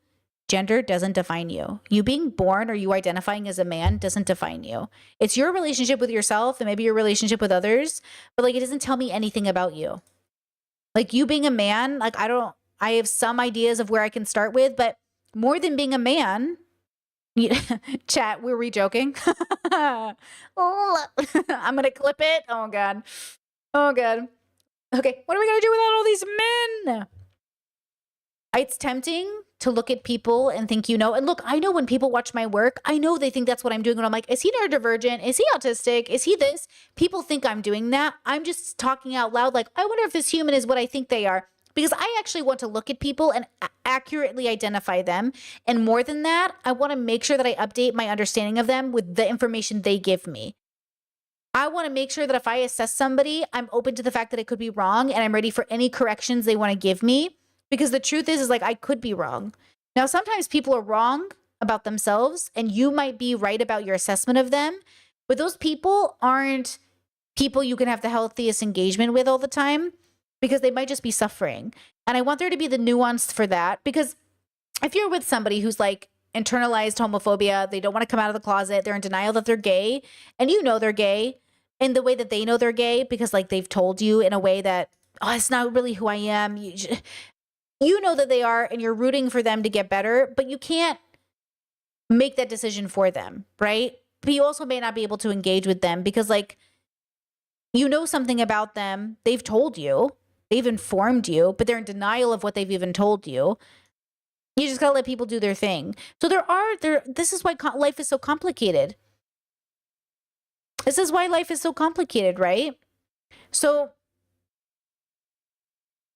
S1: Gender doesn't define you. You being born or you identifying as a man doesn't define you. It's your relationship with yourself and maybe your relationship with others, but like, it doesn't tell me anything about you. Like, you being a man, like, I have some ideas of where I can start with, but more than being a man, chat, were we joking? Oh, I'm going to clip it. Oh, God. Oh, God. Okay, what are we going to do without all these men? It's tempting to look at people and think, you know, and look, I know when people watch my work, I know they think that's what I'm doing. And I'm like, is he neurodivergent? Is he autistic? Is he this? People think I'm doing that. I'm just talking out loud like, I wonder if this human is what I think they are. Because I actually want to look at people and accurately identify them. And more than that, I want to make sure that I update my understanding of them with the information they give me. I want to make sure that if I assess somebody, I'm open to the fact that it could be wrong and I'm ready for any corrections they want to give me. Because the truth is like, I could be wrong. Now, sometimes people are wrong about themselves and you might be right about your assessment of them, but those people aren't people you can have the healthiest engagement with all the time, because they might just be suffering. And I want there to be the nuance for that, because if you're with somebody who's like internalized homophobia, they don't want to come out of the closet, they're in denial that they're gay, and you know they're gay in the way that they know they're gay because like they've told you in a way that, oh, it's not really who I am. You know that they are, and you're rooting for them to get better, but you can't make that decision for them, right? But you also may not be able to engage with them because like you know something about them, they've told you, they've informed you, but they're in denial of what they've even told you. You just gotta let people do their thing. So this is why life is so complicated. This is why life is so complicated, right? So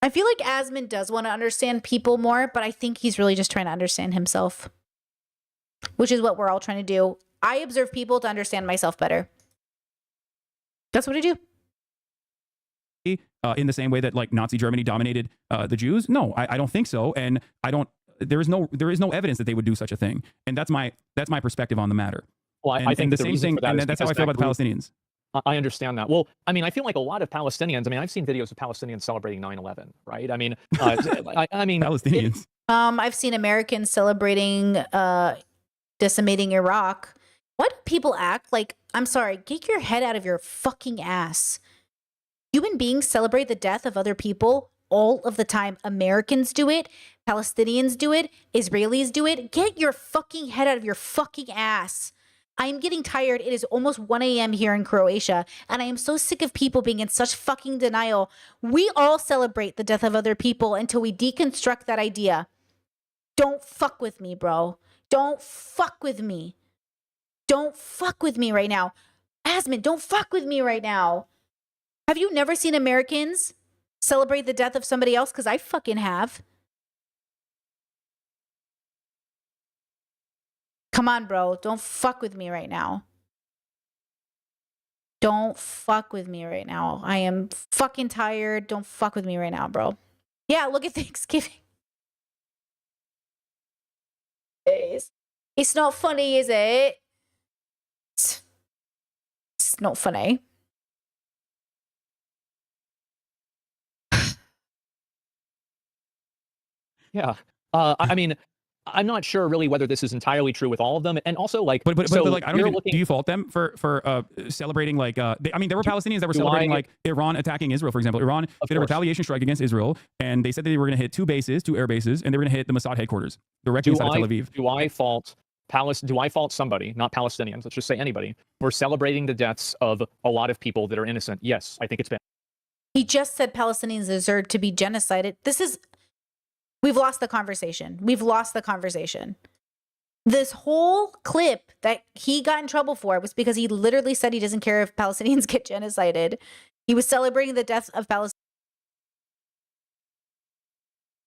S1: I feel like Asmon does want to understand people more, but I think he's really just trying to understand himself, which is what we're all trying to do. I observe people to understand myself better. That's what I do.
S3: In the same way that like Nazi Germany dominated the Jews? No, I don't think so. And there is no evidence that they would do such a thing. And that's my perspective on the matter.
S2: Well, I think
S3: the
S2: the
S3: same
S2: reason
S3: thing,
S2: for that
S3: and
S2: is
S3: that's how I
S2: because
S3: feel about the
S2: that group-
S3: Palestinians.
S2: I understand that. Well, I mean, I feel like a lot of Palestinians, I mean, I've seen videos of Palestinians celebrating 9/11, right? I mean, I mean,
S3: Palestinians.
S1: I've seen Americans celebrating decimating Iraq. Why do people act like, I'm sorry, get your head out of your fucking ass. Human beings celebrate the death of other people all of the time. Americans do it. Palestinians do it. Israelis do it. Get your fucking head out of your fucking ass. I am getting tired. It is almost 1 a.m. here in Croatia, and I am so sick of people being in such fucking denial. We all celebrate the death of other people until we deconstruct that idea. Don't fuck with me, bro. Don't fuck with me. Don't fuck with me right now. Asmon, don't fuck with me right now. Have you never seen Americans celebrate the death of somebody else? Because I fucking have. Come on, bro. Don't fuck with me right now. Don't fuck with me right now. I am fucking tired. Don't fuck with me right now, bro. Yeah, look at Thanksgiving. It's not funny, is it? It's not funny.
S2: yeah. I mean, I'm not sure really whether this is entirely true with all of them, and also like,
S3: But
S2: so
S3: like, I don't
S2: you're
S3: even,
S2: looking-
S3: do you fault them for celebrating like I mean there were Palestinians that were celebrating like Iran attacking Israel, for example. Iran did a retaliation strike against Israel, and they said that they were going to hit 2 bases, 2 air bases, and they were going to hit the Mossad headquarters directly inside of Tel Aviv.
S2: Do I fault somebody, not Palestinians, let's just say anybody, for celebrating the deaths of a lot of people that are innocent? Yes, I think it's bad.
S1: He just said Palestinians deserve to be genocided. We've lost the conversation. We've lost the conversation. This whole clip that he got in trouble for was because he literally said he doesn't care if Palestinians get genocided. He was celebrating the deaths of Palestinians.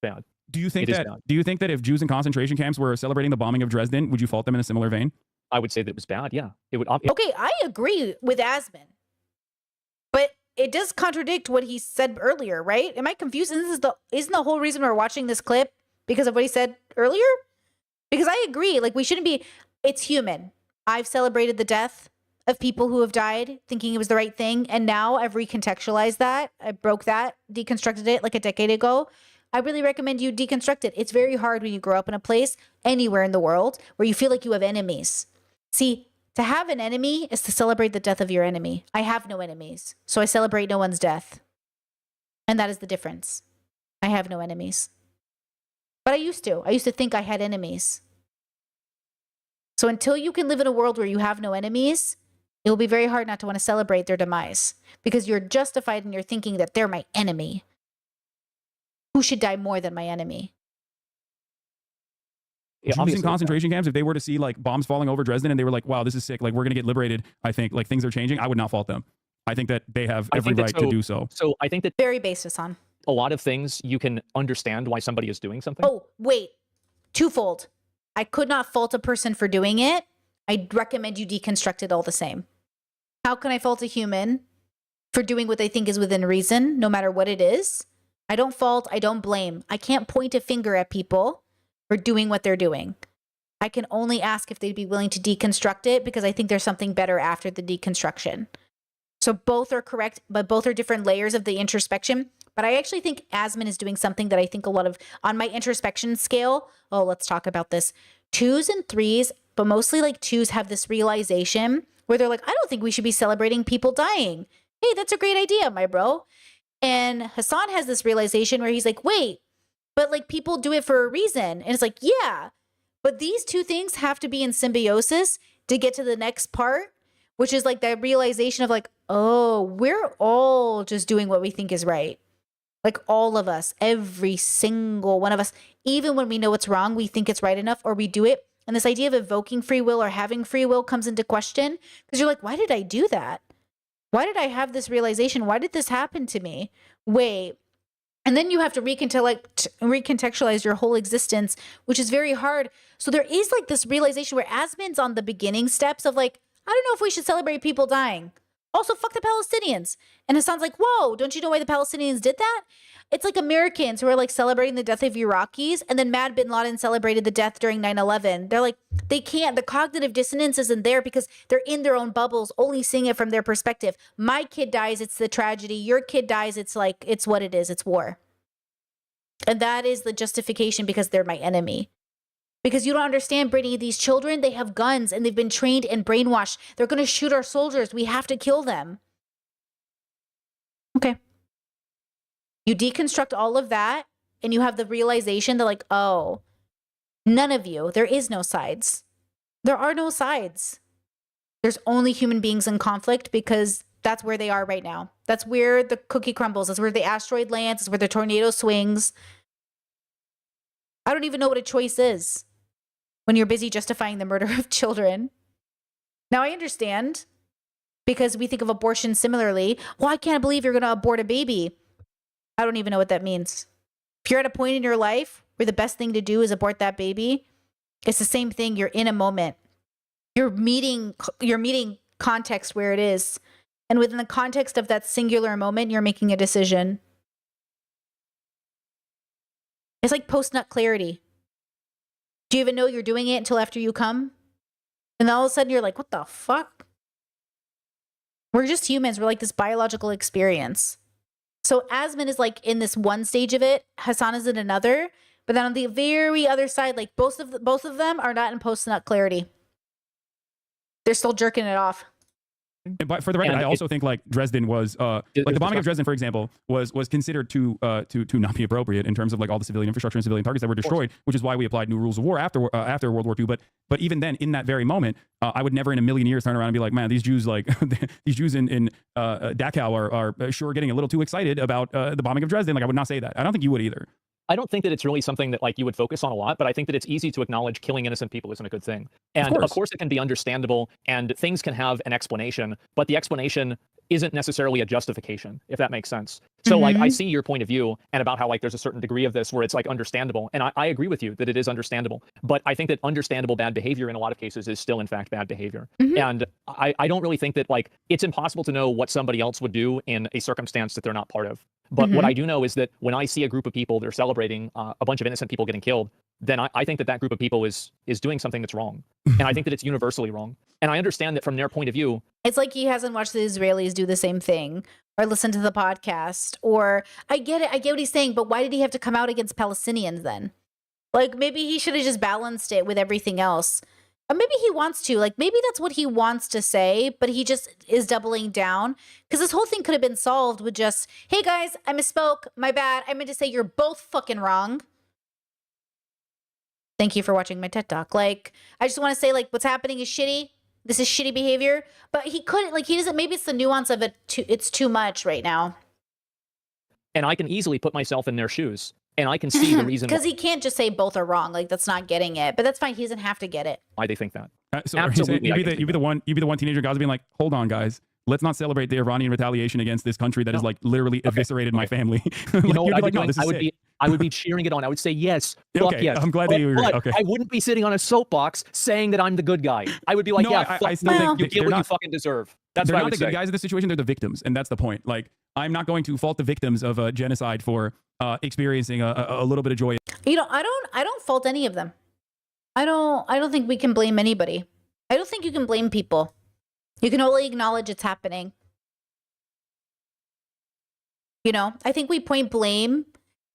S2: Bad.
S3: Do you think that if Jews in concentration camps were celebrating the bombing of Dresden, would you fault them in a similar vein?
S2: I would say that it was bad. Yeah, it would.
S1: Okay, I agree with Asmon, but it does contradict what he said earlier, right? Am I confused? And isn't the whole reason we're watching this clip because of what he said earlier? Because I agree, like we shouldn't be. It's human. I've celebrated the death of people who have died, thinking it was the right thing, and now I've recontextualized that. I broke that, deconstructed it like a decade ago. I really recommend you deconstruct it. It's very hard when you grow up in a place anywhere in the world where you feel like you have enemies. See, to have an enemy is to celebrate the death of your enemy. I have no enemies, so I celebrate no one's death. And that is the difference. I have no enemies. But I used to. I used to think I had enemies. So until you can live in a world where you have no enemies, it will be very hard not to want to celebrate their demise because you're justified in your thinking that they're my enemy. Who should die more than my enemy?
S2: Yeah,
S3: Jews in
S2: obviously,
S3: concentration camps, if they were to see like bombs falling over Dresden and they were like, wow, this is sick, like we're going to get liberated, I think like things are changing, I would not fault them. I think that they have every right to do so.
S2: So I think that
S1: Very basis on.
S2: a lot of things you can understand why somebody is doing something.
S1: Oh, wait. Twofold. I could not fault a person for doing it. I'd recommend you deconstruct it all the same. How can I fault a human for doing what they think is within reason, no matter what it is? I don't fault, I don't blame. I can't point a finger at people for doing what they're doing. I can only ask if they'd be willing to deconstruct it because I think there's something better after the deconstruction. So both are correct, but both are different layers of the introspection. But I actually think Asmon is doing something that I think a lot of, on my introspection scale, oh, let's talk about this. 2s and 3s, but mostly like 2s have this realization where they're like, I don't think we should be celebrating people dying. Hey, that's a great idea, my bro. And Hasan has this realization where he's like, wait, but like people do it for a reason. And it's like, yeah, but these two things have to be in symbiosis to get to the next part, which is like that realization of like, oh, we're all just doing what we think is right. Like all of us, every single one of us, even when we know it's wrong, we think it's right enough or we do it. And this idea of evoking free will or having free will comes into question because you're like, why did I do that? Why did I have this realization? Why did this happen to me? Wait. And then you have to recontextualize your whole existence, which is very hard. So there is like this realization where Asmon's on the beginning steps of like, I don't know if we should celebrate people dying. Also, fuck the Palestinians. And Hasan's like, whoa, don't you know why the Palestinians did that? It's like Americans who are like celebrating the death of Iraqis, and then Mad bin Laden celebrated the death during 9/11. They're like, they can't, the cognitive dissonance isn't there because they're in their own bubbles, only seeing it from their perspective. My kid dies, it's the tragedy. Your kid dies, it's like, it's what it is, it's war. And that is the justification because they're my enemy. Because you don't understand, Brittany, these children, they have guns and they've been trained and brainwashed. They're going to shoot our soldiers. We have to kill them. Okay. You deconstruct all of that and you have the realization that like, oh, none of you, there is no sides. There are no sides. There's only human beings in conflict because that's where they are right now. That's where the cookie crumbles. That's where the asteroid lands. That's where the tornado swings. I don't even know what a choice is when you're busy justifying the murder of children. Now, I understand because we think of abortion similarly. Well, I can't believe you're going to abort a baby. I don't even know what that means. If you're at a point in your life where the best thing to do is abort that baby, it's the same thing. You're in a moment. You're meeting context where it is. And within the context of that singular moment, you're making a decision. It's like post-nut clarity. Do you even know you're doing it until after you come? And then all of a sudden you're like, what the fuck? We're just humans. We're like this biological experience. So Asmon is like in this one stage of it. Hasan is in another. But then on the very other side, like both of them are not in post-nut clarity. They're still jerking it off.
S3: But for the record, I also think like Dresden was like the bombing of Dresden, for example, was considered to not be appropriate in terms of like all the civilian infrastructure and civilian targets that were destroyed, which is why we applied new rules of war after World War II. But even then, in that very moment, I would never in a million years turn around and be like, man, these Jews like these Jews in Dachau are sure getting a little too excited about the bombing of Dresden. Like I would not say that. I don't think you would either.
S2: I don't think that it's really something that like you would focus on a lot, but I think that it's easy to acknowledge killing innocent people isn't a good thing. And of course it can be understandable and things can have an explanation, but the explanation isn't necessarily a justification, if that makes sense. So like I see your point of view and about how like there's a certain degree of this where it's like understandable. And I agree with you that it is understandable, but I think that understandable bad behavior in a lot of cases is still in fact bad behavior. And I don't really think that like it's impossible to know what somebody else would do in a circumstance that they're not part of. But what I do know is that when I see a group of people, they're celebrating a bunch of innocent people getting killed, then I think that that group of people is doing something that's wrong. And I think that it's universally wrong. And I understand that from their point of view.
S1: It's like he hasn't watched the Israelis do the same thing or listen to the podcast. Or I get it. I get what he's saying. But why did he have to come out against Palestinians then? Like maybe he should have just balanced it with everything else. Or maybe he wants to, like, maybe that's what he wants to say, but he just is doubling down. Because this whole thing could have been solved with just, hey guys, I misspoke, my bad. I meant to say you're both fucking wrong. Thank you for watching my TED Talk. Like, I just want to say, like, what's happening is shitty. This is shitty behavior. But he couldn't, like, he doesn't, maybe it's the nuance of it, it's too much right now.
S2: And I can easily put myself in their shoes. And I can see the reason.
S1: Because he can't just say both are wrong. Like, that's not getting it. But that's fine. He doesn't have to get it.
S2: Why they think that.
S3: So absolutely. You'd be the one teenager guys being like, hold on, guys. Let's not celebrate the Iranian retaliation against this country that has like literally eviscerated my family. Like,
S2: you know what
S3: like, no, this is
S2: I would be cheering it on. I would say yes. Fuck
S3: okay,
S2: yes.
S3: I'm glad that you agree. Okay.
S2: I wouldn't be sitting on a soapbox saying that I'm the good guy. I would be like,
S3: no,
S2: yeah,
S3: I still think
S2: you get what you fucking deserve. That's
S3: they're
S2: what I
S3: not
S2: would
S3: the good
S2: say.
S3: guys in this situation. They're the victims, and that's the point. Like, I'm not going to fault the victims of a genocide for experiencing a little bit of joy.
S1: You know, I don't fault any of them. I don't think we can blame anybody. I don't think you can blame people. You can only acknowledge it's happening. You know, I think we point blame,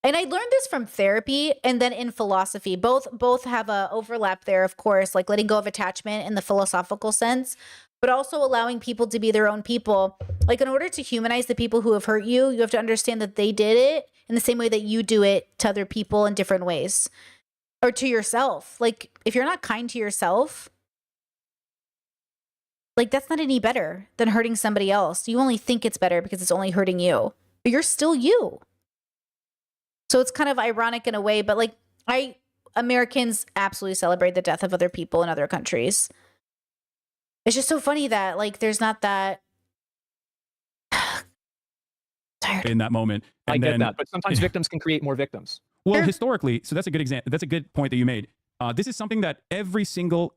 S1: and I learned this from therapy and then in philosophy. Both have a overlap there, of course, like letting go of attachment in the philosophical sense, but also allowing people to be their own people. Like in order to humanize the people who have hurt you, you have to understand that they did it in the same way that you do it to other people in different ways, or to yourself. Like if you're not kind to yourself, like that's not any better than hurting somebody else. You only think it's better because it's only hurting you, but you're still you. So it's kind of ironic in a way, but like Americans absolutely celebrate the death of other people in other countries. It's just so funny that like there's not that tired
S3: in that moment. And
S2: I get
S3: then,
S2: that, but sometimes victims can create more victims.
S3: well,
S1: Sure.
S3: historically, so that's a good example. That's a good point that you made. This is something that every single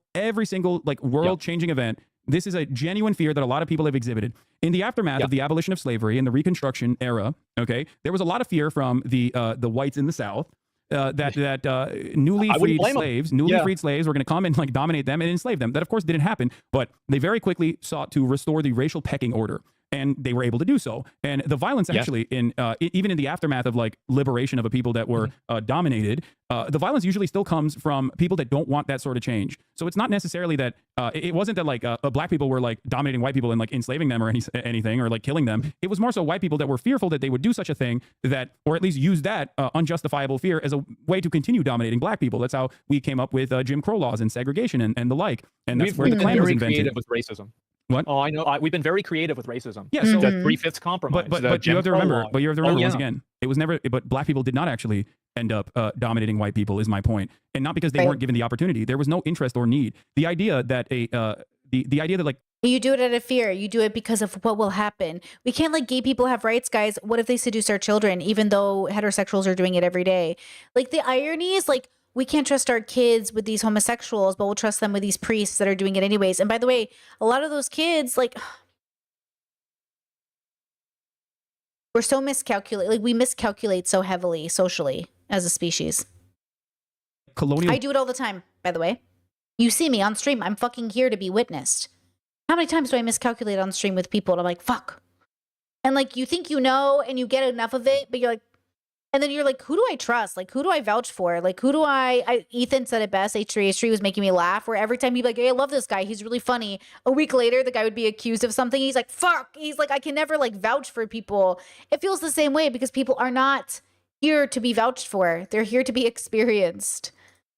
S3: like world-changing event. This is a genuine fear that a lot of people have exhibited in the aftermath of the abolition of slavery in the Reconstruction era. Okay, there was a lot of fear from the whites in the South that newly freed slaves were going to come and like dominate them and enslave them. That of course didn't happen, but they very quickly sought to restore the racial pecking order. And they were able to do so. And the violence actually in even in the aftermath of like liberation of a people that were dominated, the violence usually still comes from people that don't want that sort of change. So it's not necessarily that it wasn't that like black people were like dominating white people and like enslaving them or anything or like killing them. It was more so white people that were fearful that they would do such a thing, that or at least use that unjustifiable fear as a way to continue dominating black people. That's how we came up with Jim Crow laws and segregation and the like. And that's where the Klan was invented.
S2: Creative with racism.
S3: What?
S2: Oh, I know. We've been very creative with racism.
S3: Yeah, so
S2: the 3/5 compromise.
S3: But you have to remember. But you have to remember once again, it was never. But black people did not actually end up dominating white people. Is my point, and not because they weren't given the opportunity. There was no interest or need. The idea that the idea that like
S1: you do it out of fear. You do it because of what will happen. We can't let gay people have rights, guys. What if they seduce our children, even though heterosexuals are doing it every day? Like the irony is like, we can't trust our kids with these homosexuals, but we'll trust them with these priests that are doing it anyways. And by the way, a lot of those kids, like, we're so miscalculate. Like we miscalculate so heavily socially as a species.
S3: colonial.
S1: I do it all the time, by the way. You see me on stream. I'm fucking here to be witnessed. How many times do I miscalculate on stream with people? And I'm like, fuck. And like, you think you know, and you get enough of it, but you're like, and then you're like, who do I trust? Like, who do I vouch for? Like, who do Ethan said it best. H3H3 was making me laugh, where every time he'd be like, hey, I love this guy. He's really funny. A week later, the guy would be accused of something. He's like, fuck. He's like, I can never like vouch for people. It feels the same way because people are not here to be vouched for. They're here to be experienced.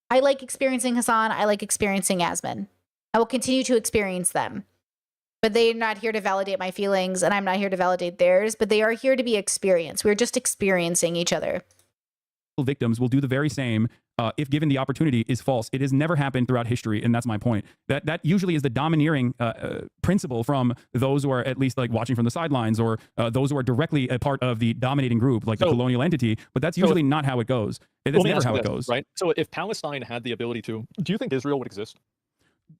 S1: I like experiencing Hasan. I like experiencing Asmin. I will continue to experience them. But they're not here to validate my feelings, and I'm not here to validate theirs, but they are here to be experienced. We're just experiencing each other.
S3: Victims will do the very same if given the opportunity is false. It has never happened throughout history, and that's my point. That usually is the domineering principle from those who are at least like watching from the sidelines, or those who are directly a part of the dominating group, like the colonial entity. But that's usually not how it goes. That's never how it goes.
S2: Right? So if Palestine had the ability to, do you think Israel would exist?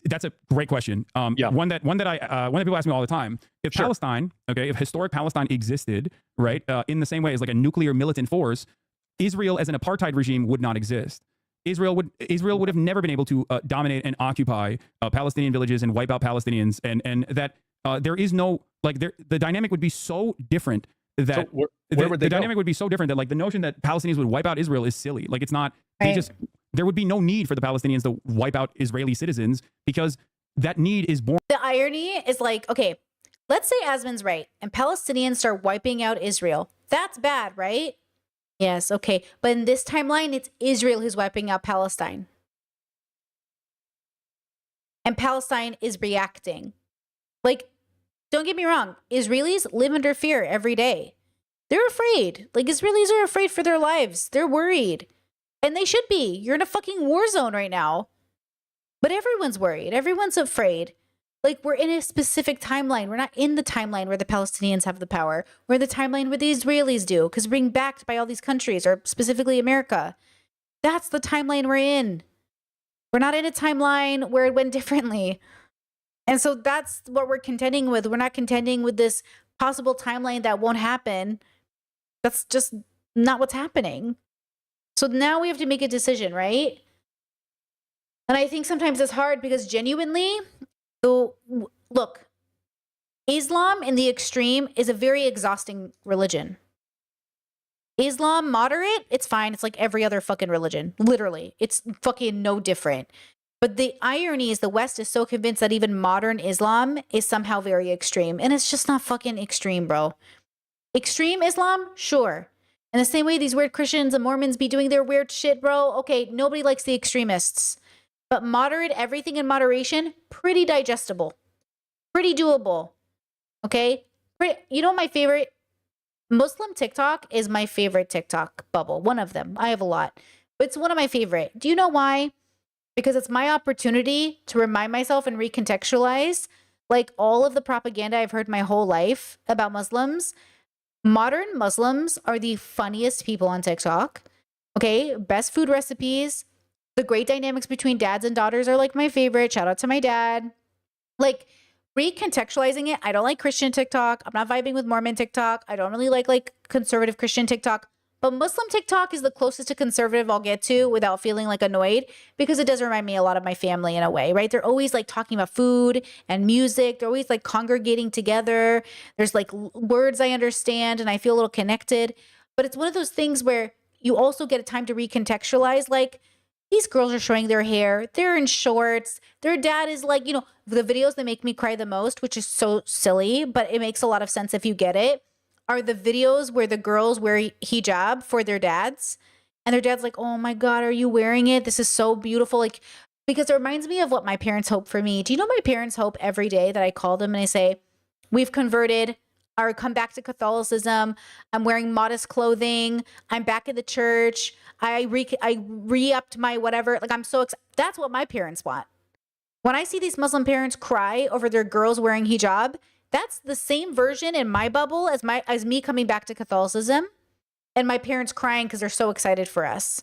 S3: That's a great question. One that people ask me all the time. If Palestine, if historic Palestine existed, right, in the same way as like a nuclear militant force, Israel as an apartheid regime would not exist. Israel would have never been able to dominate and occupy Palestinian villages and wipe out Palestinians, and that there is no like the dynamic would be so different that
S2: where would they
S3: the dynamic would be so different that like the notion that Palestinians would wipe out Israel is silly. Like it's not. They just. There would be no need for the Palestinians to wipe out Israeli citizens because that need is born.
S1: The irony is like, okay, let's say Asmin's right and Palestinians start wiping out Israel. That's bad, right? Yes, okay. But in this timeline, it's Israel who's wiping out Palestine. And Palestine is reacting. Like, don't get me wrong. Israelis live under fear every day. They're afraid. Like, Israelis are afraid for their lives. They're worried. And they should be. You're in a fucking war zone right now. But everyone's worried. Everyone's afraid. Like, we're in a specific timeline. We're not in the timeline where the Palestinians have the power. We're in the timeline where the Israelis do, because we're being backed by all these countries, or specifically America. That's the timeline we're in. We're not in a timeline where it went differently. And so that's what we're contending with. We're not contending with this possible timeline that won't happen. That's just not what's happening. So now we have to make a decision, right? And I think sometimes it's hard because genuinely, look, Islam in the extreme is a very exhausting religion. Islam, moderate, it's fine. It's like every other fucking religion. Literally. It's fucking no different. But the irony is the West is so convinced that even modern Islam is somehow very extreme. And it's just not fucking extreme, bro. Extreme Islam? Sure. In the same way these weird Christians and Mormons be doing their weird shit, bro. Okay, nobody likes the extremists. But moderate, everything in moderation, pretty digestible. Pretty doable. Okay? You know my favorite? Muslim TikTok is my favorite TikTok bubble. One of them. I have a lot. But it's one of my favorite. Do you know why? Because it's my opportunity to remind myself and recontextualize like all of the propaganda I've heard my whole life about Muslims. Modern Muslims are the funniest people on TikTok. Okay, best food recipes. The great dynamics between dads and daughters are like my favorite. Shout out to my dad. Like recontextualizing it. I don't like Christian TikTok. I'm not vibing with Mormon TikTok. I don't really like conservative Christian TikTok. But Muslim TikTok is the closest to conservative I'll get to without feeling like annoyed because it does remind me a lot of my family in a way, right? They're always like talking about food and music. They're always like congregating together. There's like words I understand and I feel a little connected. But it's one of those things where you also get a time to recontextualize like these girls are showing their hair. They're in shorts. Their dad is like, you know, the videos that make me cry the most, which is so silly, but it makes a lot of sense if you get it. Are the videos where the girls wear hijab for their dads and their dad's like, oh my God, are you wearing it? This is so beautiful. Like, because it reminds me of what my parents hope for me. Do you know my parents hope every day that I call them and I say, we've converted or come back to Catholicism. I'm wearing modest clothing. I'm back in the church. I re-upped my whatever. Like I'm so excited. That's what my parents want. When I see these Muslim parents cry over their girls wearing hijab, that's the same version in my bubble as me coming back to Catholicism and my parents crying because they're so excited for us.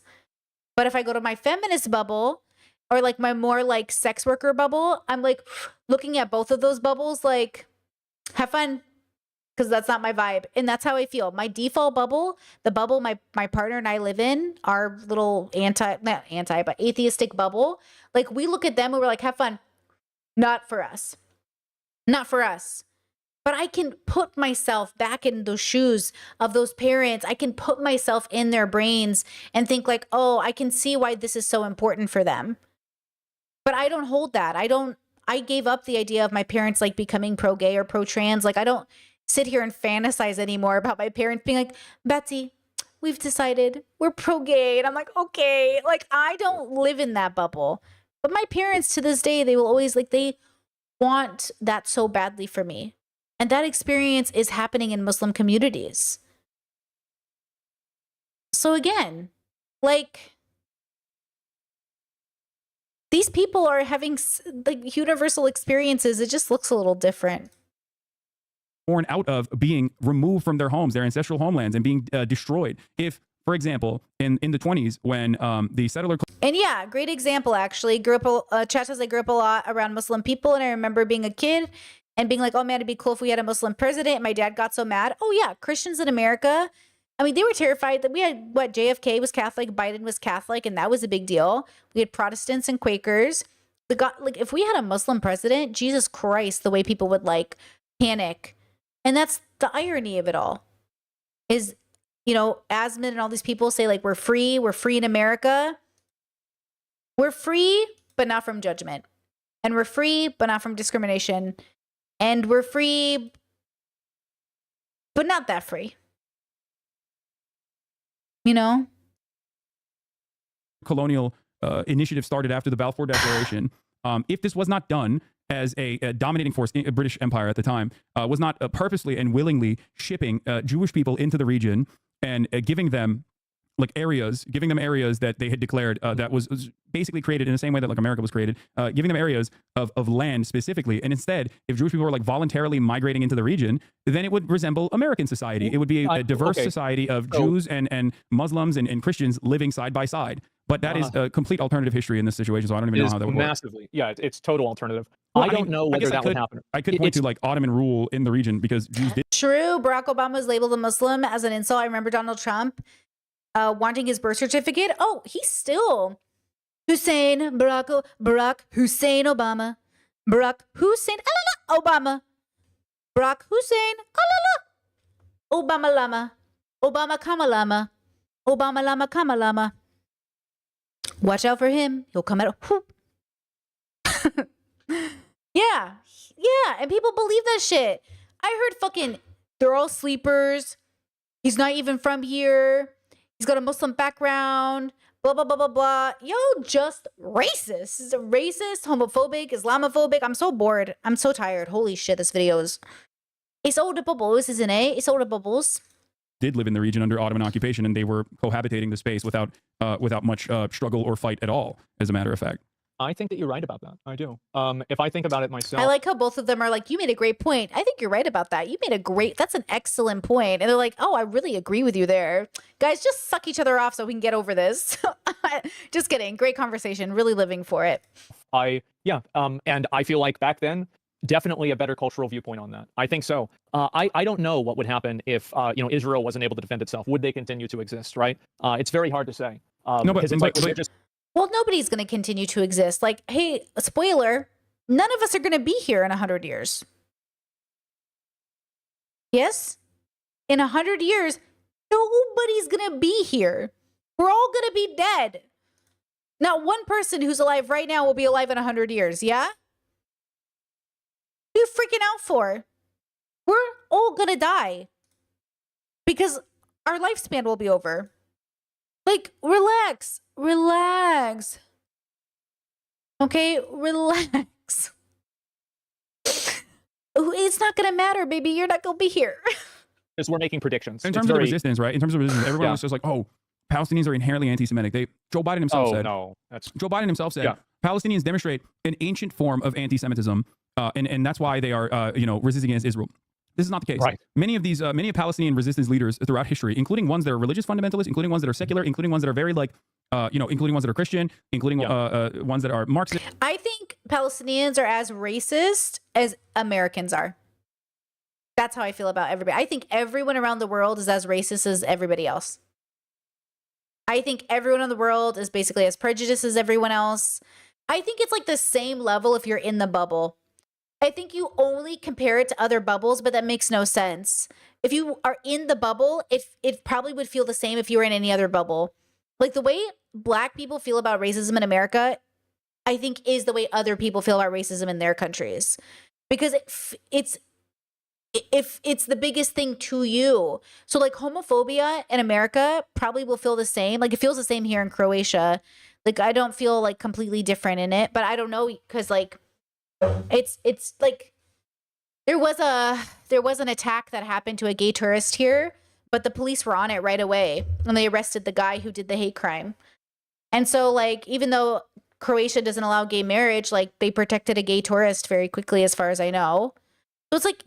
S1: But if I go to my feminist bubble or like my more like sex worker bubble, I'm like looking at both of those bubbles like, have fun, because that's not my vibe. And that's how I feel. My default bubble, the bubble my partner and I live in, our little not anti, but atheistic bubble, like we look at them and we're like, have fun. Not for us. Not for us. But I can put myself back in those shoes of those parents. I can put myself in their brains and think like, oh, I can see why this is so important for them. But I don't hold that. I gave up the idea of my parents like becoming pro-gay or pro-trans. Like I don't sit here and fantasize anymore about my parents being like, Betsy, we've decided we're pro-gay. And I'm like, okay, like I don't live in that bubble. But my parents to this day, they will always like, they want that so badly for me. And that experience is happening in Muslim communities. So again, like these people are having like universal experiences. It just looks a little different.
S3: Born out of being removed from their homes, their ancestral homelands, and being destroyed. If, for example, in the 20s, when the settler...
S1: And yeah, great example, actually. Chat says I grew up a lot around Muslim people, and I remember being a kid and being like, oh man, it'd be cool if we had a Muslim president. My dad got so mad. Oh yeah, Christians in America. I mean, they were terrified that we had, JFK was Catholic, Biden was Catholic, and that was a big deal. We had Protestants and Quakers. If we had a Muslim president, Jesus Christ, the way people would like panic. And that's the irony of it all is, you know, Asmin and all these people say like, we're free in America. We're free, but not from judgment. And we're free, but not from discrimination. And we're free, but not that free. You know?
S3: Colonial initiative started after the Balfour Declaration. If this was not done as a dominating force in British Empire at the time, was not purposely and willingly shipping Jewish people into the region and giving them areas that they had declared that was basically created in the same way that like America was created, giving them areas of land specifically. And instead, if Jewish people were like voluntarily migrating into the region, then it would resemble American society. It would be a diverse society of Jews and Muslims and Christians living side by side. But that is a complete alternative history in this situation, so I don't even know how that would work.
S2: Massively. Yeah, it's total alternative.
S3: Well,
S2: I don't know whether that would happen.
S3: I could point to like Ottoman rule in the region because Jews did.
S1: True. Barack Obama was labeled a Muslim as an insult. I remember Donald Trump wanting his birth certificate. Oh, he's still Hussein, Barack Hussein Obama. Barack Hussein Obama. Barack Hussein Obama Lama. Obama Kamalama. Obama Lama Kamalama. Watch out for him. He'll come out. Whoop. Yeah. Yeah. And people believe that shit. I heard fucking, they're all sleepers. He's not even from here. He's got a Muslim background. Blah, blah, blah, blah, blah. Yo, just racist. Racist, homophobic, Islamophobic. I'm so bored. I'm so tired. Holy shit, this video is... It's all the bubbles, isn't it? It's all the bubbles.
S3: Did live in the region under Ottoman occupation, and they were cohabitating the space without much struggle or fight at all, as a matter of fact.
S2: I think that you're right about that. I do. If I think about it myself,
S1: I like how both of them are like, you made a great point. I think you're right about that. You made a great, that's an excellent point. And they're like, oh, I really agree with you there. Guys, just suck each other off so we can get over this. Just kidding. Great conversation. Really living for it.
S2: And I feel like back then, definitely a better cultural viewpoint on that. I think so. I don't know what would happen if Israel wasn't able to defend itself. Would they continue to exist? Right? It's very hard to say.
S3: No, but,
S2: because it's
S3: but,
S2: like
S3: but,
S2: just.
S1: Well, nobody's going to continue to exist. Like, hey, spoiler, none of us are going to be here in 100 years. Yes? In 100 years, nobody's going to be here. We're all going to be dead. Not one person who's alive right now will be alive in 100 years, yeah? What are you freaking out for? We're all going to die. Because our lifespan will be over. Like, relax. Relax. Okay, relax. It's not gonna matter, baby. You're not gonna be here.
S2: Because we're making predictions.
S3: In terms of the resistance, right? In terms of resistance, everyone was just like, "Oh, Palestinians are inherently anti-Semitic." Joe Biden himself said.
S2: No,
S3: Joe Biden himself said Palestinians demonstrate an ancient form of anti-Semitism, and that's why they are, resisting against Israel. This is not the case.
S2: Right.
S3: Many of Palestinian resistance leaders throughout history, including ones that are religious fundamentalists, including ones that are secular, including ones that are very including ones that are Christian, including ones that are Marxist.
S1: I think Palestinians are as racist as Americans are. That's how I feel about everybody. I think everyone around the world is as racist as everybody else. I think everyone in the world is basically as prejudiced as everyone else. I think it's like the same level if you're in the bubble. I think you only compare it to other bubbles, but that makes no sense. If you are in the bubble, it probably would feel the same if you were in any other bubble. Like the way Black people feel about racism in America, I think is the way other people feel about racism in their countries. Because it's the biggest thing to you. So like homophobia in America probably will feel the same. Like it feels the same here in Croatia. Like I don't feel like completely different in it, but I don't know because like it's like there was an attack that happened to a gay tourist here, but the police were on it right away and they arrested the guy who did the hate crime. And so like even though Croatia doesn't allow gay marriage, like they protected a gay tourist very quickly as far as I know. So it's like,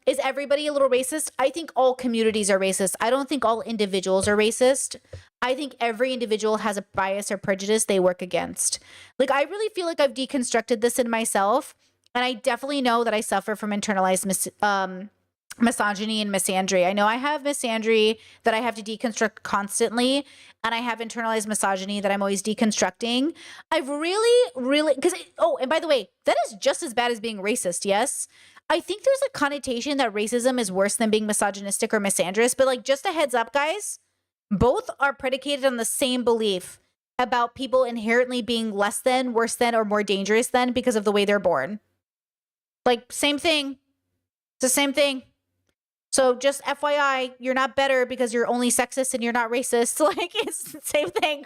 S1: is everybody a little racist? I think all communities are racist. I don't think all individuals are racist. I think every individual has a bias or prejudice they work against. Like, I really feel like I've deconstructed this in myself. And I definitely know that I suffer from internalized misogyny and misandry. I know I have misandry that I have to deconstruct constantly. And I have internalized misogyny that I'm always deconstructing. I've really, and by the way, that is just as bad as being racist, yes? I think there's a connotation that racism is worse than being misogynistic or misandrous, but like just a heads up, guys, both are predicated on the same belief about people inherently being less than, worse than, or more dangerous than because of the way they're born. Like same thing. It's the same thing. So just FYI, you're not better because you're only sexist and you're not racist. Like it's the same thing.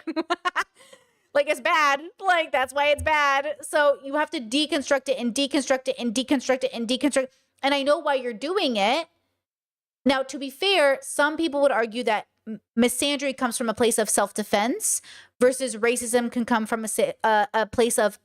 S1: Like it's bad. Like that's why it's bad. So you have to deconstruct it and deconstruct it and deconstruct it and deconstruct. And I know why you're doing it. Now, to be fair, some people would argue that misandry comes from a place of self-defense versus racism can come from a place of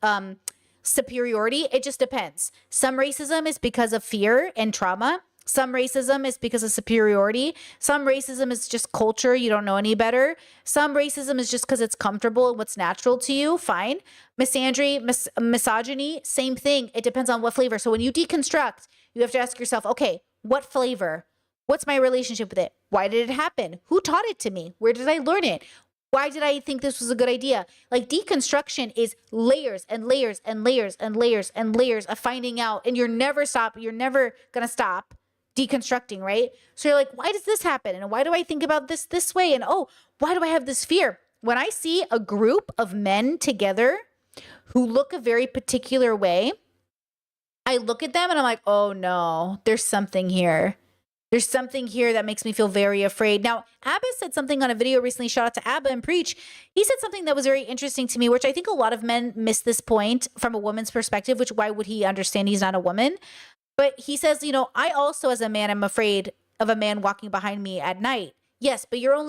S1: superiority. It just depends. Some racism is because of fear and trauma. Some racism is because of superiority. Some racism is just culture. You don't know any better. Some racism is just because it's comfortable and what's natural to you. Fine. Misandry, misogyny, same thing. It depends on what flavor. So when you deconstruct, you have to ask yourself, okay, what flavor? What's my relationship with it? Why did it happen? Who taught it to me? Where did I learn it? Why did I think this was a good idea? Like deconstruction is layers and layers and layers and layers and layers of finding out. And you're never going to stop deconstructing, right? So you're like, why does this happen? And why do I think about this way? And oh, why do I have this fear? When I see a group of men together who look a very particular way, I look at them and I'm like, oh no, there's something here. There's something here that makes me feel very afraid. Now, Abba said something on a video recently. Shout out to Abba and Preach. He said something that was very interesting to me, which I think a lot of men miss this point from a woman's perspective, which why would he understand he's not a woman? But he says, you know, I also as a man am afraid of a man walking behind me at night. Yes, but yes,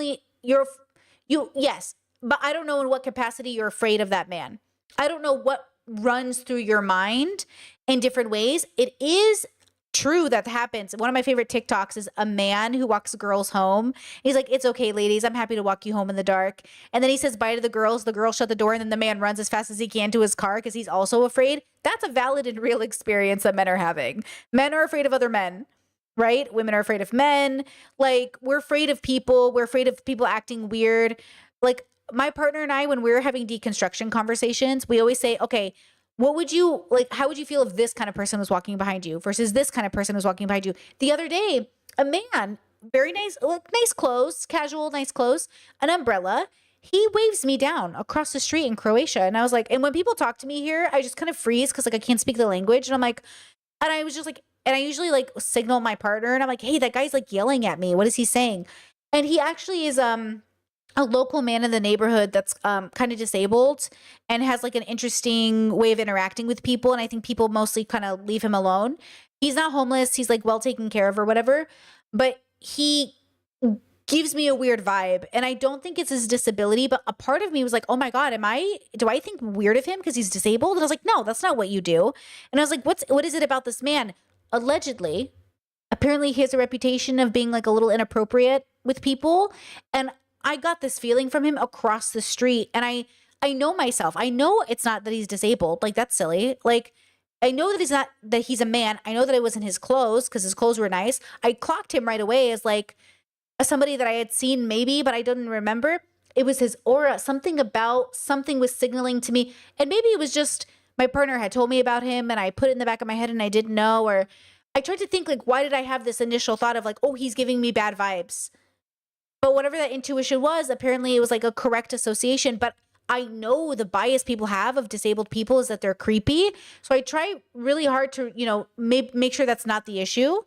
S1: but I don't know in what capacity you're afraid of that man. I don't know what runs through your mind in different ways. It is true that happens. One of my favorite TikToks is a man who walks girls home. He's like, it's okay, ladies. I'm happy to walk you home in the dark. And then he says bye to the girls. The girls shut the door and then the man runs as fast as he can to his car because he's also afraid. That's a valid and real experience that men are having. Men are afraid of other men, right? Women are afraid of men. Like, we're afraid of people. We're afraid of people acting weird. Like, my partner and I, when we're having deconstruction conversations, we always say, okay, what would you like? How would you feel if this kind of person was walking behind you versus this kind of person was walking behind you? The other day, a man, very nice, nice clothes, casual, nice clothes, an umbrella. He waves me down across the street in Croatia. And I was like, and when people talk to me here, I just kind of freeze because like I can't speak the language. And I'm like, and I was just like, and I usually like signal my partner and I'm like, hey, that guy's like yelling at me. What is he saying? And he actually is a local man in the neighborhood that's kind of disabled and has like an interesting way of interacting with people. And I think people mostly kind of leave him alone. He's not homeless. He's like well taken care of or whatever, but he gives me a weird vibe. And I don't think it's his disability, but a part of me was like, oh my God, do I think weird of him because he's disabled? And I was like, no, that's not what you do. And I was like, what is it about this man? Allegedly, apparently he has a reputation of being like a little inappropriate with people. And I got this feeling from him across the street. And I know myself. I know it's not that he's disabled. Like, that's silly. Like, I know that he's a man. I know that it wasn't his clothes because his clothes were nice. I clocked him right away as like somebody that I had seen maybe, but I didn't remember. It was his aura. Something was signaling to me. And maybe it was just my partner had told me about him and I put it in the back of my head and I didn't know. Or I tried to think like, why did I have this initial thought of like, oh, he's giving me bad vibes? But whatever that intuition was, apparently it was like a correct association. But I know the bias people have of disabled people is that they're creepy. So I try really hard to, make sure that's not the issue.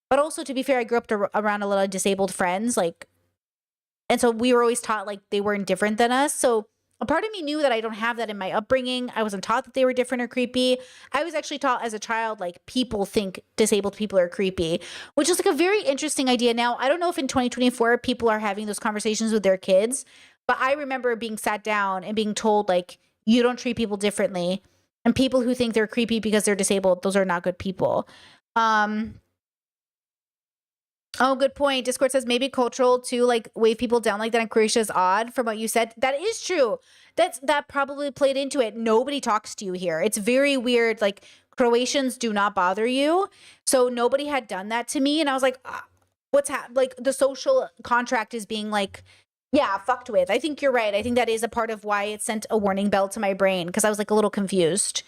S1: But also, to be fair, I grew up around a lot of disabled friends. And so we were always taught like they weren't different than us. So a part of me knew that I don't have that in my upbringing. I wasn't taught that they were different or creepy. I was actually taught as a child, like people think disabled people are creepy, which is like a very interesting idea. Now, I don't know if in 2024 people are having those conversations with their kids, but I remember being sat down and being told like, you don't treat people differently. And people who think they're creepy because they're disabled, those are not good people. Oh, good point. Discord says maybe cultural to like wave people down like that in Croatia is odd from what you said. That is true. That probably played into it. Nobody talks to you here. It's very weird. Like Croatians do not bother you. So nobody had done that to me. And I was like, like the social contract is being like, yeah, fucked with. I think you're right. I think that is a part of why it sent a warning bell to my brain because I was like a little confused.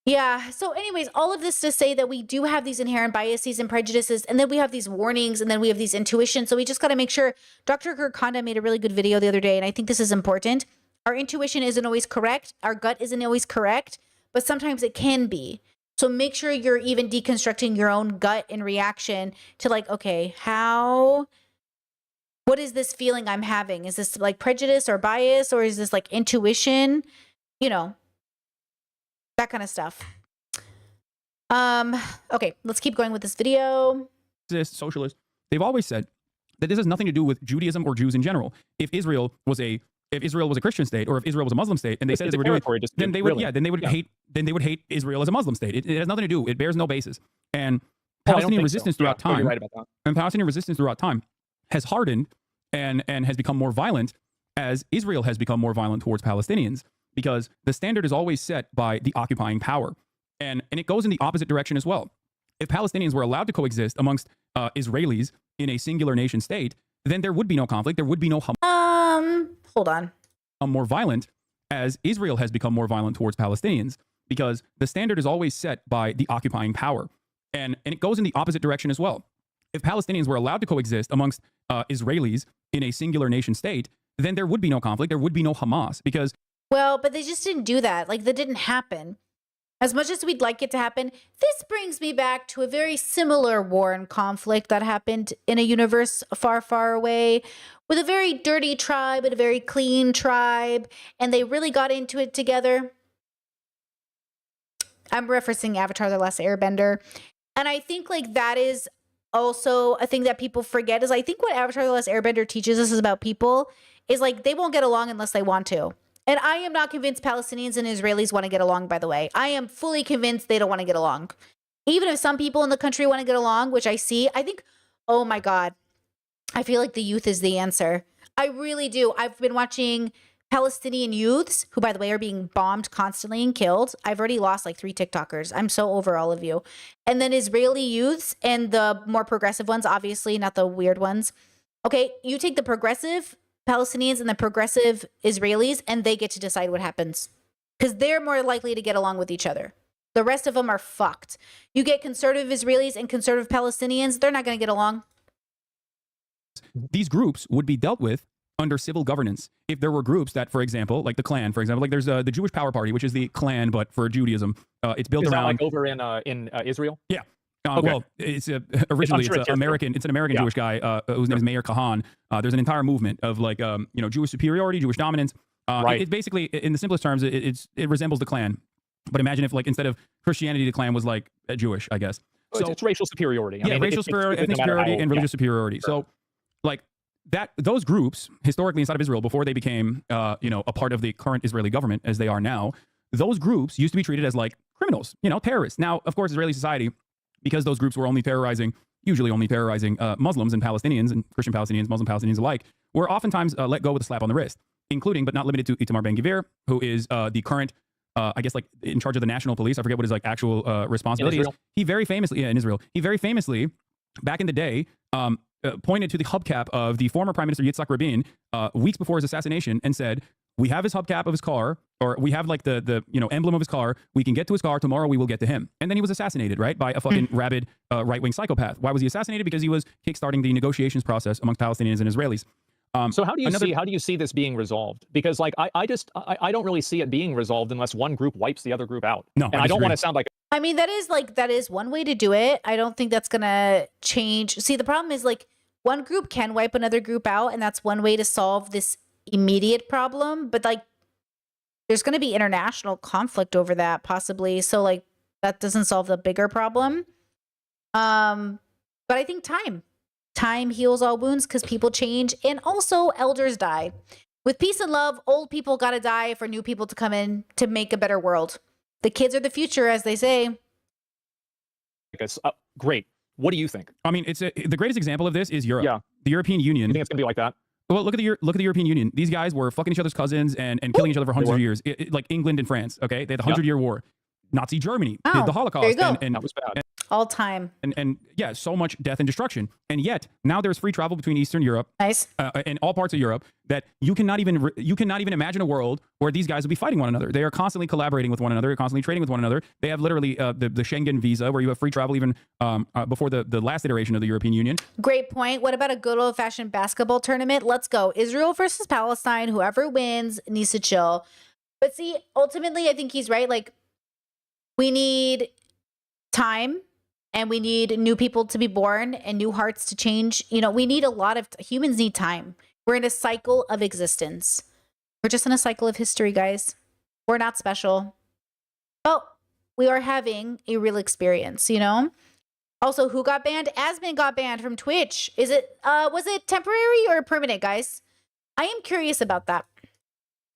S1: Yeah. So anyways, all of this to say that we do have these inherent biases and prejudices, and then we have these warnings, and then we have these intuitions. So we just got to make sure. Dr. Gurkanda made a really good video the other day, and I think this is important. Our intuition isn't always correct. Our gut isn't always correct, but sometimes it can be. So make sure you're even deconstructing your own gut and reaction to like, okay, what is this feeling I'm having? Is this like prejudice or bias, or is this like intuition? That kind of stuff. Okay, let's keep going with this video.
S3: Socialists, they've always said that this has nothing to do with Judaism or Jews in general. If Israel was a Christian state, or if Israel was a Muslim state, and they said they were doing, then they would hate Israel as a Muslim state. It has nothing to do. It bears no basis. And Palestinian resistance throughout time,
S2: you're right about that.
S3: And Palestinian resistance throughout time has hardened and has become more violent as Israel has become more violent towards Palestinians. Because the standard is always set by the occupying power. And it goes in the opposite direction as well. If Palestinians were allowed to coexist amongst Israelis in a singular nation state, then there would be no conflict. There would be no
S1: Hold on.
S3: More violent as Israel has become more violent towards Palestinians, because the standard is always set by the occupying power. And it goes in the opposite direction as well. If Palestinians were allowed to coexist amongst Israelis in a singular nation state, then there would be no conflict. There would be no Hamas, because
S1: Well, but they just didn't do that. Like, that didn't happen. As much as we'd like it to happen, this brings me back to a very similar war and conflict that happened in a universe far, far away with a very dirty tribe and a very clean tribe, and they really got into it together. I'm referencing Avatar: The Last Airbender. And I think like that is also a thing that people forget is I think what Avatar: The Last Airbender teaches us is about people is like they won't get along unless they want to. And I am not convinced Palestinians and Israelis want to get along, by the way. I am fully convinced they don't want to get along. Even if some people in the country want to get along, which I see, I think, oh my God, I feel like the youth is the answer. I really do. I've been watching Palestinian youths, who, by the way, are being bombed constantly and killed. I've already lost like 3 TikTokers. I'm so over all of you. And then Israeli youths and the more progressive ones, obviously, not the weird ones. Okay, you take the progressive Palestinians and the progressive Israelis, and they get to decide what happens because they're more likely to get along with each other. The rest of them are fucked. You get conservative Israelis and conservative Palestinians, they're not going to get along.
S3: these groups would be dealt with under civil governance. If there were groups that, for example, like the Klan, for example, like there's the Jewish Power Party, which is the Klan, but for Judaism, it's built
S2: Is that
S3: around
S2: like over in Israel?
S3: Yeah.
S2: Okay.
S3: Well, it's originally
S2: sure
S3: it's an American. It's an American
S2: Yeah.
S3: Jewish guy whose name is Meir Kahan. There's an entire movement of like Jewish superiority, Jewish dominance.
S2: Right.
S3: It basically, in the simplest terms, it resembles the Klan. But imagine if like instead of Christianity, the Klan was like Jewish, I guess.
S2: So it's racial superiority. I
S3: Yeah,
S2: mean,
S3: racial superiority, ethnic
S2: no matter
S3: superiority,
S2: how-
S3: and religious superiority.
S2: Sure.
S3: So, like that, those groups historically inside of Israel, before they became, a part of the current Israeli government as they are now, those groups used to be treated as like criminals, terrorists. Now, of course, Israeli society, because those groups were usually only terrorizing Muslims and Palestinians and Christian Palestinians, Muslim Palestinians alike, were oftentimes let go with a slap on the wrist, including but not limited to Itamar Ben-Gvir, who is the current, I guess, like in charge of the national police. I forget what his like actual responsibility is. He very famously, in Israel, back in the day, pointed to the hubcap of the former Prime Minister Yitzhak Rabin weeks before his assassination and said, "We have his hubcap of his car, or we have like the emblem of his car. We can get to his car tomorrow. We will get to him." And then he was assassinated, right, by a fucking rabid right-wing psychopath. Why was he assassinated? Because he was kickstarting the negotiations process amongst Palestinians and Israelis.
S2: So how do you see this being resolved? Because like I don't really see it being resolved unless one group wipes the other group out.
S3: No,
S2: and I don't want to sound like
S1: I mean, that is one way to do it. I don't think that's going to change. See, the problem is like one group can wipe another group out, and that's one way to solve this immediate problem. But like, there's going to be international conflict over that possibly. So like, that doesn't solve the bigger problem. But I think time heals all wounds because people change, and also elders die. With peace and love, old people got to die for new people to come in to make a better world. The kids are the future, as they say.
S2: it's great. What do you think?
S3: I mean, the greatest example of this is Europe.
S2: Yeah.
S3: The European Union.
S2: You think it's gonna be like that?
S3: Well, look at the European Union. These guys were fucking each other's cousins and killing each other for hundreds of years. Like England and France. Okay, they had the 100-year war. Nazi Germany did
S1: Oh,
S3: the Holocaust.
S1: there you go.
S3: And
S2: That was bad.
S1: All time.
S3: and yeah, so much death and destruction. And yet now there's free travel between Eastern Europe
S1: Nice.
S3: and all parts of Europe that you cannot even imagine a world where these guys will be fighting one another. They are constantly collaborating with one another, they're constantly trading with one another. They have literally the Schengen visa where you have free travel even before the last iteration of the European Union.
S1: Great point. What about a good old fashioned basketball tournament? Let's go. Israel versus Palestine. Whoever wins needs to chill. But see, ultimately, I think he's right. Like, we need time and we need new people to be born and new hearts to change. We need a lot of humans need time. We're in a cycle of existence. We're just in a cycle of history, guys. We're not special. Oh, we are having a real experience, Also, who got banned? Asmin got banned from Twitch. Was it temporary or permanent, guys? I am curious about that.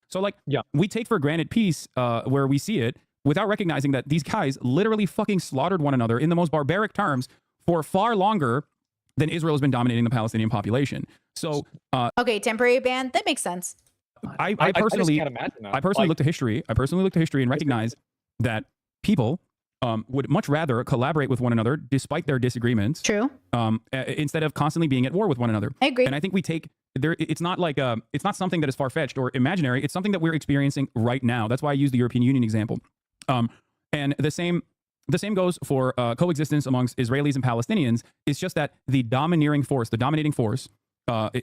S3: So like,
S2: Yeah.
S3: we take for granted peace where we see it without recognizing that these guys literally fucking slaughtered one another in the most barbaric terms for far longer than Israel has been dominating the Palestinian population. So
S1: Okay, temporary ban. That makes sense.
S3: I
S2: just
S3: personally,
S2: can't imagine that.
S3: I personally looked at history. I personally looked at history and recognized that people would much rather collaborate with one another despite their disagreements,
S1: True.
S3: instead of constantly being at war with one another.
S1: I agree.
S3: And I think we take there. It's not like it's not something that is far fetched or imaginary. It's something that we're experiencing right now. That's why I use the European Union example. And the same The same goes for coexistence amongst Israelis and Palestinians. It's just that the domineering force,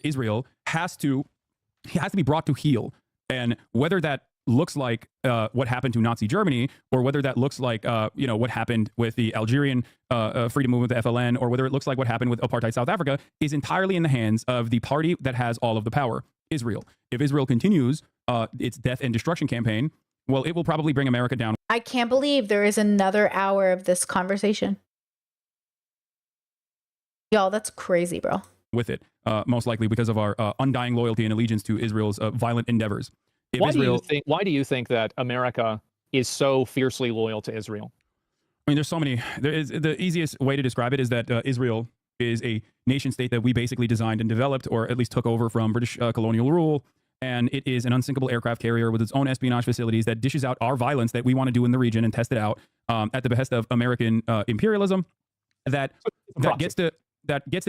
S3: Israel, has to be brought to heel. And whether that looks like what happened to Nazi Germany, or whether that looks like what happened with the Algerian freedom movement, the FLN, or whether it looks like what happened with apartheid South Africa, is entirely in the hands of the party that has all of the power, Israel. If Israel continues its death and destruction campaign, well, it will probably bring America down.
S1: I can't believe there is another hour of this conversation. Y'all, that's crazy, bro.
S3: With it, most likely because of our undying loyalty and allegiance to Israel's violent endeavors. If
S2: Why do you think that America is so fiercely loyal to Israel?
S3: I mean, there's so many. The easiest way to describe it is that Israel is a nation state that we basically designed and developed, or at least took over from British colonial rule. And it is an unsinkable aircraft carrier with its own espionage facilities that dishes out our violence that we want to do in the region and test it out at the behest of American imperialism. That gets to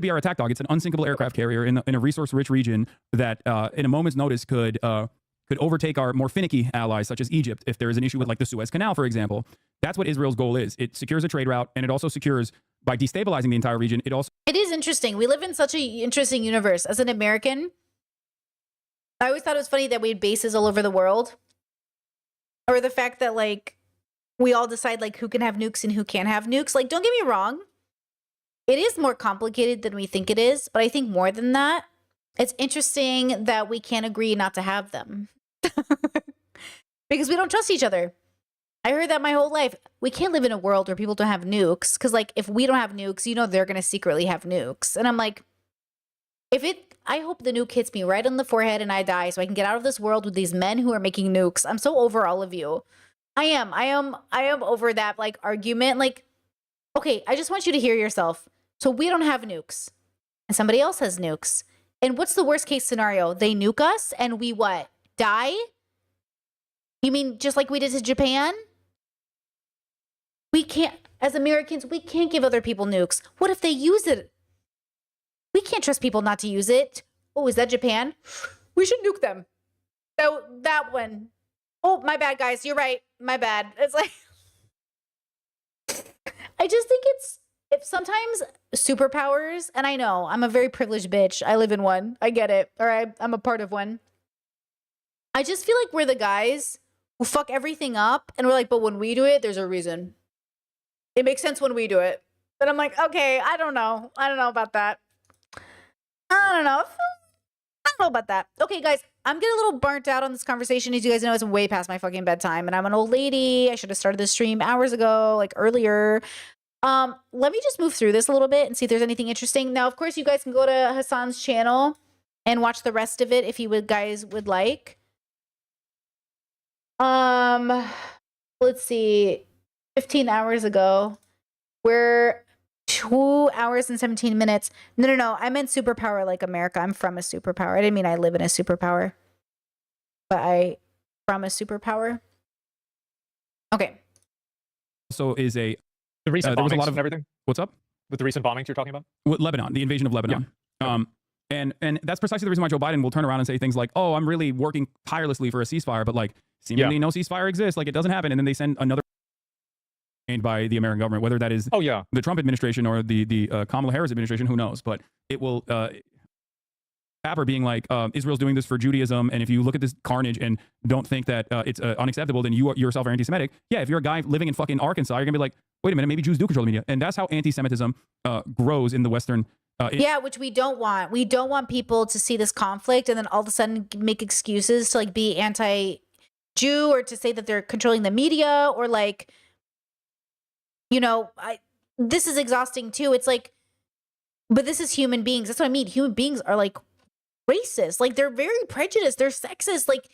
S3: be our attack dog. It's an unsinkable aircraft carrier in a resource-rich region that, in a moment's notice, could overtake our more finicky allies, such as Egypt, if there is an issue with like the Suez Canal, for example. That's what Israel's goal is. It secures a trade route, and it also secures, by destabilizing the entire region,
S1: It is interesting. We live in such an interesting universe. As an American, I always thought it was funny that we had bases all over the world. Or the fact that, like, we all decide, like, who can have nukes and who can't have nukes. Like, don't get me wrong. It is more complicated than we think it is. But I think more than that, it's interesting that we can't agree not to have them. Because we don't trust each other. I heard that my whole life. We can't live in a world where people don't have nukes. Because, like, if we don't have nukes, you know they're going to secretly have nukes. And I'm like, I hope the nuke hits me right on the forehead and I die so I can get out of this world with these men who are making nukes. I'm so over all of you. I am over that, like, argument. Like, okay, I just want you to hear yourself. So we don't have nukes. And somebody else has nukes. And what's the worst case scenario? They nuke us and we what? Die? You mean just like we did to Japan? We can't, as Americans, we can't give other people nukes. What if they use it? We can't trust people not to use it. Oh, is that Japan? We should nuke them. So that one. Oh, my bad, guys. You're right. My bad. It's like, I just think if sometimes superpowers, and I know I'm a very privileged bitch. I live in one. I get it. All right. I'm a part of one. I just feel like we're the guys who fuck everything up. And we're like, but when we do it, there's a reason. It makes sense when we do it. But I'm like, okay, I don't know. I don't know about that. I don't know. I don't know about that. Okay, guys, I'm getting a little burnt out on this conversation. As you guys know, it's way past my fucking bedtime, and I'm an old lady. I should have started this stream hours ago, like earlier. Let me just move through this a little bit and see if there's anything interesting. Now, of course, you guys can go to Hassan's channel and watch the rest of it if you guys would like. Let's see. 15 hours ago, we're 2 hours and 17 minutes. No. I meant superpower like America. I'm from a superpower. I didn't mean I live in a superpower. But I from a superpower. Okay.
S3: So is a
S2: The recent
S3: there was a
S2: bombings
S3: lot of
S2: and everything?
S3: what's up
S2: With the recent bombings you're talking about?
S3: with Lebanon, the invasion of Lebanon.
S2: Yeah.
S3: And that's precisely the reason why Joe Biden will turn around and say things like, "Oh, I'm really working tirelessly for a ceasefire," but like seemingly no ceasefire exists, like it doesn't happen, and then they send another made by the American government, whether that is the Trump administration or the Kamala Harris administration, who knows? But it will Tapper being like, Israel's doing this for Judaism, and if you look at this carnage and don't think that it's unacceptable, then you yourself are anti-Semitic. Yeah, if you're a guy living in fucking Arkansas, you're gonna be like, wait a minute, maybe Jews do control the media, and that's how anti-Semitism grows in the Western.
S1: Yeah, which we don't want. We don't want people to see this conflict and then all of a sudden make excuses to like be anti-Jew or to say that they're controlling the media or like, you know, this is exhausting too. It's like, but this is human beings. That's what I mean. Human beings are like racist. Like they're very prejudiced. They're sexist. Like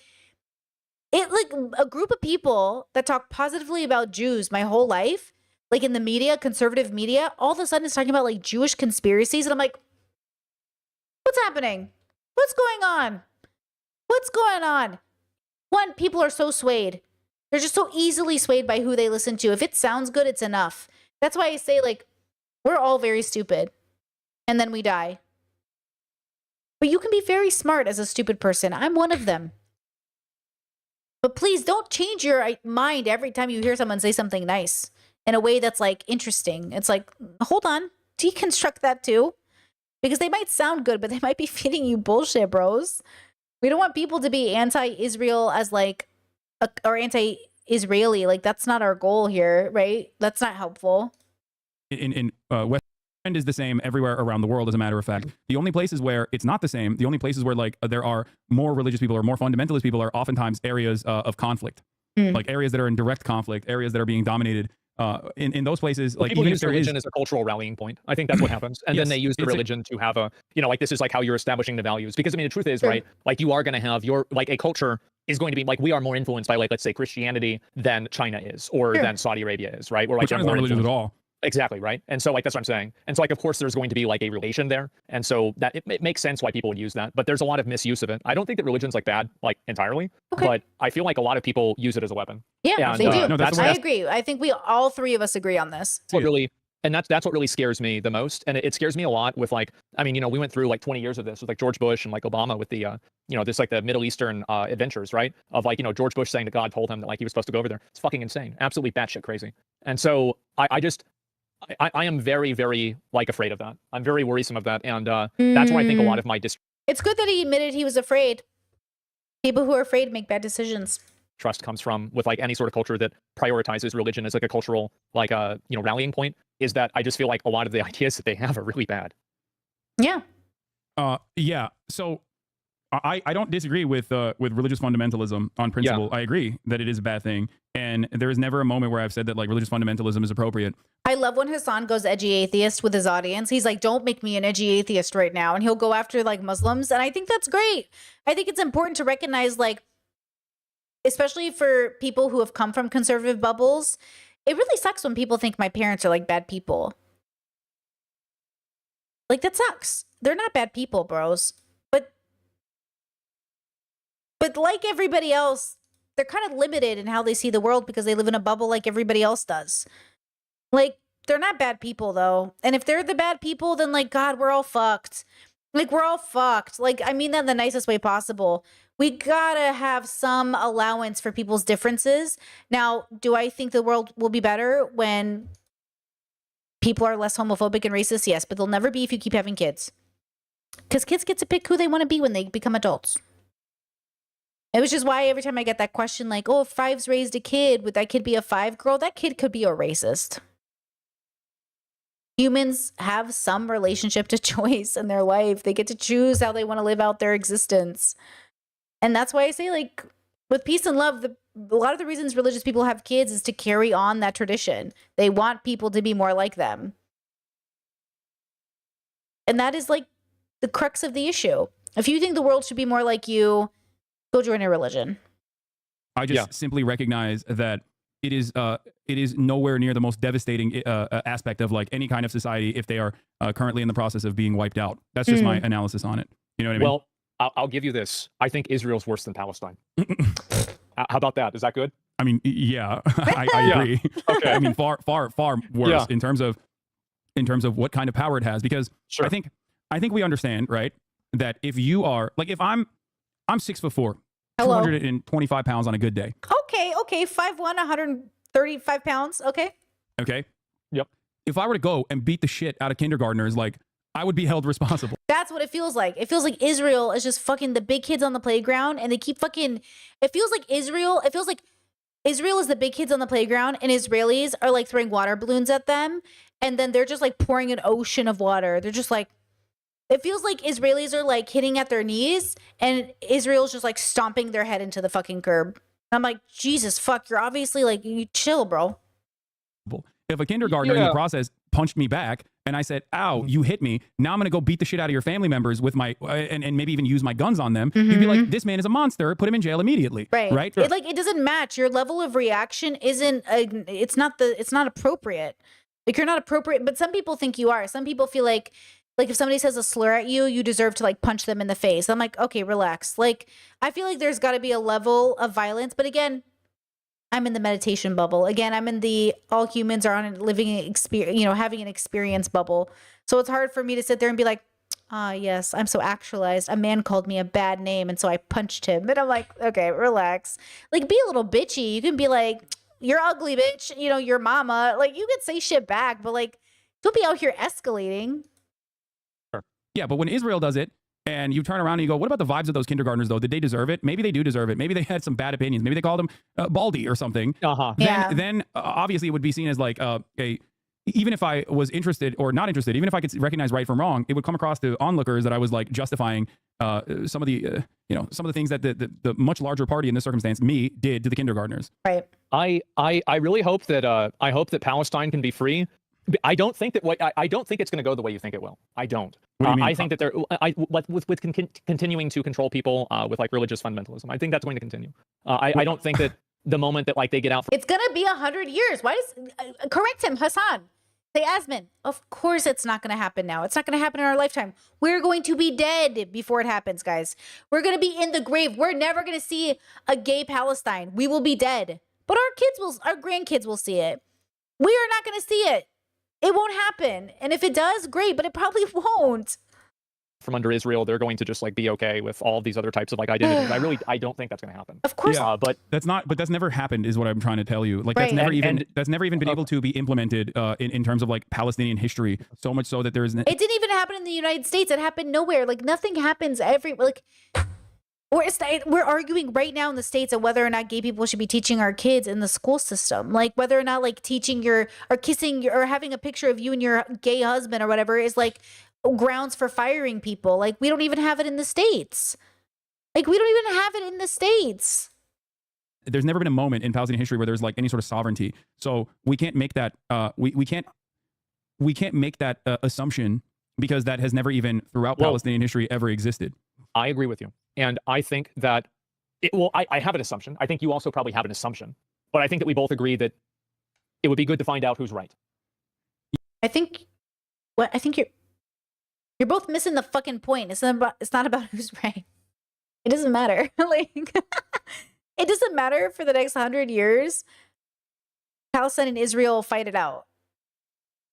S1: a group of people that talk positively about Jews my whole life, like in the media, conservative media, all of a sudden it's talking about like Jewish conspiracies. And I'm like, what's happening? What's going on? What's going on? One, people are so swayed. They're just so easily swayed by who they listen to. If it sounds good, it's enough. That's why I say like, we're all very stupid. And then we die. But you can be very smart as a stupid person. I'm one of them. But please don't change your mind every time you hear someone say something nice. in a way that's like interesting. It's like, hold on, deconstruct that too, because they might sound good, but they might be feeding you bullshit, bros. We don't want people to be anti-Israel as like, or anti-Israeli. Like, that's not our goal here, right? That's not helpful.
S3: In West End is the same everywhere around the world, as a matter of fact. The only places where it's not the same, the only places where like there are more religious people or more fundamentalist people are oftentimes areas of conflict, like areas that are in direct conflict, areas that are being dominated. In those places,
S2: Well,
S3: like
S2: people
S3: even
S2: use
S3: if there
S2: religion
S3: is,
S2: as a cultural rallying point. I think that's what happens, and
S3: Yes,
S2: then they use the
S3: it's a-
S2: religion to have a, like, this is like how you're establishing the values. Because I mean, the truth is,
S1: Sure.
S2: right? Like, you are going to have your, like, a culture is going to be like, we are more influenced by, like, let's say Christianity than China is, or
S1: Sure.
S2: than Saudi Arabia is, right? Or like
S3: which
S2: they're
S3: China's not
S2: more
S3: religious at
S2: influenced.
S3: all.
S2: Exactly, right? And so, like, that's what I'm saying. And so, like, of course, there's going to be like a relation there, and so that it makes sense why people would use that. But there's a lot of misuse of it. I don't think that religion's like bad, like, entirely,
S1: Okay.
S2: but I feel like a lot of people use it as a weapon.
S1: Yeah,
S2: And,
S1: they do.
S3: no, that's
S1: I
S3: the way-
S1: agree. I think we all three of us agree on this.
S2: What really, and that's what really scares me the most. And it scares me a lot with, like, I mean, we went through like 20 years of this with like George Bush and like Obama with the this like the Middle Eastern adventures, right? Of like, George Bush saying that God told him that like he was supposed to go over there. It's fucking insane, absolutely batshit crazy. And so I am very, very like afraid of that. I'm very worrisome of that, and that's where I think a lot of my
S1: It's good that he admitted he was afraid. People who are afraid make bad decisions.
S2: distrust comes from with like any sort of culture that prioritizes religion as like a cultural like rallying point. Is that I just feel like a lot of the ideas that they have are really bad.
S1: Yeah.
S3: Yeah. So I don't disagree with religious fundamentalism on principle. I agree that it is a bad thing, and there is never a moment where I've said that like religious fundamentalism is appropriate.
S1: I love when Hassan goes edgy atheist with his audience. He's like, don't make me an edgy atheist right now. And he'll go after like Muslims. And I think that's great. I think it's important to recognize, like, especially for people who have come from conservative bubbles, it really sucks when people think my parents are like bad people. Like, that sucks. They're not bad people, bros. But like everybody else, they're kind of limited in how they see the world because they live in a bubble like everybody else does. Like, they're not bad people, though. And if they're the bad people, then, like, God, we're all fucked. Like, we're all fucked. Like, I mean that in the nicest way possible. We gotta have some allowance for people's differences. Now, do I think the world will be better when people are less homophobic and racist? Yes, but they'll never be if you keep having kids. Because kids get to pick who they want to be when they become adults. It was just why every time I get that question, like, oh, if Fives raised a kid, would that kid be a 5 girl? That kid could be a racist. Humans have some relationship to choice in their life. They get to choose how they want to live out their existence. And that's why I say, like, with peace and love, a lot of the reasons religious people have kids is to carry on that tradition. They want people to be more like them. And that is, like, the crux of the issue. If you think the world should be more like you, go join a religion.
S3: I just simply recognize that it is nowhere near the most devastating aspect of like any kind of society if they are currently in the process of being wiped out. That's just my analysis on it. You know what I mean?
S2: Well, I'll give you this. I think Israel's worse than Palestine. How about that? Is that good?
S3: I mean, yeah, I agree.
S2: Okay.
S3: I mean, far worse in terms of what kind of power it has. Because
S2: Sure.
S3: I think we understand, right, that if you are like, if I'm 6'4",
S1: Hello.
S3: 225 pounds on a good day.
S1: Okay. 5'1", 135 pounds. Okay.
S3: Okay.
S2: Yep.
S3: If I were to go and beat the shit out of kindergartners, like, I would be held responsible.
S1: That's what it feels like. It feels like Israel is just fucking the big kids on the playground, and they keep fucking. It feels like Israel is the big kids on the playground, and Israelis are like throwing water balloons at them, and then they're just like pouring an ocean of water. They're just like. It feels like Israelis are like hitting at their knees, and Israel's just like stomping their head into the fucking curb. I'm like, Jesus fuck, you're obviously like, you chill, bro.
S3: If a kindergartner in the process punched me back and I said, ow, you hit me, now I'm going to go beat the shit out of your family members with my, and maybe even use my guns on them, you'd be like, this man is a monster, put him in jail immediately.
S1: Right. It doesn't match. Your level of reaction isn't, it's not appropriate. Like, you're not appropriate, but some people think you are. Some people feel like if somebody says a slur at you, you deserve to like punch them in the face. I'm like, okay, relax. Like, I feel like there's got to be a level of violence, but again, I'm in the meditation bubble. Again, I'm in the all humans are on a living experience, having an experience bubble. So it's hard for me to sit there and be like, yes, I'm so actualized. A man called me a bad name, and so I punched him. And I'm like, okay, relax. Like, be a little bitchy. You can be like, you're ugly, bitch. You know, your mama. Like, you could say shit back, but like, don't be out here escalating.
S3: Yeah, but when Israel does it, and you turn around and you go, what about the vibes of those kindergartners, though? Did they deserve it? Maybe they do deserve it. Maybe they had some bad opinions. Maybe they called him Baldy or something.
S2: Uh-huh.
S1: Yeah.
S3: Then obviously it would be seen as like even if I was interested or not interested, even if I could recognize right from wrong, it would come across to onlookers that I was like justifying some of the some of the things that the much larger party in this circumstance, me, did to the kindergartners.
S1: Right.
S2: I really hope that Palestine can be free. I don't think that I don't think it's going to go the way you think it will. I don't.
S3: What do you mean?
S2: I think that with continuing to control people with like religious fundamentalism. I think that's going to continue. I don't think that the moment that like they get out.
S1: It's gonna be 100 years. Why does correct him, Hassan? Say, Asmin, of course it's not gonna happen now. It's not gonna happen in our lifetime. We're going to be dead before it happens, guys. We're gonna be in the grave. We're never gonna see a gay Palestine. We will be dead. But our grandkids will see it. We are not gonna see it. It won't happen. And if it does, great, but it probably won't.
S2: From under Israel, they're going to just like be okay with all these other types of like identities. I don't think that's going to happen.
S1: Of course.
S3: Yeah,
S2: but
S3: that's never happened, is what I'm trying to tell you. Like
S1: Right.
S3: that's never even been able to be implemented in terms of like Palestinian history. So much so that there is.
S1: It didn't even happen in the United States. It happened nowhere. Like nothing happens we're arguing right now in the States of whether or not gay people should be teaching our kids in the school system. Like whether or not like teaching or kissing or having a picture of you and your gay husband or whatever is like grounds for firing people. Like we don't even have it in the States.
S3: There's never been a moment in Palestinian history where there's like any sort of sovereignty. So we can't make that we can't make that assumption, because that has never even throughout Palestinian history ever existed.
S2: I agree with you. And I think that I have an assumption. I think you also probably have an assumption, but I think that we both agree that it would be good to find out who's right.
S1: I think you're both missing the fucking point. It's not about who's right. It doesn't matter. Like it doesn't matter for the next 100 years. Palestine and Israel fight it out.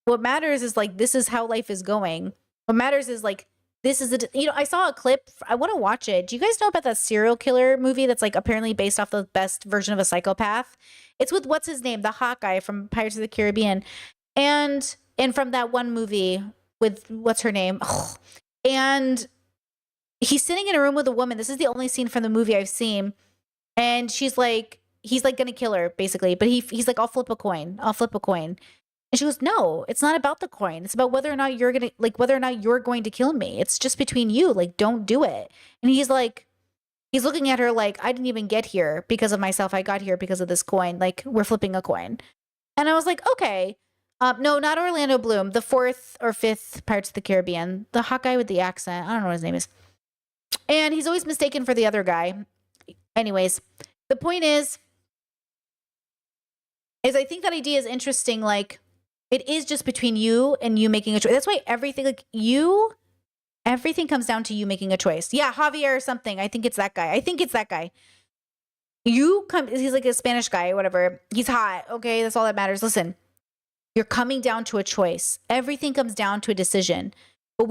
S1: What matters is like this is how life is going. What matters is like this is I saw a clip. I want to watch it. Do you guys know about that serial killer movie that's like apparently based off the best version of a psychopath? It's with what's his name, the hot guy from Pirates of the Caribbean, and from that one movie with what's her name, and he's sitting in a room with a woman. This is the only scene from the movie I've seen, and he's like gonna kill her basically, but he's like, I'll flip a coin. And she goes, no, it's not about the coin. It's about whether or not you're going to kill me. It's just between you. Like, don't do it. And he's looking at her like, I didn't even get here because of myself. I got here because of this coin. Like, we're flipping a coin. And I was like, okay. No, not Orlando Bloom. The 4th or 5th Pirates of the Caribbean. The hot guy with the accent. I don't know what his name is. And he's always mistaken for the other guy. Anyways, the point is I think that idea is interesting. Like, it is just between you and you making a choice. That's why everything comes down to you making a choice. Yeah, Javier or something. I think it's that guy. He's like a Spanish guy or whatever. He's hot. Okay, that's all that matters. Listen, you're coming down to a choice. Everything comes down to a decision. But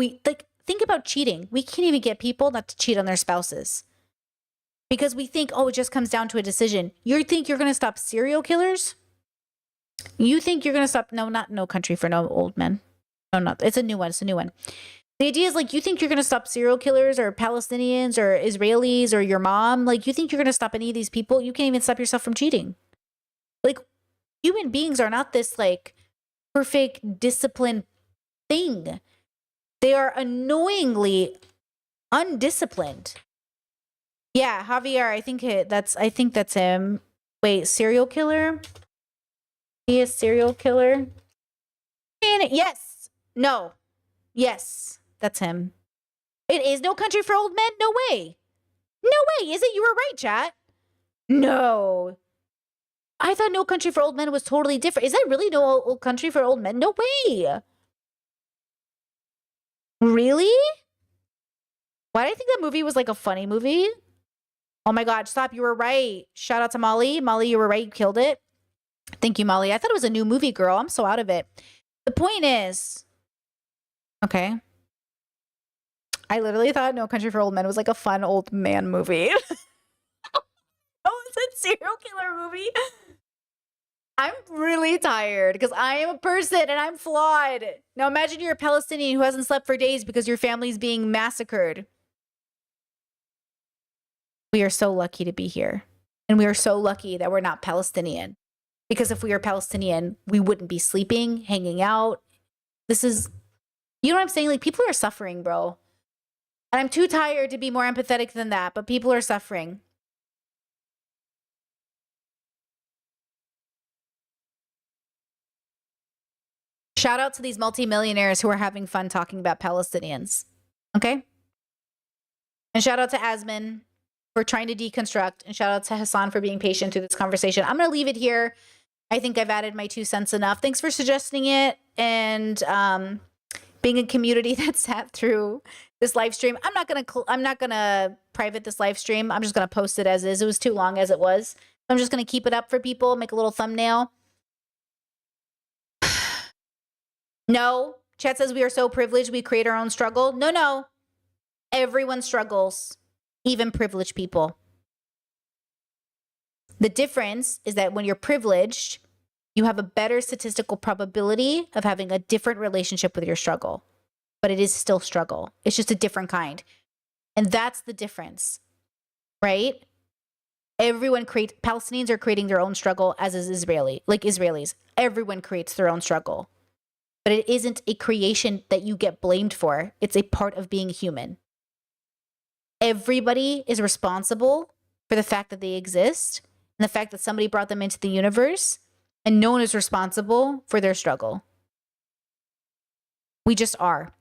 S1: think about cheating. We can't even get people not to cheat on their spouses. Because we think, it just comes down to a decision. You think you're going to stop serial killers? You think you're going to stop? No, not No Country for No Old Men. No, not. It's a new one. The idea is like, you think you're going to stop serial killers or Palestinians or Israelis or your mom? Like, you think you're going to stop any of these people? You can't even stop yourself from cheating. Like, human beings are not this like perfect disciplined thing. They are annoyingly undisciplined. Yeah, Javier, I think that's him. Wait, serial killer? He is serial killer? Yes. No. Yes, that's him. It is No Country for Old Men? No way. No way. Is it? You were right, chat. No. I thought No Country for Old Men was totally different. Is that really No Country for Old Men? No way. Really? Why did I think that movie was like a funny movie? Oh my God, stop. You were right. Shout out to Molly. Molly, you were right. You killed it. Thank you, Molly. I thought it was a new movie, girl. I'm so out of it. The point is, okay. I literally thought No Country for Old Men was like a fun old man movie. Oh, it's a serial killer movie. I'm really tired because I am a person and I'm flawed. Now imagine you're a Palestinian who hasn't slept for days because your family's being massacred. We are so lucky to be here. And we are so lucky that we're not Palestinian. Because if we were Palestinian, we wouldn't be sleeping, hanging out. This is, you know what I'm saying? Like, people are suffering, bro. And I'm too tired to be more empathetic than that, but people are suffering. Shout out to these multimillionaires who are having fun talking about Palestinians. Okay? And shout out to Asmin for trying to deconstruct. And shout out to Hassan for being patient through this conversation. I'm going to leave it here. I think I've added my 2 cents enough. Thanks for suggesting it and being a community that sat through this live stream. I'm not gonna private this live stream. I'm just gonna post it as is. It was too long as it was. I'm just gonna keep it up for people. Make a little thumbnail. No, chat says we are so privileged we create our own struggle. No. Everyone struggles, even privileged people. The difference is that when you're privileged, you have a better statistical probability of having a different relationship with your struggle. But it is still struggle. It's just a different kind. And that's the difference, right? Palestinians are creating their own struggle, as is Israelis. Everyone creates their own struggle. But it isn't a creation that you get blamed for. It's a part of being human. Everybody is responsible for the fact that they exist and the fact that somebody brought them into the universe, and no one is responsible for their struggle. We just are.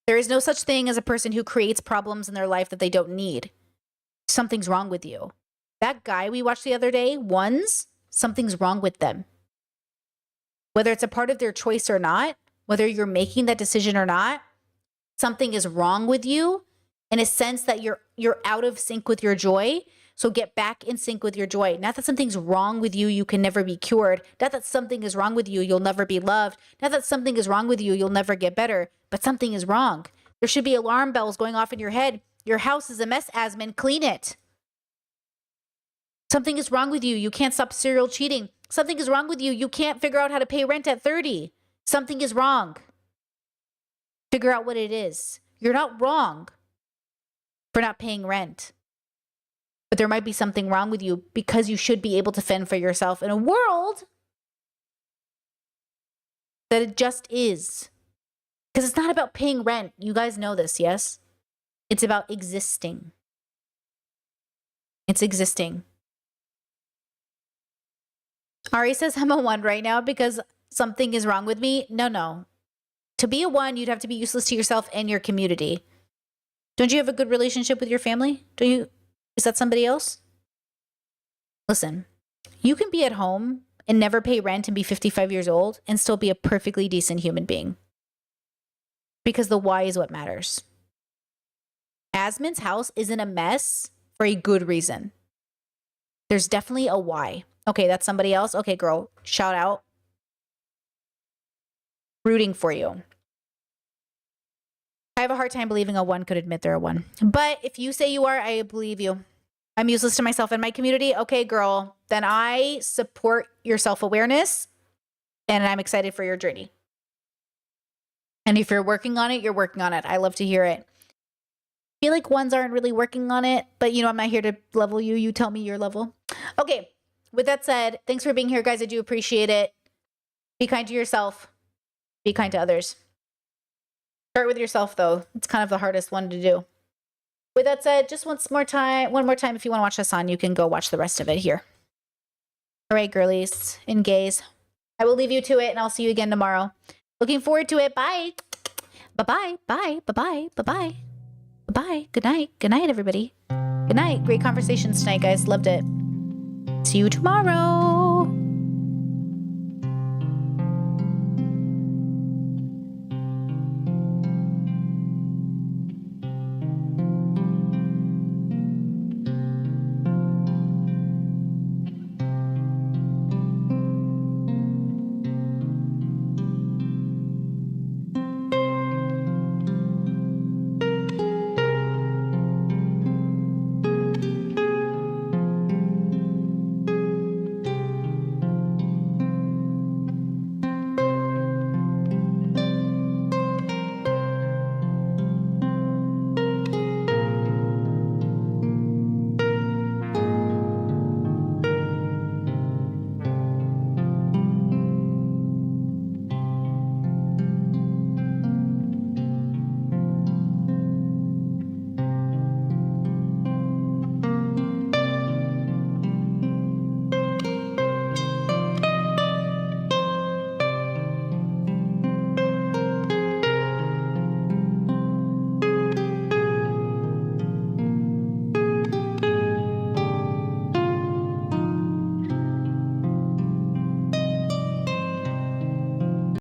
S1: There is no such thing as a person who creates problems in their life that they don't need. Something's wrong with you. That guy we watched the other day, something's wrong with them. Whether it's a part of their choice or not, whether you're making that decision or not, something is wrong with you in a sense that you're out of sync with your joy. So get back in sync with your joy. Not that something's wrong with you, you can never be cured. Not that something is wrong with you, you'll never be loved. Not that something is wrong with you, you'll never get better. But something is wrong. There should be alarm bells going off in your head. Your house is a mess, Asmin. Clean it. Something is wrong with you. You can't stop serial cheating. Something is wrong with you. You can't figure out how to pay rent at 30. Something is wrong. Figure out what it is. You're not wrong for not paying rent. But there might be something wrong with you because you should be able to fend for yourself in a world that it just is. Because it's not about paying rent. You guys know this, yes? It's about existing. It's existing. Ari says, I'm a 1 right now because something is wrong with me. No. To be a 1, you'd have to be useless to yourself and your community. Don't you have a good relationship with your family? Is that somebody else? Listen, you can be at home and never pay rent and be 55 years old and still be a perfectly decent human being. Because the why is what matters. Asmin's house isn't a mess for a good reason. There's definitely a why. Okay, that's somebody else. Okay, girl, shout out. Rooting for you. I have a hard time believing a 1 could admit they're a 1. But if you say you are, I believe you. I'm useless to myself and my community. Okay, girl, then I support your self-awareness and I'm excited for your journey. And if you're working on it, you're working on it. I love to hear it. I feel like 1s aren't really working on it, but I'm not here to level you. You tell me your level. Okay, with that said, thanks for being here, guys. I do appreciate it. Be kind to yourself. Be kind to others. Start with yourself, though. It's kind of the hardest one to do. With that said, just one more time, if you want to watch Hassan, you can go watch the rest of it here. All right, girlies and gays. I will leave you to it, and I'll see you again tomorrow. Looking forward to it. Bye. Bye-bye. Bye. Bye-bye. Bye-bye. Bye-bye. Good night. Good night, everybody. Good night. Great conversations tonight, guys. Loved it. See you tomorrow.